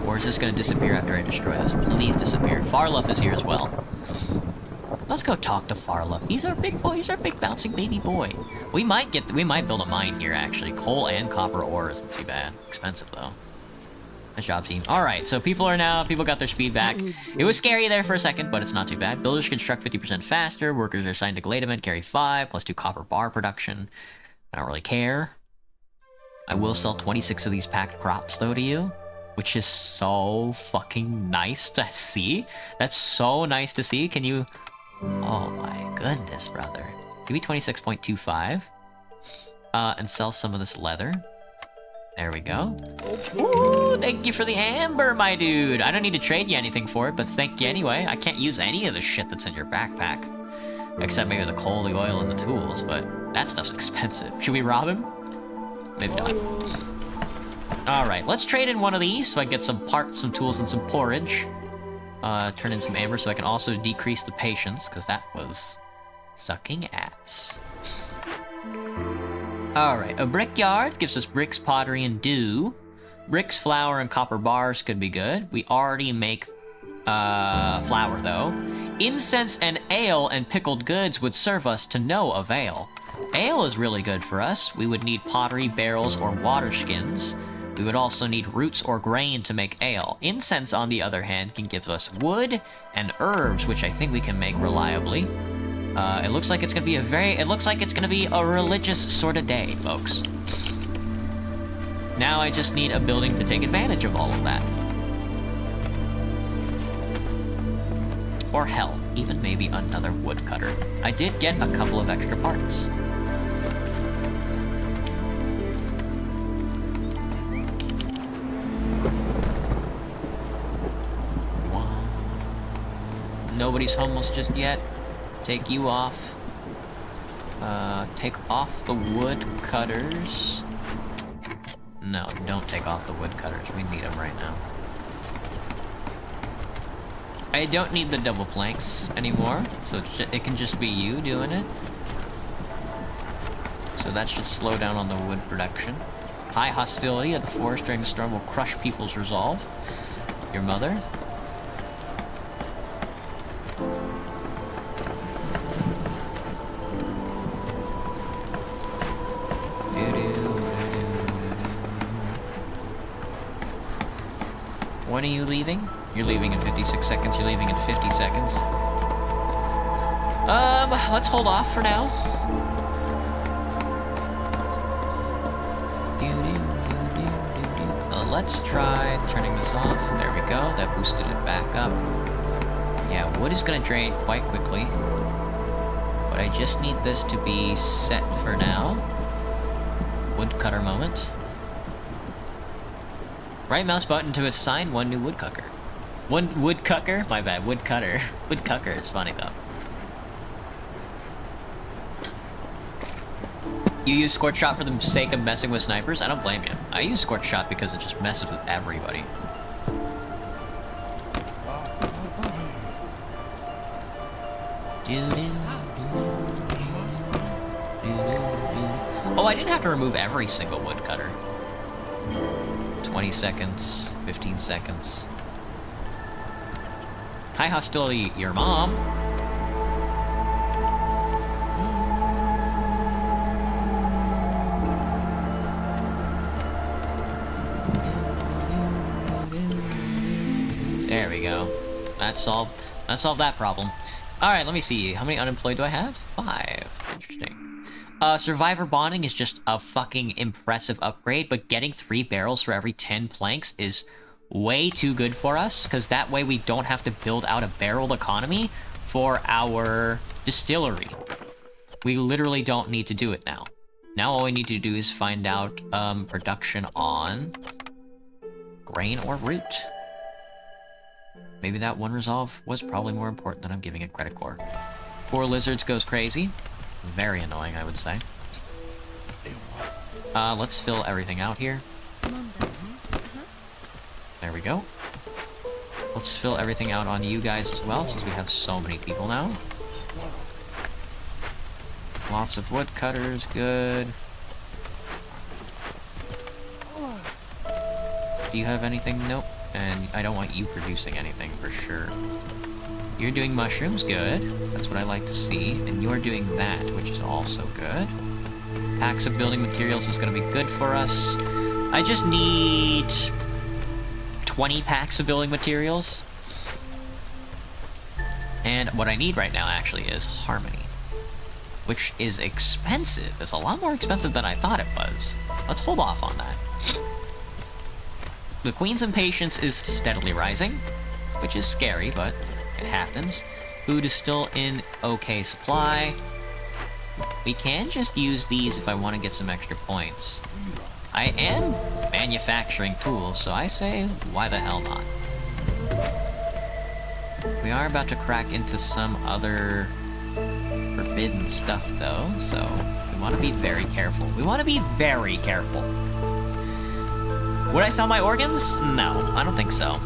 Or is this gonna disappear after I destroy this? Please disappear. Farluff is here as well. Let's go talk to Farluff. He's our big boy. He's our big bouncing baby boy. We might build a mine here, actually. Coal and copper ore isn't too bad. Expensive, though. Nice job, team. Alright, so people got their speed back. It was scary there for a second, but it's not too bad. Builders construct 50% faster. Workers are assigned to Glade Event, carry 5, plus 2 copper bar production. I don't really care. I will sell 26 of these packed crops, though, to you. Which is so fucking nice to see. That's so nice to see. Can you... Oh my goodness, brother. Give me 26.25. And sell some of this leather. There we go. Ooh, thank you for the amber, my dude. I don't need to trade you anything for it, but thank you anyway. I can't use any of the shit that's in your backpack. Except maybe the coal, the oil, and the tools, but that stuff's expensive. Should we rob him? Maybe not. Alright, let's trade in one of these so I get some parts, some tools, and some porridge. Turn in some amber so I can also decrease the patience, because that was sucking ass. Alright, a brickyard gives us bricks, pottery, and dew. Bricks, flour, and copper bars could be good. We already make flour, though. Incense and ale and pickled goods would serve us to no avail. Ale is really good for us. We would need pottery, barrels, or water skins. We would also need roots or grain to make ale. Incense, on the other hand, can give us wood and herbs, which I think we can make reliably. It looks like it's gonna be a religious sort of day, folks. Now I just need a building to take advantage of all of that. Or hell, even maybe another woodcutter. I did get a couple of extra parts. Nobody's homeless just yet. Take you off. Take off the wood cutters. No, don't take off the wood cutters. We need them right now. I don't need the double planks anymore, so it can just be you doing it. So that should slow down on the wood production. High hostility of the forest during the storm will crush people's resolve. Your mother. When are you leaving? You're leaving in 56 seconds. You're leaving in 50 seconds. Let's hold off for now. Let's try turning this off. There we go. That boosted it back up. Yeah, wood is gonna drain quite quickly. But I just need this to be set for now. Woodcutter moment. Right mouse button to assign one new woodcutter. One woodcutter? My bad, woodcutter. Woodcutter is funny though. You use Scorch Shot for the sake of messing with snipers? I don't blame you. I use Scorch Shot because it just messes with everybody. Oh, I didn't have to remove every single woodcutter. 20 seconds, 15 seconds. High hostility, your mom. There we go. That solved that problem. Alright, let me see. How many unemployed do I have? 5. Interesting. Survivor bonding is just a fucking impressive upgrade, but getting 3 barrels for every 10 planks is way too good for us, because that way we don't have to build out a barrel economy for our distillery. We literally don't need to do it now. Now all we need to do is find out production on grain or root. Maybe that one resolve was probably more important than I'm giving it credit for. Poor lizards goes crazy. Very annoying, I would say. Let's fill everything out here. There we go. Let's fill everything out on you guys as well, since we have so many people now. Lots of woodcutters, good. Do you have anything? Nope. And I don't want you producing anything for sure. You're doing mushrooms, good. That's what I like to see. And you're doing that, which is also good. Packs of building materials is going to be good for us. I just need 20 packs of building materials. And what I need right now, actually, is harmony. Which is expensive. It's a lot more expensive than I thought it was. Let's hold off on that. The Queen's impatience is steadily rising, which is scary, but it happens. Food is still in okay supply. We can just use these if I want to get some extra points. I am manufacturing tools, so I say, why the hell not? We are about to crack into some other forbidden stuff, though, so we want to be very careful. We want to be very careful. Would I sell my organs? No, I don't think so.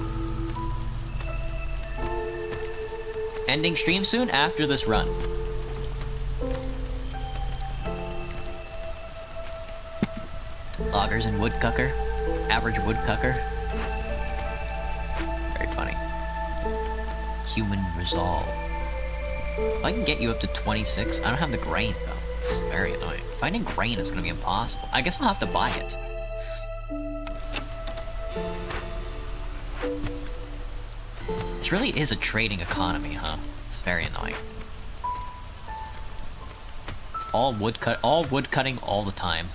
Ending stream soon after this run. Loggers and woodcutter. Average woodcutter. Very funny. Human resolve. If I can get you up to 26, I don't have the grain though. It's very annoying. Finding grain is gonna be impossible. I guess I'll have to buy it. This really is a trading economy, huh? It's very annoying. All wood cutting all the time.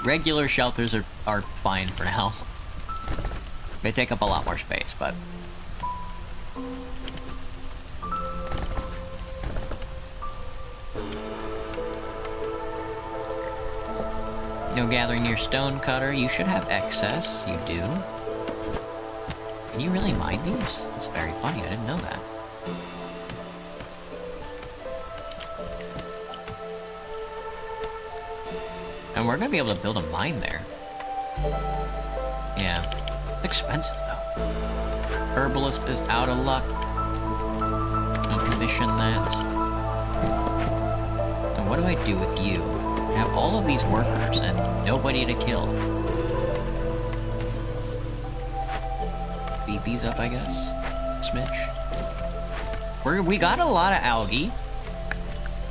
Regular shelters are fine for now. They take up a lot more space, but... No gathering near stonecutter. You should have excess. You do. Can you really mine these? That's very funny. I didn't know that. And we're gonna be able to build a mine there. Yeah. It's expensive, though. Herbalist is out of luck. Decommission that. And what do I do with you? I have all of these workers and nobody to kill. Beat these up, I guess. Smitch. We got a lot of algae.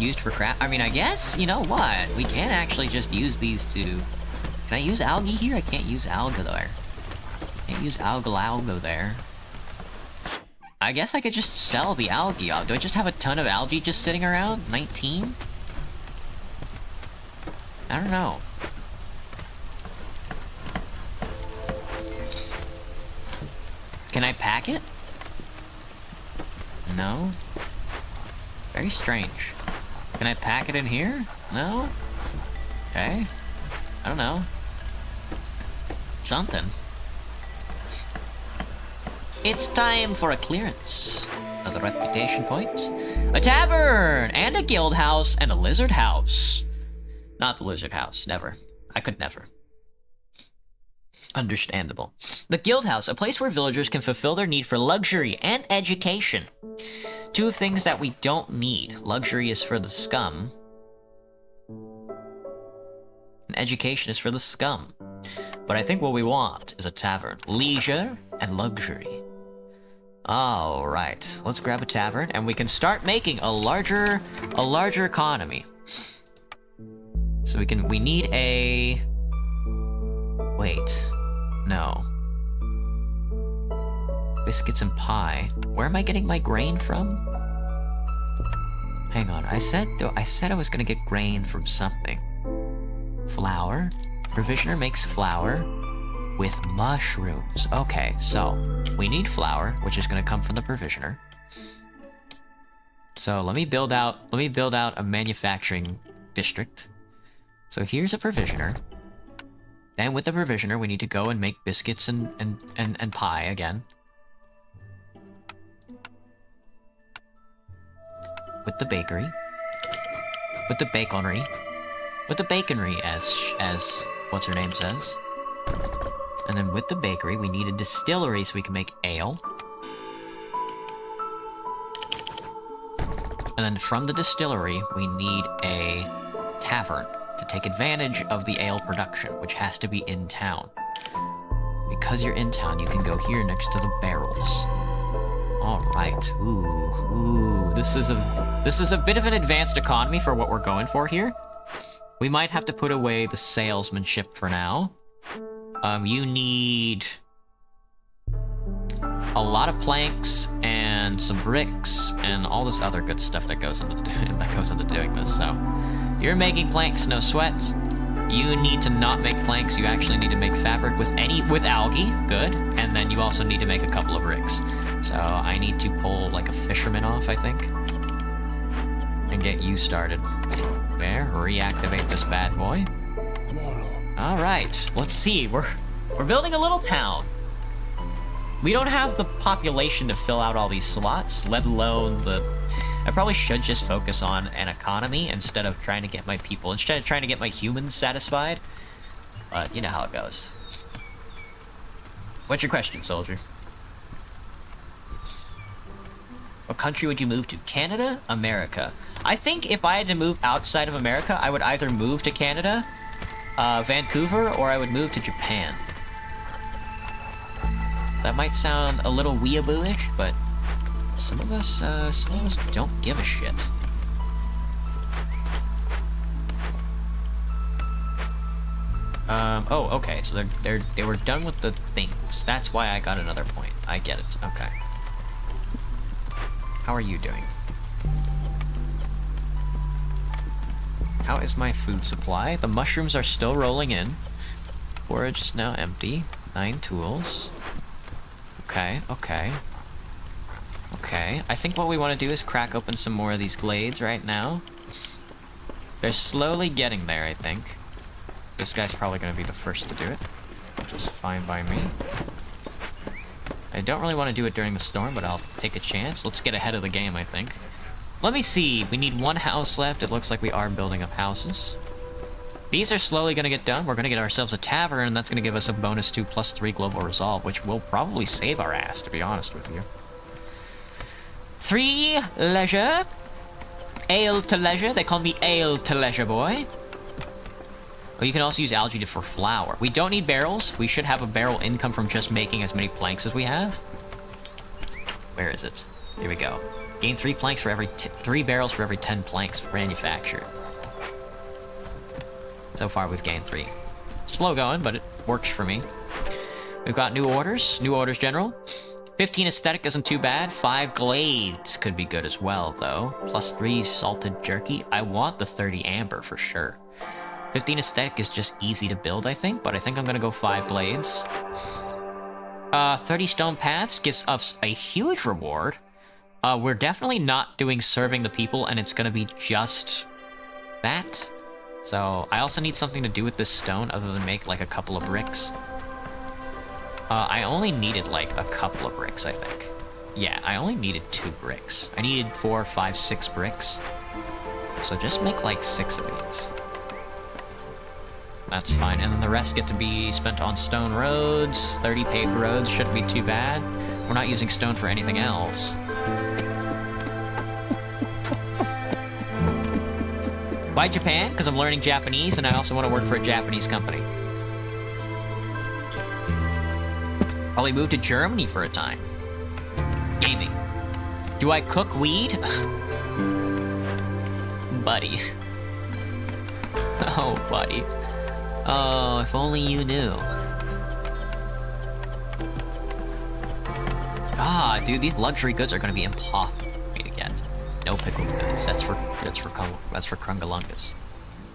used for craft. I mean, I guess, you know what? We can actually just use these to... Can I use algae here? I can't use alga there. Can't use alga there. I guess I could just sell the algae off. Do I just have a ton of algae just sitting around? 19? I don't know. Can I pack it? No? Very strange. Can I pack it in here? No? Okay. I don't know. Something. It's time for a clearance. Another reputation point. A tavern! And a guild house and a lizard house. Not the lizard house. Never. I could never. Understandable. The guild house, a place where villagers can fulfill their need for luxury and education. Two of things that we don't need. Luxury is for the scum. And education is for the scum. But I think what we want is a tavern. Leisure and luxury. Alright, let's grab a tavern and we can start making a larger economy. So we need a... Wait. No. Biscuits and pie. Where am I getting my grain from? Hang on, I said I was gonna get grain from something. Flour. Provisioner makes flour with mushrooms. Okay, so we need flour, which is gonna come from the provisioner. So let me build out a manufacturing district. So here's a provisioner. Then with the provisioner, we need to go and make biscuits and pie again. With the bakery. With the baconry. With the baconry, as what's her name says. And then with the bakery, we need a distillery so we can make ale. And then from the distillery, we need a tavern to take advantage of the ale production, which has to be in town. Because you're in town, you can go here next to the barrels. Alright. Ooh. This is a bit of an advanced economy for what we're going for here. We might have to put away the salesmanship for now. You need a lot of planks and some bricks and all this other good stuff that goes into doing this. So, you're making planks, no sweat. You need to not make planks. You actually need to make fabric with algae. Good. And then you also need to make a couple of bricks. So I need to pull like a fisherman off, I think, and get you started. There. Reactivate this bad boy. All right. Let's see. We're building a little town. We don't have the population to fill out all these slots, let alone the... I probably should just focus on an economy instead of trying to get my people, instead of trying to get my humans satisfied. But you know how it goes. What's your question, soldier? What country would you move to? Canada? America? I think if I had to move outside of America, I would either move to Canada, Vancouver, or I would move to Japan. That might sound a little weeaboo-ish, but some of us don't give a shit. Oh, okay, so they were done with the things. That's why I got another point. I get it. Okay. How are you doing? How is my food supply? The mushrooms are still rolling in. Forage is now empty. 9 tools. Okay. I think what we want to do is crack open some more of these glades right now. They're slowly getting there, I think. This guy's probably going to be the first to do it, which is fine by me. I don't really want to do it during the storm, but I'll take a chance. Let's get ahead of the game, I think. Let me see. We need 1 house left. It looks like we are building up houses. These are slowly going to get done. We're going to get ourselves a tavern, and that's going to give us a bonus 2 + 3 global resolve, which will probably save our ass, to be honest with you. 3 leisure. Ale to leisure. They call me Ale to leisure, boy. Oh, you can also use algae for flour. We don't need barrels. We should have a barrel income from just making as many planks as we have. Where is it? Here we go. Gain 3 planks for every 3 barrels for every 10 planks manufactured. So far, we've gained 3. Slow going, but it works for me. We've got new orders. New orders, General. 15 aesthetic isn't too bad. 5 glades could be good as well, though. Plus 3 salted jerky. I want the 30 amber for sure. 15 aesthetic is just easy to build, I think, but I think I'm gonna go 5 glades. 30 stone paths gives us a huge reward. We're definitely not doing serving the people, and it's gonna be just that. So, I also need something to do with this stone other than make, like, a couple of bricks. I only needed, like, a couple of bricks, I think. Yeah, I only needed 2 bricks. I needed 4, 5, 6 bricks. So just make, like, 6 of these. That's fine, and then the rest get to be spent on stone roads. 30 paved roads shouldn't be too bad. We're not using stone for anything else. Why Japan? Because I'm learning Japanese, and I also want to work for a Japanese company. Probably move to Germany for a time. Gaming. Do I cook weed? Buddy. Oh, buddy. Oh, if only you knew. Ah, dude, these luxury goods are going to be impossible for me to get. No pickled goods. That's for Krungalungus.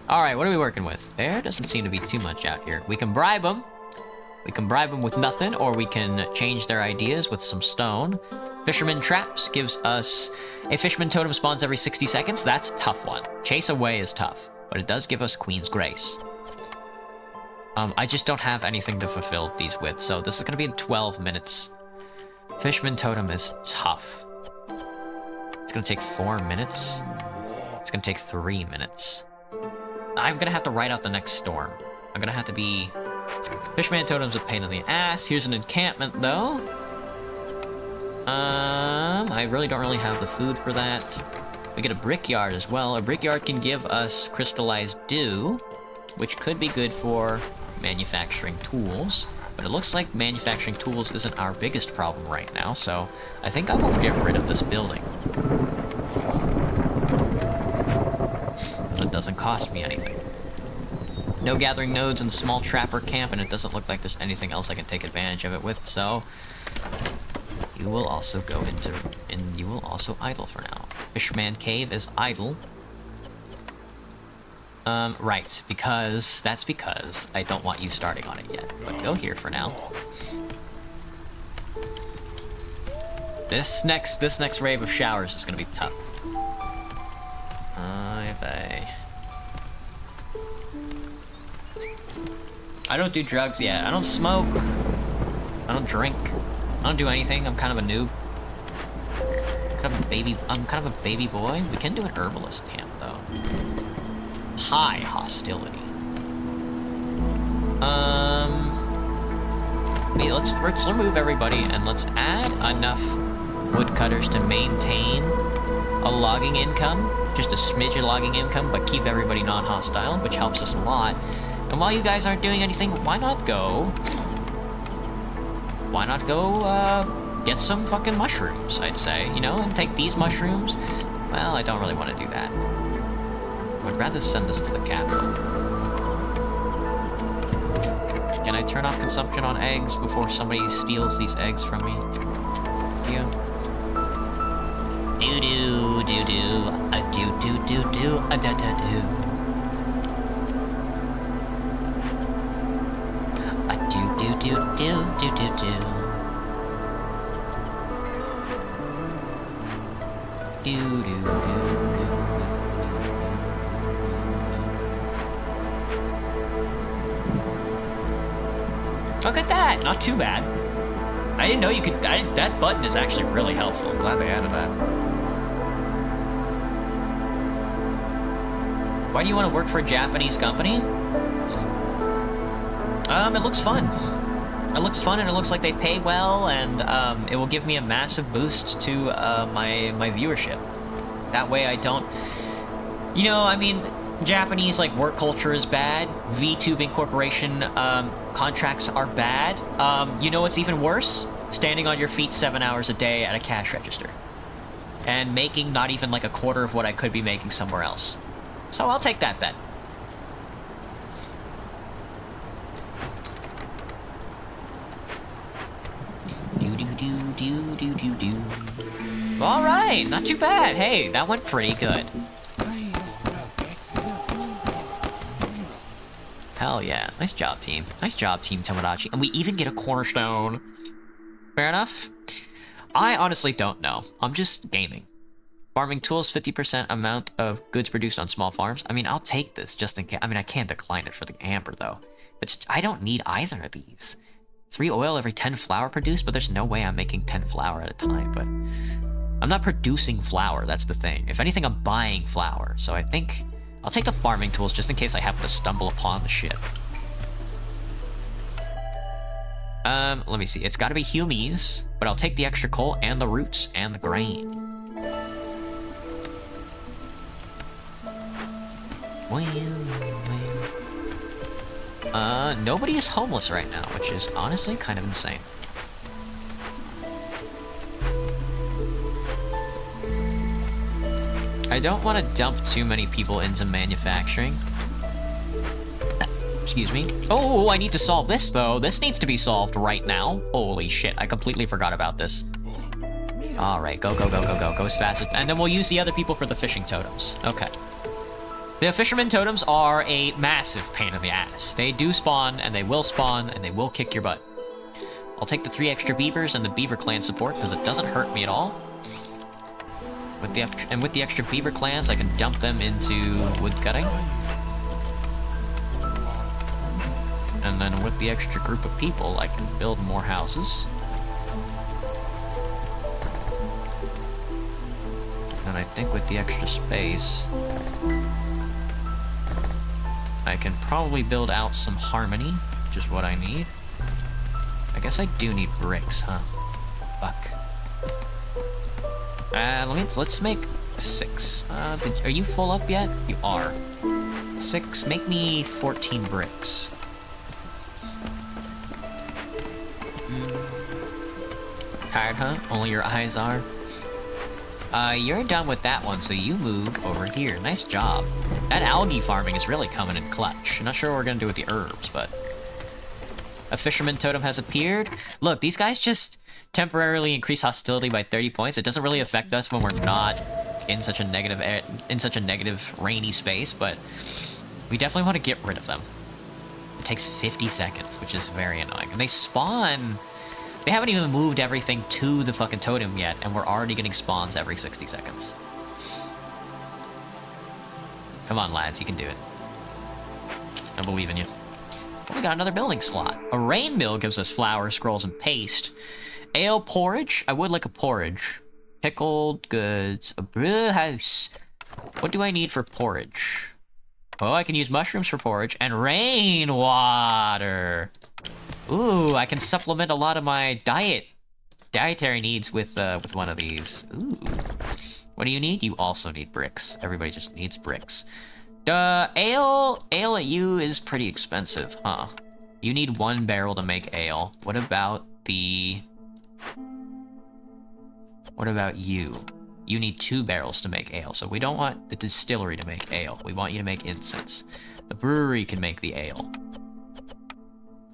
All right, what are we working with? There doesn't seem to be too much out here. We can bribe them. We can bribe them with nothing, or we can change their ideas with some stone. Fisherman Traps gives us a fisherman totem spawns every 60 seconds. That's a tough one. Chase Away is tough, but it does give us Queen's Grace. I just don't have anything to fulfill these with, so this is going to be in 12 minutes. Fisherman Totem is tough. It's going to take 4 minutes. It's going to take 3 minutes. I'm going to have to write out the next storm. I'm going to have to be... Fisherman Totem's a pain in the ass. Here's an encampment, though. I really don't have the food for that. We get a brickyard as well. A brickyard can give us crystallized dew, which could be good for manufacturing tools. But it looks like manufacturing tools isn't our biggest problem right now, so I think I will get rid of this building. Because it doesn't cost me anything. No gathering nodes in the small trapper camp, and it doesn't look like there's anything else I can take advantage of it with, so... You will also go into... and you will also idle for now. Fishman Cave is idle. Right, because... That's because I don't want you starting on it yet. But go here for now. This next wave of showers is gonna be tough. I don't do drugs yet. I don't smoke. I don't drink. I don't do anything. I'm kind of a noob. I'm kind of a baby boy. We can do an herbalist camp though. High hostility. Let's remove everybody and let's add enough woodcutters to maintain a logging income. Just a smidge of logging income, but keep everybody non-hostile, which helps us a lot. And while you guys aren't doing anything, why not go get some fucking mushrooms, I'd say, you know, and take these mushrooms. Well, I don't really want to do that. I would rather send this to the capital. Can I turn off consumption on eggs before somebody steals these eggs from me? You? Do-do, do-do, a do-do-do-do, a da-da-do. Do-do-do-do-do-do-do. Look at that! Not too bad. I didn't know you could... that button is actually really helpful. I'm glad they added that. Why do you want to work for a Japanese company? It looks fun. It looks fun, and it looks like they pay well, and it will give me a massive boost to my viewership. That way I don't... You know, I mean, Japanese, like, work culture is bad. VTubing Corporation contracts are bad. You know what's even worse? Standing on your feet 7 hours a day at a cash register. and making not even like a quarter of what I could be making somewhere else. So I'll take that bet. Do. All right, not too bad. Hey, that went pretty good. Hell yeah. Nice job, team. Nice job, Team Tomodachi. And we even get a cornerstone. Fair enough. I honestly don't know. I'm just gaming. Farming tools, 50% amount of goods produced on small farms. I mean, I'll take this just in case. I mean, I can't decline it for the amber, though. But I don't need either of these. 3 oil every 10 flour produced, but there's no way I'm making 10 flour at a time. But I'm not producing flour, that's the thing. If anything, I'm buying flour. So I think I'll take the farming tools just in case I happen to stumble upon the ship. Let me see. It's got to be Humies, but I'll take the extra coal and the roots and the grain. Nobody is homeless right now, which is honestly kind of insane. I don't want to dump too many people into manufacturing. Excuse me. Oh, I need to solve this, though. This needs to be solved right now. Holy shit, I completely forgot about this. Alright, go. Go as fast as... And then we'll use the other people for the fishing totems. Okay. The fisherman totems are a massive pain in the ass. They do spawn, and they will kick your butt. I'll take the 3 extra beavers and the beaver clan support, because it doesn't hurt me at all. With the extra beaver clans, I can dump them into wood cutting. And then with the extra group of people, I can build more houses. And I think with the extra space, I can probably build out some harmony, which is what I need. I guess I do need bricks, huh? Fuck. Let's make 6. Are you full up yet? You are. 6. Make me 14 bricks. Tired, huh? Only your eyes are. You're done with that one, so you move over here. Nice job. That algae farming is really coming in clutch. I'm not sure what we're gonna do with the herbs, but... A fisherman totem has appeared. Look, these guys just temporarily increase hostility by 30 points. It doesn't really affect us when we're not in such a negative rainy space, but we definitely want to get rid of them. It takes 50 seconds, which is very annoying. And they spawn... They haven't even moved everything to the fucking totem yet, and we're already getting spawns every 60 seconds. Come on, lads, you can do it. I believe in you. We got another building slot. A rain mill gives us flour, scrolls, and paste. Ale porridge? I would like a porridge. Pickled goods. A brew house. What do I need for porridge? Oh, I can use mushrooms for porridge. And rainwater. Ooh, I can supplement a lot of my dietary needs with one of these. Ooh. What do you need? You also need bricks. Everybody just needs bricks. Ale at you is pretty expensive, huh? You need 1 barrel to make ale. What about you? You need 2 barrels to make ale, so we don't want the distillery to make ale. We want you to make incense. The brewery can make the ale.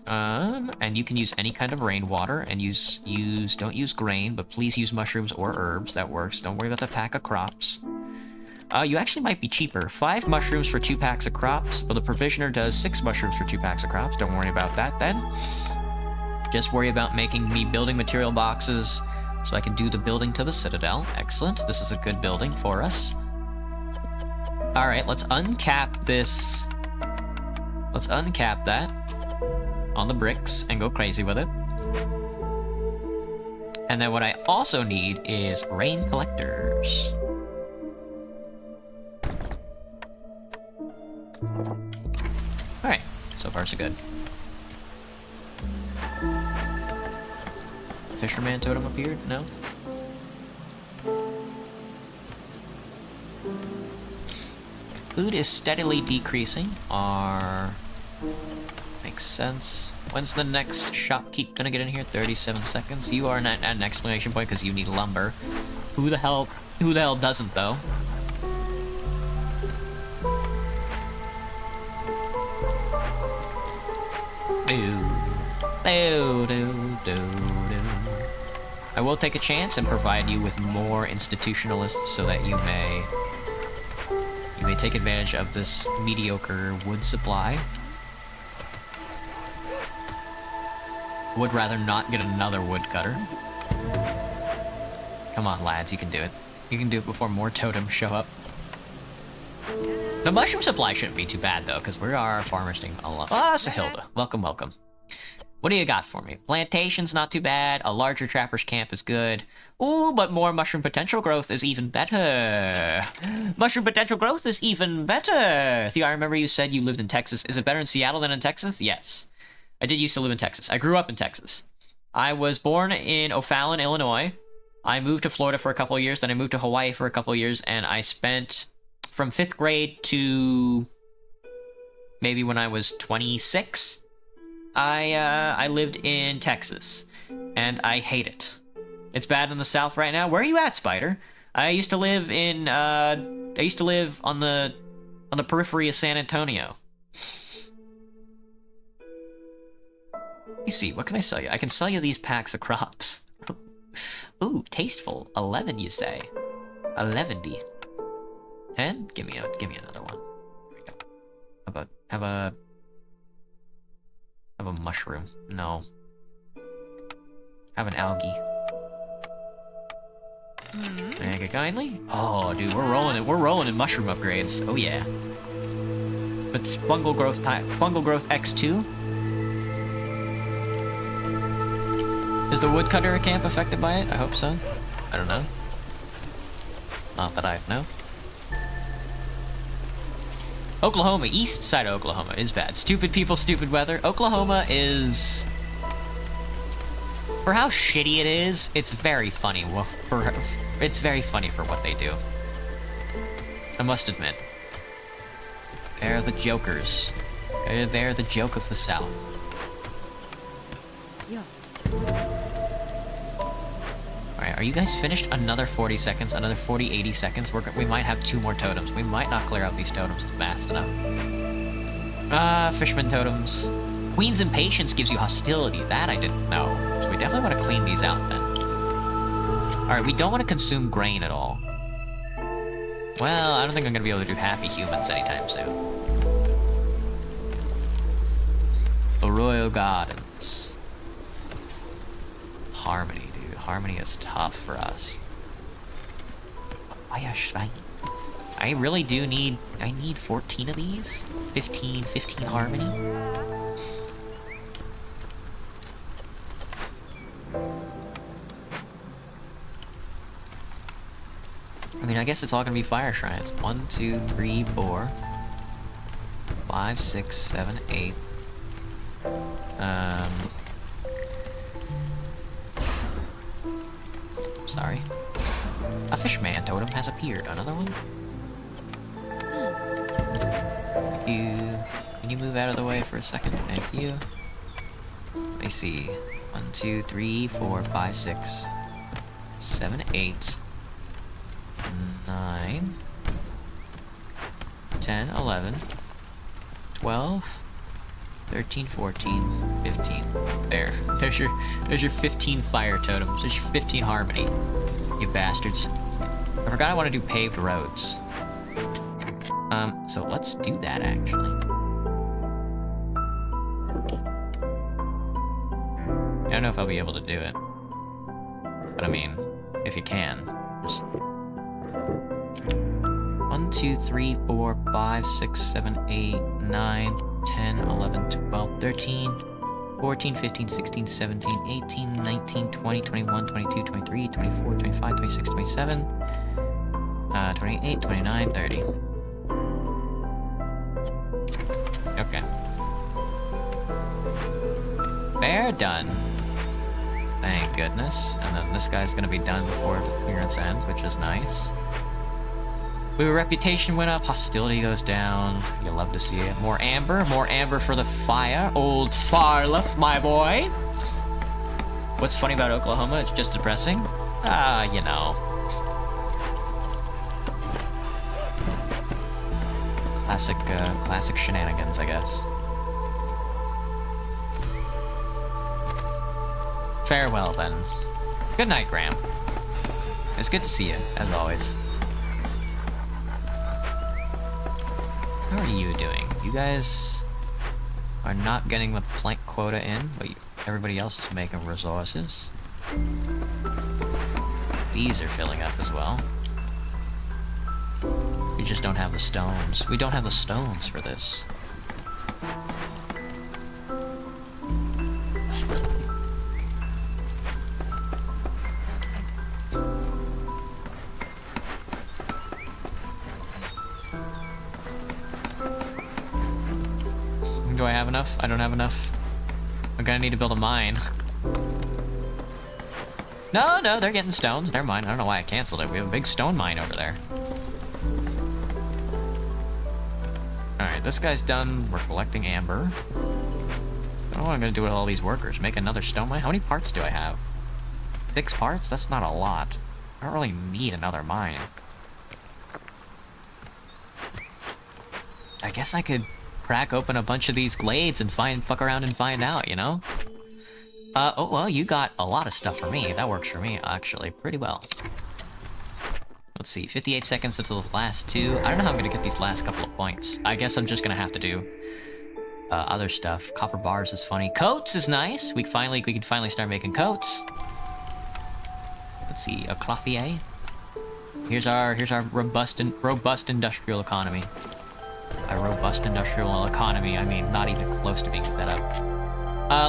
And you can use any kind of rainwater, and don't use grain, but please use mushrooms or herbs. That works. Don't worry about the pack of crops. You actually might be cheaper. 5 mushrooms for 2 packs of crops, but the provisioner does 6 mushrooms for 2 packs of crops. Don't worry about that then. Just worry about making me building material boxes so I can do the building to the citadel. Excellent. This is a good building for us. Alright, let's uncap this. Let's uncap that on the bricks and go crazy with it. And then what I also need is rain collectors. Alright, so far so good. Fisherman totem appeared? No? Food is steadily decreasing. Makes sense. When's the next shopkeep gonna get in here? 37 seconds. You are not at an exclamation point because you need lumber. Who the hell doesn't, though? I will take a chance and provide you with more institutionalists so that you may take advantage of this mediocre wood supply. Would rather not get another woodcutter. Come on, lads, you can do it. You can do it before more totems show up. The mushroom supply shouldn't be too bad, though, because we are farmers doing a lot. Ah, Sahilda. Welcome, welcome. What do you got for me? Plantation's not too bad. A larger trapper's camp is good. Ooh, but more mushroom potential growth is even better. Mushroom potential growth is even better. Theo, I remember you said you lived in Texas. Is it better in Seattle than in Texas? Yes. I did used to live in Texas. I grew up in Texas. I was born in O'Fallon, Illinois. I moved to Florida for a couple of years, then I moved to Hawaii for a couple of years, and I spent from 5th grade to maybe when I was 26, I lived in Texas, and I hate it. It's bad in the South right now. Where are you at, Spider? I used to live on the periphery of San Antonio. Let me see, what can I sell you? I can sell you these packs of crops. Ooh, tasteful. 11, you say? 11. 10? Give me another one. Here we go. How about have a mushroom? No. Have an algae. Thank you kindly. Oh, dude, we're rolling in mushroom upgrades. Oh yeah. But fungal growth X2. Is the woodcutter camp affected by it? I hope so. I don't know. Not that I know. Oklahoma, east side of Oklahoma is bad. Stupid people, stupid weather. Oklahoma is... For how shitty it is, it's very funny. It's very funny for what they do. I must admit. They're the jokers. They're the joke of the South. Yeah. Alright, are you guys finished? Another 40 seconds, another 40, 80 seconds. We might have 2 more totems. We might not clear out these totems fast enough. Fisherman totems. Queen's Impatience gives you hostility. That I didn't know. So we definitely want to clean these out then. Alright, we don't want to consume grain at all. Well, I don't think I'm going to be able to do happy humans anytime soon. Arroyo Gardens. Harmony, dude. Harmony is tough for us. Why a shrine? I really do need... I need 14 of these? 15 harmony? I mean, I guess it's all gonna be fire shrines. 1, 2, 3, 4, 5, 6, 7, 8. Sorry. A fishman totem has appeared. Another one? Thank you. Can you move out of the way for a second? Thank you. Let me see. 1, 2, 3, 4, 5, 6, 7, 8, 9, 10, 11, 12, 13, 14, 15. There. There's your 15 fire totems. There's your 15 harmony. You bastards. I forgot I want to do paved roads. So let's do that actually. I don't know if I'll be able to do it. But I mean, if you can. Just 1, 2, 3, 4, 5, 6, 7, 8, 9, 10, 11, 12, 13, 14, 15, 16, 17, 18, 19, 20, 21, 22, 23, 24, 25, 26, 27, 28, 29, 30. Okay. They're done. Thank goodness. And then this guy's gonna be done before the clearance ends, which is nice. Your reputation went up, hostility goes down. You'll love to see it. More amber for the fire. Old Farleth, my boy. What's funny about Oklahoma? It's just depressing. You know. Classic shenanigans, I guess. Farewell, then. Good night, Graham. It's good to see you, as always. How are you doing? You guys are not getting the plank quota in, but everybody else is making resources. These are filling up as well. We just don't have the stones. We don't have the stones for this. Do I have enough? I don't have enough. I'm gonna need to build a mine. No, they're getting stones. Never mind. I don't know why I canceled it. We have a big stone mine over there. Alright, this guy's done. We're collecting amber. I don't know what I'm gonna do with all these workers. Make another stone mine? How many parts do I have? 6 parts? That's not a lot. I don't really need another mine. I guess I could crack open a bunch of these glades and fuck around and find out, you know? Oh, well, you got a lot of stuff for me. That works for me, actually, pretty well. Let's see, 58 seconds until the last 2. I don't know how I'm gonna get these last couple of points. I guess I'm just gonna have to do other stuff. Copper bars is funny. Coats is nice. We can finally start making coats. Let's see, a clothier. Here's our robust industrial economy. By robust industrial economy, I mean not even close to being set up.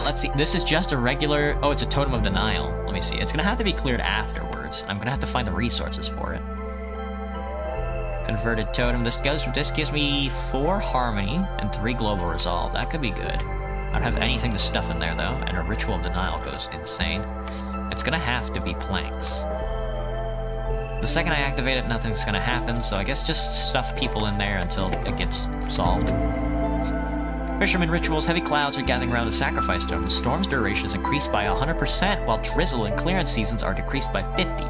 Let's see. This is just a regular... Oh, it's a totem of denial. Let me see. It's gonna have to be cleared afterwards. I'm gonna have to find the resources for it. Converted totem. This gives me 4 harmony and 3 global resolve. That could be good. I don't have anything to stuff in there though, and a ritual of denial goes insane. It's gonna have to be planks. The second I activate it, nothing's gonna happen, so I guess just stuff people in there until it gets solved. Fisherman rituals. Heavy clouds are gathering around the sacrifice stone. The storm's duration is increased by 100%, while drizzle and clearance seasons are decreased by 50.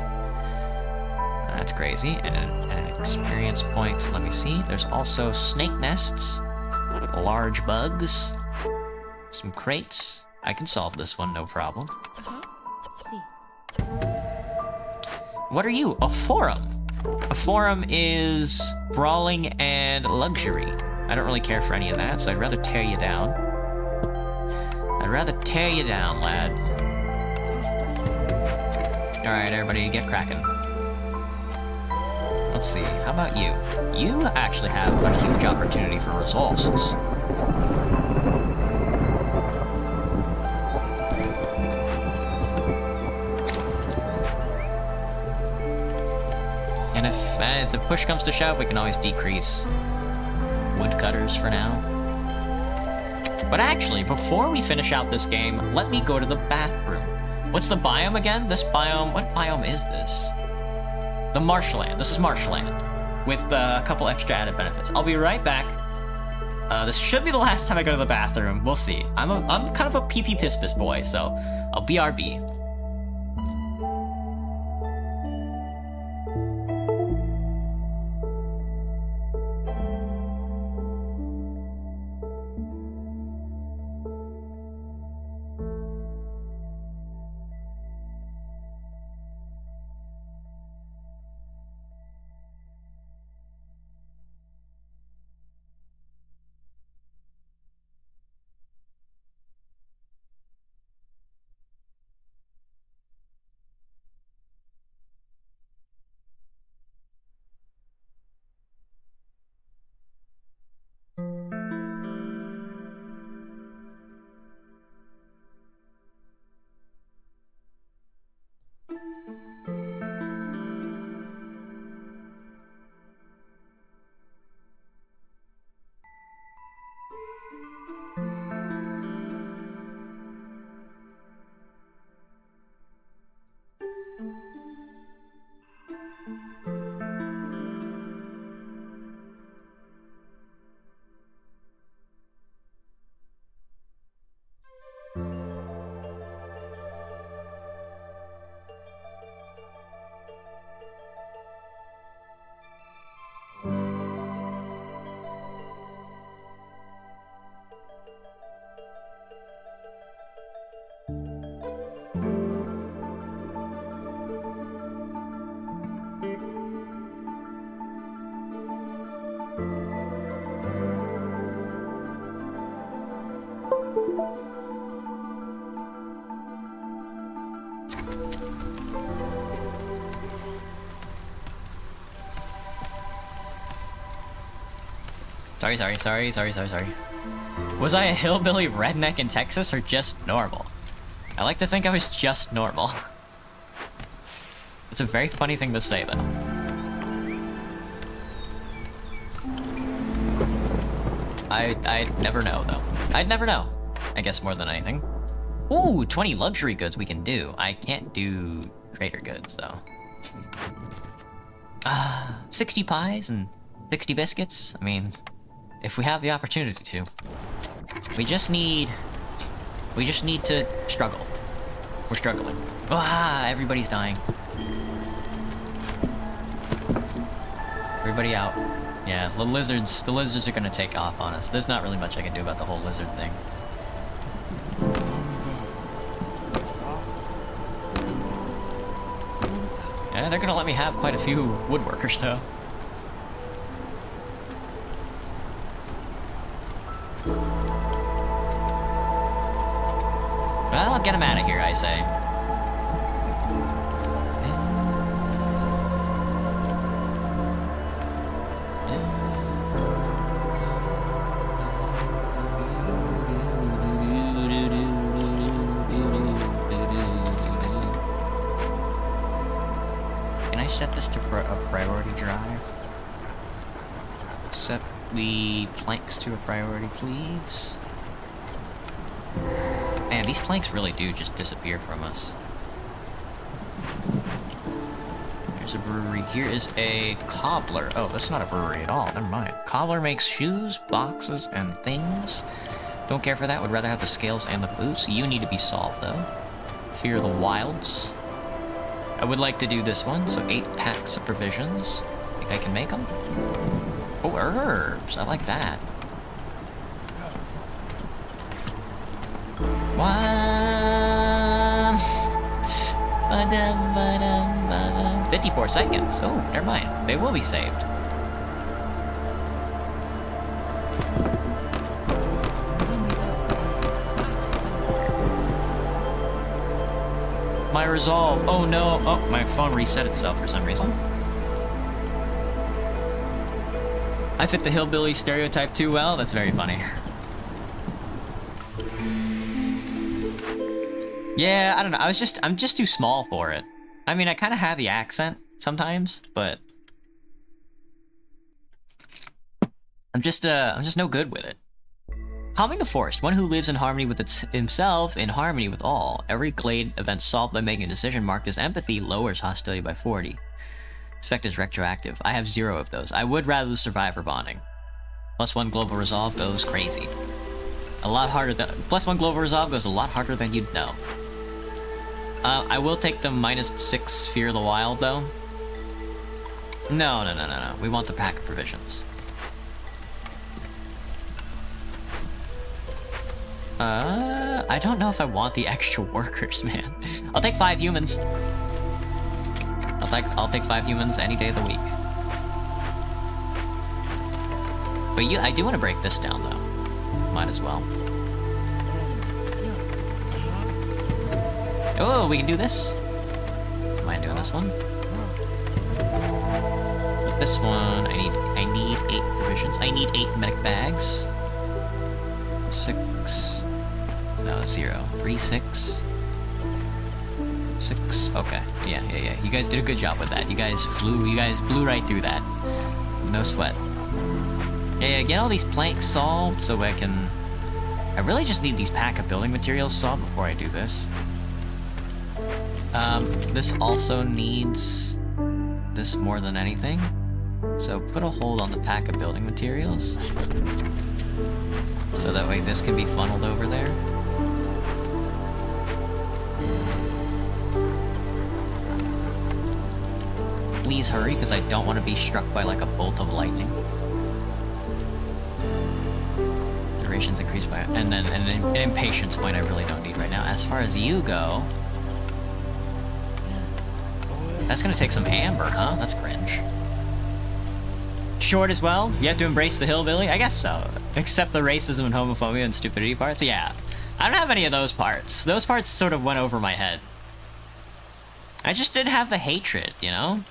That's crazy. And an experience point. Let me see. There's also snake nests, large bugs, some crates. I can solve this one, no problem. See. What are you? A forum. A forum is brawling and luxury. I don't really care for any of that, so I'd rather tear you down. I'd rather tear you down, lad. Alright, everybody, get cracking. Let's see, how about you? You actually have a huge opportunity for resources. And if the push comes to shove, we can always decrease woodcutters for now. But actually, before we finish out this game, let me go to the bathroom. What's the biome again? This biome, what biome is this? The marshland. This is marshland, with a couple extra added benefits. I'll be right back. This should be the last time I go to the bathroom. We'll see. I'm kind of a pee-pee piss-piss boy, so I'll BRB. Sorry. Was I a hillbilly redneck in Texas or just normal? I like to think I was just normal. It's a very funny thing to say, though. I'd never know, though. I'd never know. I guess more than anything. Ooh, 20 luxury goods we can do. I can't do trader goods, though. 60 pies and 60 biscuits? I mean, if we have the opportunity to. We just need to struggle. We're struggling. Ah, everybody's dying. Everybody out. Yeah, the lizards are gonna take off on us. There's not really much I can do about the whole lizard thing. Yeah, they're gonna let me have quite a few woodworkers, though. Well, get him out of here, I say. Can I set this to a priority drive? Set the planks to a priority, please. Man, these planks really do just disappear from us. There's a brewery. Here is a cobbler. Oh, that's not a brewery at all. Never mind. Cobbler makes shoes, boxes, and things. Don't care for that. Would rather have the scales and the boots. You need to be solved, though. Fear the wilds. I would like to do this one. So 8 packs of provisions. Think I can make them? Oh, herbs. I like that. 54 seconds. Oh, never mind. They will be saved. My resolve. Oh no. Oh, my phone reset itself for some reason. I fit the hillbilly stereotype too well. That's very funny. Yeah, I don't know. I'm just too small for it. I mean, I kind of have the accent sometimes, but I'm just no good with it. Calming the forest, one who lives in harmony with himself, in harmony with all. Every glade event solved by making a decision marked as empathy lowers hostility by 40. This effect is retroactive. I have 0 of those. I would rather the survivor bonding. +1 global resolve goes crazy. A lot harder than... +1 global resolve goes a lot harder than you'd know. I will take the -6 Fear the Wild, though. No. We want the pack of provisions. I don't know if I want the extra workers, man. I'll take 5 humans. I'll take 5 humans any day of the week. But I do want to break this down, though. Might as well. Oh, we can do this. Mind doing this one? But this one, I need 8 provisions. I need 8 medic bags. 6. No, 0. 3, 6. 6. Okay. Yeah. You guys did a good job with that. You guys blew right through that. No sweat. Yeah, get all these planks solved so I can... I really just need these pack of building materials solved before I do this. This also needs this more than anything. So put a hold on the pack of building materials. So that way this can be funneled over there. Please hurry, because I don't want to be struck by like a bolt of lightning. Durations increased by... And then an impatience point I really don't need right now. As far as you go... That's gonna take some amber, huh? That's cringe. Short as well? You have to embrace the hillbilly? I guess so. Except the racism and homophobia and stupidity parts? Yeah. I don't have any of those parts. Those parts sort of went over my head. I just didn't have the hatred, you know?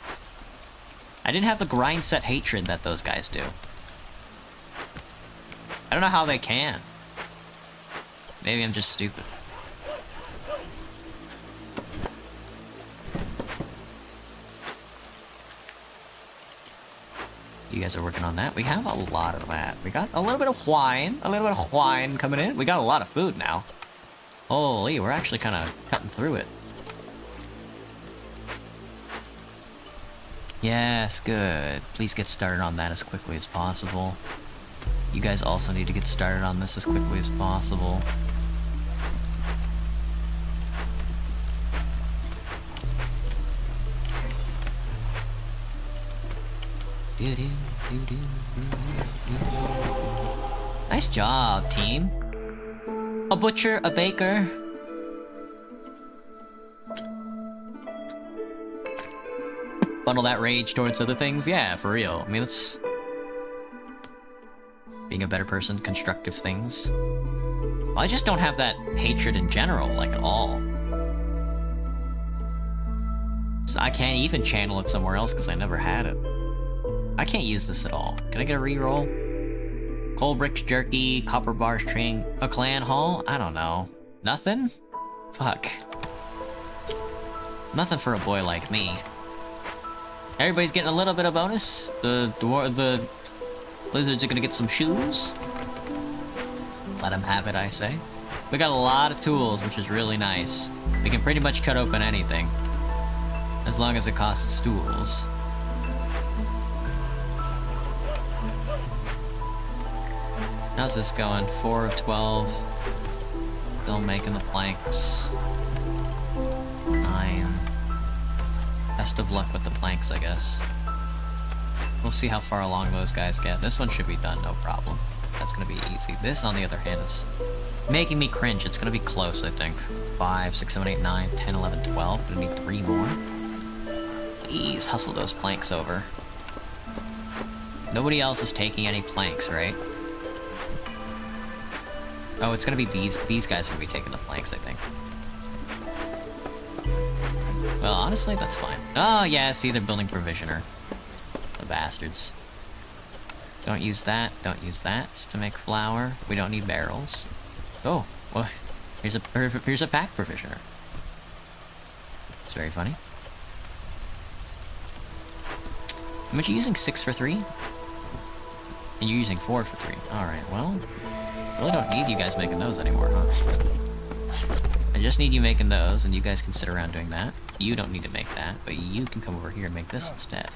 I didn't have the grind set hatred that those guys do. I don't know how they can. Maybe I'm just stupid. You guys are working on that. We have a lot of that. We got a little bit of wine. A little bit of wine coming in. We got a lot of food now. Holy, we're actually kind of cutting through it. Yes, good. Please get started on that as quickly as possible. You guys also need to get started on this as quickly as possible. Nice job, team. A butcher, a baker. Funnel that rage towards other things? Yeah, for real. I mean, it's... being a better person, constructive things. Well, I just don't have that hatred in general, like, at all. So I can't even channel it somewhere else because I never had it. I can't use this at all. Can I get a reroll? Coal bricks, jerky, copper bars, train, a clan hall? I don't know. Nothing? Fuck. Nothing for a boy like me. Everybody's getting a little bit of bonus. The lizards are gonna get some shoes. Let them have it, I say. We got a lot of tools, which is really nice. We can pretty much cut open anything. As long as it costs tools. How's this going? 4 of 12. Still making the planks. 9. Best of luck with the planks, I guess. We'll see how far along those guys get. This one should be done, no problem. That's gonna be easy. This, on the other hand, is making me cringe. It's gonna be close, I think. 5, 6, 7, 8, 9, 10, 11, 12. Gonna need 3 more. Please hustle those planks over. Nobody else is taking any planks, right? Oh, it's gonna be these guys are gonna be taking the planks, I think. Well, honestly, that's fine. Oh, yeah, see, they're building provisioner. The bastards. Don't use that, don't use that to make flour. We don't need barrels. Oh, well, here's a pack provisioner. It's very funny. How much are you using? 6 for 3? And you're using 4 for 3. Alright, well... really don't need you guys making those anymore, huh? I just need you making those, and you guys can sit around doing that. You don't need to make that, but you can come over here and make this instead.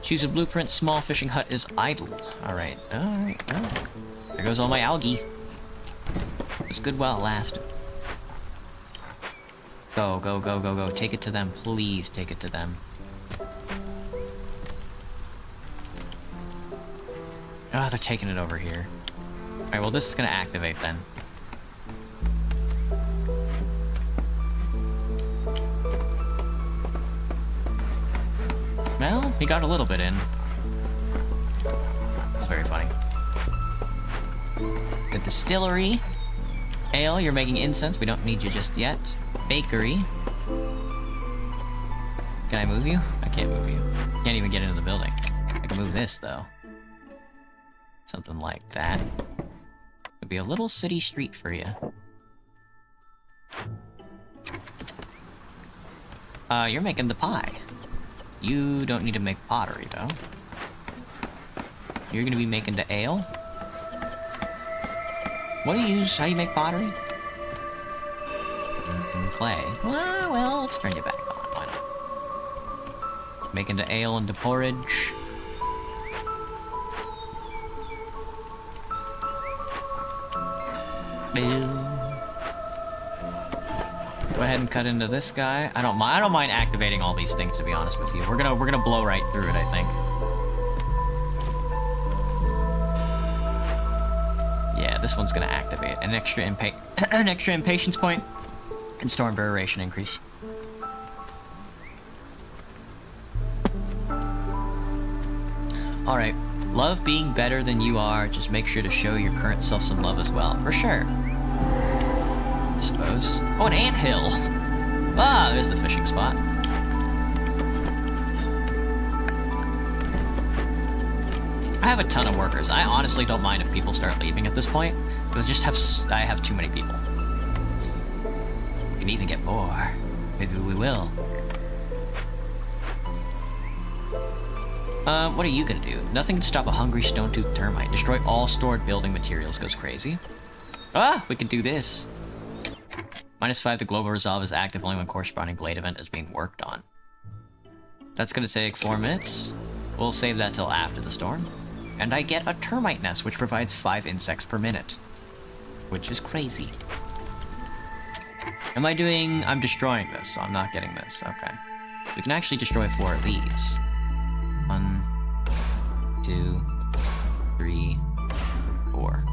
Choose a blueprint. Small fishing hut is idle. Alright, alright, oh. There goes all my algae. It was good while it lasted. Go, go, go, go, go. Take it to them. Please take it to them. Oh, they're taking it over here. Alright, well, this is gonna activate then. Well, he got a little bit in. It's very funny. The distillery. Ale, you're making incense. We don't need you just yet. Bakery. Can I move you? I can't move you. Can't even get into the building. I can move this, though. Something like that. Could be a little city street for you. You're making the pie. You don't need to make pottery, though. You're gonna be making the ale. What do you use? How do you make pottery? Clay. Well, let's turn you back on. Why not? Making the ale and the porridge. Go ahead and cut into this guy. I don't mind activating all these things, to be honest with you. We're gonna blow right through it, I think. Yeah, this one's gonna activate an extra impatience point and storm duration increase. Alright. Love being better than you are. Just make sure to show your current self some love as well. For sure. I suppose. Oh, an anthill! Ah, there's the fishing spot. I have a ton of workers. I honestly don't mind if people start leaving at this point. But I have too many people. We can even get more. Maybe we will. What are you gonna do? Nothing to stop a hungry stone-toothed termite. Destroy all stored building materials. Goes crazy. Ah, we can do this. -5, the global resolve is active only when corresponding blade event is being worked on. That's gonna take 4 minutes. We'll save that till after the storm. And I get a termite nest, which provides 5 insects per minute. Which is crazy. I'm destroying this, so I'm not getting this. Okay. We can actually destroy 4 of these. 1, 2, 3, 4.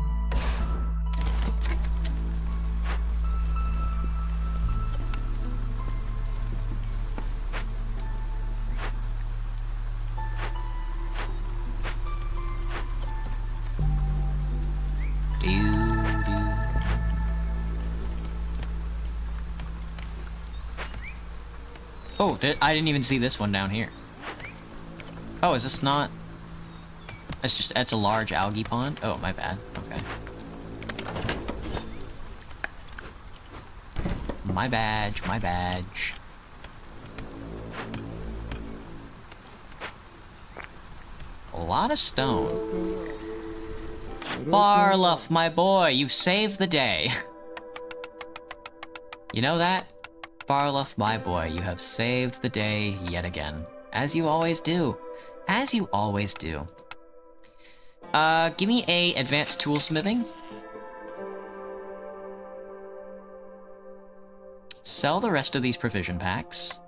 Oh, I didn't even see this one down here. Oh, is this not... It's a large algae pond? Oh, my bad. Okay. My badge, my badge. A lot of stone. Farluff, my boy, you've saved the day. You know that? Farluff, my boy, you have saved the day yet again. As you always do. As you always do. Give me a advanced toolsmithing. Sell the rest of these provision packs.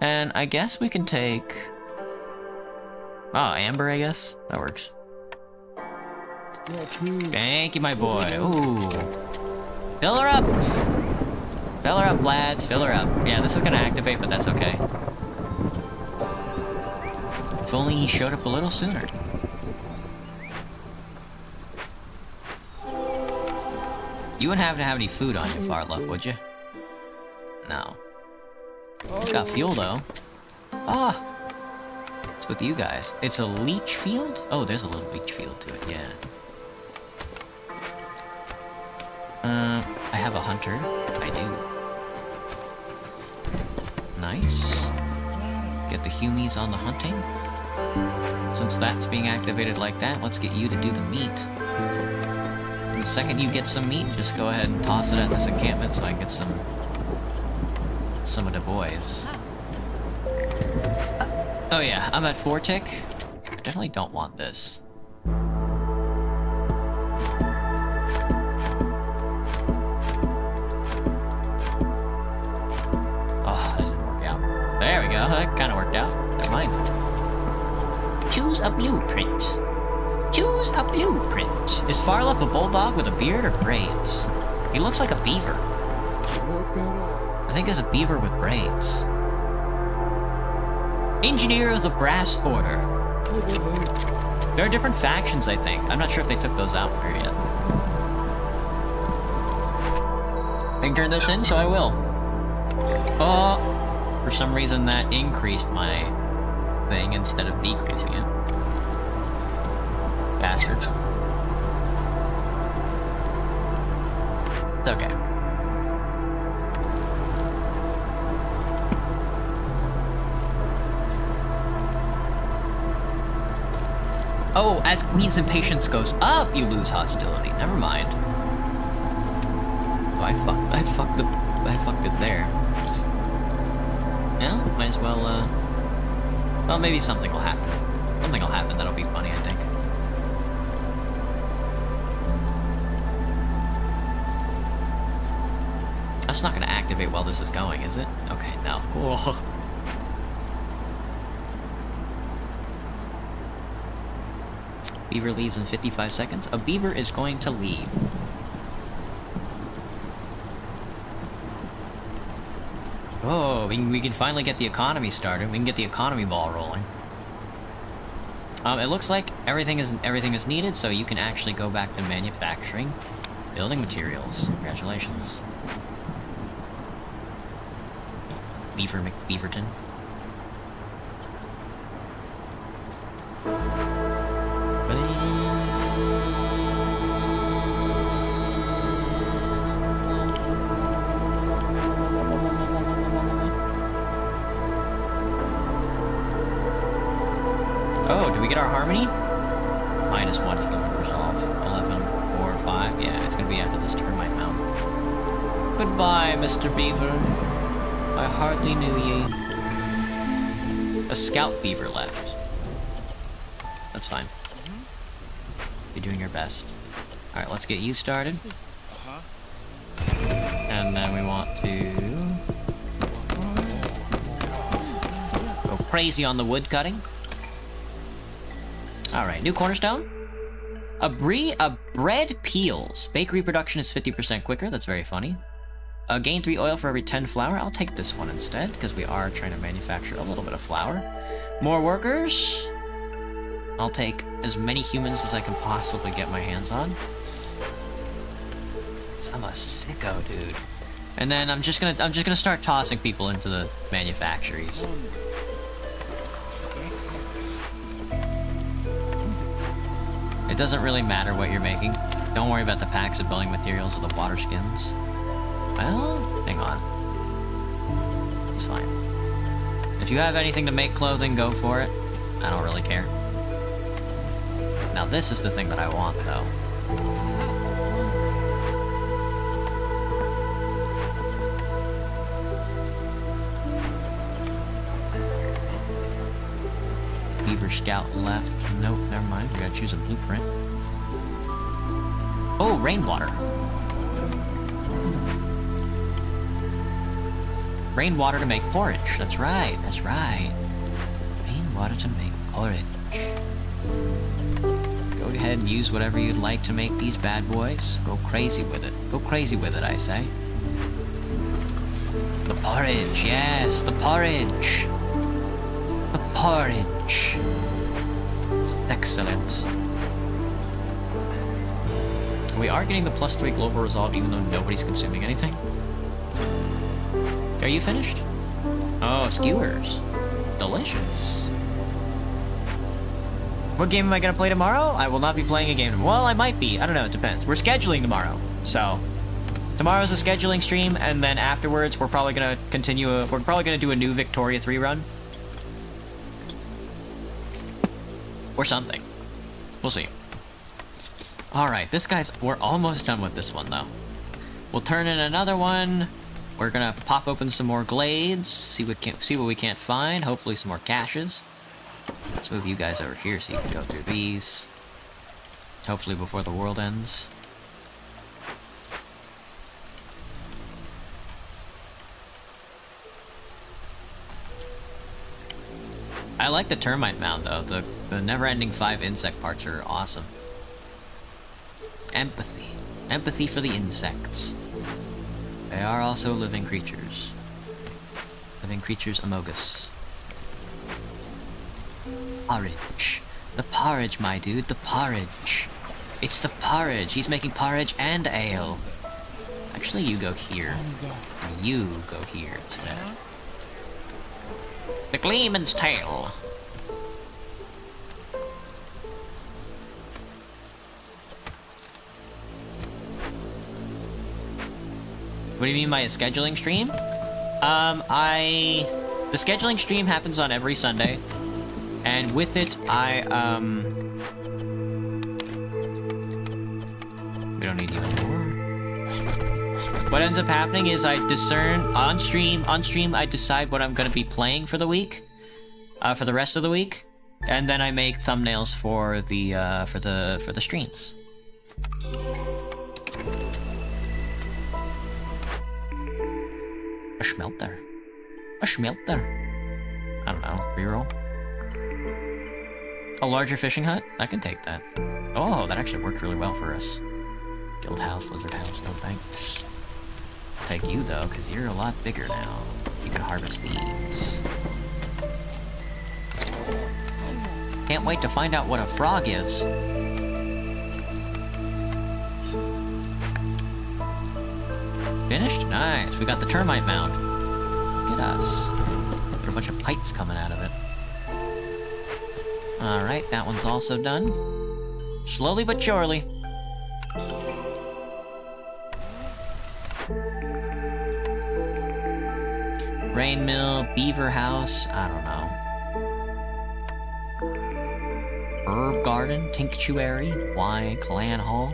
And I guess we can take... Oh, amber, I guess? That works. Thank you, my boy. Ooh. Fill her up! Fill her up, lads. Fill her up. Yeah, this is gonna activate, but that's okay. If only he showed up a little sooner. You wouldn't have to have any food on you, Farluff, would you? No. It's got fuel, though. Ah! What's with you guys? It's a leech field? Oh, there's a little leech field to it, yeah. I have a hunter. I do. Nice. Get the humies on the hunting. Since that's being activated like that, let's get you to do the meat. And the second you get some meat, just go ahead and toss it at this encampment so I can get some of the boys. Oh yeah, I'm at 4 tick. I definitely don't want this. Oh, that didn't work out. There we go, that kind of worked out. Never mind. Choose a blueprint. Choose a blueprint. Is Farluff a bulldog with a beard or braids? He looks like a beaver. I think it's a beaver with braids. Engineer of the Brass Order. There are different factions, I think. I'm not sure if they took those out here yet. I can turn this in, so I will. Oh, for some reason that increased my thing instead of decreasing it. Bastards. It's okay. Oh, as Queen's Impatience goes up, you lose hostility. Never mind. Oh, I fucked it there. Yeah, might as well, well, maybe something will happen. Something will happen that'll be funny, I think. That's not gonna activate while this is going, is it? Okay, no. Whoa. Beaver leaves in 55 seconds. A beaver is going to leave. Oh, we can finally get the economy started. We can get the economy ball rolling. It looks like everything is needed, so you can actually go back to manufacturing building materials. Congratulations. Beaver McBeaverton. Oh, did we get our harmony? -1 to human resolve. 11, 4, 5. Yeah, it's gonna be after this termite mound. Goodbye, Mr. Beaver. I hardly knew ye. A scout beaver left. That's fine. You're doing your best. Alright, let's get you started. And then we want to go crazy on the wood cutting. Alright, new cornerstone. A bread peels. Bakery production is 50% quicker. That's very funny. Gain 3 oil for every 10 flour. I'll take this one instead, because we are trying to manufacture a little bit of flour. More workers. I'll take as many humans as I can possibly get my hands on. I'm a sicko, dude. And then I'm just gonna start tossing people into the manufactories. It doesn't really matter what you're making. Don't worry about the packs of building materials or the water skins. Well, hang on. It's fine. If you have anything to make clothing, go for it. I don't really care. Now this is the thing that I want, though. Beaver Scout left. Nope, never mind. We gotta choose a blueprint. Oh, rainwater. Rainwater to make porridge. That's right, that's right. Rainwater to make porridge. Go ahead and use whatever you'd like to make these bad boys. Go crazy with it. Go crazy with it, I say. The porridge, yes, the porridge. The porridge. It's excellent. We are getting the +3 global resolve even though nobody's consuming anything. Are you finished? Oh, skewers. Delicious. What game am I gonna play tomorrow? I will not be playing a game. Well, I might be. I don't know, it depends. We're scheduling tomorrow. So, tomorrow's a scheduling stream, and then afterwards we're probably gonna we're probably gonna do a new Victoria 3 run. Or something. We'll see. Alright, we're almost done with this one, though. We'll turn in another one. We're gonna pop open some more glades, see what we can't find, hopefully some more caches. Let's move you guys over here so you can go through these. Hopefully before the world ends. I like the termite mound, though. The never-ending 5 insect parts are awesome. Empathy. Empathy for the insects. They are also living creatures. Living creatures among us. Porridge. The porridge, my dude. The porridge. It's the porridge. He's making porridge and ale. Actually, you go here. And you go here instead. The Gleeman's Tail. What do you mean by a scheduling stream? The scheduling stream happens on every Sunday, and with it, we don't need you anymore. What ends up happening is I discern on stream, I decide what I'm gonna be playing for the week, for the rest of the week, and then I make thumbnails for the streams. A smelter. A smelter. I don't know. Reroll. A larger fishing hut? I can take that. Oh, that actually worked really well for us. Guild house, lizard house, no thanks. I'll take you though, because you're a lot bigger now. You can harvest these. Can't wait to find out what a frog is. Finished? Nice. We got the termite mound. Look at us. Got a bunch of pipes coming out of it. Alright, that one's also done. Slowly but surely. Rain mill, beaver house, I don't know. Herb garden, tinctuary, wine, clan hall.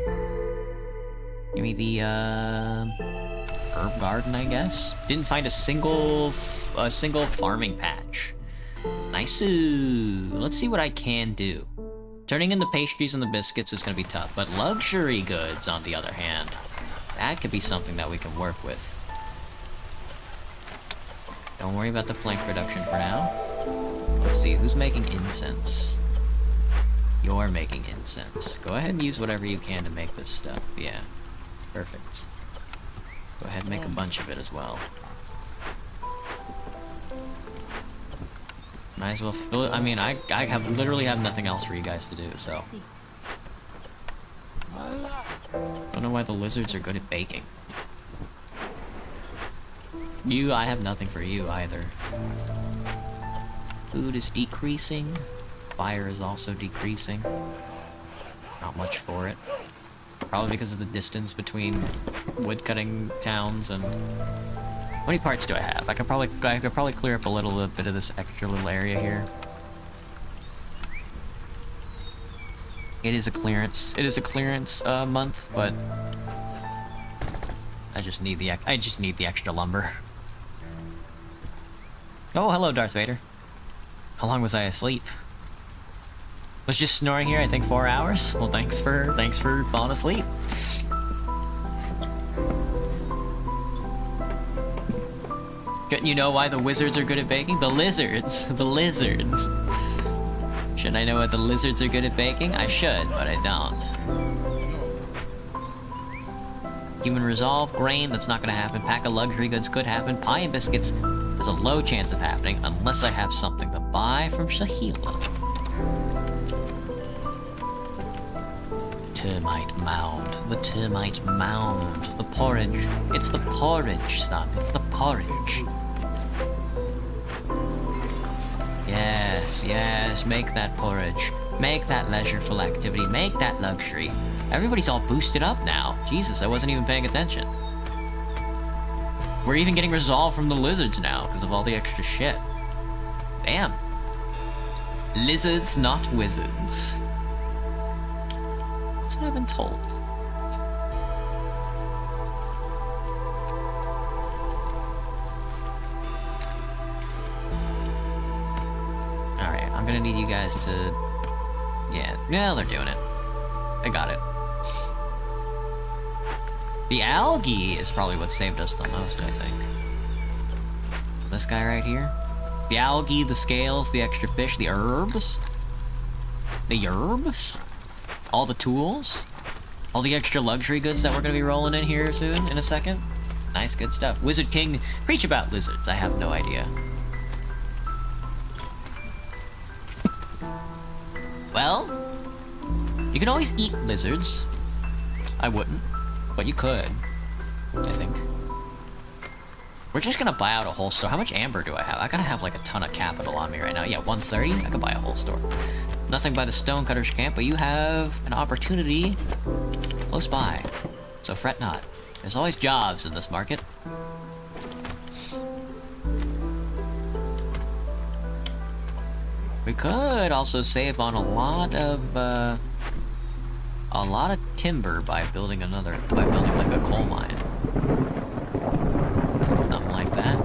Give me the, herb garden, I guess. Didn't find a single farming patch. Nice. Let's see what I can do. Turning in the pastries and the biscuits is gonna be tough, but luxury goods, on the other hand, that could be something that we can work with. Don't worry about the plank production for now. Let's see, who's making incense? You're making incense. Go ahead and use whatever you can to make this stuff. Yeah, perfect. Go ahead and make a bunch of it as well. Might as well fill it. I mean, I literally have nothing else for you guys to do, so. Don't know why the lizards are good at baking. I have nothing for you either. Food is decreasing. Fire is also decreasing. Not much for it. Probably because of the distance between woodcutting towns and... How many parts do I have? I could probably clear up a little bit of this extra little area here. It is a clearance. It is a clearance month, but I just need the extra lumber. Oh, hello, Darth Vader. How long was I asleep? Was just snoring here, I think 4 hours. Well, thanks for falling asleep. Shouldn't you know why the wizards are good at baking? The lizards. The lizards. Shouldn't I know what the lizards are good at baking? I should, but I don't. Human resolve, grain, that's not gonna happen. Pack of luxury goods could happen. Pie and biscuits, there's a low chance of happening unless I have something to buy from Shahila. Termite mound. The termite mound. The porridge. It's the porridge, son. It's the porridge. Yes, yes, make that porridge. Make that leisureful activity. Make that luxury. Everybody's all boosted up now. Jesus, I wasn't even paying attention. We're even getting resolve from the lizards now because of all the extra shit. Damn. Lizards, not wizards. That's what I've been told. Alright, I'm gonna need you guys to... Yeah, they're doing it. I got it. The algae is probably what saved us the most, I think. This guy right here. The algae, the scales, the extra fish, the herbs. The herbs? All the tools. All the extra luxury goods that we're gonna be rolling in here soon, in a second. Nice, good stuff. Wizard King, preach about lizards. I have no idea. Well, you can always eat lizards. I wouldn't, but you could, I think. We're just gonna buy out a whole store. How much amber do I have? I gotta have like a ton of capital on me right now. Yeah, 130? I could buy a whole store. Nothing by the Stonecutters camp, but you have an opportunity close by. So fret not. There's always jobs in this market. We could also save on a lot of timber by building like a coal mine. Something like that.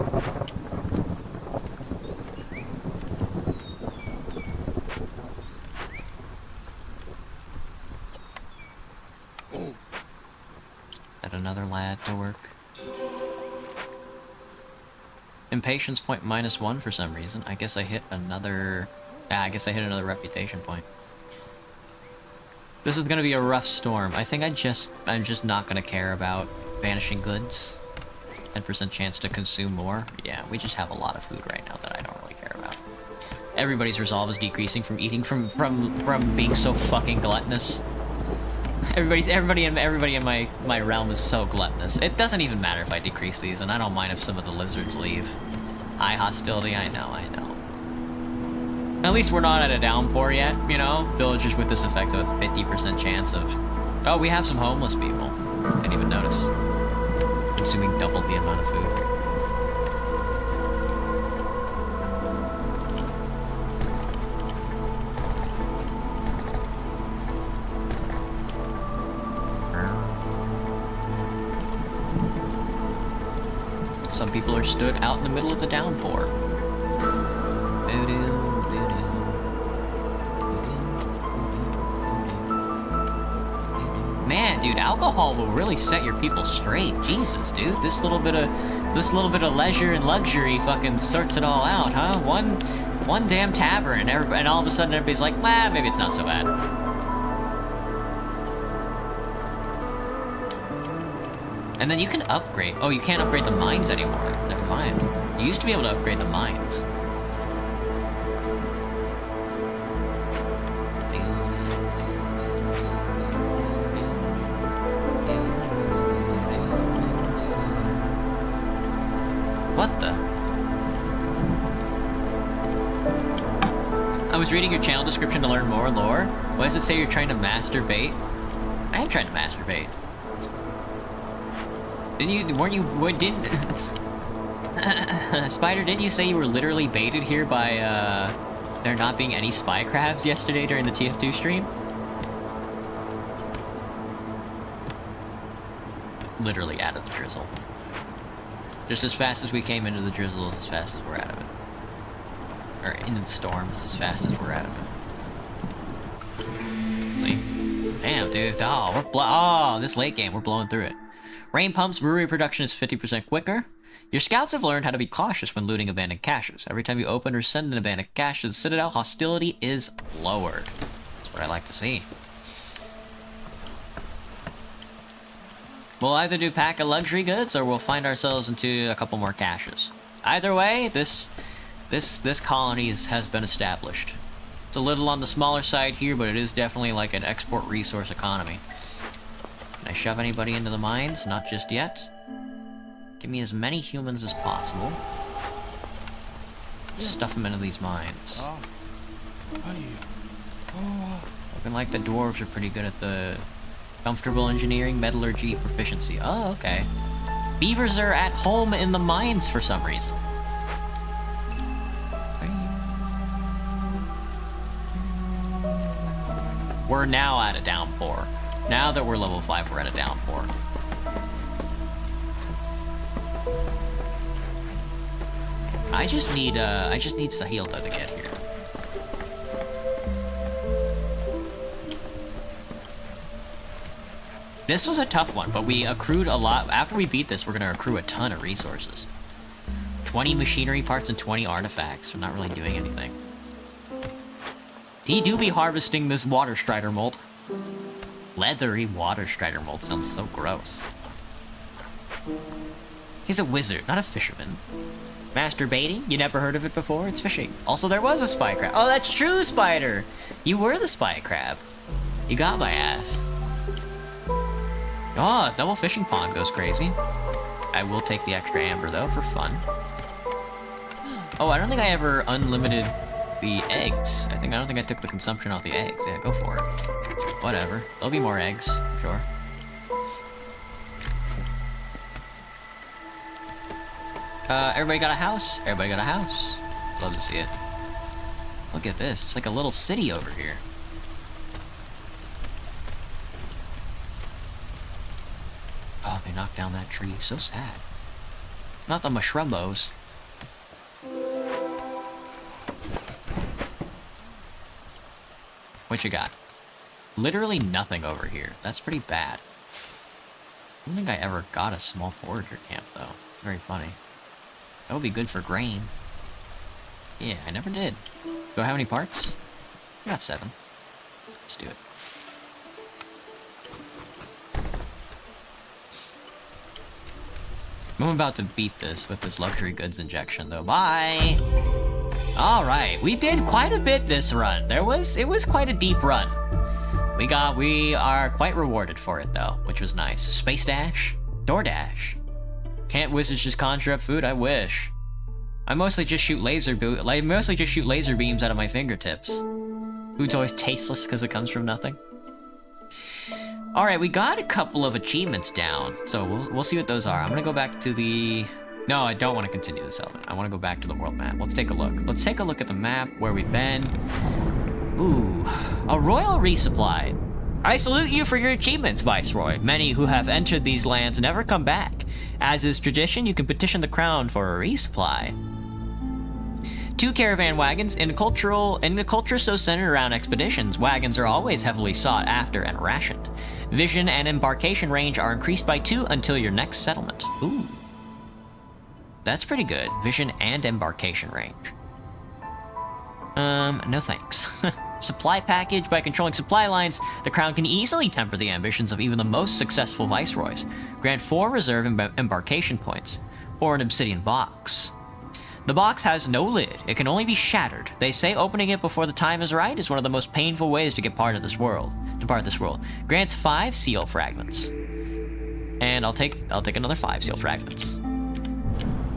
Add another lad to work. Impatience point -1 for some reason. I guess I hit another Ah, I guess I hit another reputation point. This is gonna be a rough storm. I think I'm just not gonna care about vanishing goods. 10% chance to consume more. Yeah, we just have a lot of food right now that I don't really care about. Everybody's resolve is decreasing from eating from being so fucking gluttonous. Everybody in my realm is so gluttonous. It doesn't even matter if I decrease these, and I don't mind if some of the lizards leave. High hostility, I know. At least we're not at a downpour yet, you know? Villagers with this effect of a 50% chance of... Oh, we have some homeless people. Didn't even notice. Consuming double the amount of food. Some people are stood out in the middle of the downpour. Man, dude, alcohol will really set your people straight. Jesus, dude, this little bit of leisure and luxury fucking sorts it all out, huh? One damn tavern, and all of a sudden everybody's like, nah, maybe it's not so bad. And then you can upgrade. Oh, you can't upgrade the mines anymore. Never mind. You used to be able to upgrade the mines. What the? I was reading your channel description to learn more lore. Why does it say you're trying to masturbate? I am trying to masturbate. Spider, didn't you say you were literally baited here by, there not being any spy crabs yesterday during the TF2 stream? Literally out of the drizzle. Just as fast as we came into the drizzle, as fast as we're out of it. Or into the storm, as fast as we're out of it. See? Damn, dude. Oh, oh, this late game, we're blowing through it. Rain pumps, brewery production is 50% quicker. Your scouts have learned how to be cautious when looting abandoned caches. Every time you open or send an abandoned cache to the Citadel, hostility is lowered. That's what I like to see. We'll either do pack of luxury goods, or we'll find ourselves into a couple more caches. Either way, this colony has been established. It's a little on the smaller side here, but it is definitely like an export resource economy. Can I shove anybody into the mines? Not just yet. Give me as many humans as possible. Stuff them into these mines. Looking like the dwarves are pretty good at the comfortable engineering, metallurgy, proficiency. Oh, okay. Beavers are at home in the mines for some reason. We're now at a downpour. Now that we're level 5, we're at a downpour. I just need Sahilta to get here. This was a tough one, but we accrued a lot. After we beat this, we're gonna accrue a ton of resources. 20 machinery parts and 20 artifacts. We're not really doing anything. He do be harvesting this water strider molt. Leathery water strider molt sounds so gross. He's a wizard, not a fisherman. Masturbating? You never heard of it before? It's fishing. Also, there was a spy crab. Oh, that's true, Spider! You were the spy crab. You got my ass. Oh, double fishing pond goes crazy. I will take the extra amber, though, for fun. Oh, I don't think I ever unlimited the eggs. I don't think I took the consumption off the eggs. Yeah, go for it. Whatever. There'll be more eggs, I'm sure. Everybody got a house? Everybody got a house. Love to see it. Look at this. It's like a little city over here. Oh, they knocked down that tree. So sad. Not the mushrumbos. What you got? Literally nothing over here. That's pretty bad. I don't think I ever got a small forager camp, though. Very funny. That would be good for grain. Yeah, I never did. Do I have any parts? I got 7. Let's do it. I'm about to beat this with this luxury goods injection, though. Bye! Alright, we did quite a bit this run. It was quite a deep run. We are quite rewarded for it, though, which was nice. Space Dash? DoorDash. Can't wizards just conjure up food? I wish. I mostly just shoot laser beams out of my fingertips. Food's always tasteless because it comes from nothing. Alright, we got a couple of achievements down, so we'll see what those are. I'm gonna go back to the... No, I don't want to continue this element. I want to go back to the world map. Let's take a look. Let's take a look at the map, where we've been. Ooh, a royal resupply. I salute you for your achievements, Viceroy. Many who have entered these lands never come back. As is tradition, you can petition the crown for a resupply. 2 caravan wagons. In a culture so centered around expeditions, wagons are always heavily sought after and rationed. Vision and embarkation range are increased by 2 until your next settlement. Ooh. That's pretty good. Vision and embarkation range. No thanks. Supply package. By controlling supply lines, the crown can easily temper the ambitions of even the most successful viceroys. Grant 4 reserve embarkation points, or an obsidian box. The box has no lid. It can only be shattered. They say opening it before the time is right is one of the most painful ways to get part of this world. Grants 5 seal fragments. And I'll take another 5 seal fragments.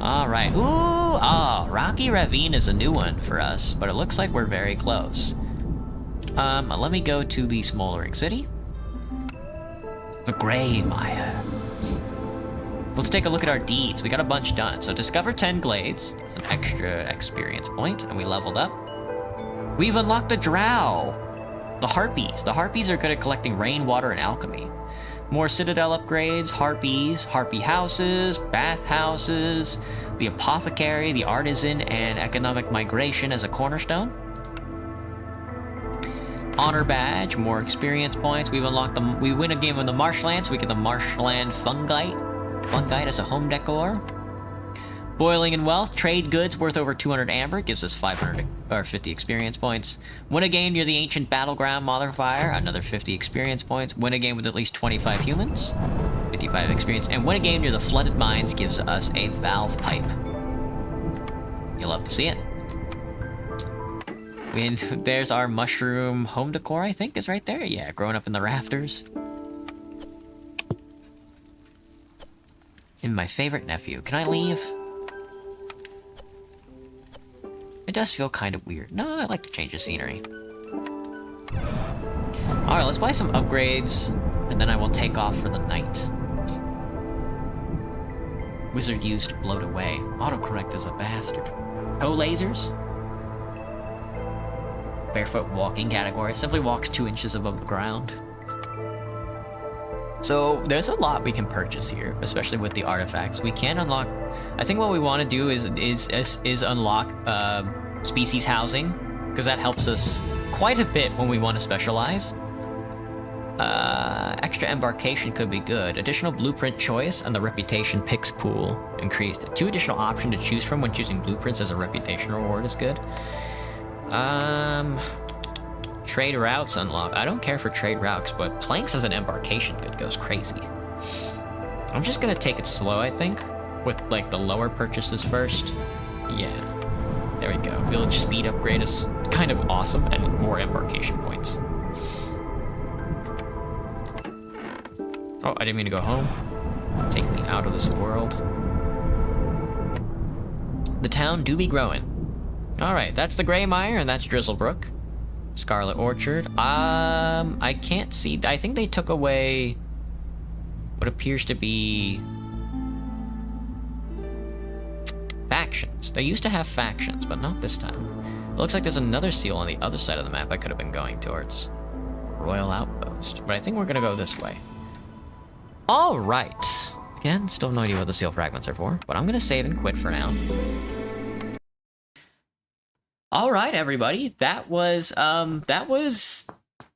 Alright. Ooh! Oh, Rocky Ravine is a new one for us, but it looks like we're very close. Let me go to the smoldering city. The Grey Mire. Let's take a look at our deeds. We got a bunch done. So discover 10 glades. It's an extra experience point, and we leveled up. We've unlocked the Drow. The Harpies. The Harpies are good at collecting rainwater and alchemy. More Citadel upgrades, Harpies, Harpy houses, bath houses, the Apothecary, the Artisan, and Economic Migration as a cornerstone. Honor Badge, more experience points. We've unlocked them. We win a game in the Marshland, so we get the Marshland Fungite. Fungite as a home decor. Boiling in Wealth, trade goods worth over 200 amber, gives us 50 experience points. Win a game near the Ancient Battleground modifier, another 50 experience points. Win a game with at least 25 humans, 55 experience. And win a game near the Flooded Mines gives us a Valve Pipe. You'll love to see it. There's our mushroom home decor, I think, is right there. Yeah, growing up in the rafters. And my favorite nephew. Can I leave? It does feel kind of weird. No, I like to change the scenery. Alright, let's buy some upgrades, and then I will take off for the night. Wizard used to bloat away. Autocorrect is a bastard. Toe lasers. Barefoot walking category. Simply walks 2 inches above the ground. So there's a lot we can purchase here, especially with the artifacts. We can unlock. I think what we want to do is unlock species housing, because that helps us quite a bit when we want to specialize. Extra embarkation could be good. Additional blueprint choice and the reputation picks pool increased. 2 additional options to choose from when choosing blueprints as a reputation reward is good. Trade routes unlocked. I don't care for trade routes, but planks as an embarkation good goes crazy. I'm just gonna take it slow, I think, with like the lower purchases first. Yeah, there we go. Village speed upgrade is kind of awesome, and more embarkation points. Oh, I didn't mean to go home. Take me out of this world. The town do be growing. Alright, that's the Grey Mire, and that's Drizzlebrook. Scarlet Orchard. I can't see. I think they took away what appears to be factions. They used to have factions, but not this time. It looks like there's another seal on the other side of the map I could have been going towards. Royal Outpost. But I think we're gonna go this way. Alright. Again, still have no idea what the seal fragments are for, but I'm gonna save and quit for now. All right, everybody. That was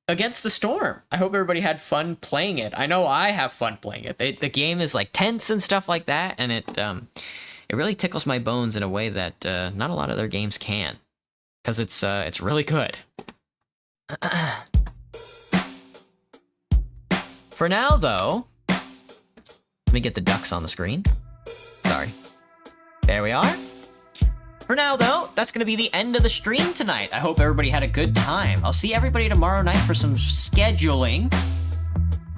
Against the Storm. I hope everybody had fun playing it. I know I have fun playing it. The game is like tense and stuff like that, and it really tickles my bones in a way that not a lot of other games can. because it's really good. For now, though, let me get the ducks on the screen. Sorry. There we are. For now, though, that's going to be the end of the stream tonight. I hope everybody had a good time. I'll see everybody tomorrow night for some scheduling.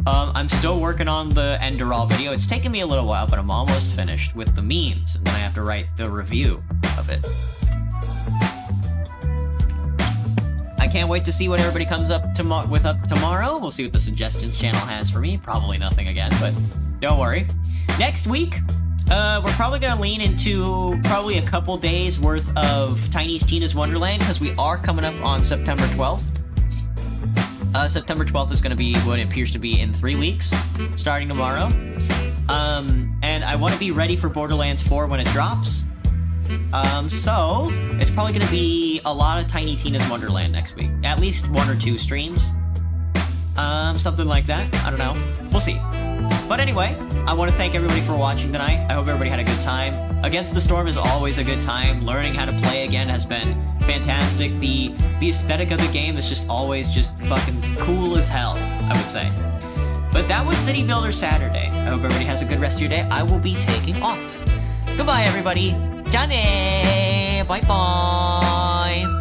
I'm still working on the Enderal video. It's taken me a little while, but I'm almost finished with the memes, and then I have to write the review of it. I can't wait to see what everybody comes up tomorrow. We'll see what the suggestions channel has for me. Probably nothing again, but don't worry. Next week, we're probably going to lean into probably a couple days worth of Tiny's Tina's Wonderland, because we are coming up on September 12th. September 12th is going to be what it appears to be in 3 weeks, starting tomorrow. And I want to be ready for Borderlands 4 when it drops. So it's probably going to be a lot of Tiny Tina's Wonderland next week. At least 1 or 2 streams. Something like that. I don't know. We'll see. But anyway, I want to thank everybody for watching tonight. I hope everybody had a good time. Against the Storm is always a good time. Learning how to play again has been fantastic. The aesthetic of the game is just always just fucking cool as hell, I would say. But that was City Builder Saturday. I hope everybody has a good rest of your day. I will be taking off. Goodbye, everybody. Johnny! Bye-bye!